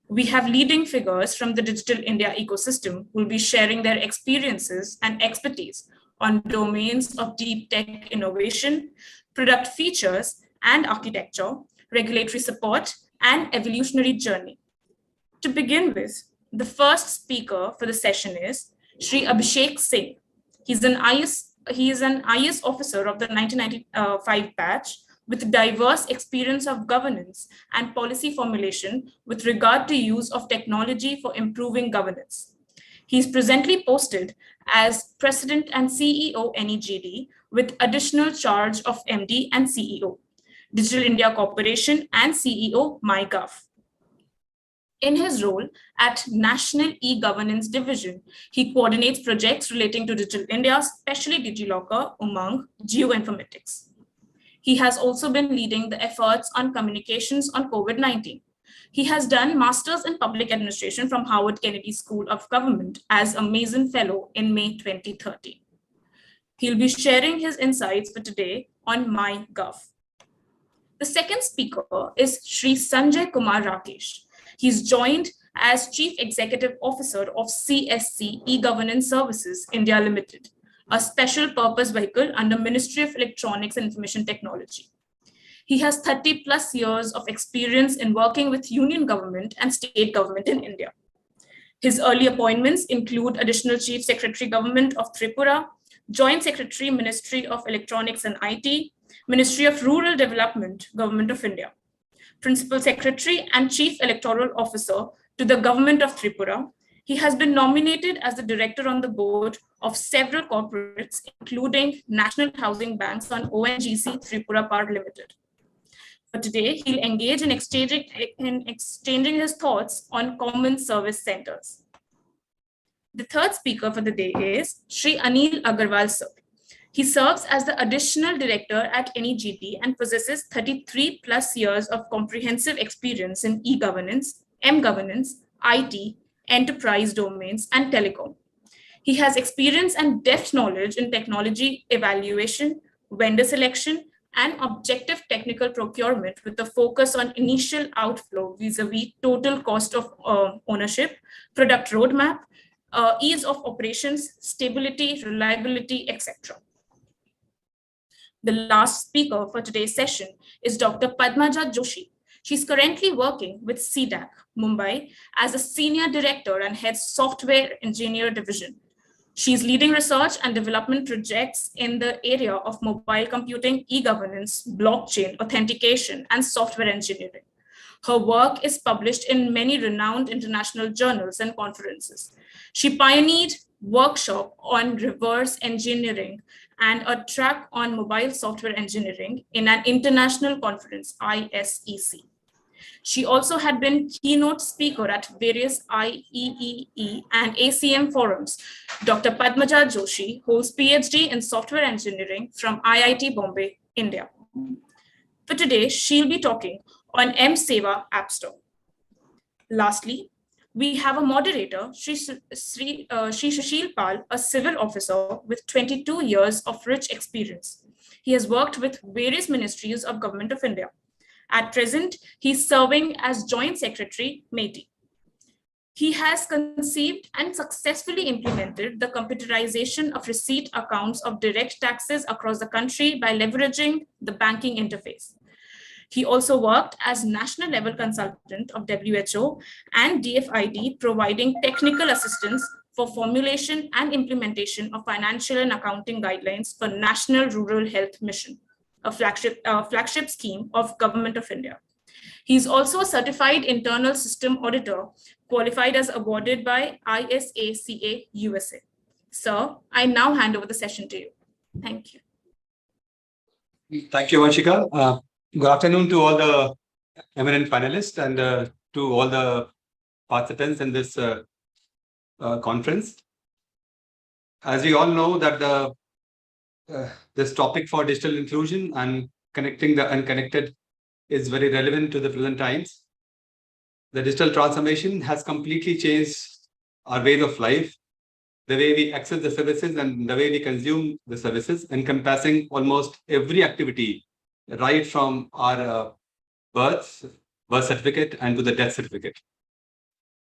We have leading figures from the Digital India ecosystem who will be sharing their experiences and expertise on domains of deep tech innovation, product features and architecture, regulatory support, and evolutionary journey. To begin with, the first speaker for the session is Shri Abhishek Singh. He is an IS officer of the 1995 batch with diverse experience of governance and policy formulation with regard to use of technology for improving governance. He is presently posted as President and CEO NEGD with additional charge of MD and CEO, Digital India Corporation and CEO MyGov. In his role at National E-Governance Division, he coordinates projects relating to Digital India, especially DigiLocker, Umang, Geoinformatics. He has also been leading the efforts on communications on COVID-19. He has done Masters in Public Administration from Howard Kennedy School of Government as a Mason Fellow in May 2030. He'll be sharing his insights for today on MyGov. The second speaker is Shri Sanjay Kumar Rakesh. He's joined as Chief Executive Officer of CSC E-Governance Services India Limited, a special purpose vehicle under Ministry of Electronics and Information Technology. He has 30 plus years of experience in working with union government and state government in India. His early appointments include Additional Chief Secretary Government of Tripura, Joint Secretary Ministry of Electronics and IT, Ministry of Rural Development, Government of India, Principal Secretary and Chief Electoral Officer to the Government of Tripura. He has been nominated as the director on the board of several corporates, including National Housing Banks on ONGC Tripura Power Limited. For today, he'll engage in exchanging his thoughts on common service centers. The third speaker for the day is Shri Anil Agarwal sir. He serves as the additional director at NEGT and possesses 33 plus years of comprehensive experience in e-governance, m-governance, IT, enterprise domains, and telecom. He has experience and depth knowledge in technology evaluation, vendor selection, and objective technical procurement with a focus on initial outflow vis-a-vis total cost of ownership, product roadmap, ease of operations, stability, reliability, etc. The last speaker for today's session is Dr. Padmaja Joshi. She's currently working with CDAC, Mumbai, as a senior director and heads software engineer division. She's leading research and development projects in the area of mobile computing, e-governance, blockchain, authentication, and software engineering. Her work is published in many renowned international journals and conferences. She pioneered workshop on reverse engineering and a track on mobile software engineering in an international conference, ISEC. She also had been keynote speaker at various IEEE and ACM forums. Dr. Padmaja Joshi holds PhD in software engineering from IIT Bombay, India. For today, she'll be talking on M-Seva App Store. Lastly, we have a moderator, Shri Sushil Pal, a civil officer with 22 years of rich experience. He has worked with various ministries of Government of India. At present, he's serving as Joint Secretary, MeitY. He has conceived and successfully implemented the computerization of receipt accounts of direct taxes across the country by leveraging the banking interface. He also worked as national level consultant of WHO and DFID, providing technical assistance for formulation and implementation of financial and accounting guidelines for National Rural Health Mission, a flagship scheme of Government of India. He's also a certified internal system auditor, qualified as awarded by ISACA USA. Sir, I now hand over the session to you. Thank you. Thank you, Vanshika. Good afternoon to all the eminent panelists and to all the participants in this conference. As we all know that this topic for digital inclusion and connecting the unconnected is very relevant to the present times. The digital transformation has completely changed our ways of life, the way we access the services and the way we consume the services, encompassing almost every activity, right from our birth certificate and to the death certificate.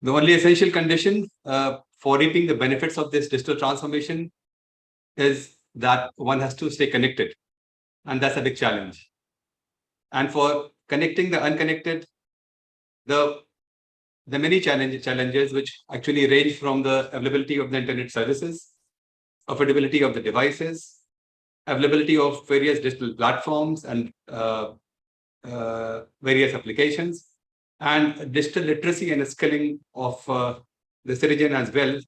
The only essential condition for reaping the benefits of this digital transformation is that one has to stay connected, and that's a big challenge. And for connecting the unconnected, the the many challenges which actually range from the availability of the internet services, affordability of the devices, availability of various digital platforms and various applications, and digital literacy and skilling of the citizen as well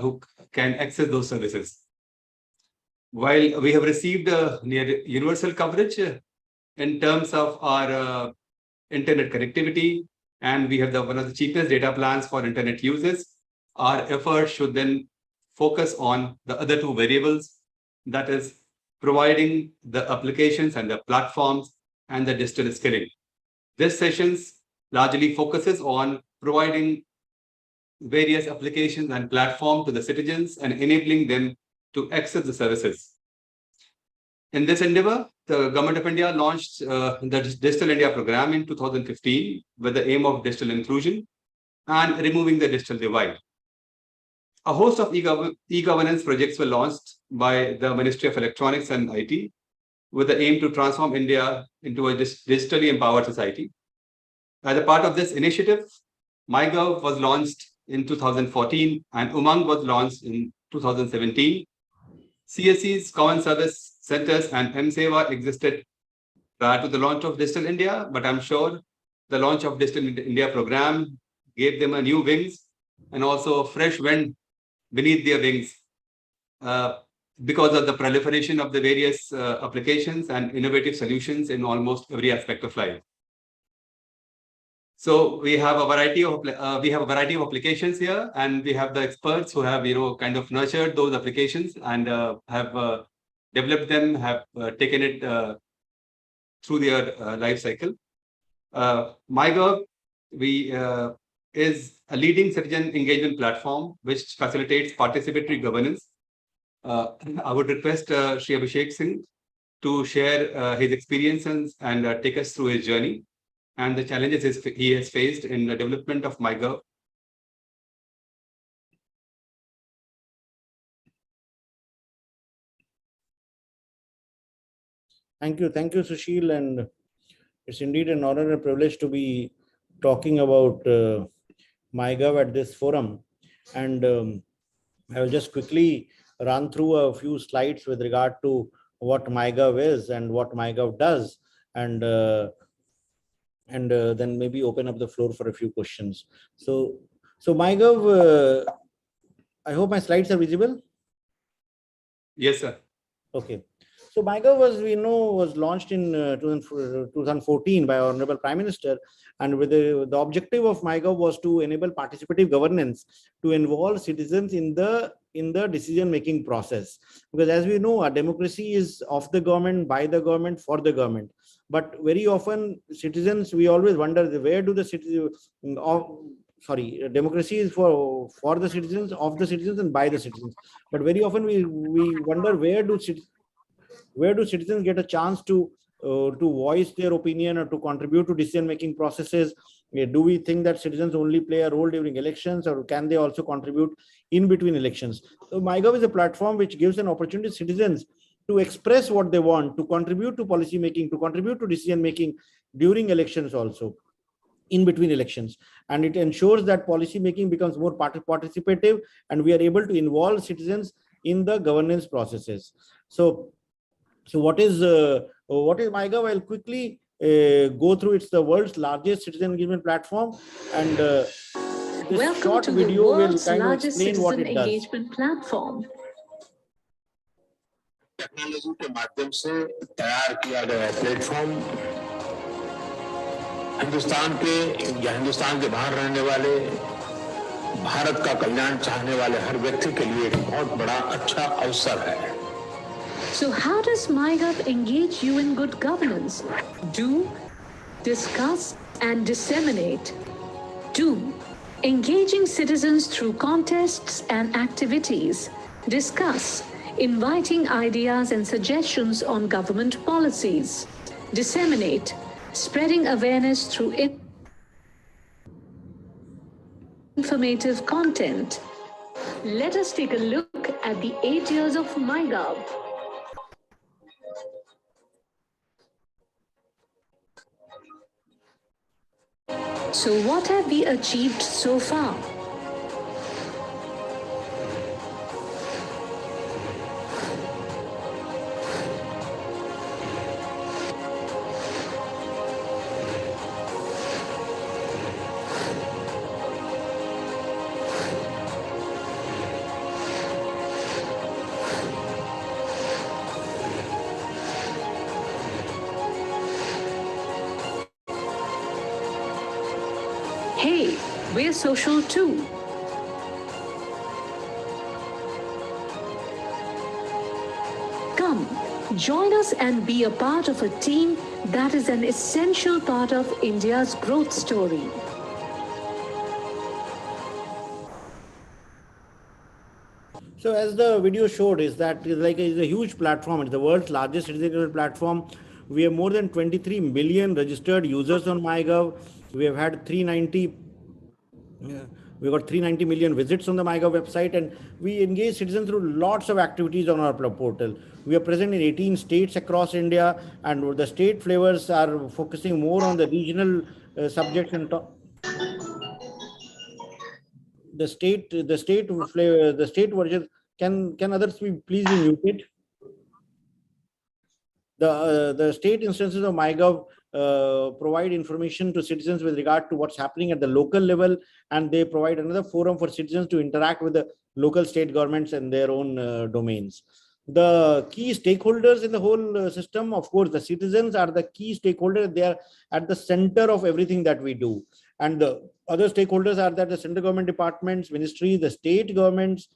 who can access those services. While we have received near universal coverage in terms of our internet connectivity, and we have one of the cheapest data plans for internet users, our efforts should then focus on the other two variables, that is providing the applications and the platforms and the digital skilling. This sessions largely focuses on providing various applications and platforms to the citizens and enabling them to access the services. In this endeavor, the Government of India launched the Digital India program in 2015 with the aim of digital inclusion and removing the digital divide. A host of e-governance projects were launched by the Ministry of Electronics and IT with the aim to transform India into a digitally empowered society. As a part of this initiative, MyGov was launched in 2014 and Umang was launched in 2017. CSC's common service centers and MSEVA existed prior to the launch of Digital India, but I'm sure the launch of Digital India program gave them a new wings and also a fresh wind beneath their wings because of the proliferation of the various applications and innovative solutions in almost every aspect of life. So we have a variety of applications here, and we have the experts who have kind of nurtured those applications and have developed them, have taken it through their life cycle. MyGov is a leading citizen engagement platform which facilitates participatory governance. I would request Shri Abhishek Singh to share his experiences and take us through his journey and the challenges he has faced in the development of MyGov. Thank you, Sushil, and it's indeed an honor and a privilege to be talking about MyGov at this forum. And I will just quickly run through a few slides with regard to what MyGov is and what MyGov does, and then maybe open up the floor for a few questions. So MyGov, I hope my slides are visible. Yes, sir. Okay. So MyGov was launched in 2014 by our Honorable Prime Minister, and with the objective of MyGov was to enable participative governance to involve citizens in the decision-making process. Because as we know, our democracy is of the government, by the government, for the government. But very often, citizens, we always wonder where do the citizens democracy is for the citizens, of the citizens, and by the citizens. But very often we wonder where do citizens get a chance to voice their opinion or to contribute to decision-making processes? Do we think that citizens only play a role during elections, or can they also contribute in between elections? So MyGov is a platform which gives an opportunity to citizens to express what they want, to contribute to policy making, to contribute to decision-making during elections also, in between elections. And it ensures that policy making becomes more participative and we are able to involve citizens in the governance processes. So what is MyGov? I'll quickly go through. It's the world's largest citizen engagement platform, and this short video will kind of explain what it does. Engagement platform. Technology के माध्यम से तैयार किया गया platform Hindustan के या हिंदुस्तान के बाहर रहने वाले, भारत का कल्याण चाहने वाले हर व्यक्ति के लिए एक बहुत बड़ा अच्छा अवसर है. So how does MyGov engage you in good governance? Do, discuss, and disseminate. Do, engaging citizens through contests and activities. Discuss, inviting ideas and suggestions on government policies. Disseminate, spreading awareness through informative content. Let us take a look at the 8 years of MyGov. So what have we achieved so far? Hey, we're social too. Come, join us and be a part of a team that is an essential part of India's growth story. So as the video showed, is that it's a huge platform. It's the world's largest citizen platform. We have more than 23 million registered users on MyGov. We have had 390. We got 390 million visits on the MyGov website, and we engage citizens through lots of activities on our portal. We are present in 18 states across India, and the state flavors are focusing more on the regional subjects and the state flavor, the state version. Can others please be muted? The state instances of MyGov provide information to citizens with regard to what's happening at the local level, and they provide another forum for citizens to interact with the local state governments and their own domains. The key stakeholders in the whole system, of course, the citizens are the key stakeholders. They are at the center of everything that we do. And the other stakeholders are that the central government departments, ministries, the state governments.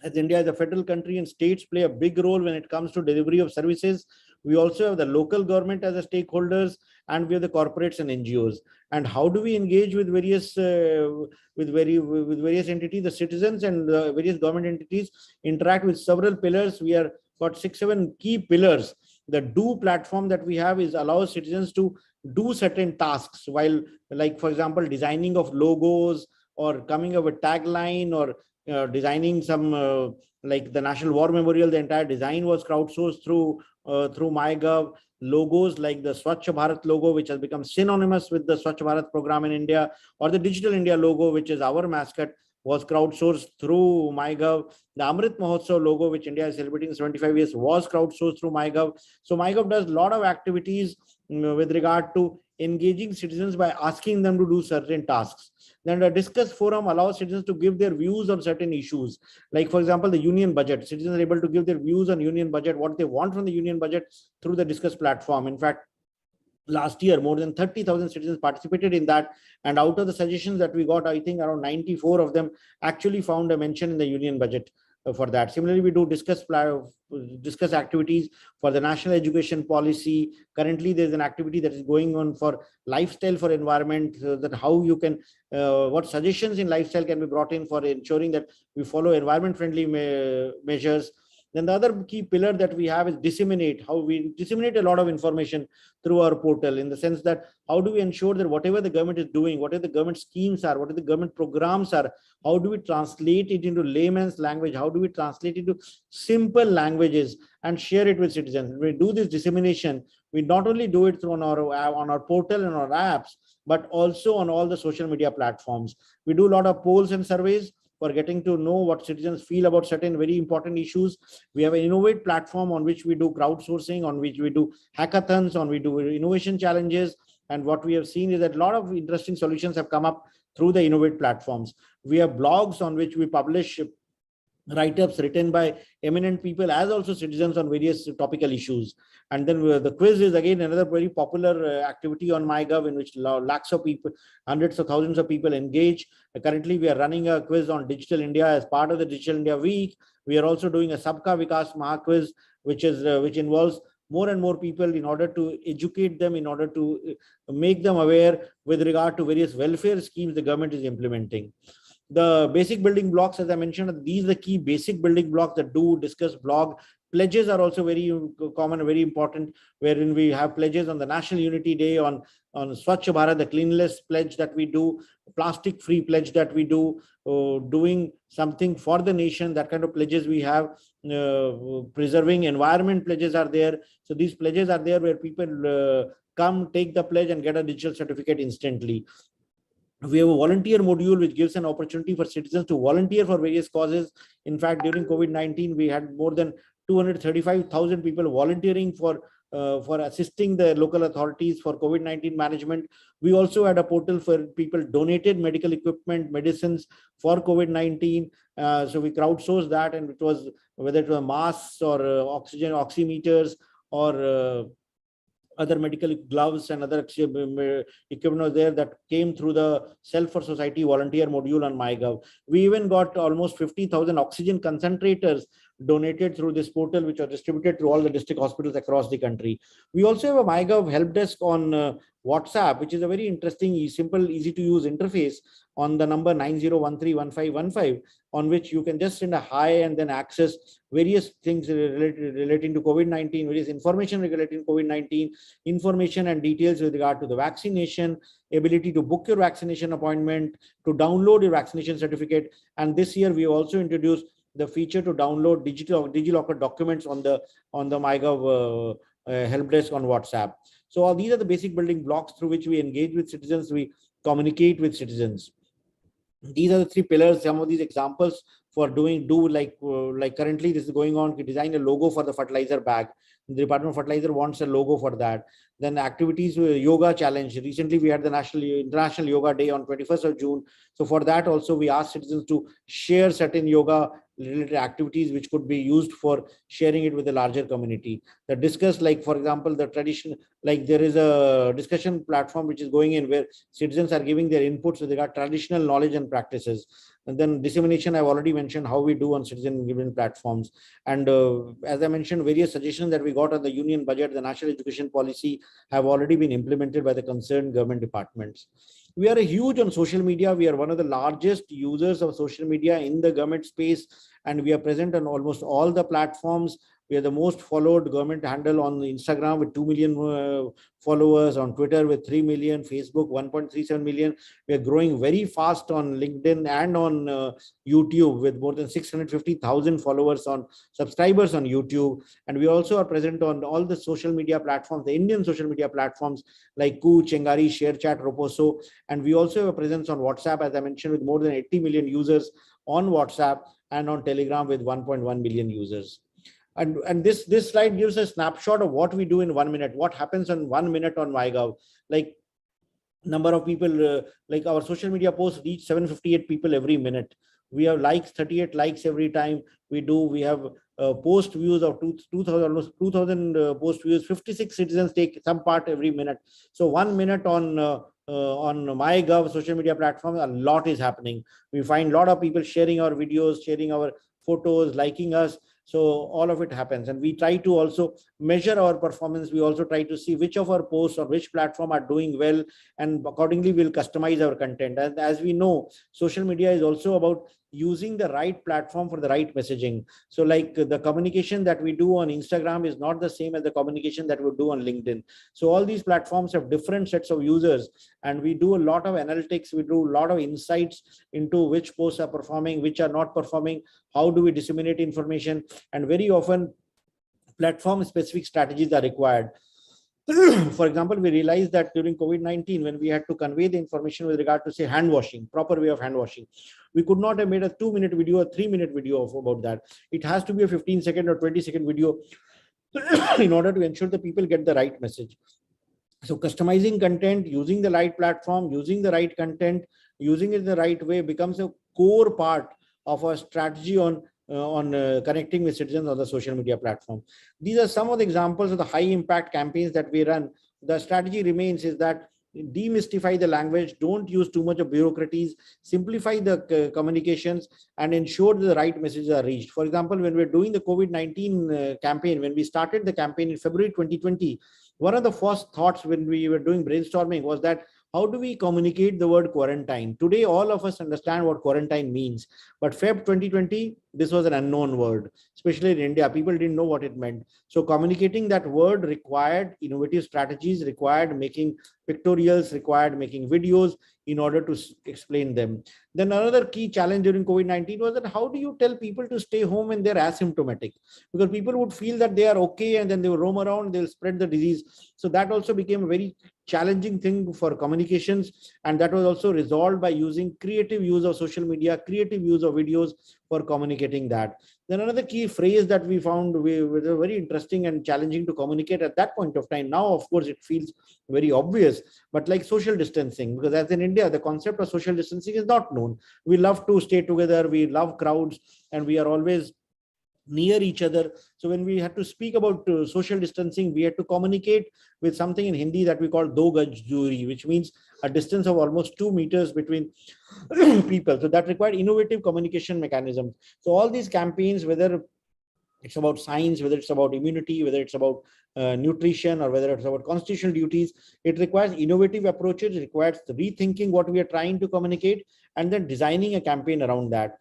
As India is a federal country and states play a big role when it comes to delivery of services. We also have the local government as the stakeholders, and we have the corporates and NGOs. And how do we engage with various various entities? The citizens and the various government entities interact with several pillars. We are got 6-7 key pillars. The Do platform that we have is allows citizens to do certain tasks, while, like for example, designing of logos or coming up with tagline, or designing some like the National War Memorial. The entire design was crowdsourced through MyGov. Logos like the Swachh Bharat logo, which has become synonymous with the Swachh Bharat program in India, or the Digital India logo, which is our mascot, was crowdsourced through MyGov. The Amrit Mahotsav logo, which India is celebrating 75 years, was crowdsourced through MyGov. So MyGov does a lot of activities with regard to engaging citizens by asking them to do certain tasks. Then the Discuss forum allows citizens to give their views on certain issues. Like, for example, the union budget. Citizens are able to give their views on union budget, what they want from the union budget, through the Discuss platform. In fact, last year, more than 30,000 citizens participated in that. And out of the suggestions that we got, I think around 94 of them actually found a mention in the union budget for that. Similarly, we do discuss activities for the national education policy. Currently, there's an activity that is going on for lifestyle for environment, that how you can, what suggestions in lifestyle can be brought in for ensuring that we follow environment friendly measures. Then the other key pillar that we have is disseminate, how we disseminate a lot of information through our portal, in the sense that how do we ensure that whatever the government is doing, whatever the government schemes are, whatever the government programs are, how do we translate it into layman's language? How do we translate it into simple languages and share it with citizens? When we do this dissemination, we not only do it through on our portal and our apps, but also on all the social media platforms. We do a lot of polls and surveys for getting to know what citizens feel about certain very important issues. We have an Innovate platform on which we do crowdsourcing, on which we do hackathons, on we do innovation challenges. And what we have seen is that a lot of interesting solutions have come up through the Innovate platforms. We have blogs on which we publish write-ups written by eminent people as also citizens on various topical issues. And then the quiz is again another very popular activity on MyGov, in which lakhs of people, hundreds of thousands of people engage. Currently, we are running a quiz on Digital India as part of the Digital India Week. We are also doing a Sabka Vikas Maha Quiz, which involves more and more people in order to educate them, in order to make them aware with regard to various welfare schemes the government is implementing. The basic building blocks, as I mentioned, these are the key basic building blocks that do discuss blog. Pledges are also very common and very important, wherein we have pledges on the National Unity Day, on Swachh Bharat, the cleanliness pledge that we do, plastic free pledge that we do, doing something for the nation, that kind of pledges we have. Preserving environment pledges are there. So these pledges are there where people come, take the pledge and get a digital certificate instantly. We have a volunteer module which gives an opportunity for citizens to volunteer for various causes. In fact, during COVID-19, we had more than 235,000 people volunteering for assisting the local authorities for COVID-19 management. We also had a portal for people donated medical equipment, medicines for COVID-19. So we crowdsourced that, and it was whether it was masks or oxygen oximeters or other medical gloves and other equipment was there that came through the Self for Society volunteer module on MyGov. We even got almost 50,000 oxygen concentrators donated through this portal, which are distributed to all the district hospitals across the country. We also have a MyGov help desk on WhatsApp, which is a very interesting, simple, easy to use interface on the number 90131515, on which you can just send a hi and then access various things relating to COVID-19, various information relating to COVID-19, information and details with regard to the vaccination, ability to book your vaccination appointment, to download your vaccination certificate. And this year we have also introduced the feature to download DigiLocker documents on the MyGov help desk on WhatsApp. So all these are the basic building blocks through which we engage with citizens, we communicate with citizens. These are the three pillars. Some of these examples for like currently this is going on to design a logo for the fertilizer bag. The Department of Fertilizer wants a logo for that. Then activities, yoga challenge. Recently we had the International Yoga Day on 21st of June. So for that also we asked citizens to share certain yoga related activities which could be used for sharing it with the larger community. The discuss, like for example, the tradition, like there is a discussion platform which is going in where citizens are giving their inputs with regard to traditional knowledge and practices. And then dissemination, I've already mentioned how we do on citizen given platforms. And as I mentioned, various suggestions that we got on the union budget, the national education policy have already been implemented by the concerned government departments. We are huge on social media. We are one of the largest users of social media in the government space, and we are present on almost all the platforms. We are the most followed government handle on Instagram with 2 million followers, on Twitter with 3 million, Facebook 1.37 million. We are growing very fast on LinkedIn and on YouTube with more than 650,000 followers on subscribers on YouTube. And we also are present on all the social media platforms, the Indian social media platforms like Ku, Chengari, ShareChat, Roposo. And we also have a presence on WhatsApp, as I mentioned, with more than 80 million users on WhatsApp, and on Telegram with 1.1 million users. And this slide gives a snapshot of what we do in 1 minute, what happens in 1 minute on MyGov. Like number of people, like our social media posts reach 758 people every minute. We have likes, 38 likes every time we do. We have post views of 2,000 post views. 56 citizens take some part every minute. So 1 minute on MyGov social media platform, a lot is happening. We find a lot of people sharing our videos, sharing our photos, liking us. So all of it happens, and we try to also measure our performance. We also try to see which of our posts or which platform are doing well, and accordingly we'll customize our content. And as we know, social media is also about using the right platform for the right messaging. So like the communication that we do on Instagram is not the same as the communication that we do on LinkedIn. So all these platforms have different sets of users, and we do a lot of analytics. We do a lot of insights into which posts are performing, which are not performing, how do we disseminate information, and very often platform specific strategies are required. For example, we realized that during COVID-19, when we had to convey the information with regard to, say, hand washing, proper way of hand washing, we could not have made a 2-minute video, a 3-minute video about that. It has to be a 15-second or 20-second video in order to ensure that people get the right message. So customizing content, using the right platform, using the right content, using it in the right way becomes a core part of our strategy on connecting with citizens on the social media platform. These are some of the examples of the high impact campaigns that we run. The strategy remains is that demystify the language, don't use too much of bureaucracies, simplify the communications, and ensure that the right messages are reached. For example, when we're doing the COVID-19 campaign, when we started the campaign in February 2020, one of the first thoughts when we were doing brainstorming was that how do we communicate the word quarantine? Today, all of us understand what quarantine means. But Feb 2020, this was an unknown word, especially in India. People didn't know what it meant. So communicating that word required innovative strategies, required making pictorials, required making videos in order to explain them. Then another key challenge during COVID-19 was that how do you tell people to stay home when they're asymptomatic? Because people would feel that they are okay and then they will roam around, they'll spread the disease. So that also became a very challenging thing for communications, and that was also resolved by using creative use of social media, creative use of videos for communicating that. Then another key phrase that we found was very interesting and challenging to communicate at that point of time. Now, of course, it feels very obvious, but like social distancing, because as in India, the concept of social distancing is not known. We love to stay together, we love crowds, and we are always near each other. So when we had to speak about social distancing, we had to communicate with something in Hindi that we call do gaj duri, which means a distance of almost 2 meters between people. So that required innovative communication mechanisms. So all these campaigns, whether it's about science, whether it's about immunity, whether it's about nutrition, or whether it's about constitutional duties, it requires innovative approaches. It requires rethinking what we are trying to communicate and then designing a campaign around that.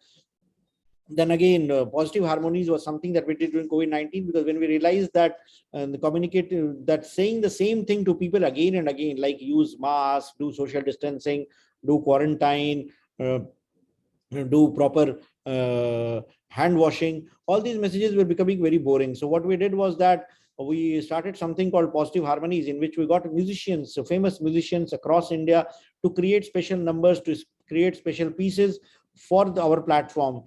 Then again, positive harmonies was something that we did during COVID-19, because when we realized that that saying the same thing to people again and again, like use masks, do social distancing, do quarantine, do proper hand washing, all these messages were becoming very boring. So what we did was that we started something called Positive Harmonies, in which we got musicians, so famous musicians across India, to create special numbers, to create special pieces for our platform.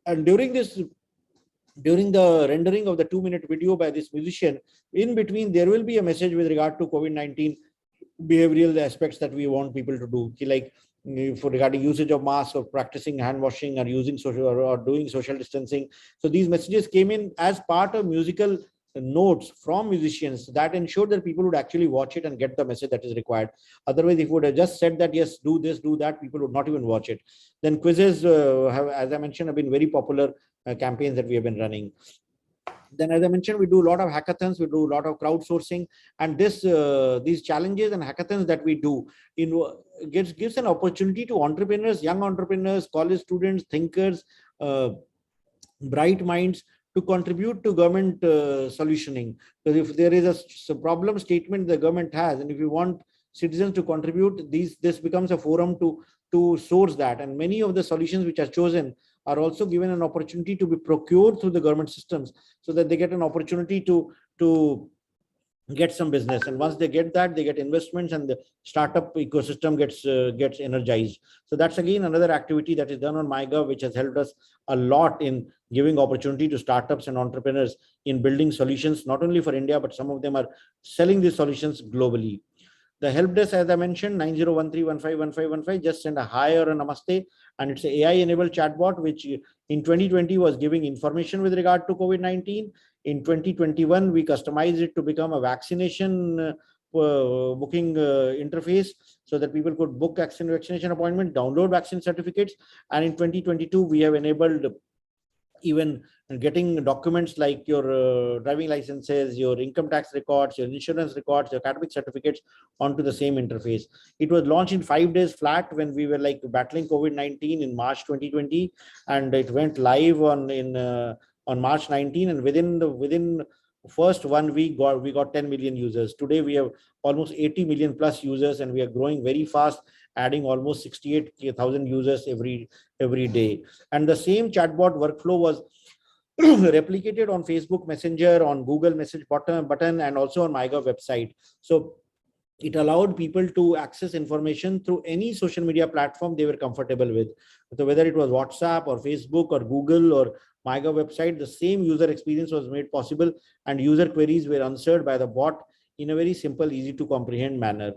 And during the rendering of the 2-minute video by this musician, in between there will be a message with regard to COVID-19 behavioral aspects that we want people to do, like for regarding usage of masks, or practicing hand washing, or using social or doing social distancing. So these messages came in as part of musical notes from musicians that ensured that people would actually watch it and get the message that is required. Otherwise, if we would have just said that, yes, do this, do that, people would not even watch it. Then quizzes have, as I mentioned, have been very popular campaigns that we have been running. Then, as I mentioned, we do a lot of hackathons, we do a lot of crowdsourcing, and these challenges and hackathons that we do gives an opportunity to entrepreneurs, young entrepreneurs, college students, thinkers, bright minds, to contribute to government solutioning. Because if there is a problem statement the government has, and if you want citizens to contribute, this becomes a forum to source that. And many of the solutions which are chosen are also given an opportunity to be procured through the government systems, so that they get an opportunity to get some business. And once they get that, they get investments, and the startup ecosystem gets energized. So that's again another activity that is done on MyGov, which has helped us a lot in giving opportunity to startups and entrepreneurs in building solutions, not only for India, but some of them are selling these solutions globally. The help desk, as I mentioned, 9013151515, just send a hi or a namaste, and it's an AI-enabled chatbot, which in 2020 was giving information with regard to COVID-19. In 2021, we customized it to become a vaccination booking interface, so that people could book vaccination appointment, download vaccine certificates. And in 2022, we have enabled even getting documents like your driving licenses, your income tax records, your insurance records, your academic certificates onto the same interface. It was launched in 5 days flat when we were like battling COVID-19 in March 2020, and it went live on March 19, and within first 1 week we got 10 million users. Today we have almost 80 million plus users, and we are growing very fast, adding almost 68,000 users every day. And the same chatbot workflow was replicated on Facebook Messenger, on Google Message button, and also on MyGov website. So it allowed people to access information through any social media platform they were comfortable with. So whether it was WhatsApp or Facebook or Google or MyGov website, the same user experience was made possible, and user queries were answered by the bot in a very simple, easy to comprehend manner.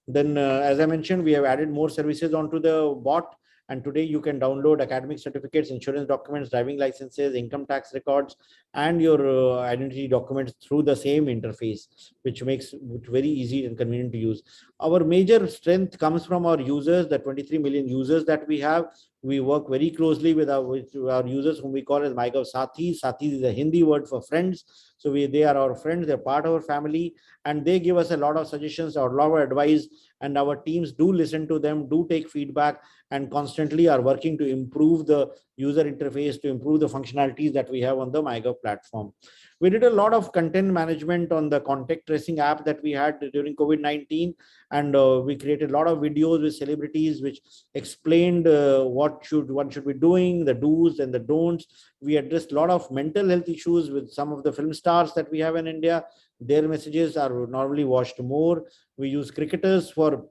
Then, as I mentioned, we have added more services onto the bot, and today you can download academic certificates, insurance documents, driving licenses, income tax records, and your identity documents through the same interface, which makes it very easy and convenient to use. Our major strength comes from our users, the 23 million users that we have. We work very closely with our users, whom we call as MyGov Sathis. Sathis is a Hindi word for friends. So they are our friends, they're part of our family, and they give us a lot of suggestions or a lot of advice, and our teams do listen to them, do take feedback, and constantly are working to improve the user interface, to improve the functionalities that we have on the MyGov platform. We did a lot of content management on the contact tracing app that we had during COVID-19, and we created a lot of videos with celebrities which explained what one should be doing, the do's and the don'ts. We addressed a lot of mental health issues with some of the film stars that we have in India. their messages are normally watched more. We use cricketers for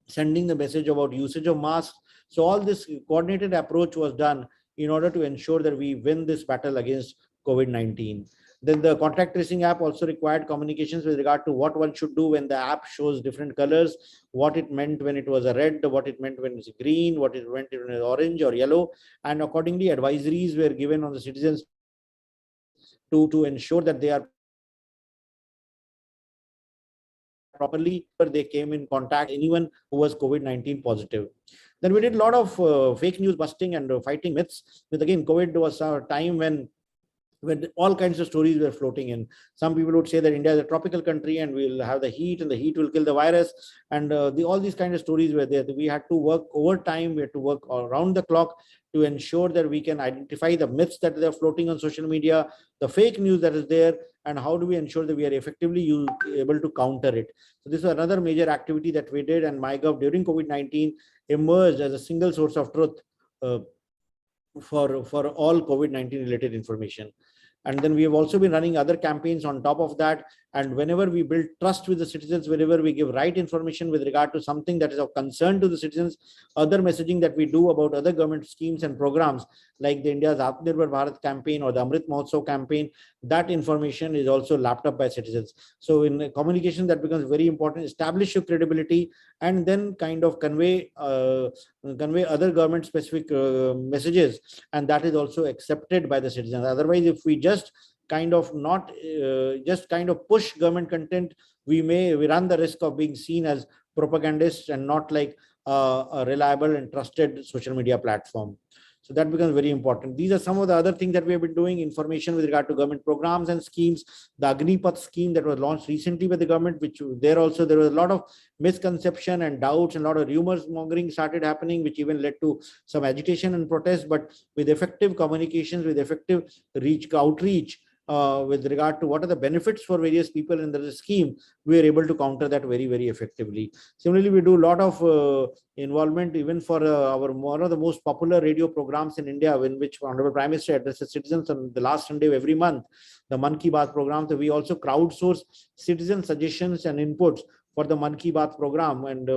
sending the message about usage of masks. So all this coordinated approach was done in order to ensure that we win this battle against COVID-19. Then the contact tracing app also required communications with regard to what one should do when the app shows different colors, what it meant when it was a red, what it meant when it's green, what it meant when it was orange or yellow. And accordingly, advisories were given on the citizens to ensure that they are properly, they came in contact anyone who was COVID-19 positive. Then we did a lot of fake news busting and fighting myths. But again, COVID was a time when all kinds of stories were floating in. Some people would say that India is a tropical country and we'll have the heat and the heat will kill the virus. And all these kind of stories were there. We had to work overtime. We had to work around the clock to ensure that we can identify the myths that they're floating on social media, the fake news that is there, and how do we ensure that we are effectively able to counter it. So this is another major activity that we did, and MyGov during COVID-19 emerged as a single source of truth for all COVID-19 related information. And then we have also been running other campaigns on top of that. And whenever we build trust with the citizens, whenever we give right information with regard to something that is of concern to the citizens, other messaging that we do about other government schemes and programs like the India's Atmanirbhar Bharat campaign or the Amrit Mahotsav campaign, that information is also lapped up by citizens. So in communication, that becomes very important. Establish your credibility and then kind of convey other government specific messages, and that is also accepted by the citizens. Otherwise, if we just kind of push government content, we run the risk of being seen as propagandists and not like a reliable and trusted social media platform. So that becomes very important. These are some of the other things that we have been doing. Information with regard to government programs and schemes. The Agnipath scheme that was launched recently by the government, which there was a lot of misconception and doubts and a lot of rumors mongering started happening, which even led to some agitation and protest. But with effective communications, with effective outreach, with regard to what are the benefits for various people in the scheme, we are able to counter that very, very effectively. Similarly, we do a lot of involvement even for one of the most popular radio programs in India, in which Honorable Prime Minister addresses citizens on the last Sunday of every month, the Man Ki Baat program. So we also crowdsource citizen suggestions and inputs for the Man Ki Baat program, and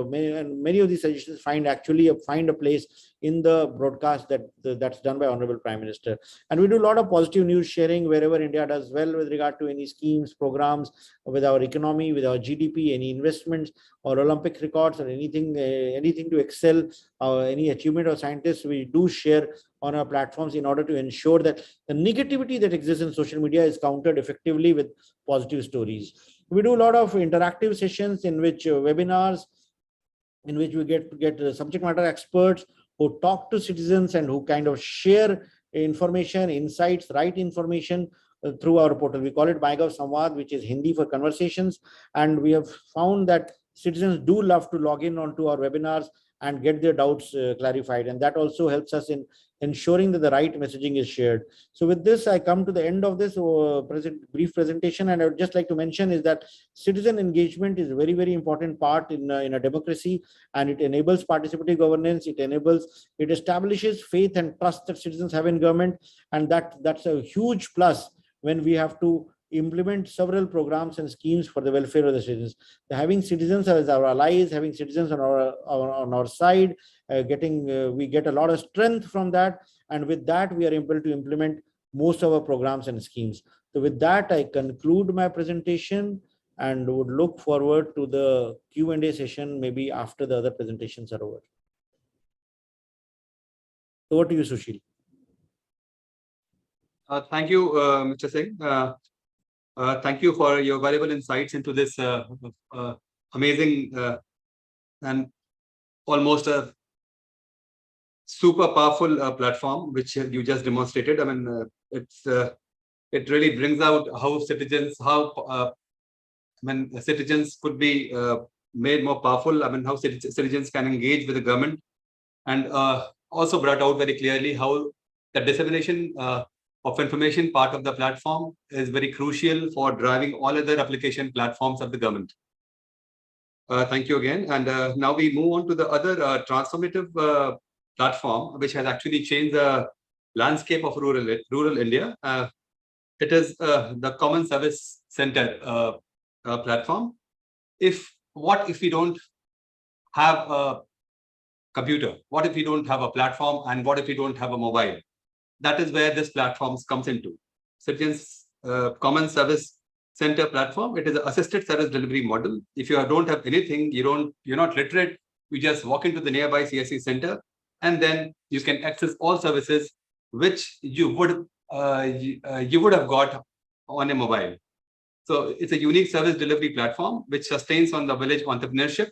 many of these suggestions find a place in the broadcast that's done by Honorable Prime Minister. And we do a lot of positive news sharing wherever India does well with regard to any schemes, programs, with our economy, with our GDP, any investments or Olympic records or anything to excel, any achievement of scientists, we do share on our platforms in order to ensure that the negativity that exists in social media is countered effectively with positive stories. We do a lot of interactive sessions in which webinars, in which we get subject matter experts who talk to citizens and who kind of share information, insights, right information through our portal. We call it MyGov Samvad, which is Hindi for conversations. And we have found that citizens do love to log in onto our webinars and get their doubts clarified. And that also helps us in ensuring that the right messaging is shared. So with this, I come to the end of this brief presentation. And I would just like to mention is that citizen engagement is a very, very important part in a democracy, and it enables participatory governance. It establishes faith and trust that citizens have in government. And that's a huge plus when we have to implement several programs and schemes for the welfare of the citizens. Having citizens as our allies, having citizens on our side, we get a lot of strength from that, and with that we are able to implement most of our programs and schemes. So with that, I conclude my presentation and would look forward to the Q&A session maybe after the other presentations are over. Over to you, Sushil. Thank you, Mr. Singh. Thank you for your valuable insights into this amazing and almost a super powerful platform which you just demonstrated. I mean, it really brings out how citizens could be made more powerful. I mean, how citizens can engage with the government, and also brought out very clearly how the dissemination of information part of the platform is very crucial for driving all other application platforms of the government. Thank you again. And now we move on to the other transformative platform, which has actually changed the landscape of rural India. It is the Common Service center platform. What if we don't have a computer? What if we don't have a platform? And what if we don't have a mobile? That is where this platform comes into. Citizens Common Service Center platform. It is an assisted service delivery model. If you don't have anything, you're not literate, you just walk into the nearby CSC center, and then you can access all services which you would have got on a mobile. So it's a unique service delivery platform which sustains on the village entrepreneurship.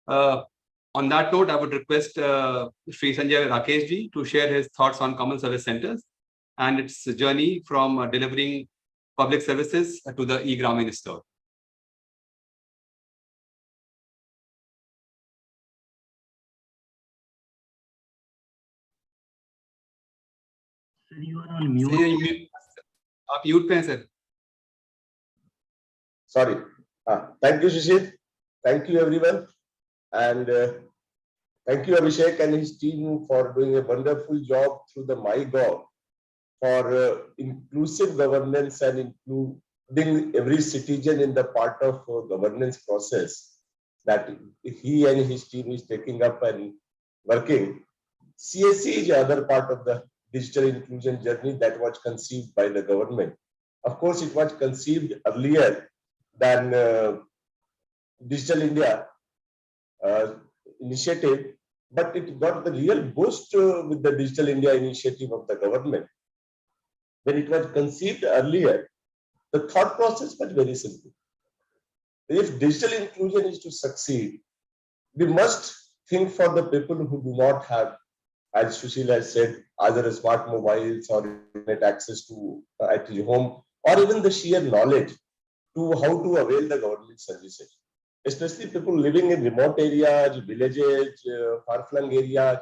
On that note, I would request Sri Sanjay Rakesh ji to share his thoughts on common service centers and its journey from delivering public services to the e-Gramin store. Sir, you are on mute. आप mute पे हैं sir. Sorry. Thank you, Shishir. Thank you, everyone. And thank you, Abhishek and his team for doing a wonderful job through the MyGov for inclusive governance and including every citizen in the part of governance process that he and his team is taking up and working. CSC is another part of the digital inclusion journey that was conceived by the government. Of course, it was conceived earlier than Digital India initiative, but it got the real boost with the Digital India initiative of the government. When it was conceived earlier, the thought process was very simple. If digital inclusion is to succeed, we must think for the people who do not have, as Sushil has said, either smart mobiles or internet access to at home, or even the sheer knowledge to how to avail the government services. Especially people living in remote areas, villages, far-flung areas.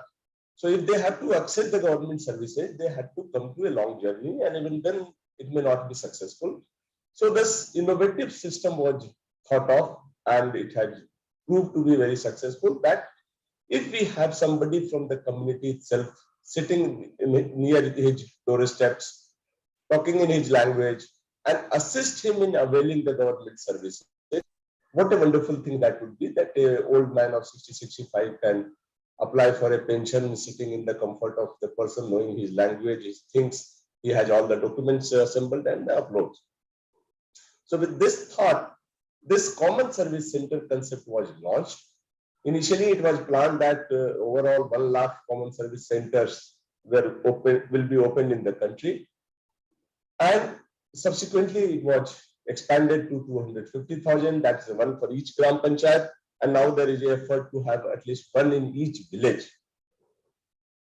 So if they have to access the government services, they have to come to a long journey, and even then it may not be successful. So this innovative system was thought of, and it has proved to be very successful, that if we have somebody from the community itself sitting near his doorsteps, talking in his language, and assist him in availing the government services, what a wonderful thing that would be, that an old man of 60-65 can apply for a pension sitting in the comfort of the person, knowing his language, his things, he has all the documents assembled and uploads. So with this thought, this common service center concept was launched. Initially, it was planned that overall 1 lakh common service centers will be opened in the country. And subsequently, it was expanded to 250,000. That's one for each Gram Panchayat. And now there is an effort to have at least one in each village.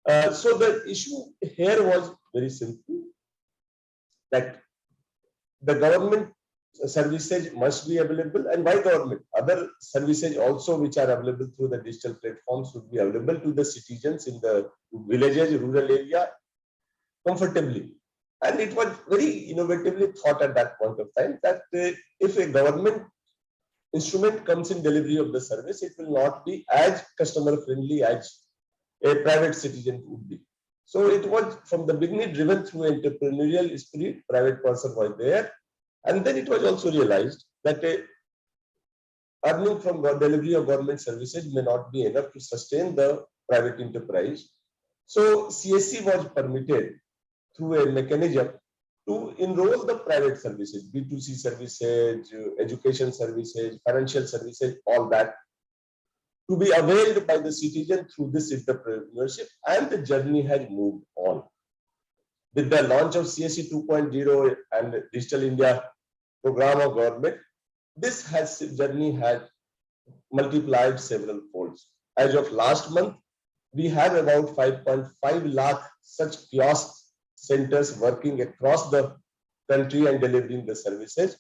So the issue here was very simple, that the government services must be available, and by government, other services also which are available through the digital platforms should be available to the citizens in the villages, rural area comfortably. And it was very innovatively thought at that point of time that if a government instrument comes in delivery of the service, it will not be as customer friendly as a private citizen would be. So it was from the beginning driven through entrepreneurial spirit, private person was there. And then it was also realized that earning from delivery of government services may not be enough to sustain the private enterprise. So CSC was permitted through a mechanism to enroll the private services, B2C services, education services, financial services, all that, to be availed by the citizen through this entrepreneurship, and the journey has moved on. With the launch of CSC 2.0 and Digital India program of government, this journey has multiplied several folds. As of last month, we have about 5.5 lakh such kiosk centers working across the country and delivering the services,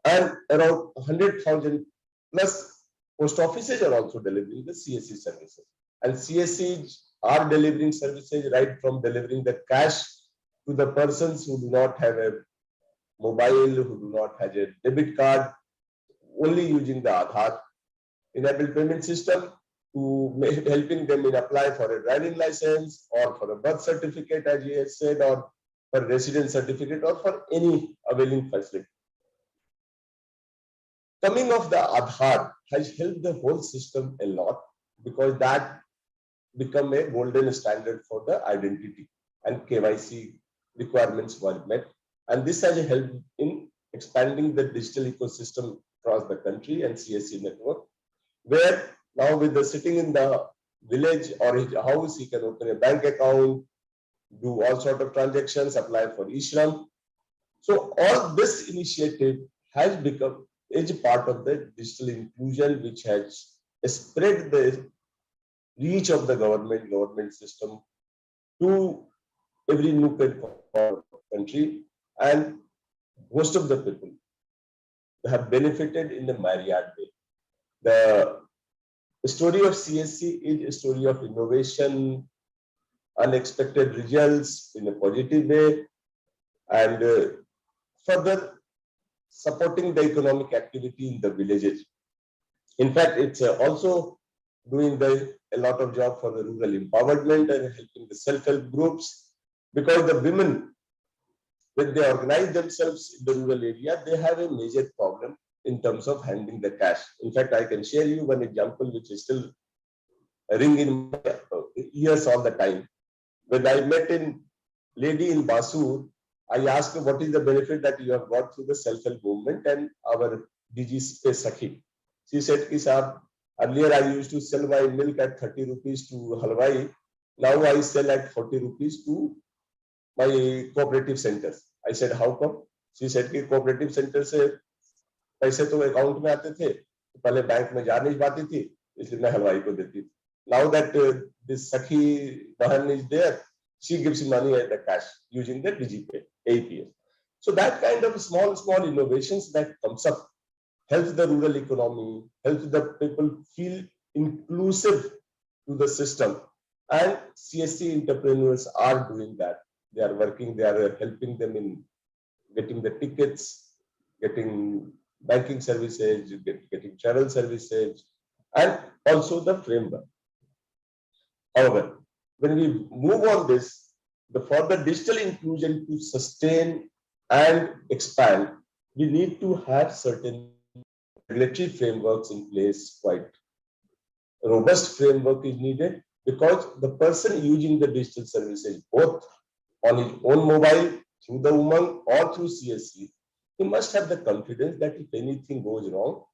and around 100,000 plus post offices are also delivering the CSC services. And CSCs are delivering services right from delivering the cash to the persons who do not have a mobile, who do not have a debit card, only using the Aadhaar enabled payment system, to helping them in apply for a driving license or for a birth certificate, as he has said, or for residence certificate, or for any availing facility. coming of the Aadhaar has helped the whole system a lot, because that become a golden standard for the identity, and KYC requirements were met. And this has helped in expanding the digital ecosystem across the country and CSC network, where now with the sitting in the village or his house, he can open a bank account, do all sort of transactions, apply for e-Shram. So all this initiative has become a part of the digital inclusion, which has spread the reach of the government system to every nook and corner of the country, and most of the people have benefited in a myriad way. The story of CSC is a story of innovation, unexpected results in a positive way, and further supporting the economic activity in the villages. In fact, it's also doing a lot of job for the rural empowerment and helping the self-help groups, because the women, when they organize themselves in the rural area, they have a major problem in terms of handling the cash. In fact, I can share you one example which is still ring in my ears all the time. When I met a lady in Basur, I asked her what is the benefit that you have got through the self-help movement and our DG Space Sakhi. She said, "Sir, earlier I used to sell my milk at 30 rupees to Halwai. Now I sell at 40 rupees to my cooperative centers." I said, "How come?" She said, "कि cooperative centers से पैसे तो account में आते थे, पहले bank में जा नहीं पाती थी, इसलिए मैं हलवाई को देती थी. Now that this Sakhi Bahan is there, she gives money as the cash using the DigiPay, APS. So that kind of small innovations that comes up helps the rural economy, helps the people feel inclusive to the system. And CSC entrepreneurs are doing that. They are working, they are helping them in getting the tickets, getting banking services, getting travel services, and also the framework. However, when we move on this, for the digital inclusion to sustain and expand, we need to have certain regulatory frameworks in place. Quite robust framework is needed, because the person using the digital services, both on his own mobile, through the Umang or through CSC, he must have the confidence that if anything goes wrong,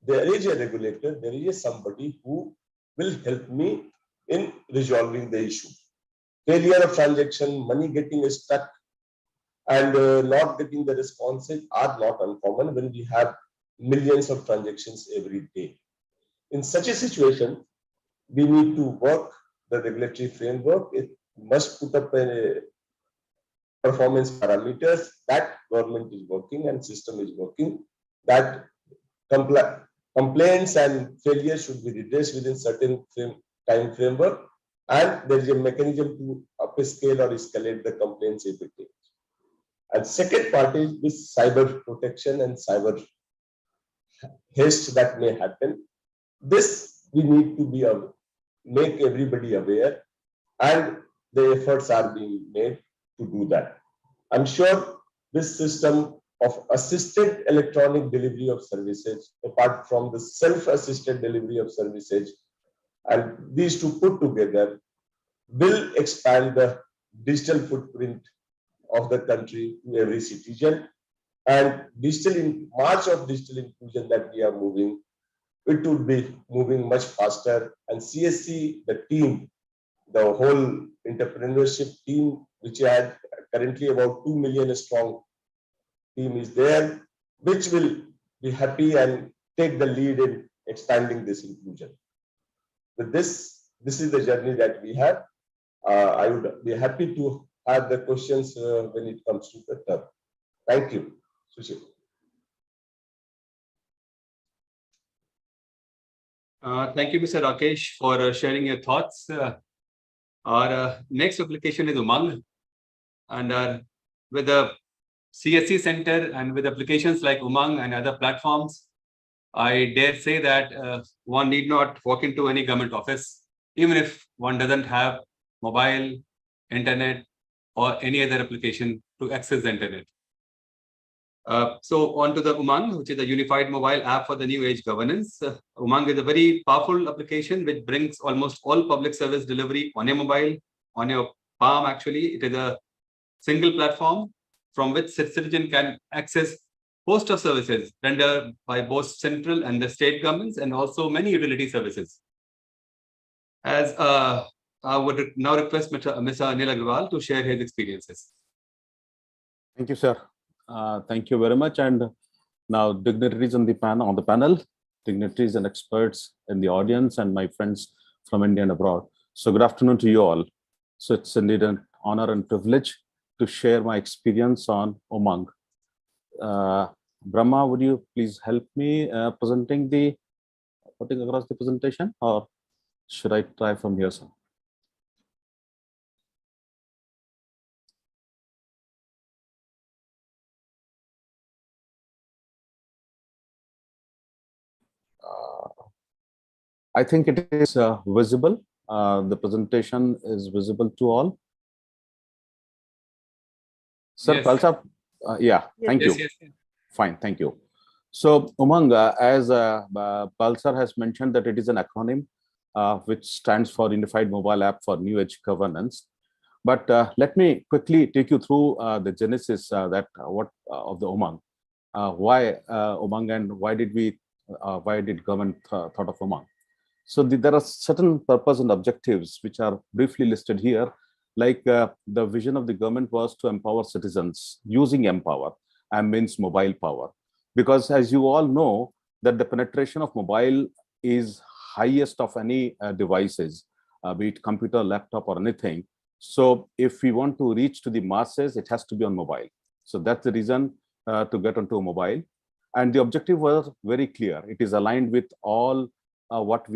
there is a regulator, there is somebody who will help me in resolving the issue. Failure of transaction, money getting stuck, and not getting the responses are not uncommon when we have millions of transactions every day. In such a situation, we need to work the regulatory framework. It must put up a performance parameters that government is working and system is working, that complaints and failures should be redressed within certain time framework, and there is a mechanism to upscale or escalate the complaints if it is. And second part is this cyber protection and cyber haste that may happen. This we need to be make everybody aware, and the efforts are being made to do that. I'm sure this system of assisted electronic delivery of services, apart from the self-assisted delivery of services, and these two put together will expand the digital footprint of the country to every citizen. And march of digital inclusion that we are moving, it would be moving much faster. And CSC, the team, the whole entrepreneurship team, which had currently about 2 million strong team is there, which will be happy and take the lead in expanding this inclusion. With this is the journey that we have. I would be happy to have the questions when it comes to the term. Thank you, Sushil. Thank you, Mr. Rakesh, for sharing your thoughts. Our next application is Umang, and with the CSC Center and with applications like Umang and other platforms, I dare say that one need not walk into any government office, even if one doesn't have mobile, internet, or any other application to access the internet. So on to the Umang, which is a unified mobile app for the new age governance. Umang is a very powerful application which brings almost all public service delivery on your mobile, on your palm actually. It is a single platform from which citizen can access host of services rendered by both central and the state governments and also many utility services. As I would now request Mr. Anil Agrawal to share his experiences. Thank you, sir. Thank you very much. And now dignitaries on the panel, dignitaries and experts in the audience, and my friends from India and abroad. So good afternoon to you all. So it's indeed an honor and privilege to share my experience on Umang. Brahma, would you please help me putting across the presentation, or should I try from here, sir? I think it is visible. The presentation is visible to all. Sir, Yes. Palsa, yeah, thank you. Yes. Fine, thank you. So Umang, as Palsar has mentioned, that it is an acronym which stands for Unified Mobile App for New Age Governance. But let me quickly take you through the genesis of the Umang. Why Umang, and why did government thought of Umang? So there are certain purpose and objectives which are briefly listed here. Like the vision of the government was to empower citizens using Empower and means mobile power. Because as you all know, that the penetration of mobile is highest of any devices, be it computer, laptop, or anything. So if we want to reach to the masses, it has to be on mobile. So that's the reason to get onto mobile. And the objective was very clear. It is aligned with all what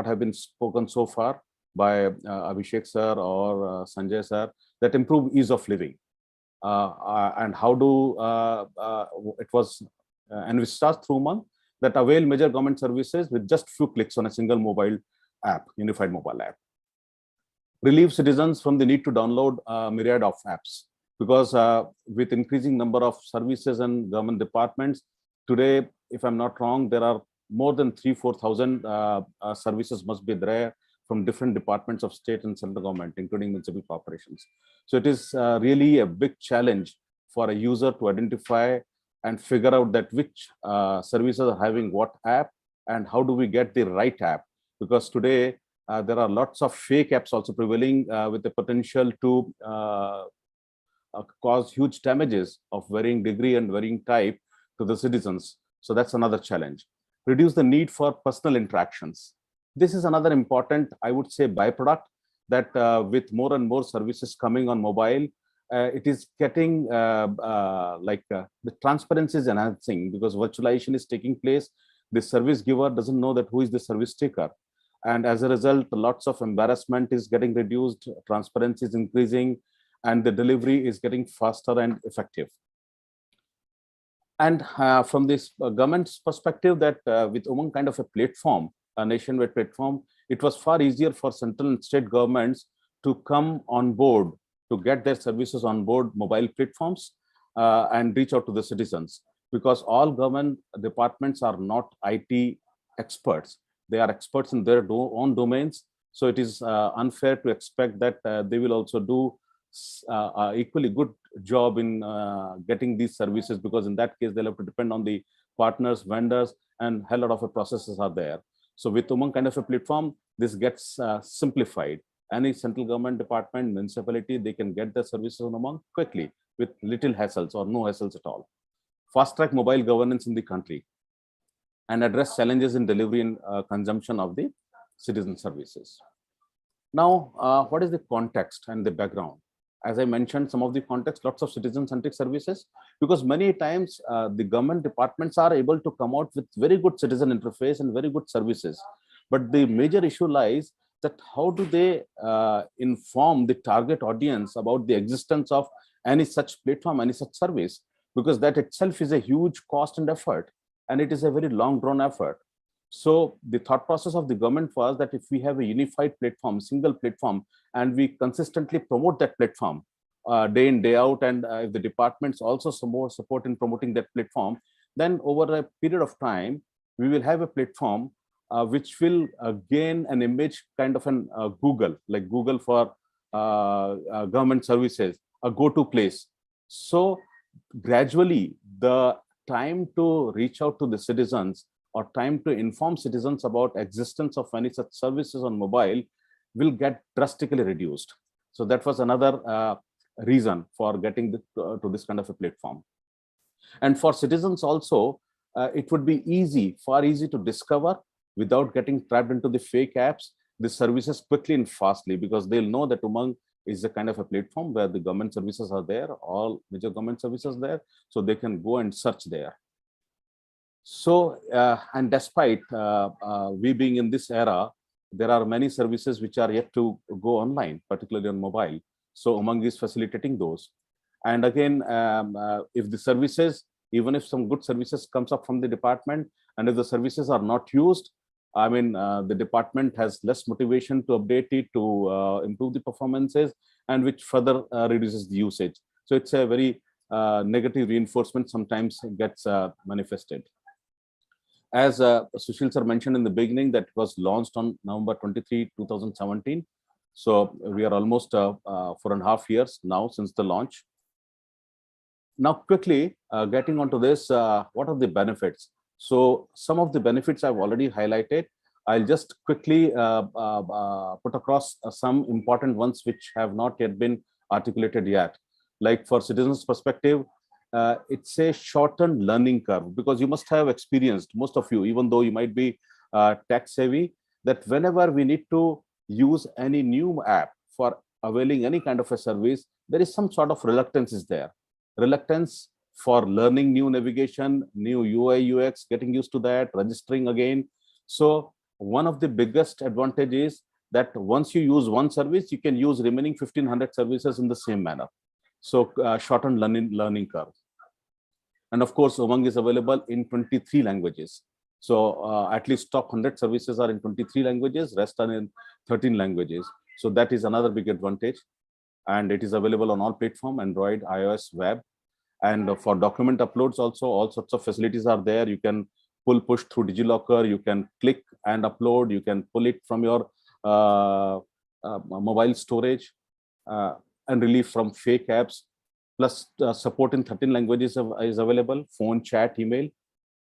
have been spoken so far by Abhishek sir or Sanjay sir, that improve ease of living. And how do it was envisaged through Umang, that avail major government services with just few clicks on a single mobile app, unified mobile app. Relieve citizens from the need to download a myriad of apps, because with increasing number of services and government departments, today, if I'm not wrong, there are more than 3,000-4,000 services must be there from different departments of state and central government, including municipal corporations. So it is really a big challenge for a user to identify and figure out that which services are having what app, and how do we get the right app. Because today there are lots of fake apps also prevailing with the potential to cause huge damages of varying degree and varying type to the citizens. So that's another challenge. Reduce the need for personal interactions. This is another important, I would say, byproduct, that with more and more services coming on mobile, it is getting the transparency is enhancing, because virtualization is taking place. The service giver doesn't know that who is the service taker. And as a result, lots of embarrassment is getting reduced, transparency is increasing, and the delivery is getting faster and effective. And from this government's perspective, that with Umang kind of a platform, a nationwide platform, it was far easier for central and state governments to come on board, to get their services on board mobile platforms and reach out to the citizens. Because all government departments are not IT experts. They are experts in their own domains. So it is unfair to expect that they will also do equally good job in getting these services, because in that case, they'll have to depend on the partners, vendors, and a lot of processes are there. So with Umang kind of a platform, this gets simplified. Any central government department, municipality, they can get their services on Umang quickly with little hassles or no hassles at all. Fast track mobile governance in the country and address challenges in delivery and consumption of the citizen services. Now, what is the context and the background? As I mentioned, some of the context, lots of citizen-centric services, because many times the government departments are able to come out with very good citizen interface and very good services. But the major issue lies that how do they inform the target audience about the existence of any such platform, any such service, because that itself is a huge cost and effort, and it is a very long drawn effort. So the thought process of the government was that if we have a unified platform, single platform, and we consistently promote that platform, day in, day out, and if the departments also some more support in promoting that platform, then over a period of time, we will have a platform which will gain an image kind of an Google, like Google for government services, a go-to place. So gradually, the time to reach out to the citizens or time to inform citizens about existence of any such services on mobile will get drastically reduced. So that was another reason for getting to this kind of a platform. And for citizens also, it would be easy, far easy to discover without getting trapped into the fake apps, the services quickly and fastly, because they'll know that Umang is a kind of a platform where the government services are there, all major government services there, so they can go and search there. So, and despite we being in this era, there are many services which are yet to go online, particularly on mobile. So Umang is facilitating those. And again, if the services, even if some good services comes up from the department, and if the services are not used, I mean, the department has less motivation to update it, to improve the performances, and which further reduces the usage. So it's a very negative reinforcement sometimes gets manifested. As Sushil sir mentioned in the beginning, that was launched on November 23, 2017. So we are almost 4.5 years now since the launch. Now, quickly getting onto this, what are the benefits? So some of the benefits I've already highlighted. I'll just quickly put across some important ones which have not yet been articulated yet. Like for citizens' perspective, it's a shortened learning curve, because you must have experienced, most of you, even though you might be tech savvy, that whenever we need to use any new app for availing any kind of a service, there is some sort of reluctance is there. Reluctance for learning new navigation, new UI, UX, getting used to that, registering again. So one of the biggest advantages is that once you use one service, you can use remaining 1500 services in the same manner. So shortened learning curve. And of course, Umang is available in 23 languages. So at least top 100 services are in 23 languages, rest are in 13 languages. So that is another big advantage. And it is available on all platforms, Android, iOS, web. And for document uploads also, all sorts of facilities are there. You can push through DigiLocker, you can click and upload, you can pull it from your mobile storage and relieve from fake apps. Plus support in 13 languages is available, phone, chat, email.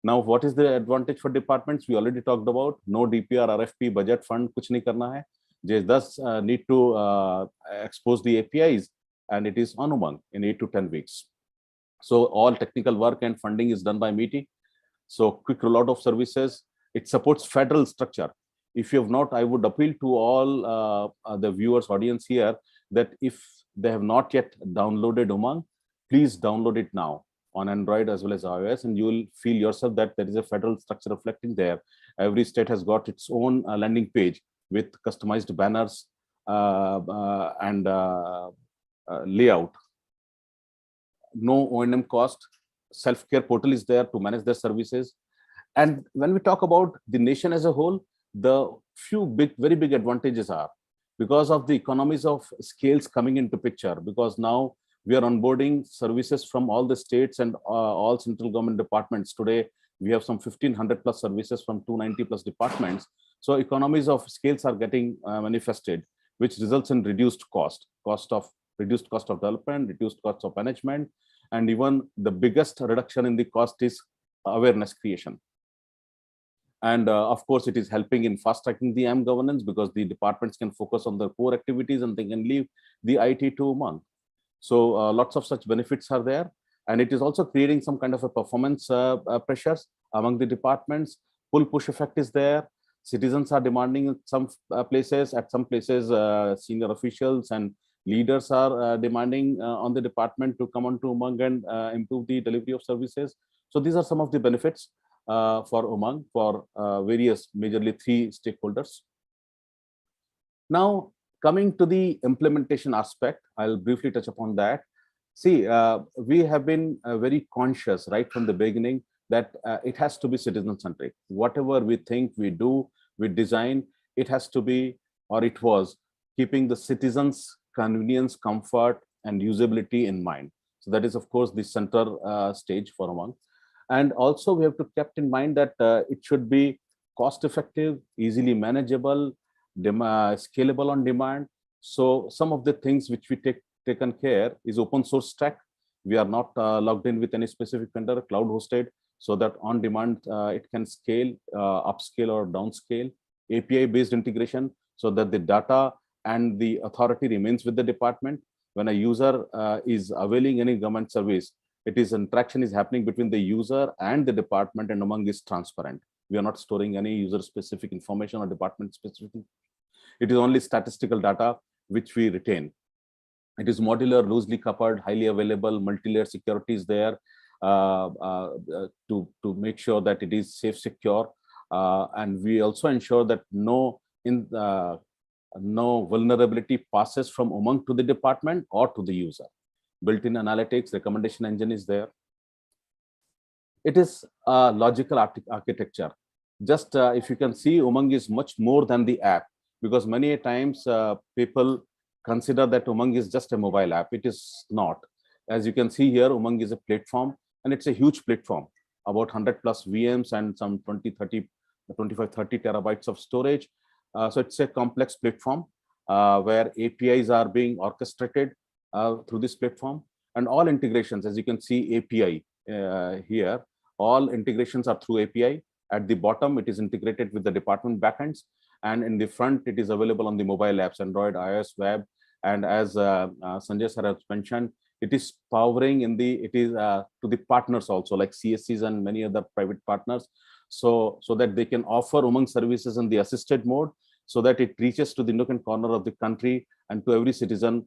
Now, what is the advantage for departments? We already talked about no DPR, RFP, budget fund, kuch nahi karna hai. They thus need to expose the APIs, and it is on Umang in 8 to 10 weeks. So all technical work and funding is done by MITI. So quick rollout of services. It supports federal structure. If you have not, I would appeal to all the viewers, audience here, that if they have not yet downloaded Umang, please download it now on Android as well as iOS, and you will feel yourself that there is a federal structure reflecting there. Every state has got its own landing page with customized banners and layout. No O&M cost. Self-care portal is there to manage their services. And when we talk about the nation as a whole, the few very big advantages are because of the economies of scales coming into picture, because now we are onboarding services from all the states and all central government departments. Today, we have some 1500 plus services from 290 plus departments. So economies of scales are getting manifested, which results in reduced reduced cost of development, reduced cost of management, and even the biggest reduction in the cost is awareness creation. And of course, it is helping in fast tracking the governance, because the departments can focus on their core activities and they can leave the IT to Umang. So lots of such benefits are there. And it is also creating some kind of a performance pressures among the departments. Pull-push effect is there. Citizens are demanding at some places. At some places, senior officials and leaders are demanding on the department to come on to Umang and improve the delivery of services. So these are some of the benefits for Umang for various, majorly 3 stakeholders. Now, coming to the implementation aspect, I'll briefly touch upon that. See, we have been very conscious right from the beginning that it has to be citizen-centric. Whatever we think we do, we design, it has to be, or it was, keeping the citizens' convenience, comfort, and usability in mind. So that is, of course, the center stage for Umang. And also we have to kept in mind that it should be cost effective, easily manageable, scalable on demand. So some of the things which we taken care is open source stack. We are not logged in with any specific vendor, cloud hosted, so that on demand it can scale, upscale or downscale. API based integration, so that the data and the authority remains with the department. When a user is availing any government service, interaction is happening between the user and the department, and Umang is transparent. We are not storing any user specific information or department specific. It is only statistical data which we retain. It is modular, loosely coupled, highly available, multi-layer security is there to make sure that it is safe, secure, and we also ensure that no vulnerability passes from Umang to the department or to the user. Built-in analytics, recommendation engine is there. It is a logical architecture. Just if you can see, Umang is much more than the app, because many times people consider that Umang is just a mobile app. It is not. As you can see here, Umang is a platform, and it's a huge platform, about 100 plus VMs and some 25-30 terabytes of storage. So it's a complex platform where APIs are being orchestrated through this platform, and all integrations, as you can see, API here, all integrations are through API. At the bottom, it is integrated with the department backends, and in the front, it is available on the mobile apps, Android, iOS, web, and as Sanjay sir has mentioned, it is powering to the partners also, like CSCs and many other private partners, so that they can offer Umang services in the assisted mode, so that it reaches to the nook and corner of the country and to every citizen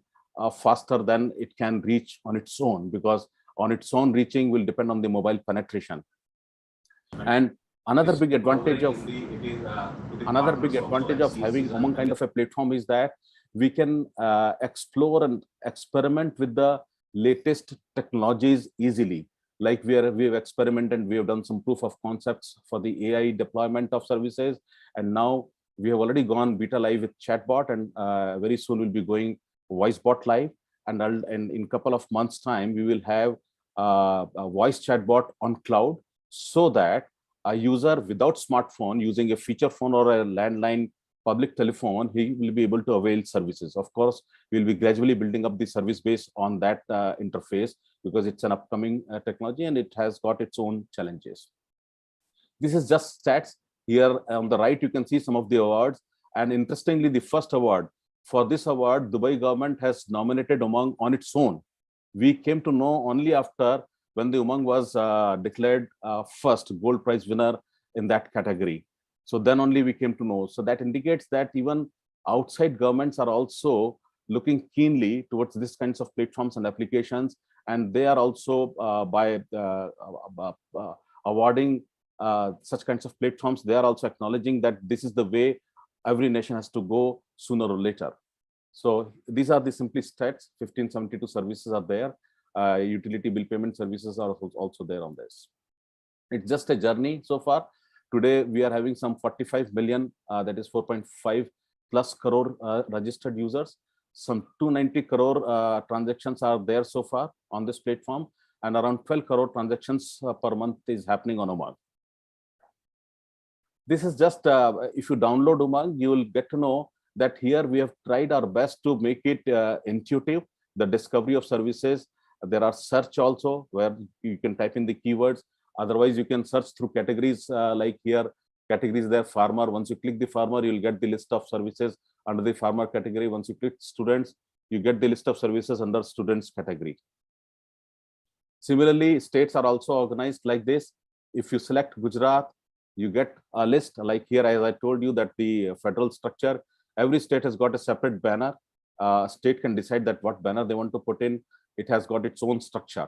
faster than it can reach on its own, because on its own reaching will depend on the mobile penetration. And another big advantage of having Umang kind of a platform is that we can explore and experiment with the latest technologies easily. Like we have experimented, we have done some proof of concepts for the AI deployment of services, and now we have already gone beta live with chatbot, and very soon we'll be going voice bot live, and in a couple of months time we will have a voice chatbot on cloud, so that a user without smartphone, using a feature phone or a landline public telephone, he will be able to avail services. Of course, we'll be gradually building up the service base on that interface, because it's an upcoming technology and it has got its own challenges. This is just stats. Here on the right, you can see some of the awards, and interestingly, the first award, for this award, Dubai government has nominated Umang on its own. We came to know only after when the Umang was declared first gold prize winner in that category. So then only we came to know. So that indicates that even outside governments are also looking keenly towards these kinds of platforms and applications, and they are also by awarding such kinds of platforms, they are also acknowledging that this is the way every nation has to go sooner or later. So these are the simply stats. 1572 services are there. Utility bill payment services are also there on this. It's just a journey so far. Today we are having some 45 million, that is 4.5 plus crore registered users. Some 290 crore transactions are there so far on this platform, and around 12 crore transactions per month is happening on Umang. This is just, if you download Umang, you will get to know that here we have tried our best to make it intuitive, the discovery of services. There are search also, where you can type in the keywords. Otherwise, you can search through categories, like here, categories there, farmer. Once you click the farmer, you'll get the list of services under the farmer category. Once you click students, you get the list of services under students category. Similarly, states are also organized like this. If you select Gujarat, you get a list like here, as I told you, that the federal structure, every state has got a separate banner. State can decide that what banner they want to put in. It has got its own structure.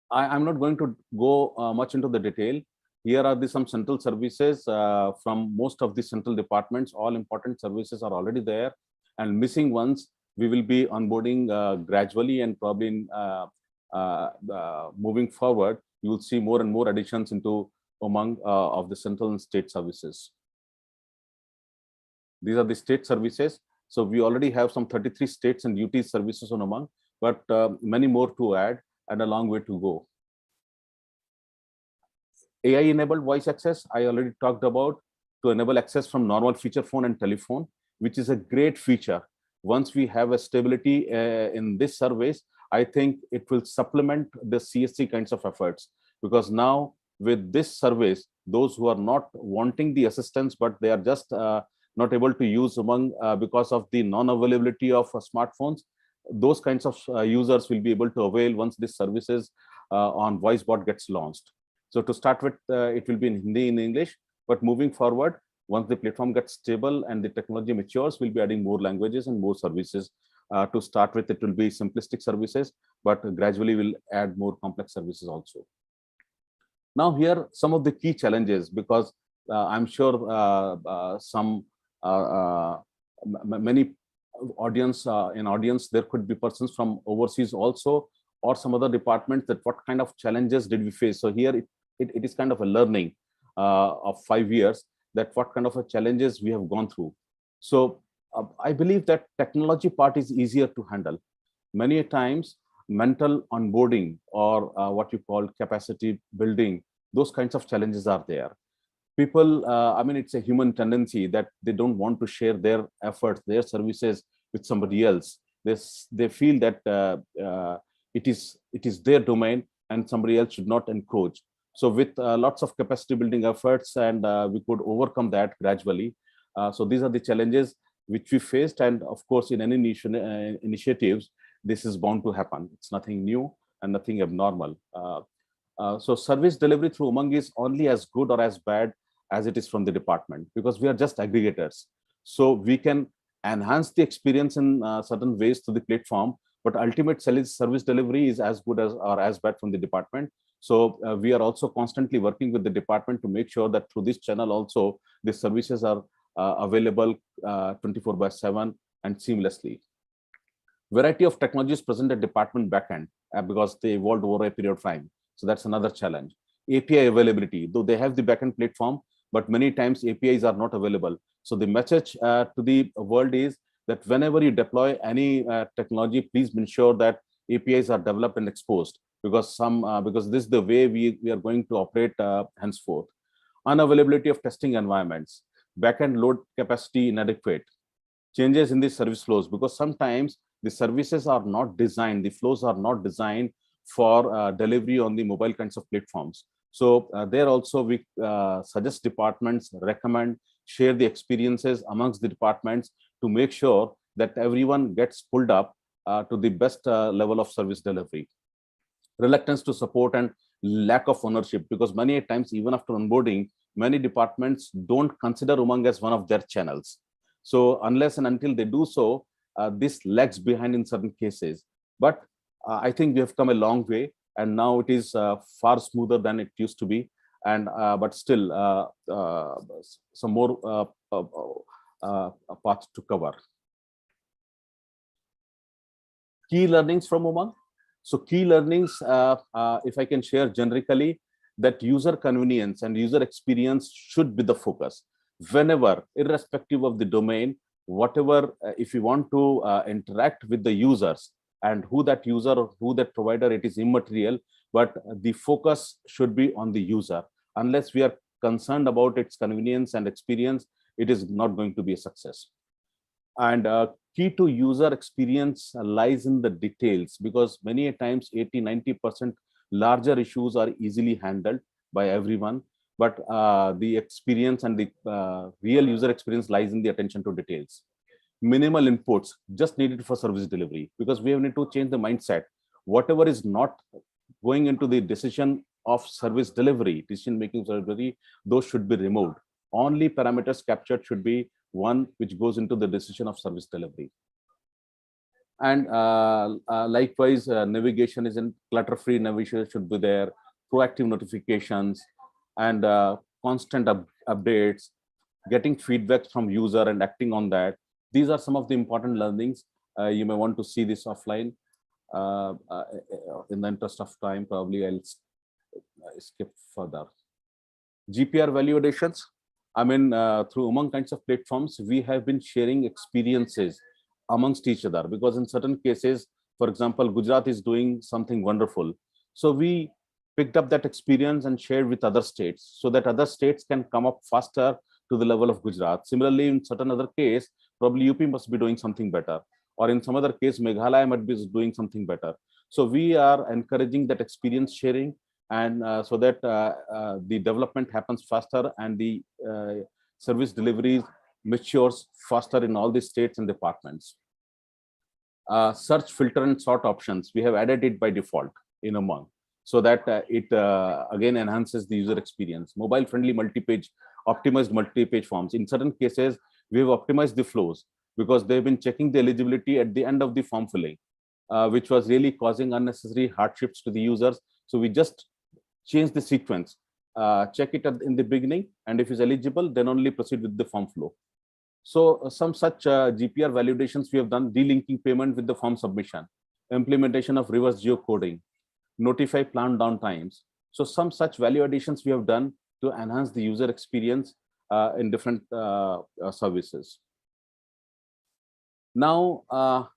I'm not going to go much into the detail. Here are some central services from most of the central departments. All important services are already there, and missing ones we will be onboarding gradually, and probably moving forward, you will see more and more additions into Umang of the central and state services. These are the state services. So we already have some 33 states and UT services on Umang, but many more to add and a long way to go. AI-enabled voice access, I already talked about, to enable access from normal feature phone and telephone, which is a great feature. Once we have a stability in this service, I think it will supplement the CSC kinds of efforts, because now with this service, those who are not wanting the assistance, but they are just not able to use Umang because of the non-availability of smartphones, those kinds of users will be able to avail once this services on voice bot gets launched. So to start with, it will be in Hindi, in English, but moving forward, once the platform gets stable and the technology matures, we'll be adding more languages and more services. To start with, it will be simplistic services, but gradually we'll add more complex services also. Now here, some of the key challenges, because I'm sure many audience, there could be persons from overseas also, or some other departments, that what kind of challenges did we face. So here it is kind of a learning of 5 years, that what kind of challenges we have gone through. So I believe that technology part is easier to handle. Many times mental onboarding or what you call capacity building, those kinds of challenges are there. People, I mean, it's a human tendency that they don't want to share their efforts, their services with somebody else. They feel that it is their domain and somebody else should not encroach. So with lots of capacity building efforts, and we could overcome that gradually. So these are the challenges which we faced, and of course in any initiatives, this is bound to happen. It's nothing new and nothing abnormal. So service delivery through Umang is only as good or as bad as it is from the department, because we are just aggregators. So we can enhance the experience in certain ways to the platform, but ultimate service delivery is as good as or as bad from the department. So we are also constantly working with the department to make sure that through this channel also, the services are available 24/7 and seamlessly. Variety of technologies present at department backend because they evolved over a period of time. So that's another challenge. API availability, though they have the backend platform, but many times APIs are not available. So the message to the world is that whenever you deploy any technology, please ensure that APIs are developed and exposed, because this is the way we are going to operate henceforth. Unavailability of testing environments, backend load capacity inadequate, changes in the service flows, because sometimes the services are not designed, the flows are not designed for delivery on the mobile kinds of platforms. So there also we suggest departments, recommend, share the experiences amongst the departments to make sure that everyone gets pulled up to the best level of service delivery. Reluctance to support and lack of ownership, because many times even after onboarding, many departments don't consider Umang as one of their channels. So unless and until they do so, this lags behind in certain cases. But I think we have come a long way, and now it is far smoother than it used to be. And but still some more paths to cover. Key learnings from Umang. So key learnings, if I can share generically, that user convenience and user experience should be the focus. Whenever, irrespective of the domain, whatever, if you want to interact with the users, and who that user or who that provider, it is immaterial, but the focus should be on the user. Unless we are concerned about its convenience and experience, it is not going to be a success. And key to user experience lies in the details, because many times 80–90% larger issues are easily handled by everyone, but the experience and the real user experience lies in the attention to details. Minimal inputs just needed for service delivery, because we need to change the mindset. Whatever is not going into the decision of service delivery, decision making delivery, those should be removed. Only parameters captured should be one which goes into the decision of service delivery. And likewise, navigation is in clutter-free navigation should be there, proactive notifications, and constant updates, getting feedback from user and acting on that. These are some of the important learnings. You may want to see this offline. In the interest of time, probably I'll skip further. GPR value additions. I mean, through Umang kinds of platforms, we have been sharing experiences amongst each other, because in certain cases, for example, Gujarat is doing something wonderful. So we picked up that experience and shared with other states so that other states can come up faster to the level of Gujarat. Similarly, in certain other case, probably UP must be doing something better, or in some other case, Meghalaya might be doing something better. So we are encouraging that experience sharing, and so that the development happens faster and the service delivery matures faster in all the states and departments. Search, filter, and sort options, we have added it by default in Umang, so that it again enhances the user experience. Mobile friendly multi-page, optimized multi-page forms. In certain cases, we have optimized the flows because they've been checking the eligibility at the end of the form filling, which was really causing unnecessary hardships to the users. So we just change the sequence, check it in the beginning, and if it's eligible, then only proceed with the form flow. So some such GPR validations we have done: delinking payment with the form submission, implementation of reverse geocoding, notify planned downtimes. So some such value additions we have done to enhance the user experience in different services. Now,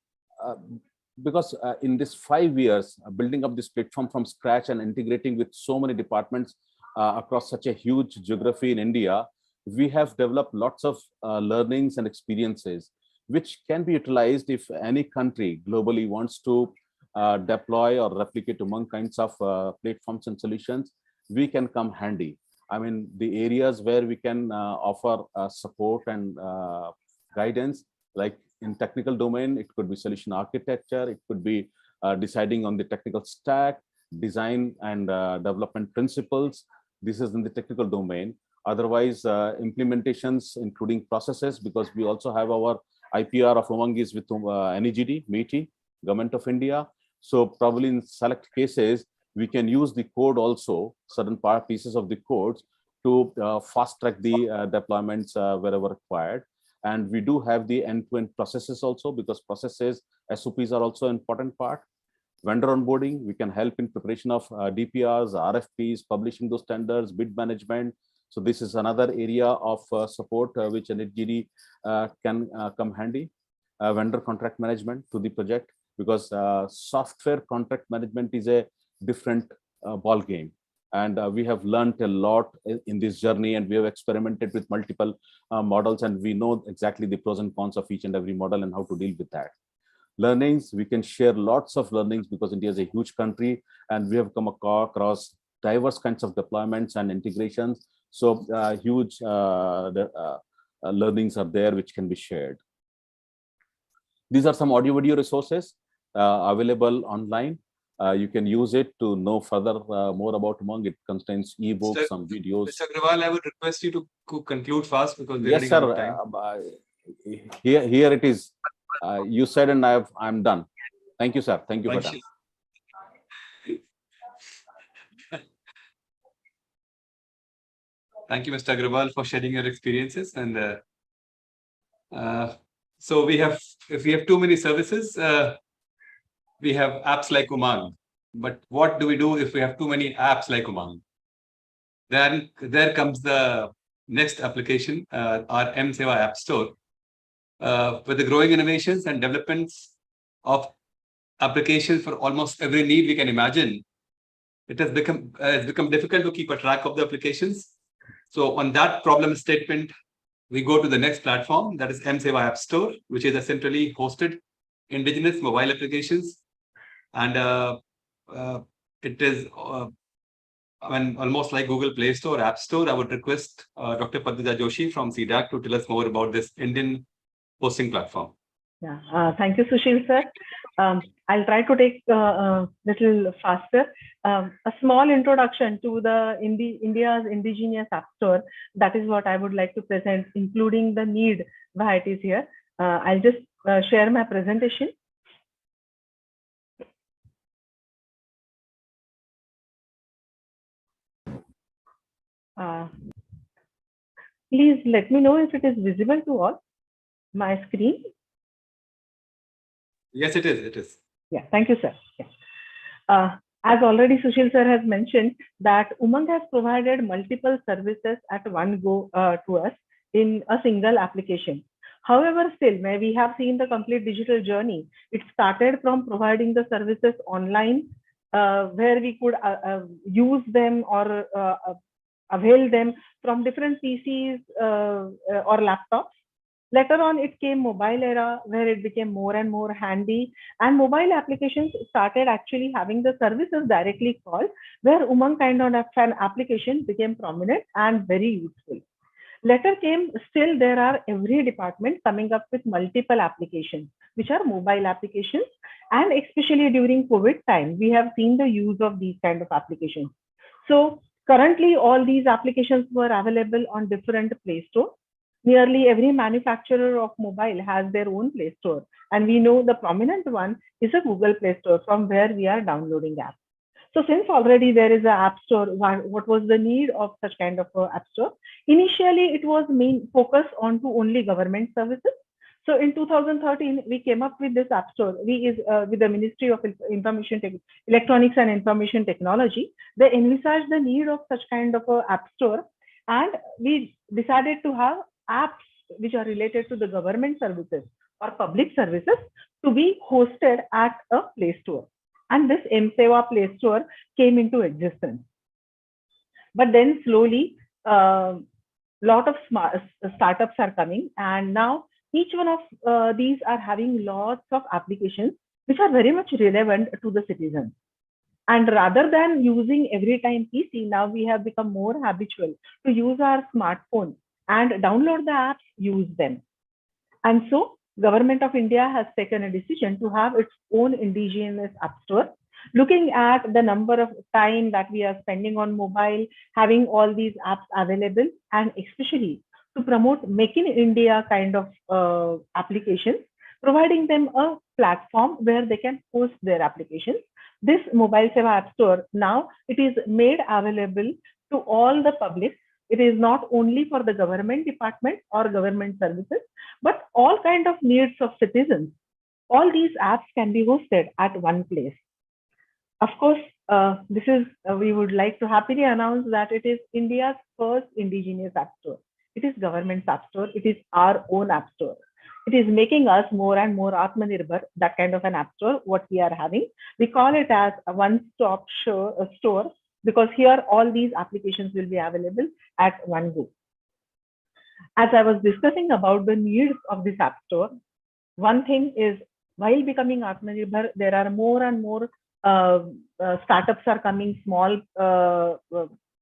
because in this 5 years, building up this platform from scratch and integrating with so many departments across such a huge geography in India, we have developed lots of learnings and experiences, which can be utilized if any country globally wants to deploy or replicate among kinds of platforms and solutions. We can come handy. I mean, the areas where we can offer support and guidance, like in technical domain, it could be solution architecture, it could be deciding on the technical stack, design and development principles. This is in the technical domain. Otherwise, implementations, including processes, because we also have our IPR of Umang is with NEGD, MeitY, Government of India. So probably in select cases, we can use the code also, certain pieces of the codes, to fast track the deployments wherever required. And we do have the end-to-end processes also, because processes, SOPs are also an important part. Vendor onboarding, we can help in preparation of DPRs, RFPs, publishing those tenders, bid management. So this is another area of support which NHGD can come handy. Vendor contract management to the project, because software contract management is a different ball game. And we have learned a lot in this journey, and we have experimented with multiple models, and we know exactly the pros and cons of each and every model and how to deal with that. Learnings, we can share lots of learnings because India is a huge country, and we have come across diverse kinds of deployments and integrations. So huge learnings are there which can be shared. These are some audio video resources available online. You can use it to know further more about Umang. It contains ebooks, some videos. Mr. Agrawal, I would request you to conclude fast because we're Yes, running out of sir. time. Here it is. You said, and I'm done. Thank you, sir. Thank you for that. Thank you, Mr. Agrawal, for sharing your experiences. And so if we have too many services, we have apps like Umang. But what do we do if we have too many apps like Umang? Then there comes the next application, our mSeva App Store. With the growing innovations and developments of applications for almost every need we can imagine, it has become difficult to keep a track of the applications. So on that problem statement, we go to the next platform, that is mSeva App Store, which is a centrally hosted indigenous mobile applications. And it is almost like Google Play Store, App Store. I would request Dr. Padmija Joshi from CDAC to tell us more about this Indian hosting platform. Yeah, thank you, Sushil sir. I'll try to take a little faster. A small introduction to the India's indigenous app store. That is what I would like to present, including the need why it is here. I'll just share my presentation. Please let me know if it is visible to all my screen. Yes, it is. It is. Yeah, thank you, sir. Yeah. As already Sushil sir has mentioned, that Umang has provided multiple services at one go to us in a single application. However, still, we have seen the complete digital journey. It started from providing the services online, where we could use them or avail them from different PCs or laptops. Later on, it came mobile era, where it became more and more handy, and mobile applications started actually having the services directly called, where Umang kind of an application became prominent and very useful. Later came, still there are every department coming up with multiple applications, which are mobile applications, and especially during COVID time, we have seen the use of these kind of applications. So currently, all these applications were available on different Play Store. Nearly every manufacturer of mobile has their own Play Store. And we know the prominent one is a Google Play Store, from where we are downloading apps. So since already there is an app store, what was the need of such kind of an app store? Initially, it was main focus on to only government services. So in 2013, we came up with this app store. With the Ministry of Electronics and Information Technology, they envisaged the need of such kind of an app store. And we decided to have apps which are related to the government services or public services to be hosted at a Play Store. And this mSeva Play Store came into existence. But then slowly, lot of startups are coming, and now each one of these are having lots of applications which are very much relevant to the citizens. And rather than using every time PC, now we have become more habitual to use our smartphone and download the apps, use them. And so Government of India has taken a decision to have its own indigenous app store, looking at the number of time that we are spending on mobile, having all these apps available, and especially to promote Make in India kind of applications, providing them a platform where they can host their applications. This Mobile Seva App Store, now it is made available to all the public. It is not only for the government department or government services, but all kind of needs of citizens. All these apps can be hosted at one place. Of course, we would like to happily announce that it is India's first indigenous app store. It is government's app store. It is our own app store. It is making us more and more Atmanirbhar, that kind of an app store, what we are having. We call it as a one-stop store, because here all these applications will be available at one go. As I was discussing about the needs of this app store, one thing is, while becoming Atmanirbhar, there are more and more startups are coming, small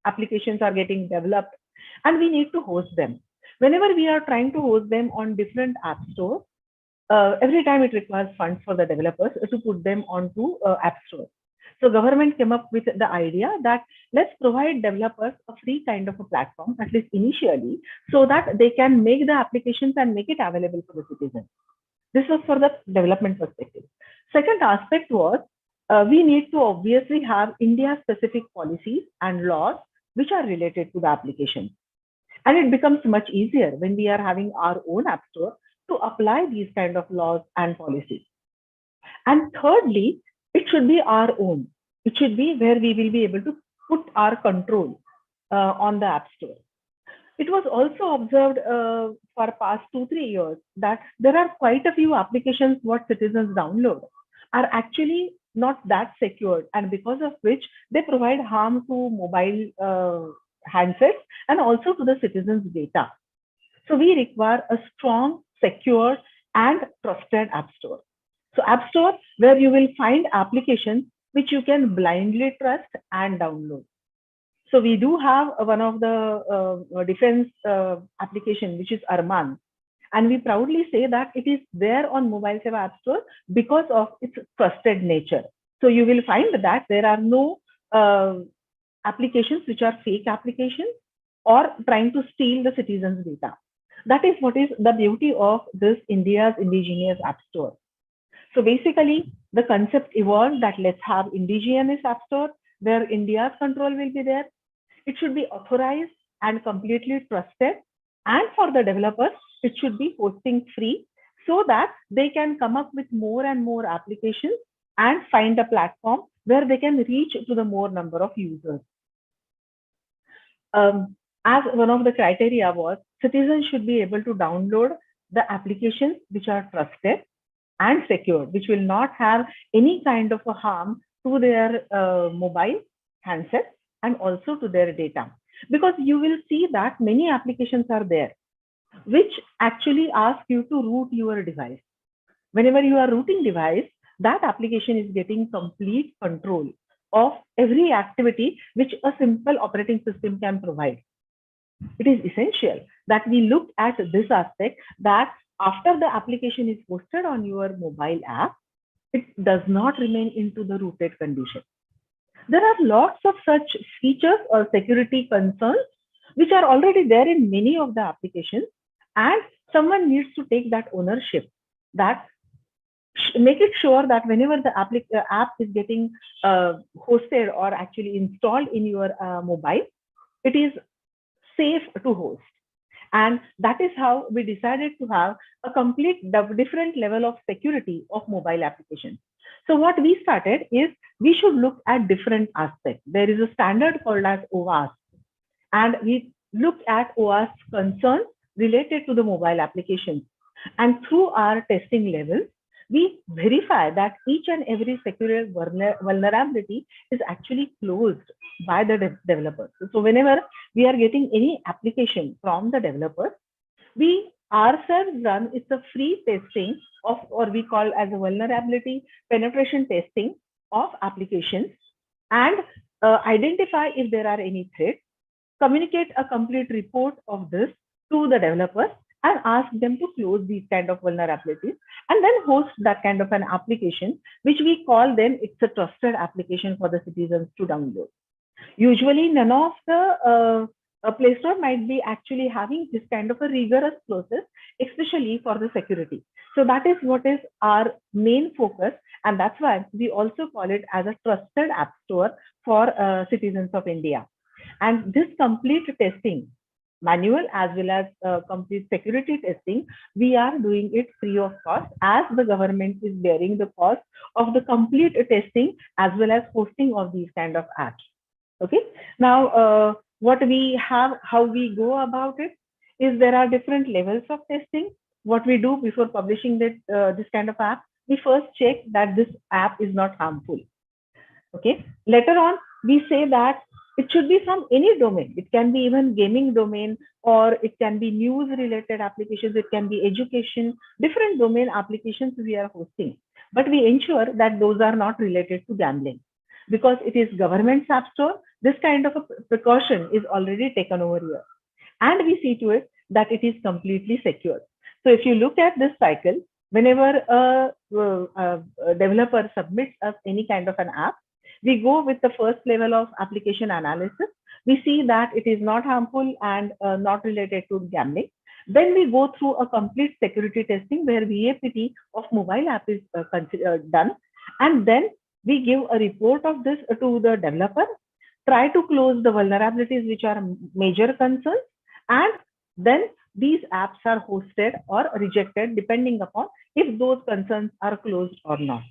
applications are getting developed, and we need to host them. Whenever we are trying to host them on different app stores, every time it requires funds for the developers to put them onto app store. So government came up with the idea that let's provide developers a free kind of a platform, at least initially, so that they can make the applications and make it available for the citizens. This was for the development perspective. Second aspect was, we need to obviously have India-specific policies and laws which are related to the application. And it becomes much easier when we are having our own app store to apply these kind of laws and policies. And thirdly, it should be our own. It should be where we will be able to put our control on the app store. It was also observed for past 2-3 years that there are quite a few applications what citizens download are actually not that secured, and because of which they provide harm to mobile handsets and also to the citizens' data. So we require a strong, secure, and trusted app store. So app store where you will find applications which you can blindly trust and download. So we do have one of the defense application, which is Arman. And we proudly say that it is there on Mobile Seva App Store because of its trusted nature. So you will find that there are no applications which are fake applications or trying to steal the citizens' data. That is what is the beauty of this India's indigenous app store. So basically, the concept evolved that let's have indigenous app store where India's control will be there. It should be authorized and completely trusted. And for the developers, it should be hosting free so that they can come up with more and more applications and find a platform where they can reach to the more number of users. As one of the criteria was, citizens should be able to download the applications which are trusted and secured, which will not have any kind of a harm to their mobile handsets and also to their data. Because you will see that many applications are there, which actually ask you to root your device. Whenever you are rooting device, that application is getting complete control of every activity which a simple operating system can provide. It is essential that we look at this aspect, that after the application is posted on your mobile app, it does not remain into the rooted condition. There are lots of such features or security concerns which are already there in many of the applications, and someone needs to take that ownership, that make it sure that whenever the app is getting hosted or actually installed in your mobile, it is safe to host. And that is how we decided to have a complete different level of security of mobile applications. So what we started is, we should look at different aspects. There is a standard called as OWASP, and we look at OWASP concerns related to the mobile applications. And through our testing levels, we verify that each and every security vulnerability is actually closed by the developers. So whenever we are getting any application from the developers, we ourselves run, it's a free testing of, or we call as a vulnerability penetration testing of applications, and identify if there are any threats, communicate a complete report of this to the developers, and ask them to close these kind of vulnerabilities, and then host that kind of an application, which we call then it's a trusted application for the citizens to download. Usually none of the Play Store might be actually having this kind of a rigorous process, especially for the security. So that is what is our main focus, and that's why we also call it as a trusted app store for citizens of India. And this complete testing, manual as well as complete security testing, we are doing it free of cost, as the government is bearing the cost of the complete testing as well as hosting of these kind of apps. Okay. Now, what we have, how we go about it is, there are different levels of testing. What we do before publishing that this kind of app, we first check that this app is not harmful. Okay. Later on, we say that it should be from any domain. It can be even gaming domain, or it can be news related applications. It can be education, different domain applications we are hosting. But we ensure that those are not related to gambling, because it is government's app store. This kind of a precaution is already taken over here. And we see to it that it is completely secure. So if you look at this cycle, whenever a developer submits us any kind of an app, we go with the first level of application analysis. We see that it is not harmful and not related to gambling. Then we go through a complete security testing where VAPT of mobile app is done. And then we give a report of this to the developer, try to close the vulnerabilities which are major concerns, and then these apps are hosted or rejected depending upon if those concerns are closed or not.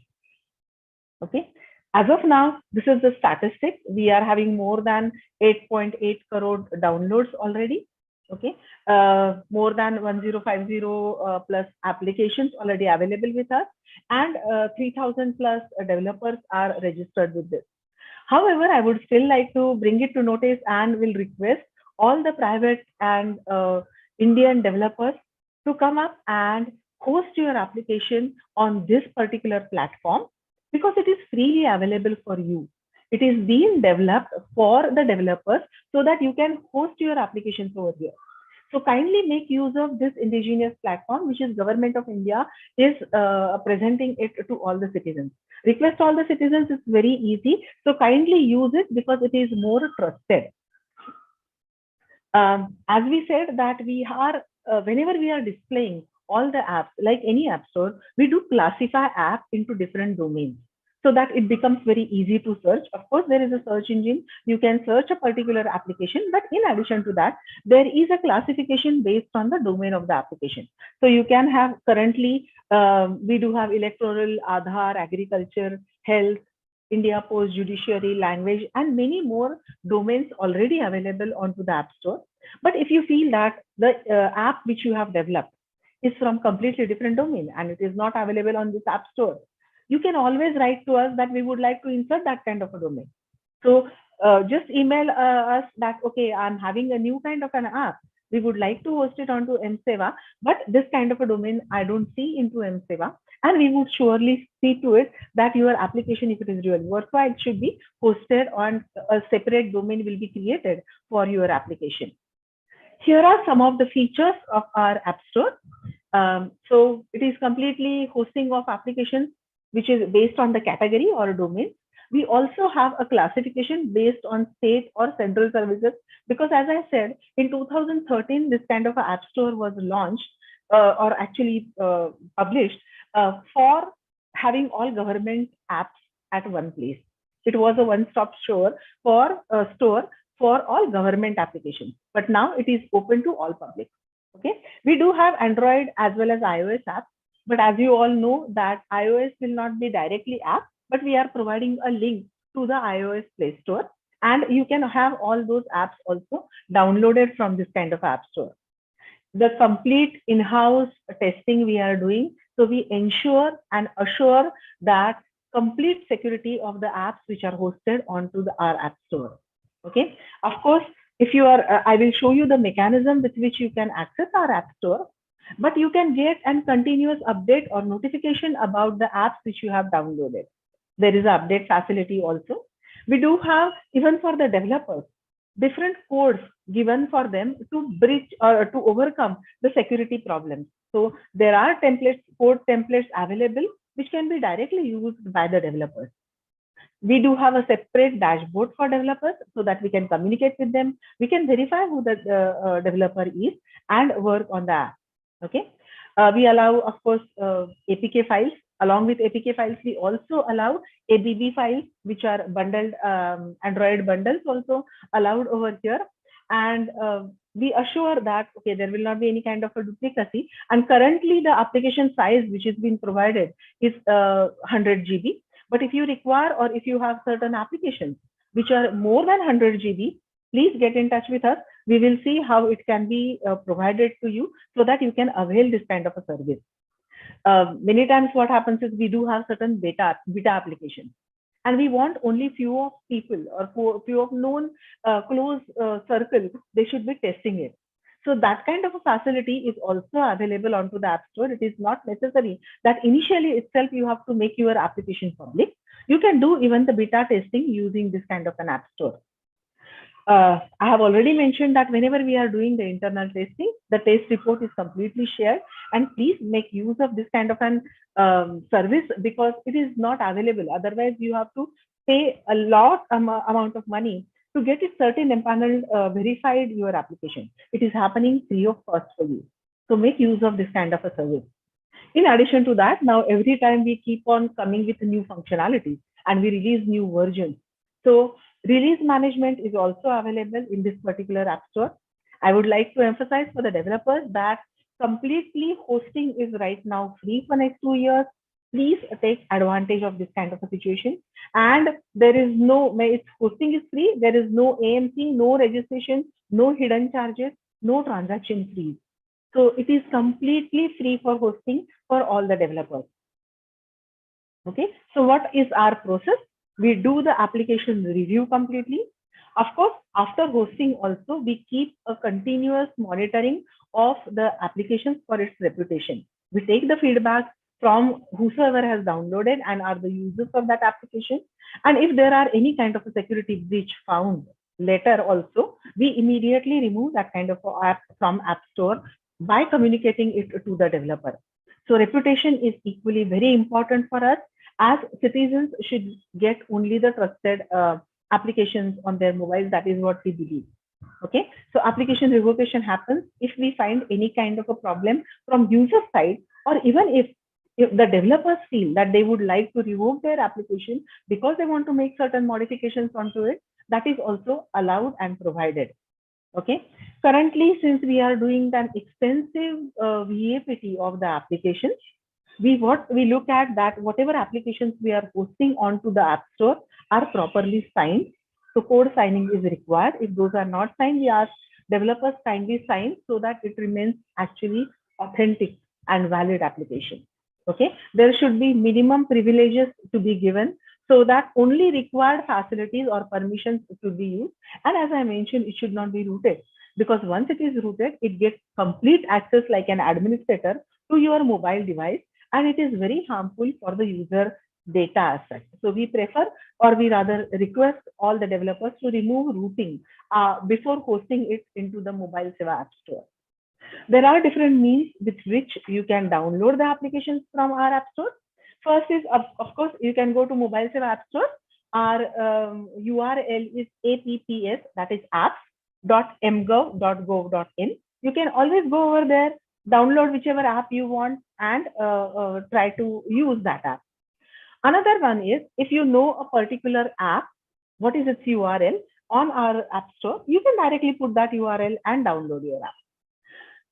Okay. As of now, this is the statistic. We are having more than 8.8 crore downloads already. Okay, more than 1050 plus applications already available with us, and 3000 plus developers are registered with this. However, I would still like to bring it to notice and will request all the private and Indian developers to come up and host your application on this particular platform, because it is freely available for you. It is being developed for the developers so that you can host your applications over here. So kindly make use of this indigenous platform, which is Government of India is presenting it to all the citizens. Request all the citizens, it's very easy. So kindly use it because it is more trusted. As we said that we are, whenever we are displaying all the apps, like any app store, we do classify apps into different domains so that it becomes very easy to search. Of course, there is a search engine. You can search a particular application, but in addition to that, there is a classification based on the domain of the application. So you can have currently, we do have electoral, Aadhaar, agriculture, health, India Post, Judiciary, Language, and many more domains already available onto the App Store. But if you feel that the app which you have developed is from completely different domain and it is not available on this App Store, you can always write to us that we would like to insert that kind of a domain. So just email us that, okay, I'm having a new kind of an app. We would like to host it onto mSeva, but this kind of a domain I don't see into mSeva. And we would surely see to it that your application, if it is really worthwhile, should be hosted on a separate domain will be created for your application. Here are some of the features of our App Store. So it is completely hosting of applications, which is based on the category or domain. We also have a classification based on state or central services, because as I said, in 2013, this kind of an App Store was launched or actually published for having all government apps at one place. It was a one-stop store for all government applications, but now it is open to all public. Okay, we do have Android as well as iOS apps, but as you all know that iOS will not be directly app, but we are providing a link to the iOS Play Store, and you can have all those apps also downloaded from this kind of App Store. The complete in-house testing we are doing, so we ensure and assure that complete security of the apps which are hosted onto our App Store. Okay, of course, if you are, I will show you the mechanism with which you can access our App Store, but you can get a continuous update or notification about the apps which you have downloaded. There is an update facility also. We do have, even for the developers, different codes given for them to bridge or to overcome the security problems. So there are templates, code templates available, which can be directly used by the developers. We do have a separate dashboard for developers so that we can communicate with them. We can verify who the developer is and work on the app. Okay. We allow, of course, APK files. Along with APK files, we also allow ABB files, which are bundled, Android bundles also allowed over here. And we assure that, okay, there will not be any kind of a duplicacy. And currently the application size which is being provided is 100 GB. But if you require, or if you have certain applications which are more than 100 GB, please get in touch with us. We will see how it can be provided to you so that you can avail this kind of a service. Many times what happens is we do have certain beta applications, and we want only few of people or few of known close circles, they should be testing it. So that kind of a facility is also available onto the App Store. It is not necessary that initially itself you have to make your application public. You can do even the beta testing using this kind of an App Store. I have already mentioned that whenever we are doing the internal testing, the test report is completely shared, and please make use of this kind of an service because it is not available. Otherwise, you have to pay a lot amount of money to get it certain empaneled, verified your application. It is happening free of cost for you. So make use of this kind of a service. In addition to that, now every time we keep on coming with new functionalities and we release new versions. So release management is also available in this particular App Store. I would like to emphasize for the developers that completely hosting is right now free for next 2 years. Please take advantage of this kind of a situation. And there is no, its hosting is free. There is no AMC, no registration, no hidden charges, no transaction fees. So it is completely free for hosting for all the developers. Okay, so what is our process? We do the application review completely. Of course, after hosting also, we keep a continuous monitoring of the applications for its reputation. We take the feedback from whosoever has downloaded and are the users of that application. And if there are any kind of a security breach found later also, we immediately remove that kind of app from App Store by communicating it to the developer. So reputation is equally very important for us, as citizens should get only the trusted applications on their mobiles. That is what we believe. Okay, so application revocation happens if we find any kind of a problem from user side, or even if the developers feel that they would like to revoke their application because they want to make certain modifications onto it, that is also allowed and provided. Okay, currently, since we are doing an extensive VAPT of the applications, what we look at that whatever applications we are hosting onto the App Store are properly signed. So code signing is required. If those are not signed, we ask developers kindly sign so that it remains actually authentic and valid application. Okay, there should be minimum privileges to be given so that only required facilities or permissions should be used. And as I mentioned, it should not be rooted, because once it is rooted, it gets complete access like an administrator to your mobile device, and it is very harmful for the user data asset. So we prefer, or we rather request all the developers to remove routing before hosting it into the Mobile Seva App Store. There are different means with which you can download the applications from our App Store. First is, of course, you can go to Mobile Seva App Store. Our URL is apps, that is apps.mgov.gov.in. You can always go over there, download whichever app you want, and try to use that app. Another one is, if you know a particular app, what is its URL on our App Store, you can directly put that URL and download your app.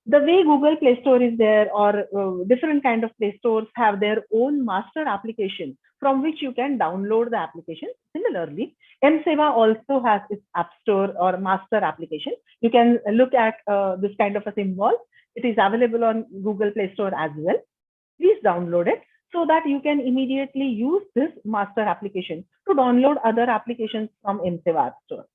The way Google Play Store is there, or different kind of Play Stores have their own master application from which you can download the application. Similarly, mSeva also has its App Store or master application. You can look at this kind of a symbol. It is available on Google Play Store as well. Please download it so that you can immediately use this master application to download other applications from mSeva App Store.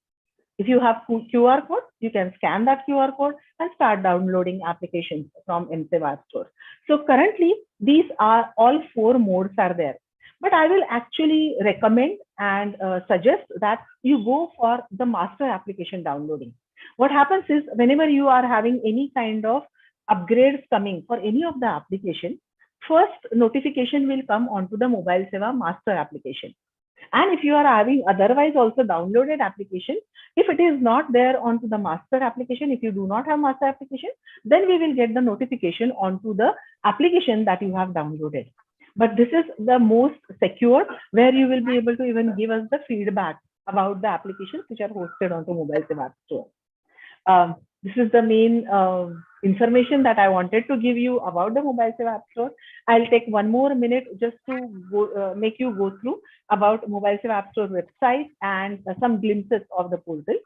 If you have QR code, you can scan that QR code and start downloading applications from mSeva App Store. So currently, these are all 4 modes are there. But I will actually recommend and suggest that you go for the master application downloading. What happens is, whenever you are having any kind of upgrades coming for any of the application, first notification will come onto the Mobile Seva master application. And if you are having otherwise also downloaded application, if it is not there onto the master application, if you do not have master application, then we will get the notification onto the application that you have downloaded. But this is the most secure, where you will be able to even give us the feedback about the applications which are hosted onto Mobile Seva App Store. This is the main information that I wanted to give you about the Mobile Seva App Store. I'll take 1 more minute just to go, make you go through about Mobile Seva App Store website and some glimpses of the portal.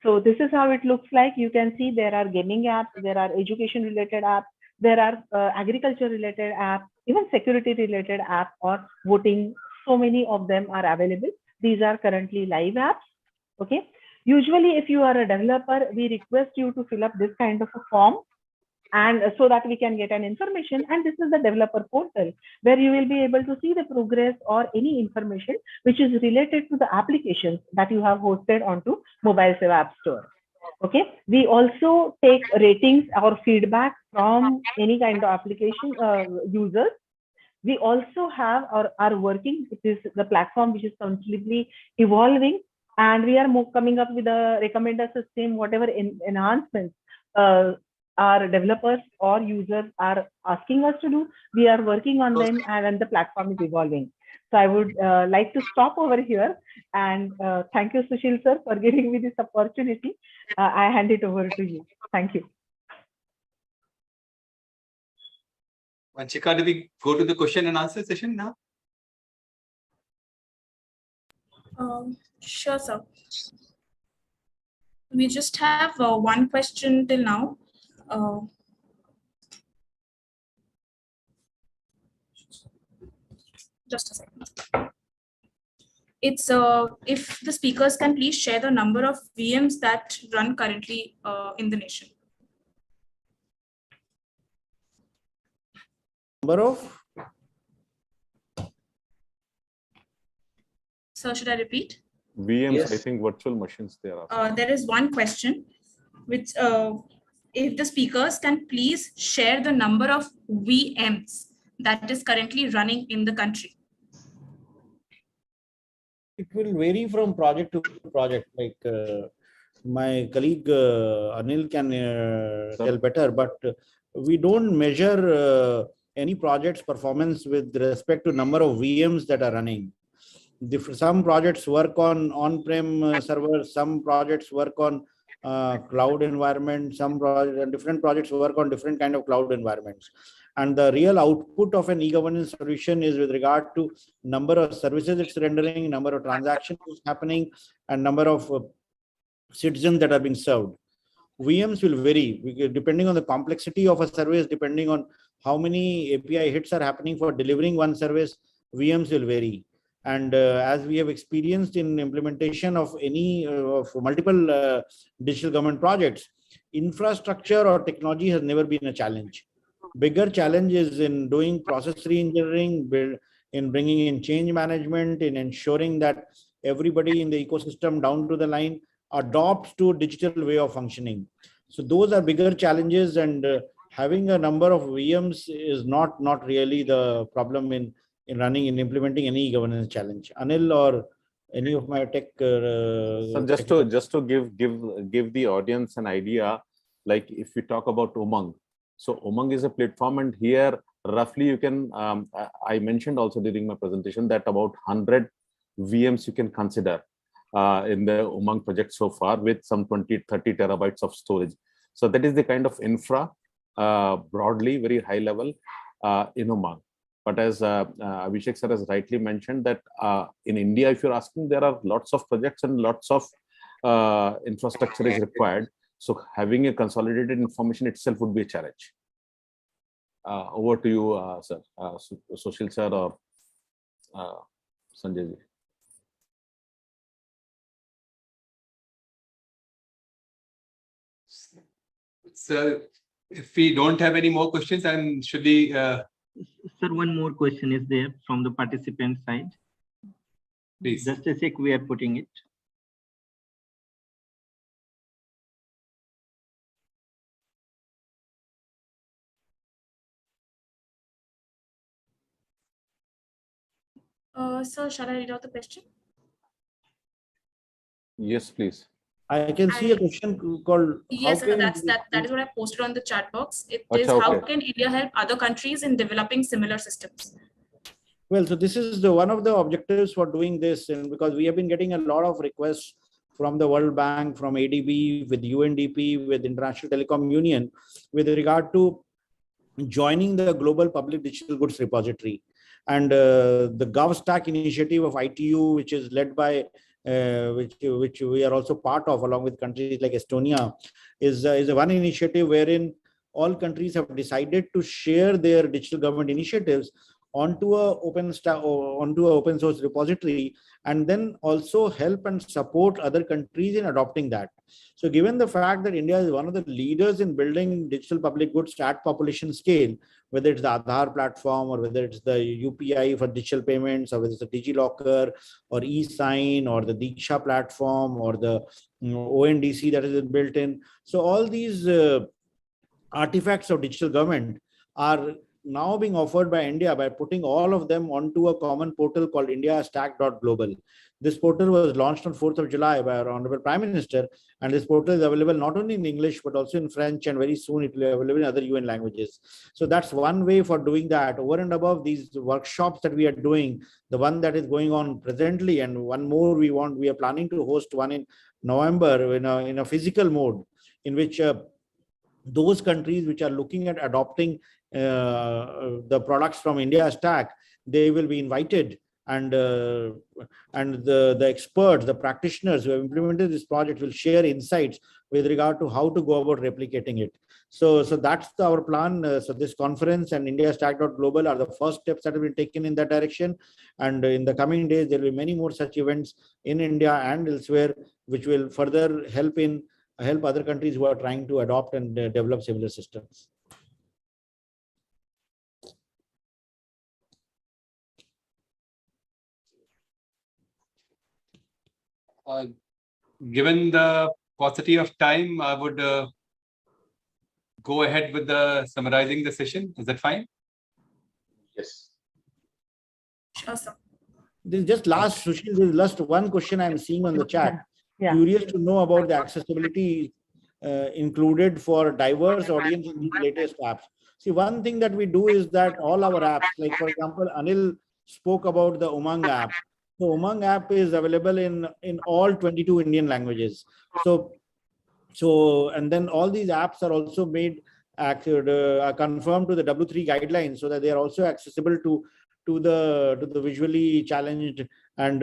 So this is how it looks like. You can see there are gaming apps, there are education related apps, there are agriculture related apps, even security related apps or voting. So many of them are available. These are currently live apps. Okay. Usually, if you are a developer, we request you to fill up this kind of a form, and so that we can get an information. And this is the developer portal, where you will be able to see the progress or any information which is related to the applications that you have hosted onto Mobile Seva App Store. Okay. We also take ratings or feedback from any kind of application users. We also have or are working. It is the platform which is constantly evolving. And we are coming up with a recommender system, whatever enhancements our developers or users are asking us to do, we are working on them, and the platform is evolving. So I would like to stop over here, and thank you, Sushil sir, for giving me this opportunity. I hand it over to you. Thank you. Vanchika, do we go to the question and answer session now? Sure, sir. We just have 1 question till now. Just a second. It's if the speakers can please share the number of VMs that run currently in the nation. Number of? Sir, should I repeat? VMs, Yes. I think virtual machines there are. There is 1 question, which if the speakers can please share the number of VMs that is currently running in the country. It will vary from project to project. Like my colleague Anil can tell better, but we don't measure any project's performance with respect to number of VMs that are running. Some projects work on-prem servers, some projects work on cloud environment, different projects work on different kind of cloud environments. And the real output of an e-governance solution is with regard to number of services it's rendering, number of transactions happening, and number of citizens that are being served. VMs will vary depending on the complexity of a service, depending on how many API hits are happening for delivering one service. VMs will vary. And as we have experienced in implementation of any of multiple digital government projects, infrastructure or technology has never been a challenge. Bigger challenge is in doing process re-engineering, in bringing in change management, in ensuring that everybody in the ecosystem down to the line adopts to a digital way of functioning. So those are bigger challenges, and having a number of VMs is not really the problem in running and implementing any governance challenge. Anil or any of my tech. So just to give the audience an idea, like if we talk about Umang, so Umang is a platform, and here roughly you can. I mentioned also during my presentation that about 100 VMs you can consider in the Umang project so far, with some 20-30 terabytes of storage. So that is the kind of infra broadly, very high level in Umang. But as Abhishek sir has rightly mentioned that in India, if you're asking, there are lots of projects and lots of infrastructure is required. So having a consolidated information itself would be a challenge. Over to you, sir, Sushil sir or Sanjay ji. So if we don't have any more questions, then should we? Sir, one more question is there from the participant side. Please. Just a sec, we are putting it. Sir, shall I read out the question? Yes, please. I can see a question called. Yes, sir, that is what I posted on the chat box. It is okay. how can India help other countries in developing similar systems? Well, so this is one of the objectives for doing this, and because we have been getting a lot of requests from the World Bank, from ADB, with UNDP, with International Telecom Union, with regard to joining the Global Public Digital Goods Repository. And the GovStack initiative of ITU, which is led by which we are also part of, along with countries like Estonia, is one initiative wherein all countries have decided to share their digital government initiatives onto a open source repository, and then also help and support other countries in adopting that. So given the fact that India is one of the leaders in building digital public goods at population scale, whether it's the Aadhaar platform or whether it's the UPI for digital payments, or whether it's the DigiLocker or eSign or the Diksha platform or the ONDC that is built in. So all these artifacts of digital government are now being offered by India by putting all of them onto a common portal called indiastack.global. This portal was launched on 4th of July by our Honorable Prime Minister, and this portal is available not only in English but also in French, and very soon it will be available in other UN languages. So that's one way for doing that. Over and above these workshops that we are doing, the one that is going on presently, and one more we are planning to host one in November in a physical mode, in which those countries which are looking at adopting the products from India Stack, they will be invited, and the experts, the practitioners who have implemented this project will share insights with regard to how to go about replicating it. So that's our plan. So this conference and indiastack.global are the first steps that have been taken in that direction, and in the coming days there will be many more such events in India and elsewhere, which will further help other countries who are trying to adopt and develop similar systems. Given the paucity of time, I would go ahead with summarizing the session. Is that fine? Yes. Sure, sir. This is just last, Sushil, this is last one question I'm seeing on the chat. Yeah. Curious to know about the accessibility included for diverse audience in the latest apps. See, one thing that we do is that all our apps, like for example, Anil spoke about the Umang app. The Umang app is available in all 22 Indian languages. So and then all these apps are also made conform to the W3 guidelines, so that they are also accessible to the visually challenged and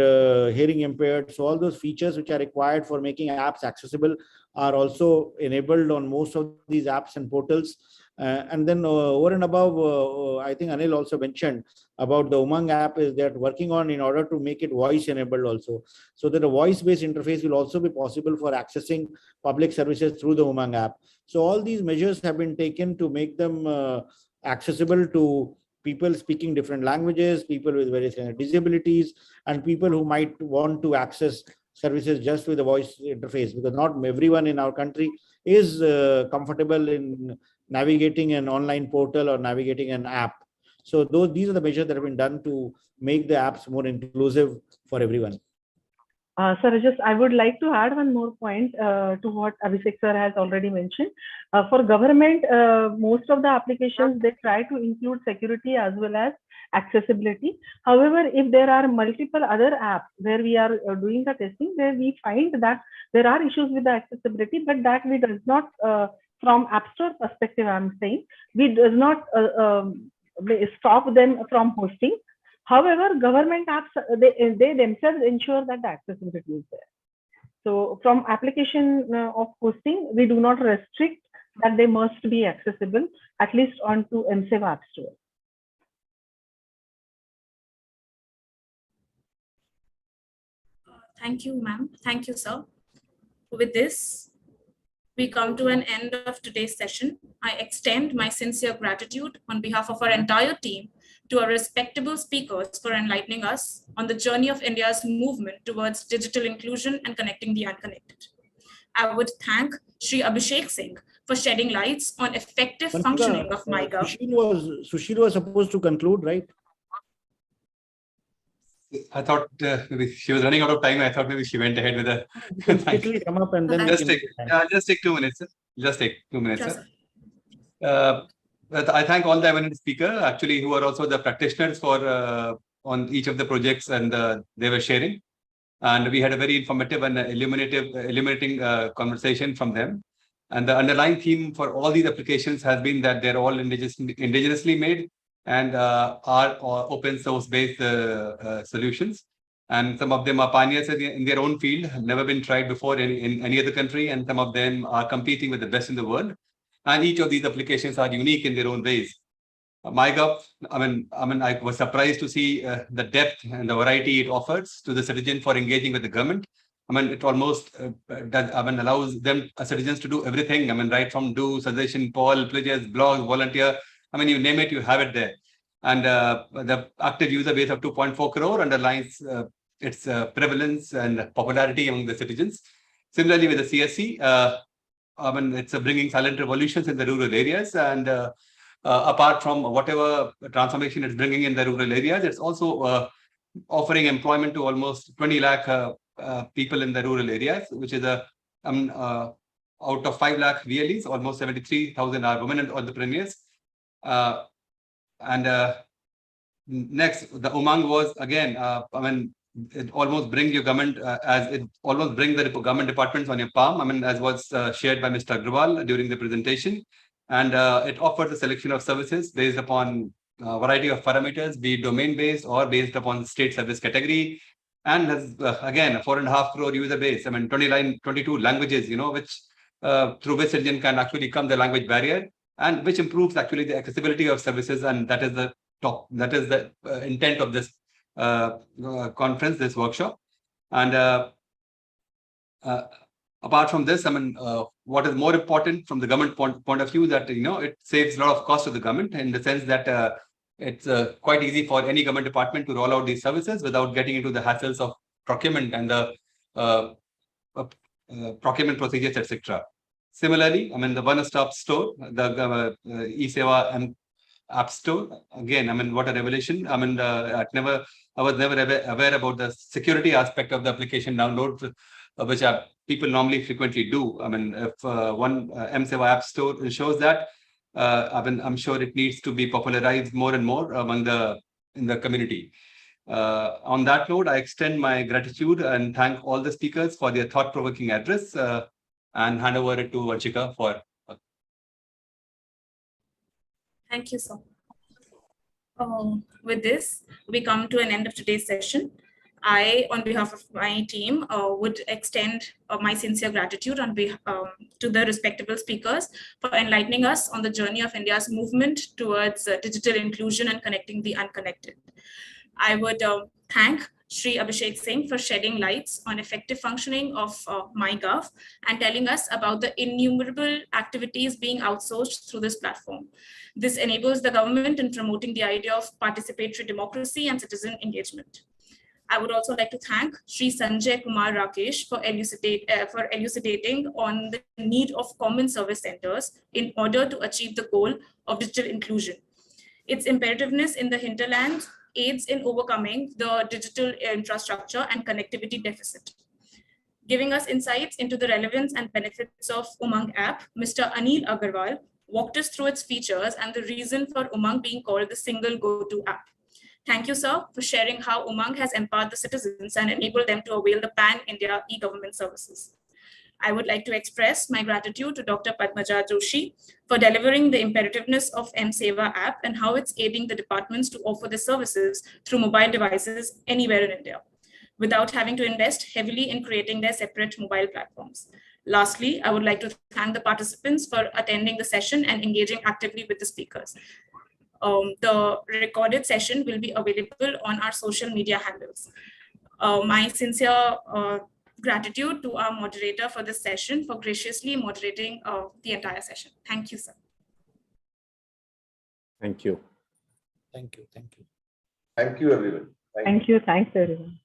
hearing impaired. So all those features which are required for making apps accessible are also enabled on most of these apps and portals. And then over and above, I think Anil also mentioned about the Umang app is that working on in order to make it voice enabled also, so that a voice based interface will also be possible for accessing public services through the Umang app. So all these measures have been taken to make them accessible to people speaking different languages, people with various kind of disabilities, and people who might want to access services just with a voice interface, because not everyone in our country is comfortable in navigating an online portal or navigating an app. So these are the measures that have been done to make the apps more inclusive for everyone. Sir, I would like to add one more point to what Abhishek sir has already mentioned. For government, most of the applications, they try to include security as well as accessibility. However, if there are multiple other apps where we are doing the testing, where we find that there are issues with the accessibility, but that we does not, from App Store perspective, I'm saying, we does not stop them from hosting. However, government apps, they themselves ensure that the accessibility is there. So from application of hosting, we do not restrict that they must be accessible, at least onto MSEV App Store. Thank you, ma'am. Thank you, sir. With this, we come to an end of today's session. I extend my sincere gratitude on behalf of our entire team to our respectable speakers for enlightening us on the journey of India's movement towards digital inclusion and connecting the unconnected. I would thank Shri Abhishek Singh for shedding lights on effective functioning of MyGov. Sushil was supposed to conclude, right? I thought maybe she was running out of time. I thought maybe she went ahead with a. Quickly come up and then just take 2 minutes. Sir. Just take 2 minutes. Sure, sir. I thank all the eminent speakers, actually, who are also the practitioners for on each of the projects, and they were sharing. And we had a very informative and illuminating conversation from them. And the underlying theme for all these applications has been that they're all indigenously made and are open source based solutions. And some of them are pioneers in their own field, have never been tried before in any other country. And some of them are competing with the best in the world. And each of these applications are unique in their own ways. MyGov, I was surprised to see the depth and the variety it offers to the citizen for engaging with the government. It almost allows them citizens to do everything. Right from do, suggestion, poll, pledges, blog, volunteer. You name it, you have it there. And the active user base of 2.4 crore underlines its prevalence and popularity among the citizens. Similarly, with the CSC, it's bringing silent revolutions in the rural areas, and apart from whatever transformation it's bringing in the rural areas, it's also offering employment to almost 20 lakh people in the rural areas, which is out of 5 lakh VLEs, almost 73,000 are women and entrepreneurs. Next, the Umang was again, it almost brings your government almost brings the government departments on your palm. As was shared by Mr. Agrawal during the presentation, and it offers a selection of services based upon a variety of parameters, be it domain based or based upon state service category, and has again a 4.5 crore user base. 22 languages, which through which citizen can actually come the language barrier, and which improves actually the accessibility of services, and that is the intent of this conference, this workshop. And apart from this, what is more important from the government point of view, that it saves a lot of cost to the government, in the sense that it's quite easy for any government department to roll out these services without getting into the hassles of procurement and the procurement procedures, etc. Similarly, the one-stop store, the eSeva and App Store, again, what a revelation. I was never aware about the security aspect of the application download, which people normally frequently do. If one MSEVA App Store shows that, I'm sure it needs to be popularized more and more in the community. On that note, I extend my gratitude and thank all the speakers for their thought-provoking address, and hand over it to Vanchika for Thank you, sir. With this, we come to an end of today's session. I, on behalf of my team, would extend my sincere gratitude to the respectable speakers for enlightening us on the journey of India's movement towards digital inclusion and connecting the unconnected. I would thank Shri Abhishek Singh for shedding lights on effective functioning of MyGov and telling us about the innumerable activities being outsourced through this platform. This enables the government in promoting the idea of participatory democracy and citizen engagement. I would also like to thank Shri Sanjay Kumar Rakesh for elucidating on the need of common service centers in order to achieve the goal of digital inclusion. Its imperativeness in the hinterland aids in overcoming the digital infrastructure and connectivity deficit. Giving us insights into the relevance and benefits of Umang app, Mr. Anil Agarwal walked us through its features and the reason for Umang being called the single go-to app. Thank you, sir, for sharing how Umang has empowered the citizens and enabled them to avail the pan-India e-government services. I would like to express my gratitude to Dr. Padmaja Joshi for delivering the imperativeness of M-Seva app and how it's aiding the departments to offer the services through mobile devices anywhere in India, without having to invest heavily in creating their separate mobile platforms. Lastly, I would like to thank the participants for attending the session and engaging actively with the speakers. The recorded session will be available on our social media handles. My sincere gratitude to our moderator for this session for graciously moderating the entire session. Thank you, sir. Thank you. Thank you. Thank you. Thank you, everyone. Thank you. Thanks, everyone.